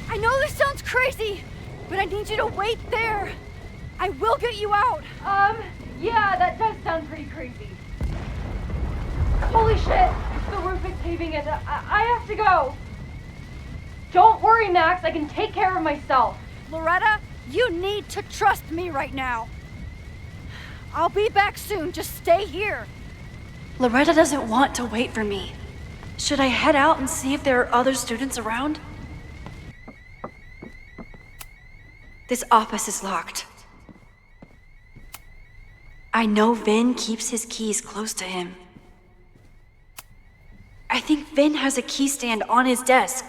I know this sounds crazy, but I need you to wait there. I will get you out. Yeah, that does sound pretty crazy. Holy shit! The roof is caving in. I have to go. Don't worry, Max. I can take care of myself. Loretta, you need to trust me right now. I'll be back soon. Just stay here. Loretta doesn't want to wait for me. Should I head out and see if there are other students around? This office is locked. I know Vin keeps his keys close to him. I think Vin has a key stand on his desk.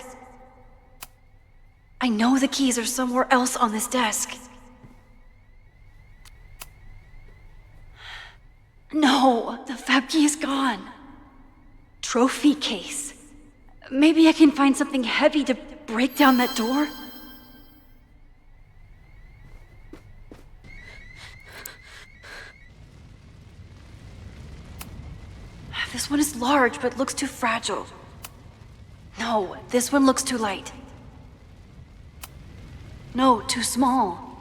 I know the keys are somewhere else on this desk. No, the fab key is gone. Trophy case. Maybe I can find something heavy to break down that door? This one is large, but looks too fragile. No, this one looks too light. No, too small.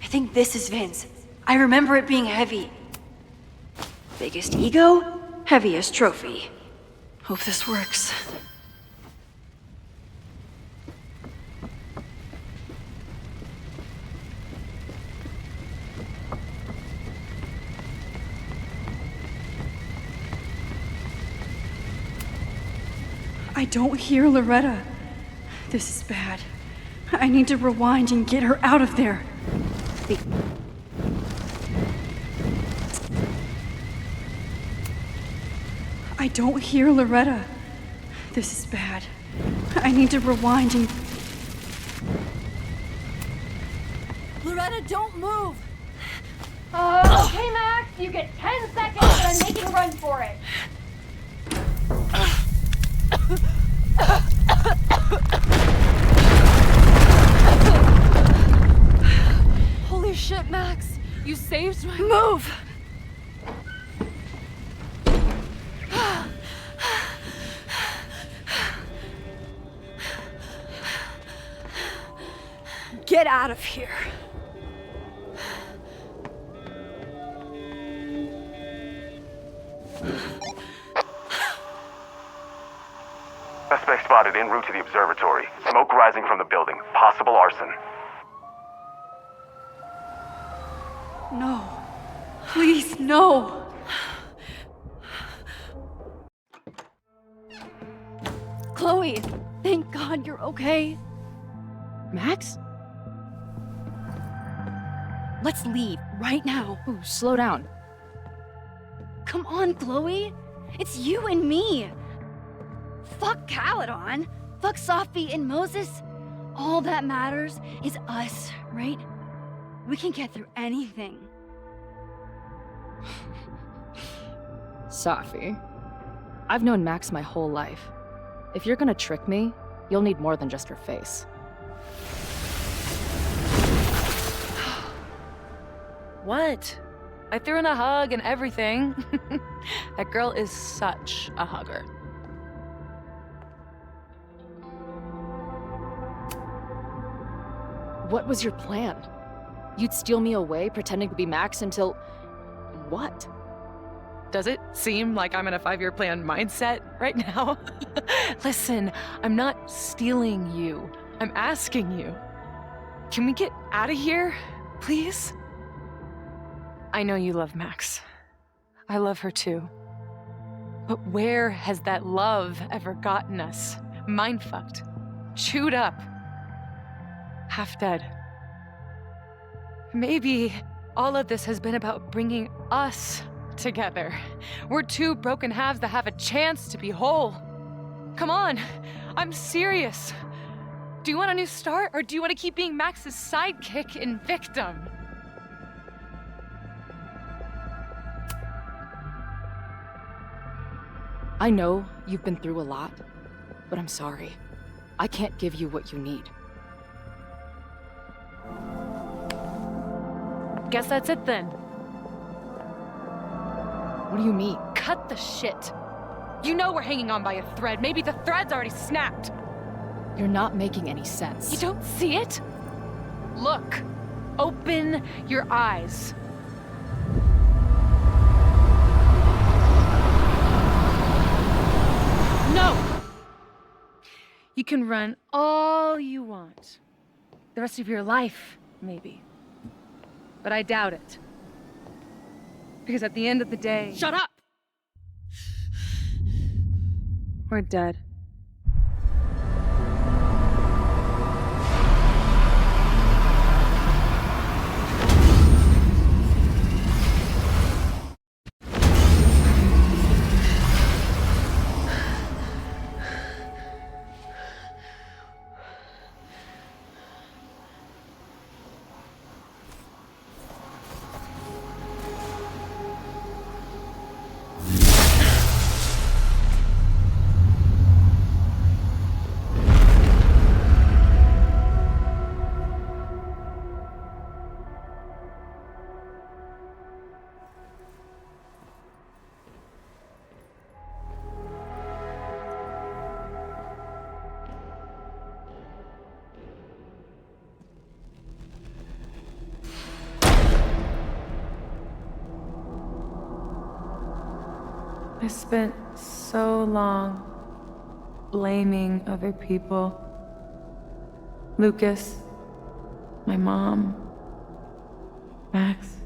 I think this is Vin's. I remember it being heavy. Biggest ego, heaviest trophy. Hope this works. I don't hear Loretta. This is bad. I need to rewind and get her out of there. I don't hear Loretta. This is bad. I need to rewind and... Loretta, don't move. Okay, Max. You get 10 seconds, and I'm making a run for it. Holy shit, Max. You saved my... Move! get out of here. Suspect spotted en route to the observatory. Smoke rising from the building. Possible arson. No. Please, no. Chloe, thank God you're okay. Max? Let's leave right now. Ooh, slow down. Come on, Chloe. It's you and me. Fuck Caledon. Fuck Sophie and Moses. All that matters is us, right? We can get through anything. Sophie, I've known Max my whole life. If you're gonna trick me, you'll need more than just her face. What? I threw in a hug and everything. That girl is such a hugger. What was your plan? You'd steal me away, pretending to be Max until... what? Does it seem like I'm in a 5-year plan mindset right now? Listen, I'm not stealing you. I'm asking you. Can we get out of here, please? I know you love Max. I love her too. But where has that love ever gotten us? Mind-fucked. Chewed up. Half dead. Maybe all of this has been about bringing us together. We're two broken halves that have a chance to be whole. Come on, I'm serious. Do you want a new start, or do you want to keep being Max's sidekick and victim? I know you've been through a lot, but I'm sorry. I can't give you what you need. Guess that's it then. What do you mean? Cut the shit. You know we're hanging on by a thread. Maybe the thread's already snapped. You're not making any sense. You don't see it? Look. Open your eyes. No! You can run all you want. The rest of your life, maybe. But I doubt it. Because at the end of the day... Shut up! We're dead. I spent so long blaming other people. Lucas, my mom, Max.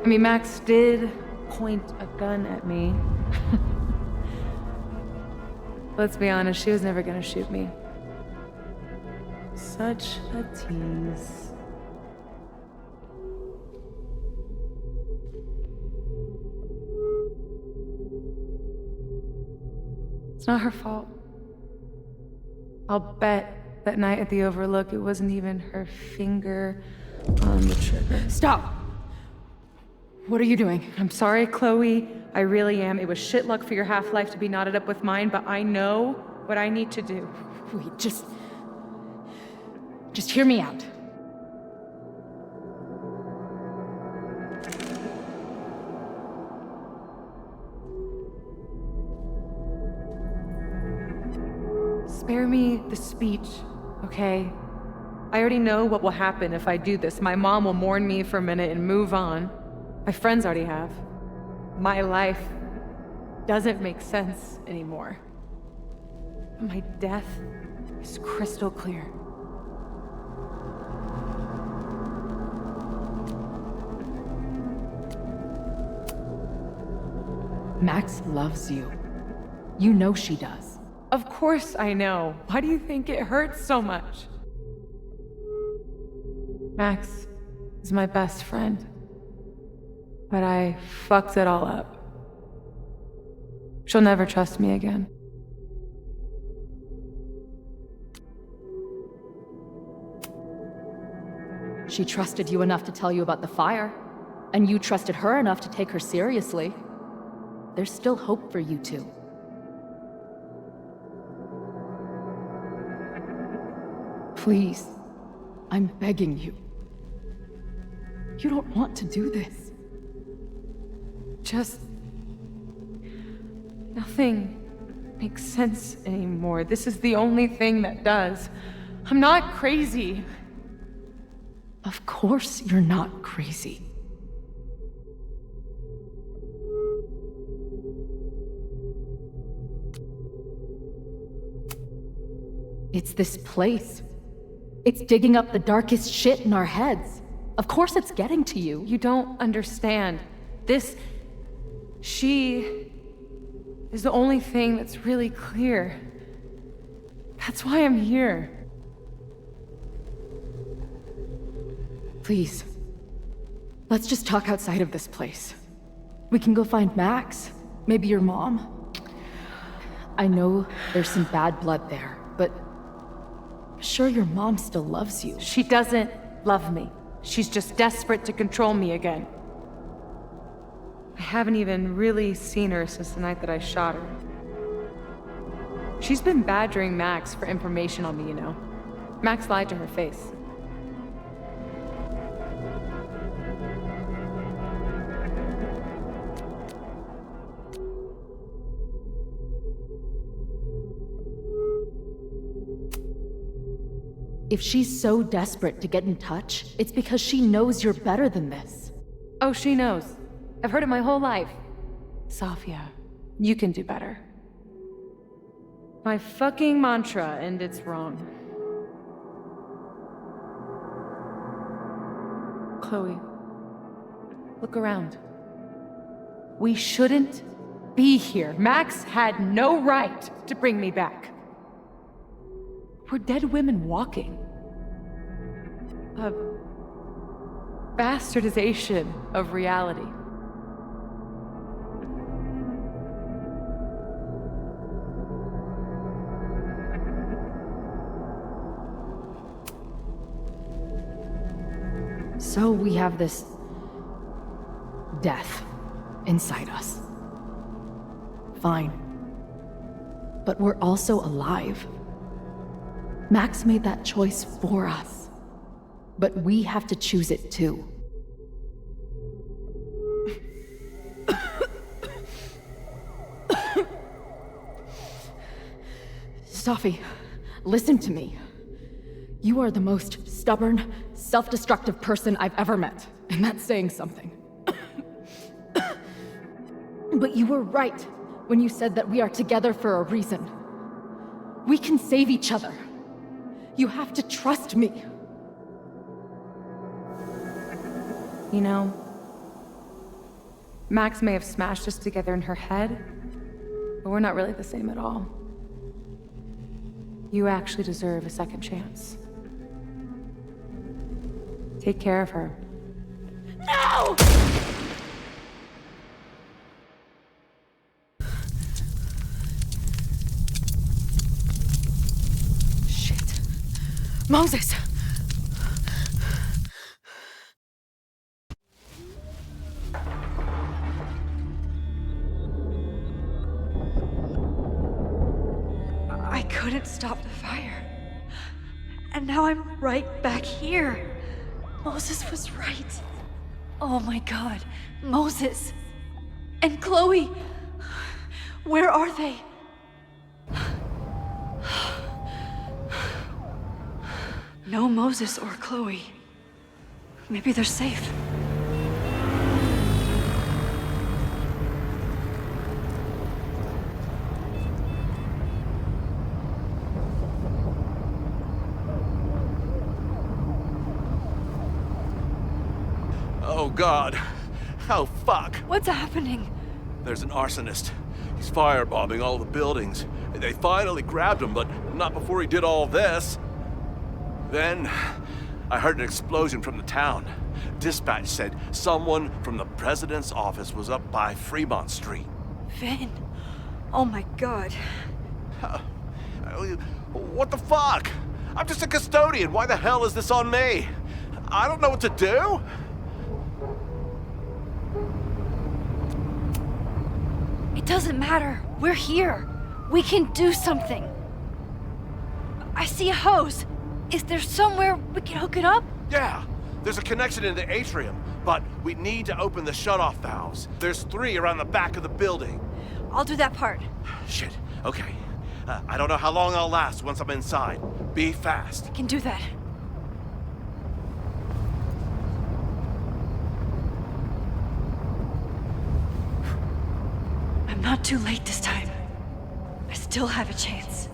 I mean, Max did point a gun at me. Let's be honest, she was never gonna shoot me. Such a tease. It's not her fault. I'll bet that night at the Overlook it wasn't even her finger on the trigger. Stop! What are you doing? I'm sorry, Chloe. I really am. It was shit luck for your half-life to be knotted up with mine, but I know what I need to do. Wait, just hear me out. Spare me the speech okay? I already know what will happen if I do this. My mom will mourn me for a minute and move on. My friends already have. My life doesn't make sense anymore. My death is crystal clear. Max loves you. You know she does. Of course I know. Why do you think it hurts so much? Max is my best friend. But I fucked it all up. She'll never trust me again. She trusted you enough to tell you about the fire, and you trusted her enough to take her seriously. There's still hope for you two. Please, I'm begging you. You don't want to do this. Just... nothing makes sense anymore. This is the only thing that does. I'm not crazy. Of course you're not crazy. It's this place. It's digging up the darkest shit in our heads. Of course it's getting to you. You don't understand. She is the only thing that's really clear. That's why I'm here. Please, let's just talk outside of this place. We can go find Max, maybe your mom. I know there's some bad blood there, but I'm sure your mom still loves you. She doesn't love me. She's just desperate to control me again. I haven't even really seen her since the night that I shot her. She's been badgering Max for information on me, you know. Max lied to her face. If she's so desperate to get in touch, it's because she knows you're better than this. Oh, she knows. I've heard it my whole life. Safia, you can do better. My fucking mantra, and it's wrong. Chloe, look around. We shouldn't be here. Max had no right to bring me back. We're dead women walking. A bastardization of reality. So we have this death inside us. Fine. But we're also alive. Max made that choice for us. But we have to choose it too. Safi, listen to me. You are the most stubborn, self-destructive person I've ever met, and that's saying something. But you were right when you said that we are together for a reason. We can save each other. You have to trust me. You know, Max may have smashed us together in her head, but we're not really the same at all. You actually deserve a second chance. Take care of her. No! Shit. Moses! I couldn't stop the fire. And now I'm right back here. Moses was right. Oh my god. Moses. And Chloe. Where are they? No Moses or Chloe. Maybe they're safe. Oh, God. Oh, fuck. What's happening? There's an arsonist. He's firebombing all the buildings. They finally grabbed him, but not before he did all this. Then, I heard an explosion from the town. Dispatch said someone from the president's office was up by Fremont Street. Vin. Oh my God. What the fuck? I'm just a custodian. Why the hell is this on me? I don't know what to do. It doesn't matter. We're here. We can do something. I see a hose. Is there somewhere we can hook it up? Yeah, there's a connection in the atrium, but we need to open the shutoff valves. There's 3 around the back of the building. I'll do that part. Shit, okay. I don't know how long I'll last once I'm inside. Be fast. I can do that. I'm not too late this time. I still have a chance.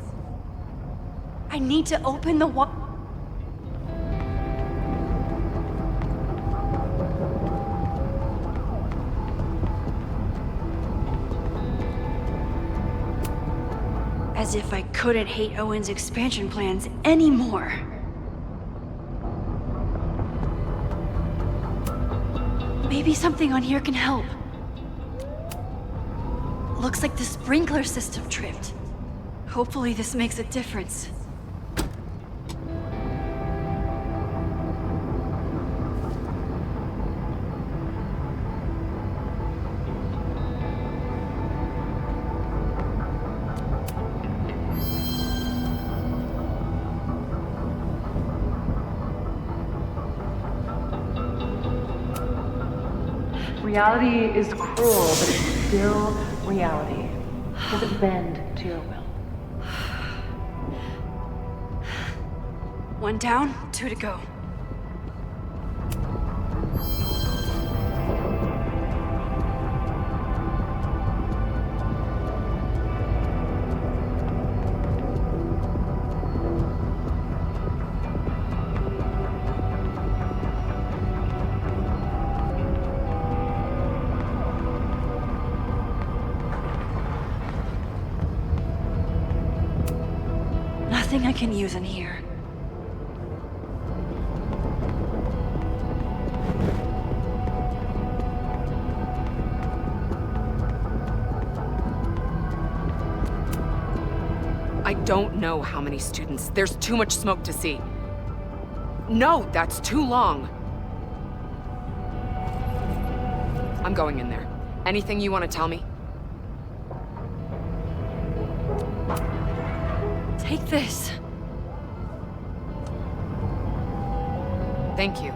I need to open the wall. As if I couldn't hate Owen's expansion plans anymore. Maybe something on here can help. Looks like the sprinkler system tripped. Hopefully this makes a difference. Reality is cruel, but it's still reality. Does it bend to your will? 1 down, 2 to go. Nothing I can use in here. I don't know how many students. There's too much smoke to see. No, that's too long. I'm going in there. Anything you want to tell me? Take this. Thank you.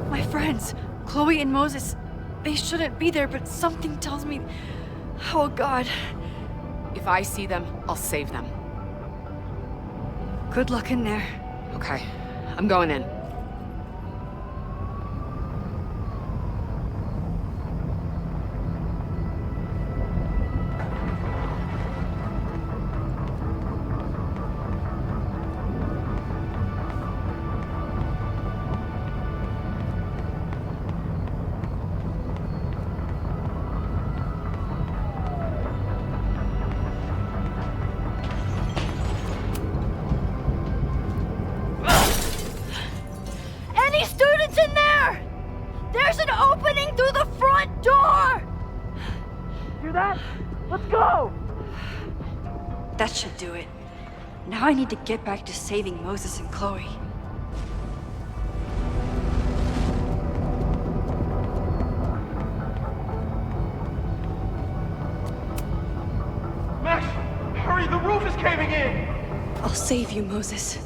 My friends, Chloe and Moses, they shouldn't be there, but something tells me... Oh, God. If I see them, I'll save them. Good luck in there. Okay, I'm going in. In there! There's an opening through the front door! Hear that? Let's go! That should do it. Now I need to get back to saving Moses and Chloe. Max, hurry, the roof is caving in! I'll save you, Moses.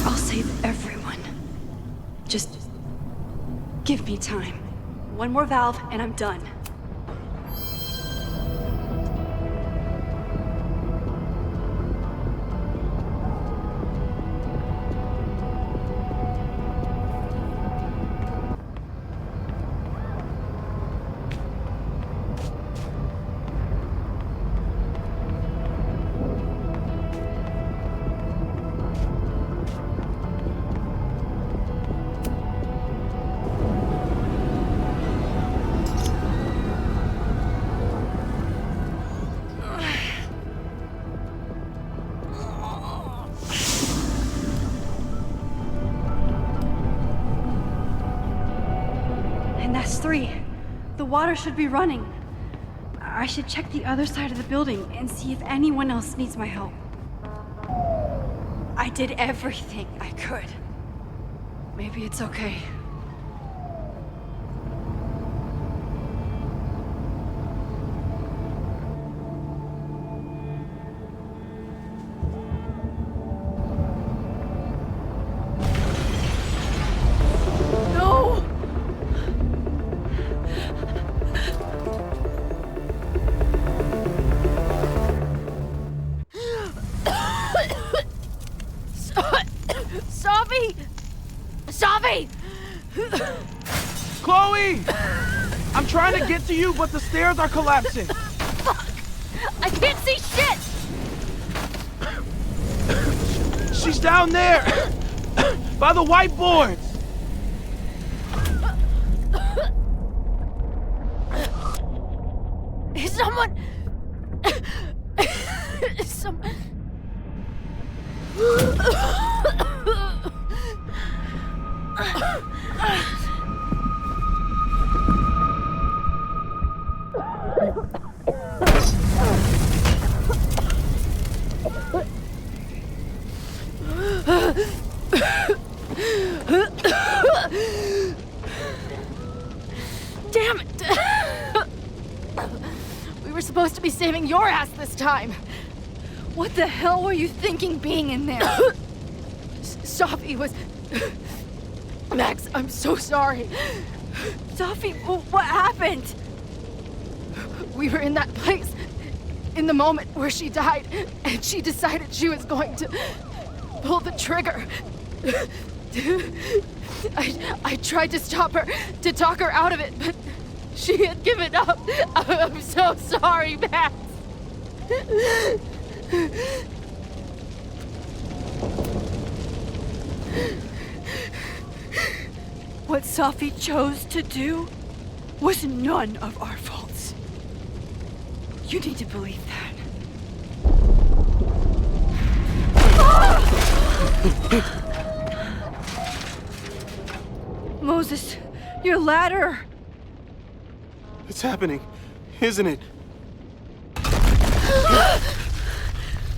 I'll save everyone. Just give me time. 1 more valve and I'm done. And that's 3. The water should be running. I should check the other side of the building and see if anyone else needs my help. I did everything I could. Maybe it's okay. Chloe! I'm trying to get to you, but the stairs are collapsing. Fuck! I can't see shit! She's down there! By the whiteboards! Is someone... Someone... Damn it! We were supposed to be saving your ass this time. What the hell were you thinking being in there? Sophie was... Max, I'm so sorry. Sophie, what happened? We were in that place in the moment where she died, and she decided she was going to pull the trigger. I tried to stop her, to talk her out of it, but she had given up. I'm so sorry, Max. What Sophie chose to do was none of our faults. You need to believe that. Moses, your ladder! It's happening, isn't it?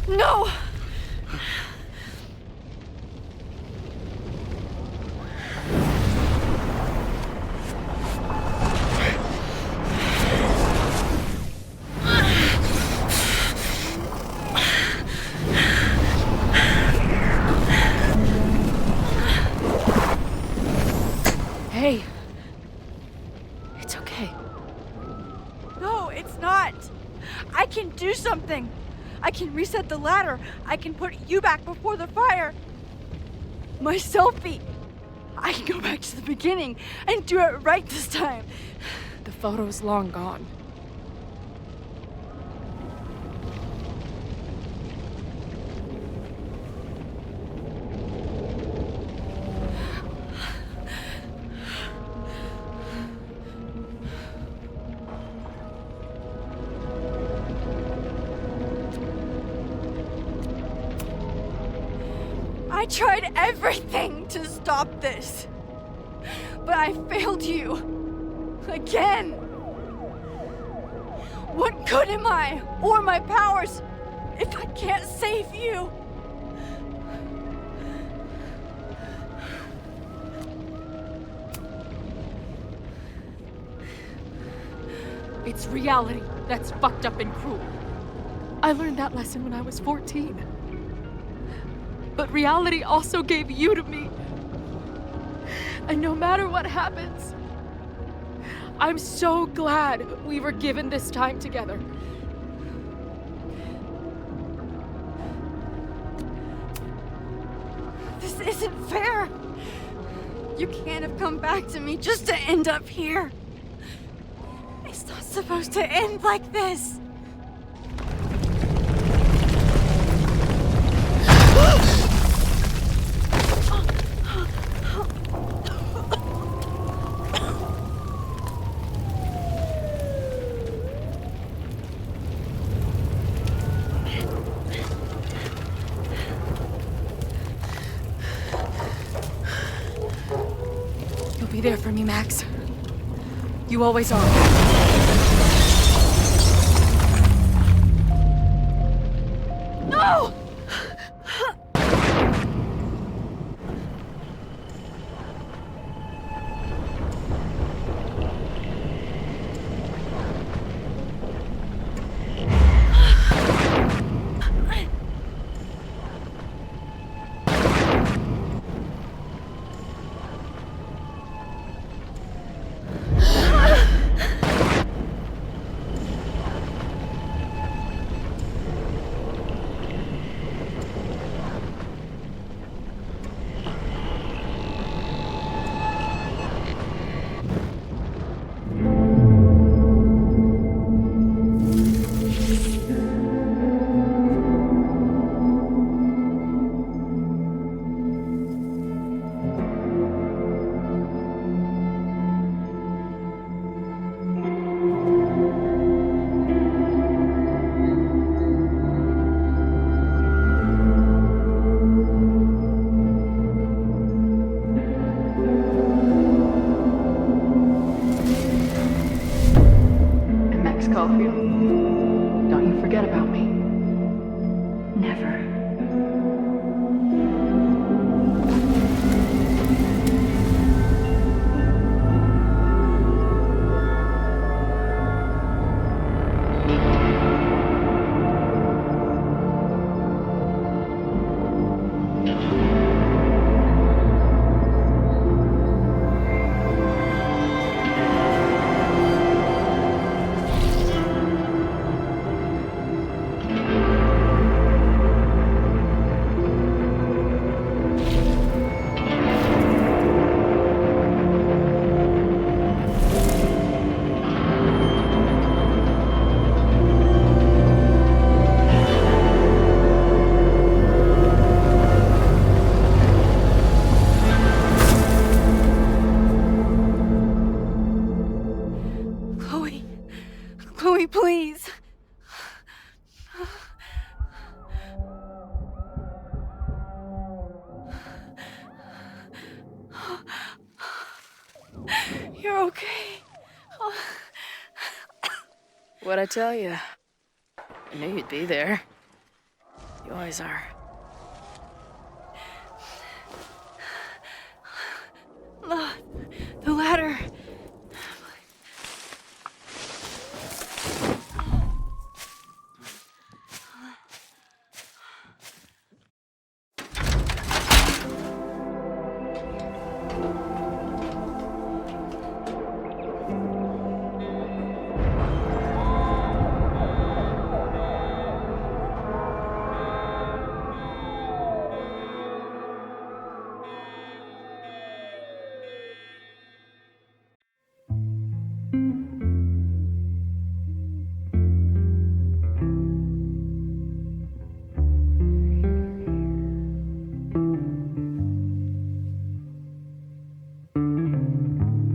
No! Hey. It's okay. No, it's not. I can do something. I can reset the ladder. I can put you back before the fire. My selfie. I can go back to the beginning and do it right this time. The photo's long gone. I tried everything to stop this, but I failed you. Again. What good am I, or my powers, if I can't save you? It's reality that's fucked up and cruel. I learned that lesson when I was 14. But reality also gave you to me. And no matter what happens, I'm so glad we were given this time together. This isn't fair. You can't have come back to me just to end up here. It's not supposed to end like this. You'll be there for me, Max. You always are. No! Don't you forget about me. Never. Chloe, please. You're okay. What'd I tell you? I knew you'd be there. You always are. The ladder.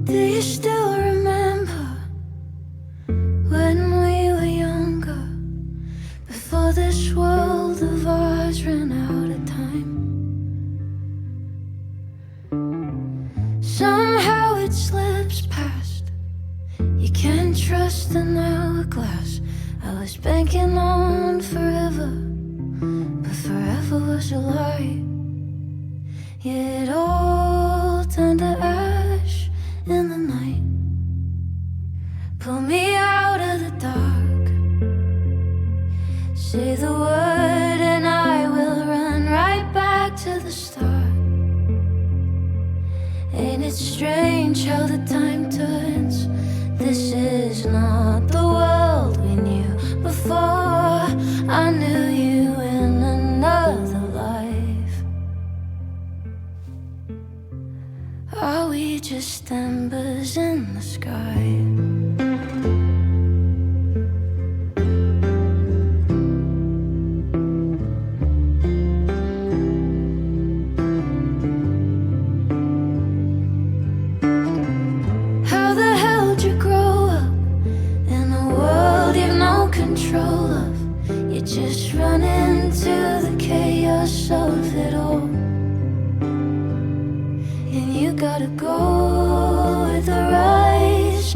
Do you still remember when we were younger, before this world of ours ran out of time? Somehow it slips past. You can't trust an hourglass. I was banking on forever, but forever was a lie. Yeah, it all turned to ash in the night. Pull me out of the dark. Say the word and I will run right back to the start. Ain't it strange how the time turns? This is not the world we knew before I knew you in another life. Are we just embers in the sky? How the hell did you grow up in a world you've no control of? You just run into the chaos of it all. And you gotta go with the rise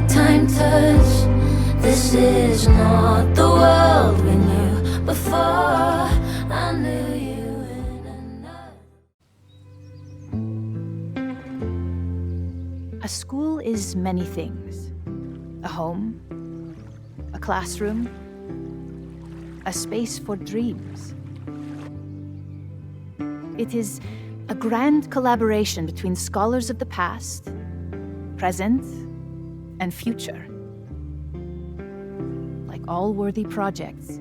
time touch. This is not the world we knew before I knew you in A school is many things. A home, a classroom, a space for dreams. It is a grand collaboration between scholars of the past, present, and future. Like all worthy projects,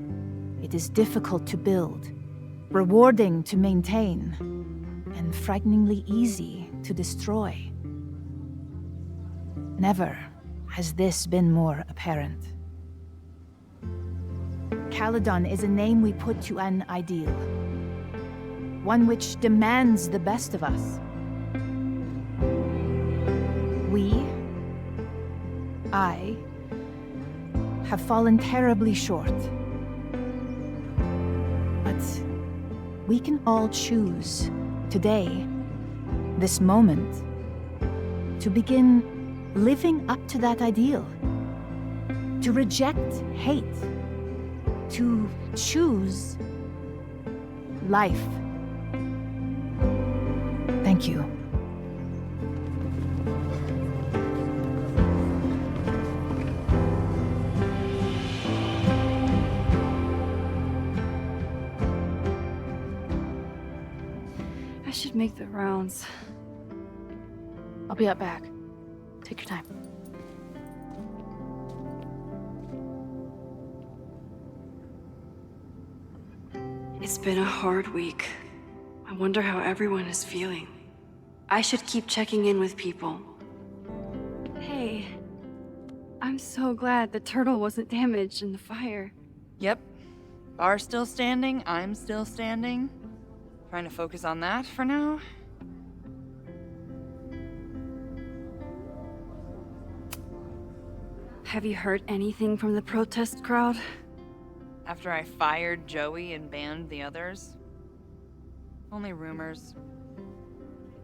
it is difficult to build, rewarding to maintain, and frighteningly easy to destroy. Never has this been more apparent. Caledon is a name we put to an ideal, one which demands the best of us. I, have fallen terribly short. But we can all choose today, this moment, to begin living up to that ideal, to reject hate, to choose life. Thank you. I should make the rounds. I'll be up back. Take your time. It's been a hard week. I wonder how everyone is feeling. I should keep checking in with people. Hey, I'm so glad the turtle wasn't damaged in the fire. Yep. Bar's still standing, I'm still standing. Trying to focus on that for now. Have you heard anything from the protest crowd? After I fired Joey and banned the others? Only rumors.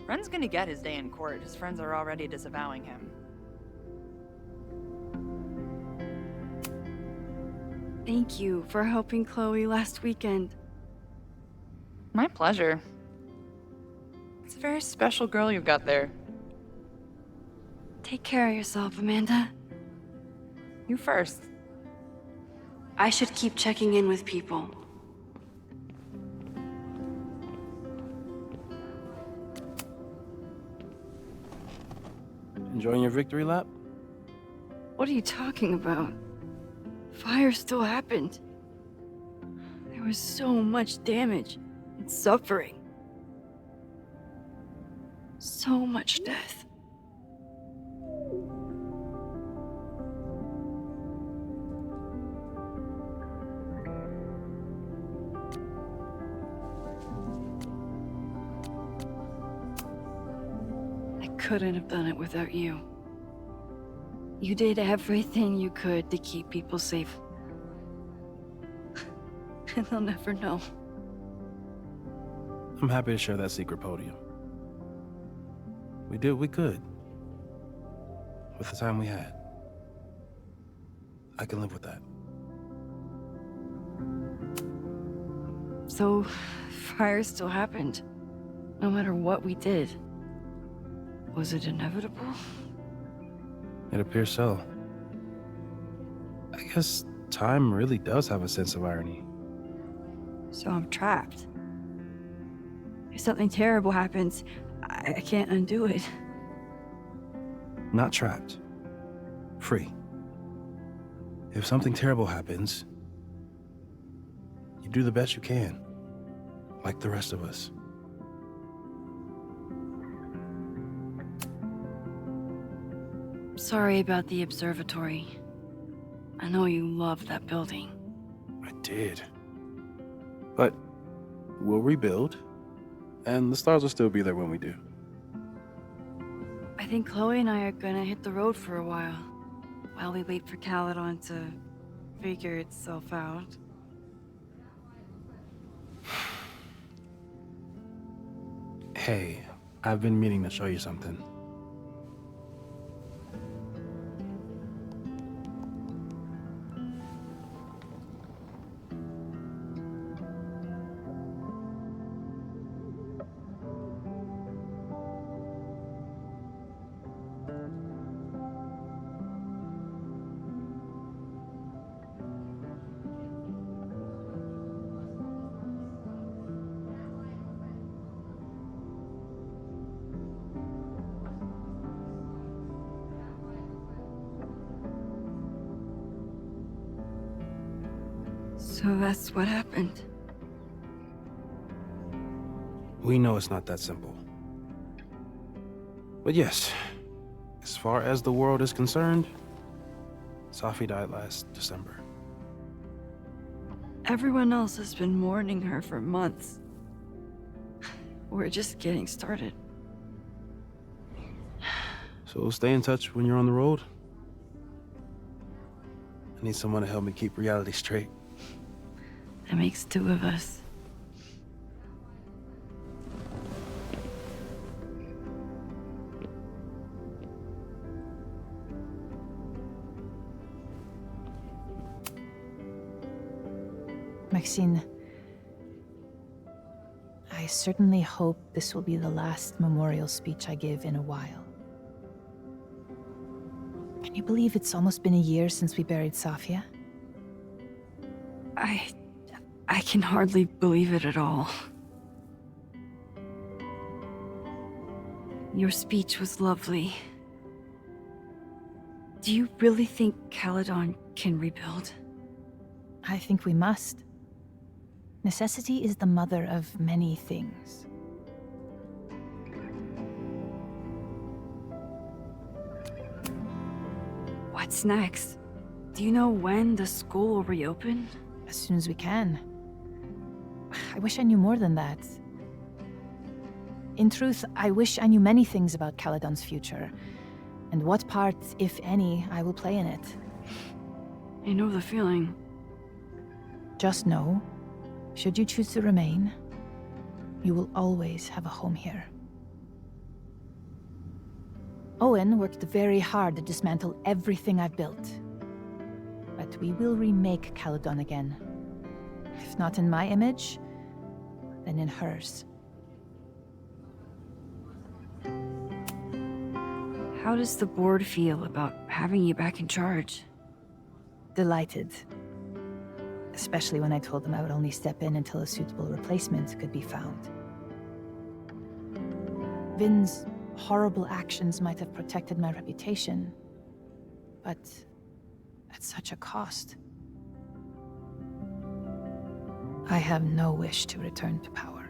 Ren's gonna get his day in court. His friends are already disavowing him. Thank you for helping Chloe last weekend. My pleasure. It's a very special girl you've got there. Take care of yourself, Amanda. You first. I should keep checking in with people. Enjoying your victory lap? What are you talking about? Fire still happened. There was so much damage and suffering. So much death. I couldn't have done it without you. You did everything you could to keep people safe. And they'll never know. I'm happy to share that secret podium. We did what we could with the time we had. I can live with that. So, fire still happened, no matter what we did. Was it inevitable? It appears so. I guess time really does have a sense of irony. So I'm trapped. If something terrible happens, I can't undo it. Not trapped. Free. If something terrible happens, you do the best you can, like the rest of us. Sorry about the observatory. I know you love that building. I did. But we'll rebuild, and the stars will still be there when we do. I think Chloe and I are gonna hit the road for a while we wait for Caledon to figure itself out. Hey, I've been meaning to show you something. So that's what happened. We know it's not that simple. But yes, as far as the world is concerned, Safi died last December. Everyone else has been mourning her for months. We're just getting started. So stay in touch when you're on the road. I need someone to help me keep reality straight. That makes two of us. Maxine, I certainly hope this will be the last memorial speech I give in a while. Can you believe it's almost been a year since we buried Safia? I can hardly believe it at all. Your speech was lovely. Do you really think Caledon can rebuild? I think we must. Necessity is the mother of many things. What's next? Do you know when the school will reopen? As soon as we can. I wish I knew more than that. In truth, I wish I knew many things about Caledon's future, and what part, if any, I will play in it. I know the feeling. Just know, should you choose to remain, you will always have a home here. Owen worked very hard to dismantle everything I've built. But we will remake Caledon again. If not in my image, then in hers. How does the board feel about having you back in charge? Delighted. Especially when I told them I would only step in until a suitable replacement could be found. Vin's horrible actions might have protected my reputation, but at such a cost. I have no wish to return to power.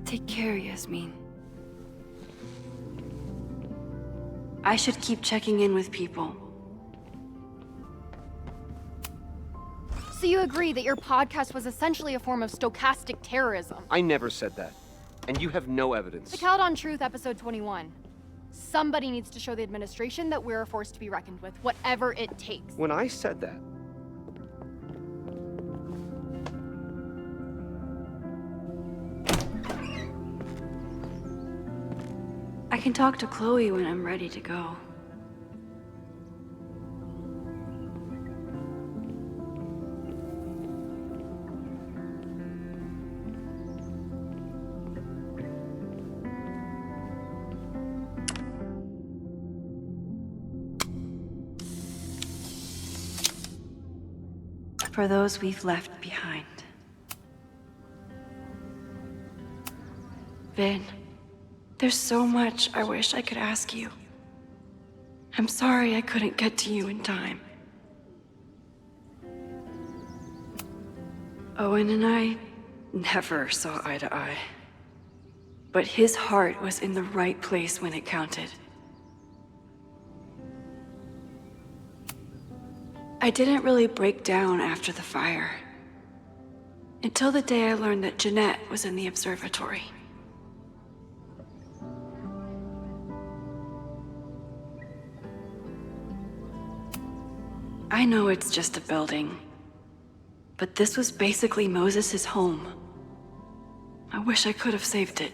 Take care, Yasmin. I should keep checking in with people. So you agree that your podcast was essentially a form of stochastic terrorism? I never said that. And you have no evidence. The Caledon Truth, episode 21. Somebody needs to show the administration that we're a force to be reckoned with, whatever it takes. When I said that, I can talk to Chloe when I'm ready to go. For those we've left behind. Vin, there's so much I wish I could ask you. I'm sorry I couldn't get to you in time. Owen and I never saw eye to eye. But his heart was in the right place when it counted. I didn't really break down after the fire. Until the day I learned that Jeanette was in the observatory. I know it's just a building, but this was basically Moses' home. I wish I could have saved it.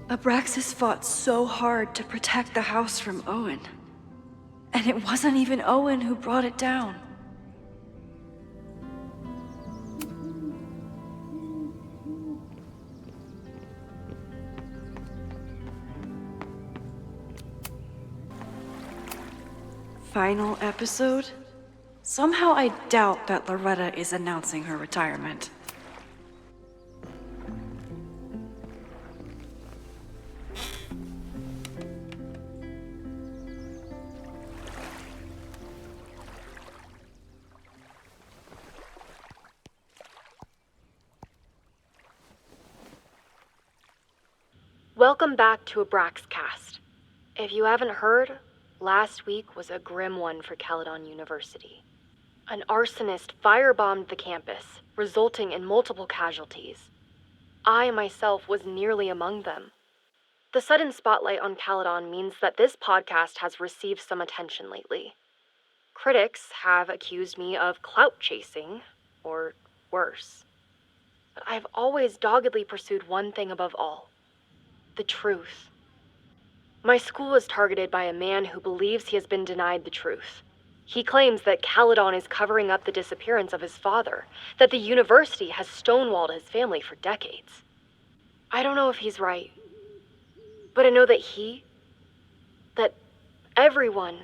Abraxas fought so hard to protect the house from Owen. And it wasn't even Owen who brought it down. Final episode? Somehow I doubt that Loretta is announcing her retirement. Welcome back to Abraxcast. If you haven't heard, last week was a grim one for Caledon University. An arsonist firebombed the campus, resulting in multiple casualties. I myself was nearly among them. The sudden spotlight on Caledon means that this podcast has received some attention lately. Critics have accused me of clout chasing, or worse. But I've always doggedly pursued one thing above all: the truth. My school is targeted by a man who believes he has been denied the truth. He claims that Caledon is covering up the disappearance of his father, that the university has stonewalled his family for decades. I don't know if he's right, but I know that that everyone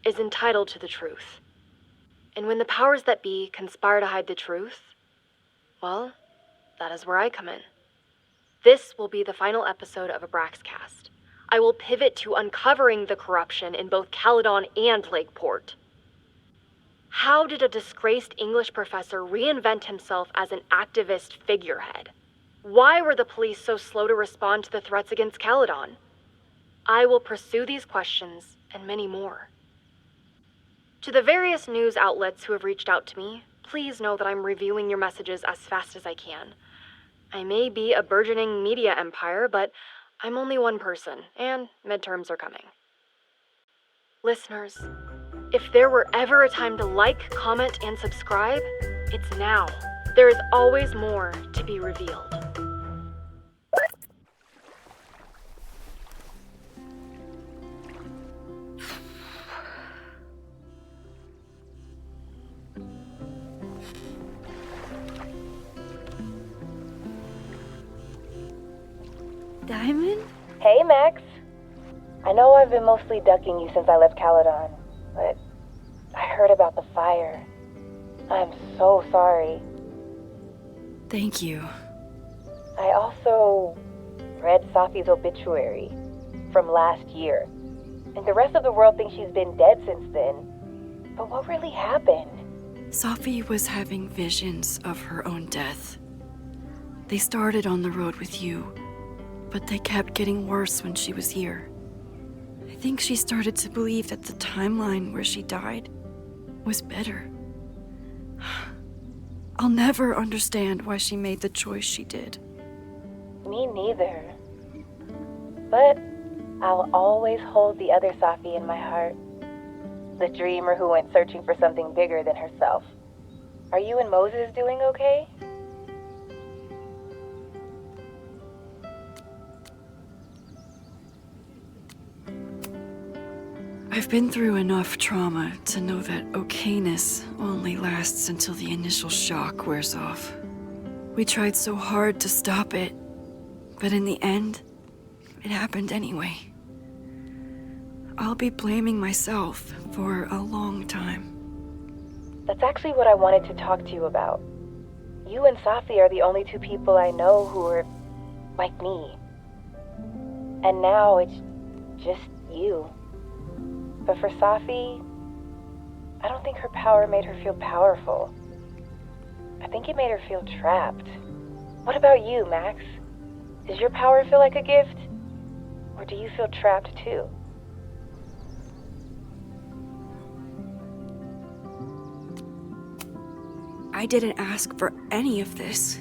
is entitled to the truth. And when the powers that be conspire to hide the truth, well, that is where I come in. This will be the final episode of Abraxcast. I will pivot to uncovering the corruption in both Caledon and Lakeport. How did a disgraced English professor reinvent himself as an activist figurehead? Why were the police so slow to respond to the threats against Caledon? I will pursue these questions and many more. To the various news outlets who have reached out to me, please know that I'm reviewing your messages as fast as I can. I may be a burgeoning media empire, but I'm only one person, and midterms are coming. Listeners, if there were ever a time to like, comment, and subscribe, it's now. There is always more to be revealed. Diamond? Hey, Max. I know I've been mostly ducking you since I left Caledon, but I heard about the fire. I'm so sorry. Thank you. I also read Safi's obituary from last year, and the rest of the world thinks she's been dead since then. But what really happened? Safi was having visions of her own death. They started on the road with you, but they kept getting worse when she was here. I think she started to believe that the timeline where she died was better. I'll never understand why she made the choice she did. Me neither. But I'll always hold the other Safi in my heart. The dreamer who went searching for something bigger than herself. Are you and Moses doing okay? I've been through enough trauma to know that okayness only lasts until the initial shock wears off. We tried so hard to stop it, but in the end, it happened anyway. I'll be blaming myself for a long time. That's actually what I wanted to talk to you about. You and Safi are the only two people I know who are like me. And now it's just you. But for Safi, I don't think her power made her feel powerful. I think it made her feel trapped. What about you, Max? Does your power feel like a gift? Or do you feel trapped too? I didn't ask for any of this,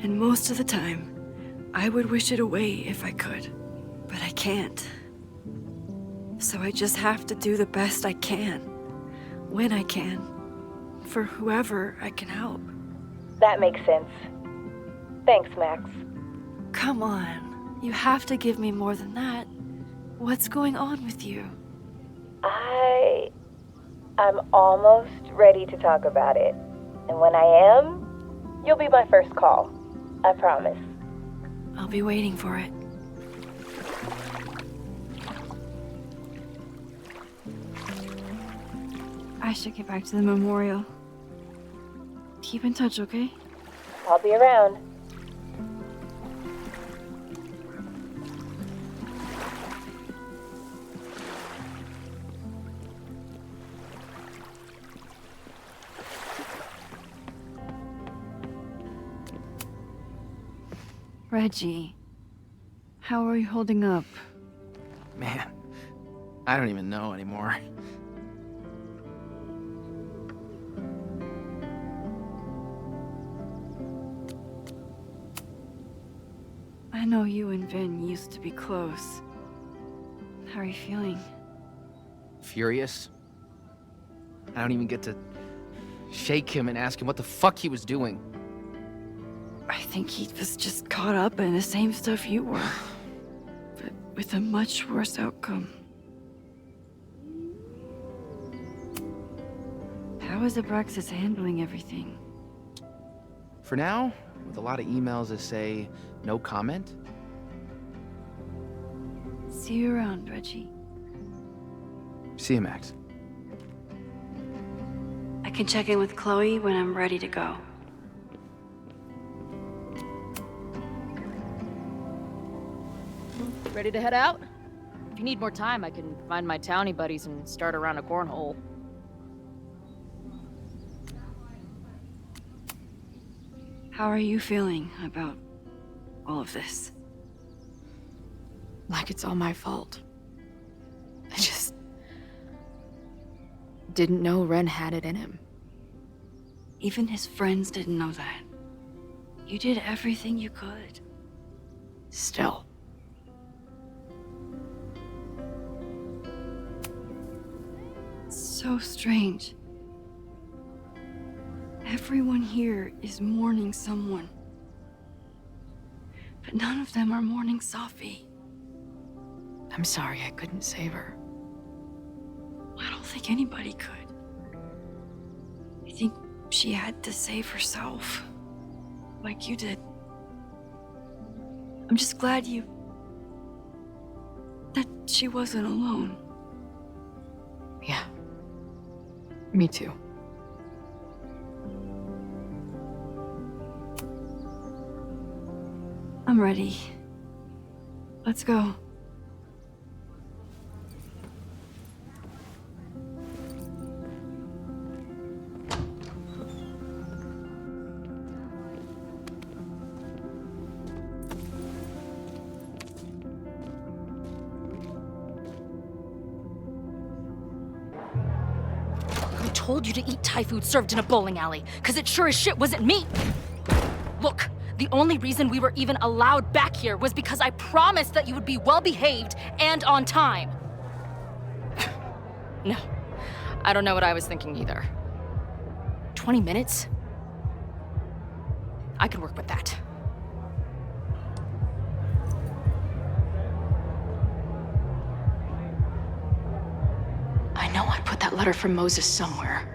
and most of the time, I would wish it away if I could, but I can't. So I just have to do the best I can, when I can, for whoever I can help. That makes sense. Thanks, Max. Come on, you have to give me more than that. What's going on with you? I'm almost ready to talk about it. And when I am, you'll be my first call. I promise. I'll be waiting for it. I should get back to the memorial. Keep in touch, okay? I'll be around. Reggie, How are you holding up? Man, I don't even know anymore. I know you and Vin used to be close. How are you feeling? Furious. I don't even get to shake him and ask him what the fuck he was doing. I think he was just caught up in the same stuff you were, but with a much worse outcome. How is Abraxas handling everything? For now, with a lot of emails that say no comment. See you around, Reggie. See you, Max. I can check in with Chloe when I'm ready to go. Ready to head out? If you need more time, I can find my townie buddies and start around a cornhole. How are you feeling about all of this? Like it's all my fault. I just didn't know Ren had it in him. Even his friends didn't know that. You did everything you could. Still. So strange. Everyone here is mourning someone. But none of them are mourning Safi. I'm sorry I couldn't save her. I don't think anybody could. I think she had to save herself. Like you did. I'm just glad that she wasn't alone. Yeah. Me too. I'm ready. Let's go. I told you to eat Thai food served in a bowling alley, because it sure as shit wasn't meat. Look, the only reason we were even allowed back here was because I promised that you would be well-behaved and on time. No, I don't know what I was thinking either. 20 minutes? I can work with that. I know I put that letter from Moses somewhere.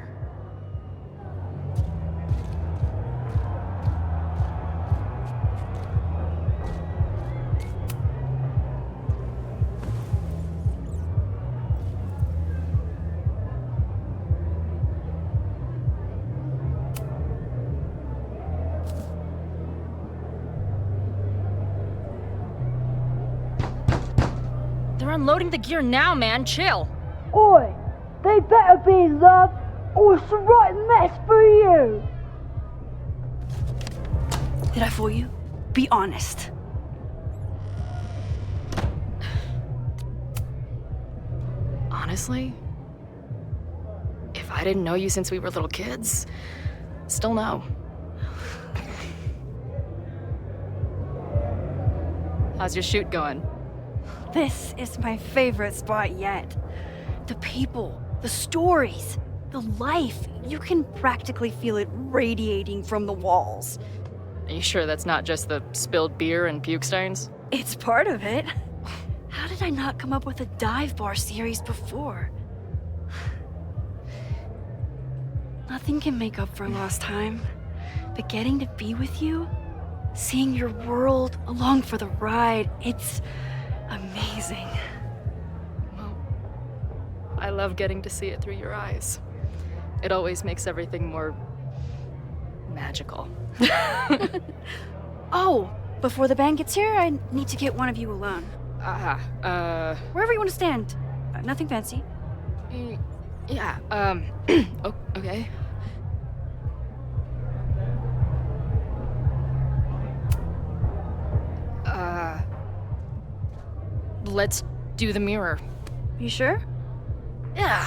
They're unloading the gear now, man. Chill. Oi! They better be in love, or it's a right mess for you! Did I fool you? Be honest. Honestly, if I didn't know you since we were little kids, still no. How's your shoot going? This is my favorite spot yet. The people, the stories, the life. You can practically feel it radiating from the walls. Are you sure that's not just the spilled beer and puke stains? It's part of it. How did I not come up with a dive bar series before? Nothing can make up for lost time, but getting to be with you, seeing your world along for the ride, it's amazing. Well, I love getting to see it through your eyes. It always makes everything more magical. Oh, before the band gets here, I need to get one of you alone. Wherever you want to stand. Nothing fancy. Yeah, oh, okay. Let's do the mirror. You sure? Yeah.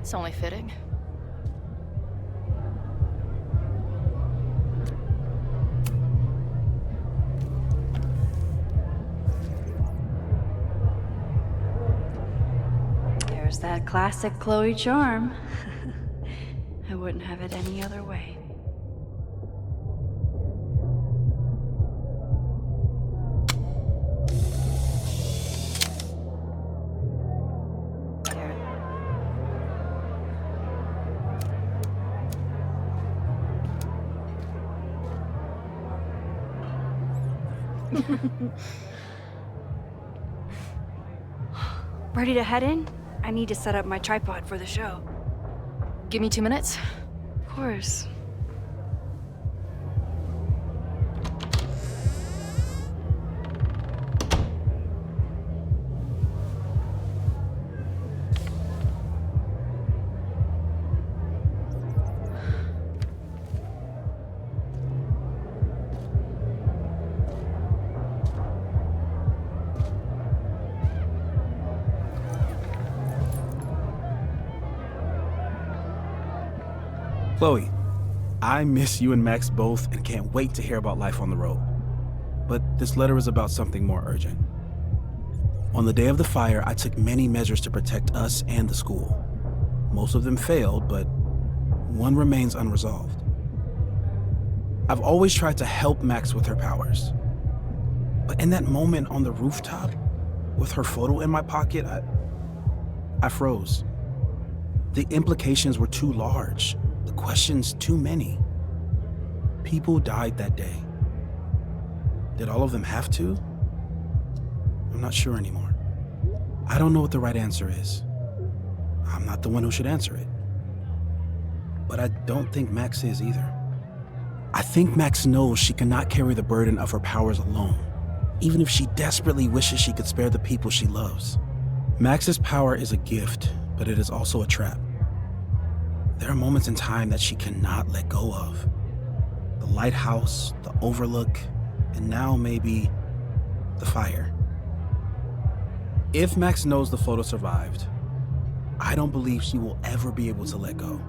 It's only fitting. There's that classic Chloe charm. I wouldn't have it any other way. Ready to head in? I need to set up my tripod for the show. Give me 2 minutes. Of course. Chloe, I miss you and Max both and can't wait to hear about life on the road. But this letter is about something more urgent. On the day of the fire, I took many measures to protect us and the school. Most of them failed, but one remains unresolved. I've always tried to help Max with her powers. But in that moment on the rooftop, with her photo in my pocket, I froze. The implications were too large. The questions too many. People died that day. Did all of them have to? I'm not sure anymore. I don't know what the right answer is. I'm not the one who should answer it. But I don't think Max is either. I think Max knows she cannot carry the burden of her powers alone, even if she desperately wishes she could spare the people she loves. Max's power is a gift, but it is also a trap. There are moments in time that she cannot let go of. The lighthouse, the overlook, and now maybe the fire. If Max knows the photo survived, I don't believe she will ever be able to let go.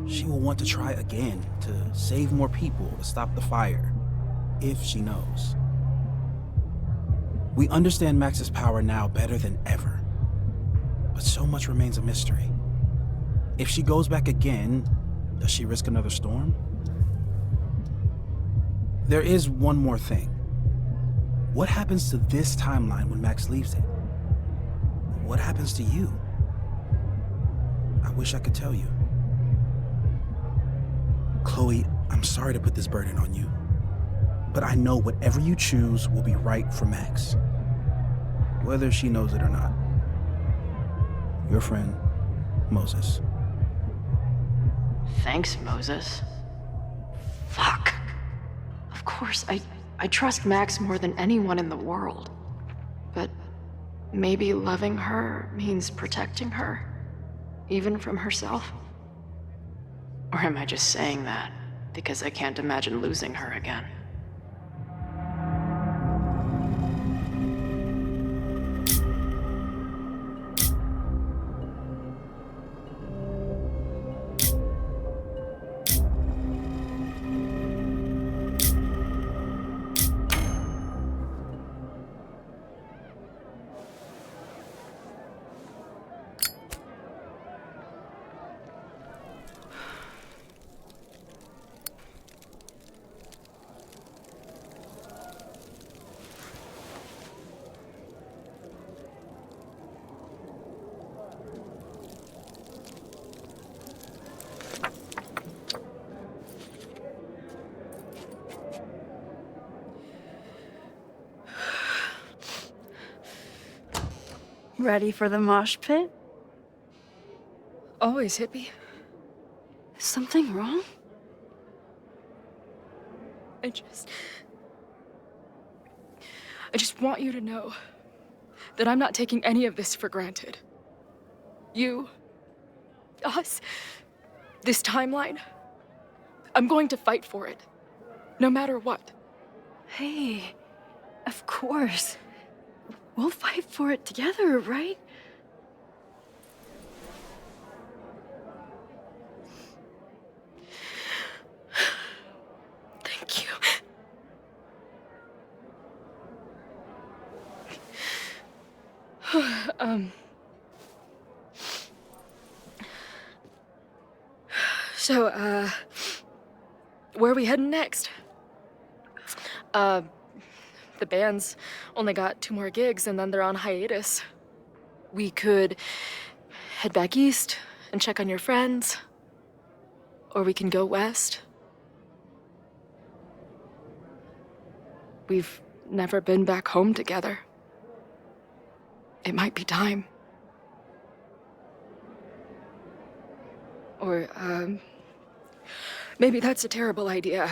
She will want to try again to save more people, to stop the fire, if she knows. We understand Max's power now better than ever, but so much remains a mystery. If she goes back again, does she risk another storm? There is one more thing. What happens to this timeline when Max leaves it? What happens to you? I wish I could tell you. Chloe, I'm sorry to put this burden on you, but I know whatever you choose will be right for Max, whether she knows it or not. Your friend, Moses. Thanks, Moses. Fuck. Of course, I trust Max more than anyone in the world. But maybe loving her means protecting her, even from herself? Or am I just saying that because I can't imagine losing her again? Ready for the mosh pit? Always, hippie. Is something wrong? I just want you to know that I'm not taking any of this for granted. You, us, this timeline, I'm going to fight for it, no matter what. Hey, of course. We'll fight for it together, right? Thank you. So, where are we heading next? The band's only got 2 more gigs and then they're on hiatus. We could head back east and check on your friends. Or we can go west. We've never been back home together. It might be time. Or, maybe that's a terrible idea.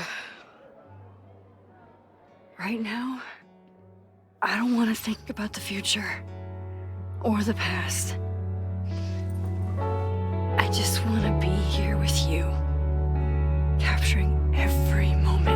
Right now, I don't want to think about the future or the past. I just want to be here with you, capturing every moment.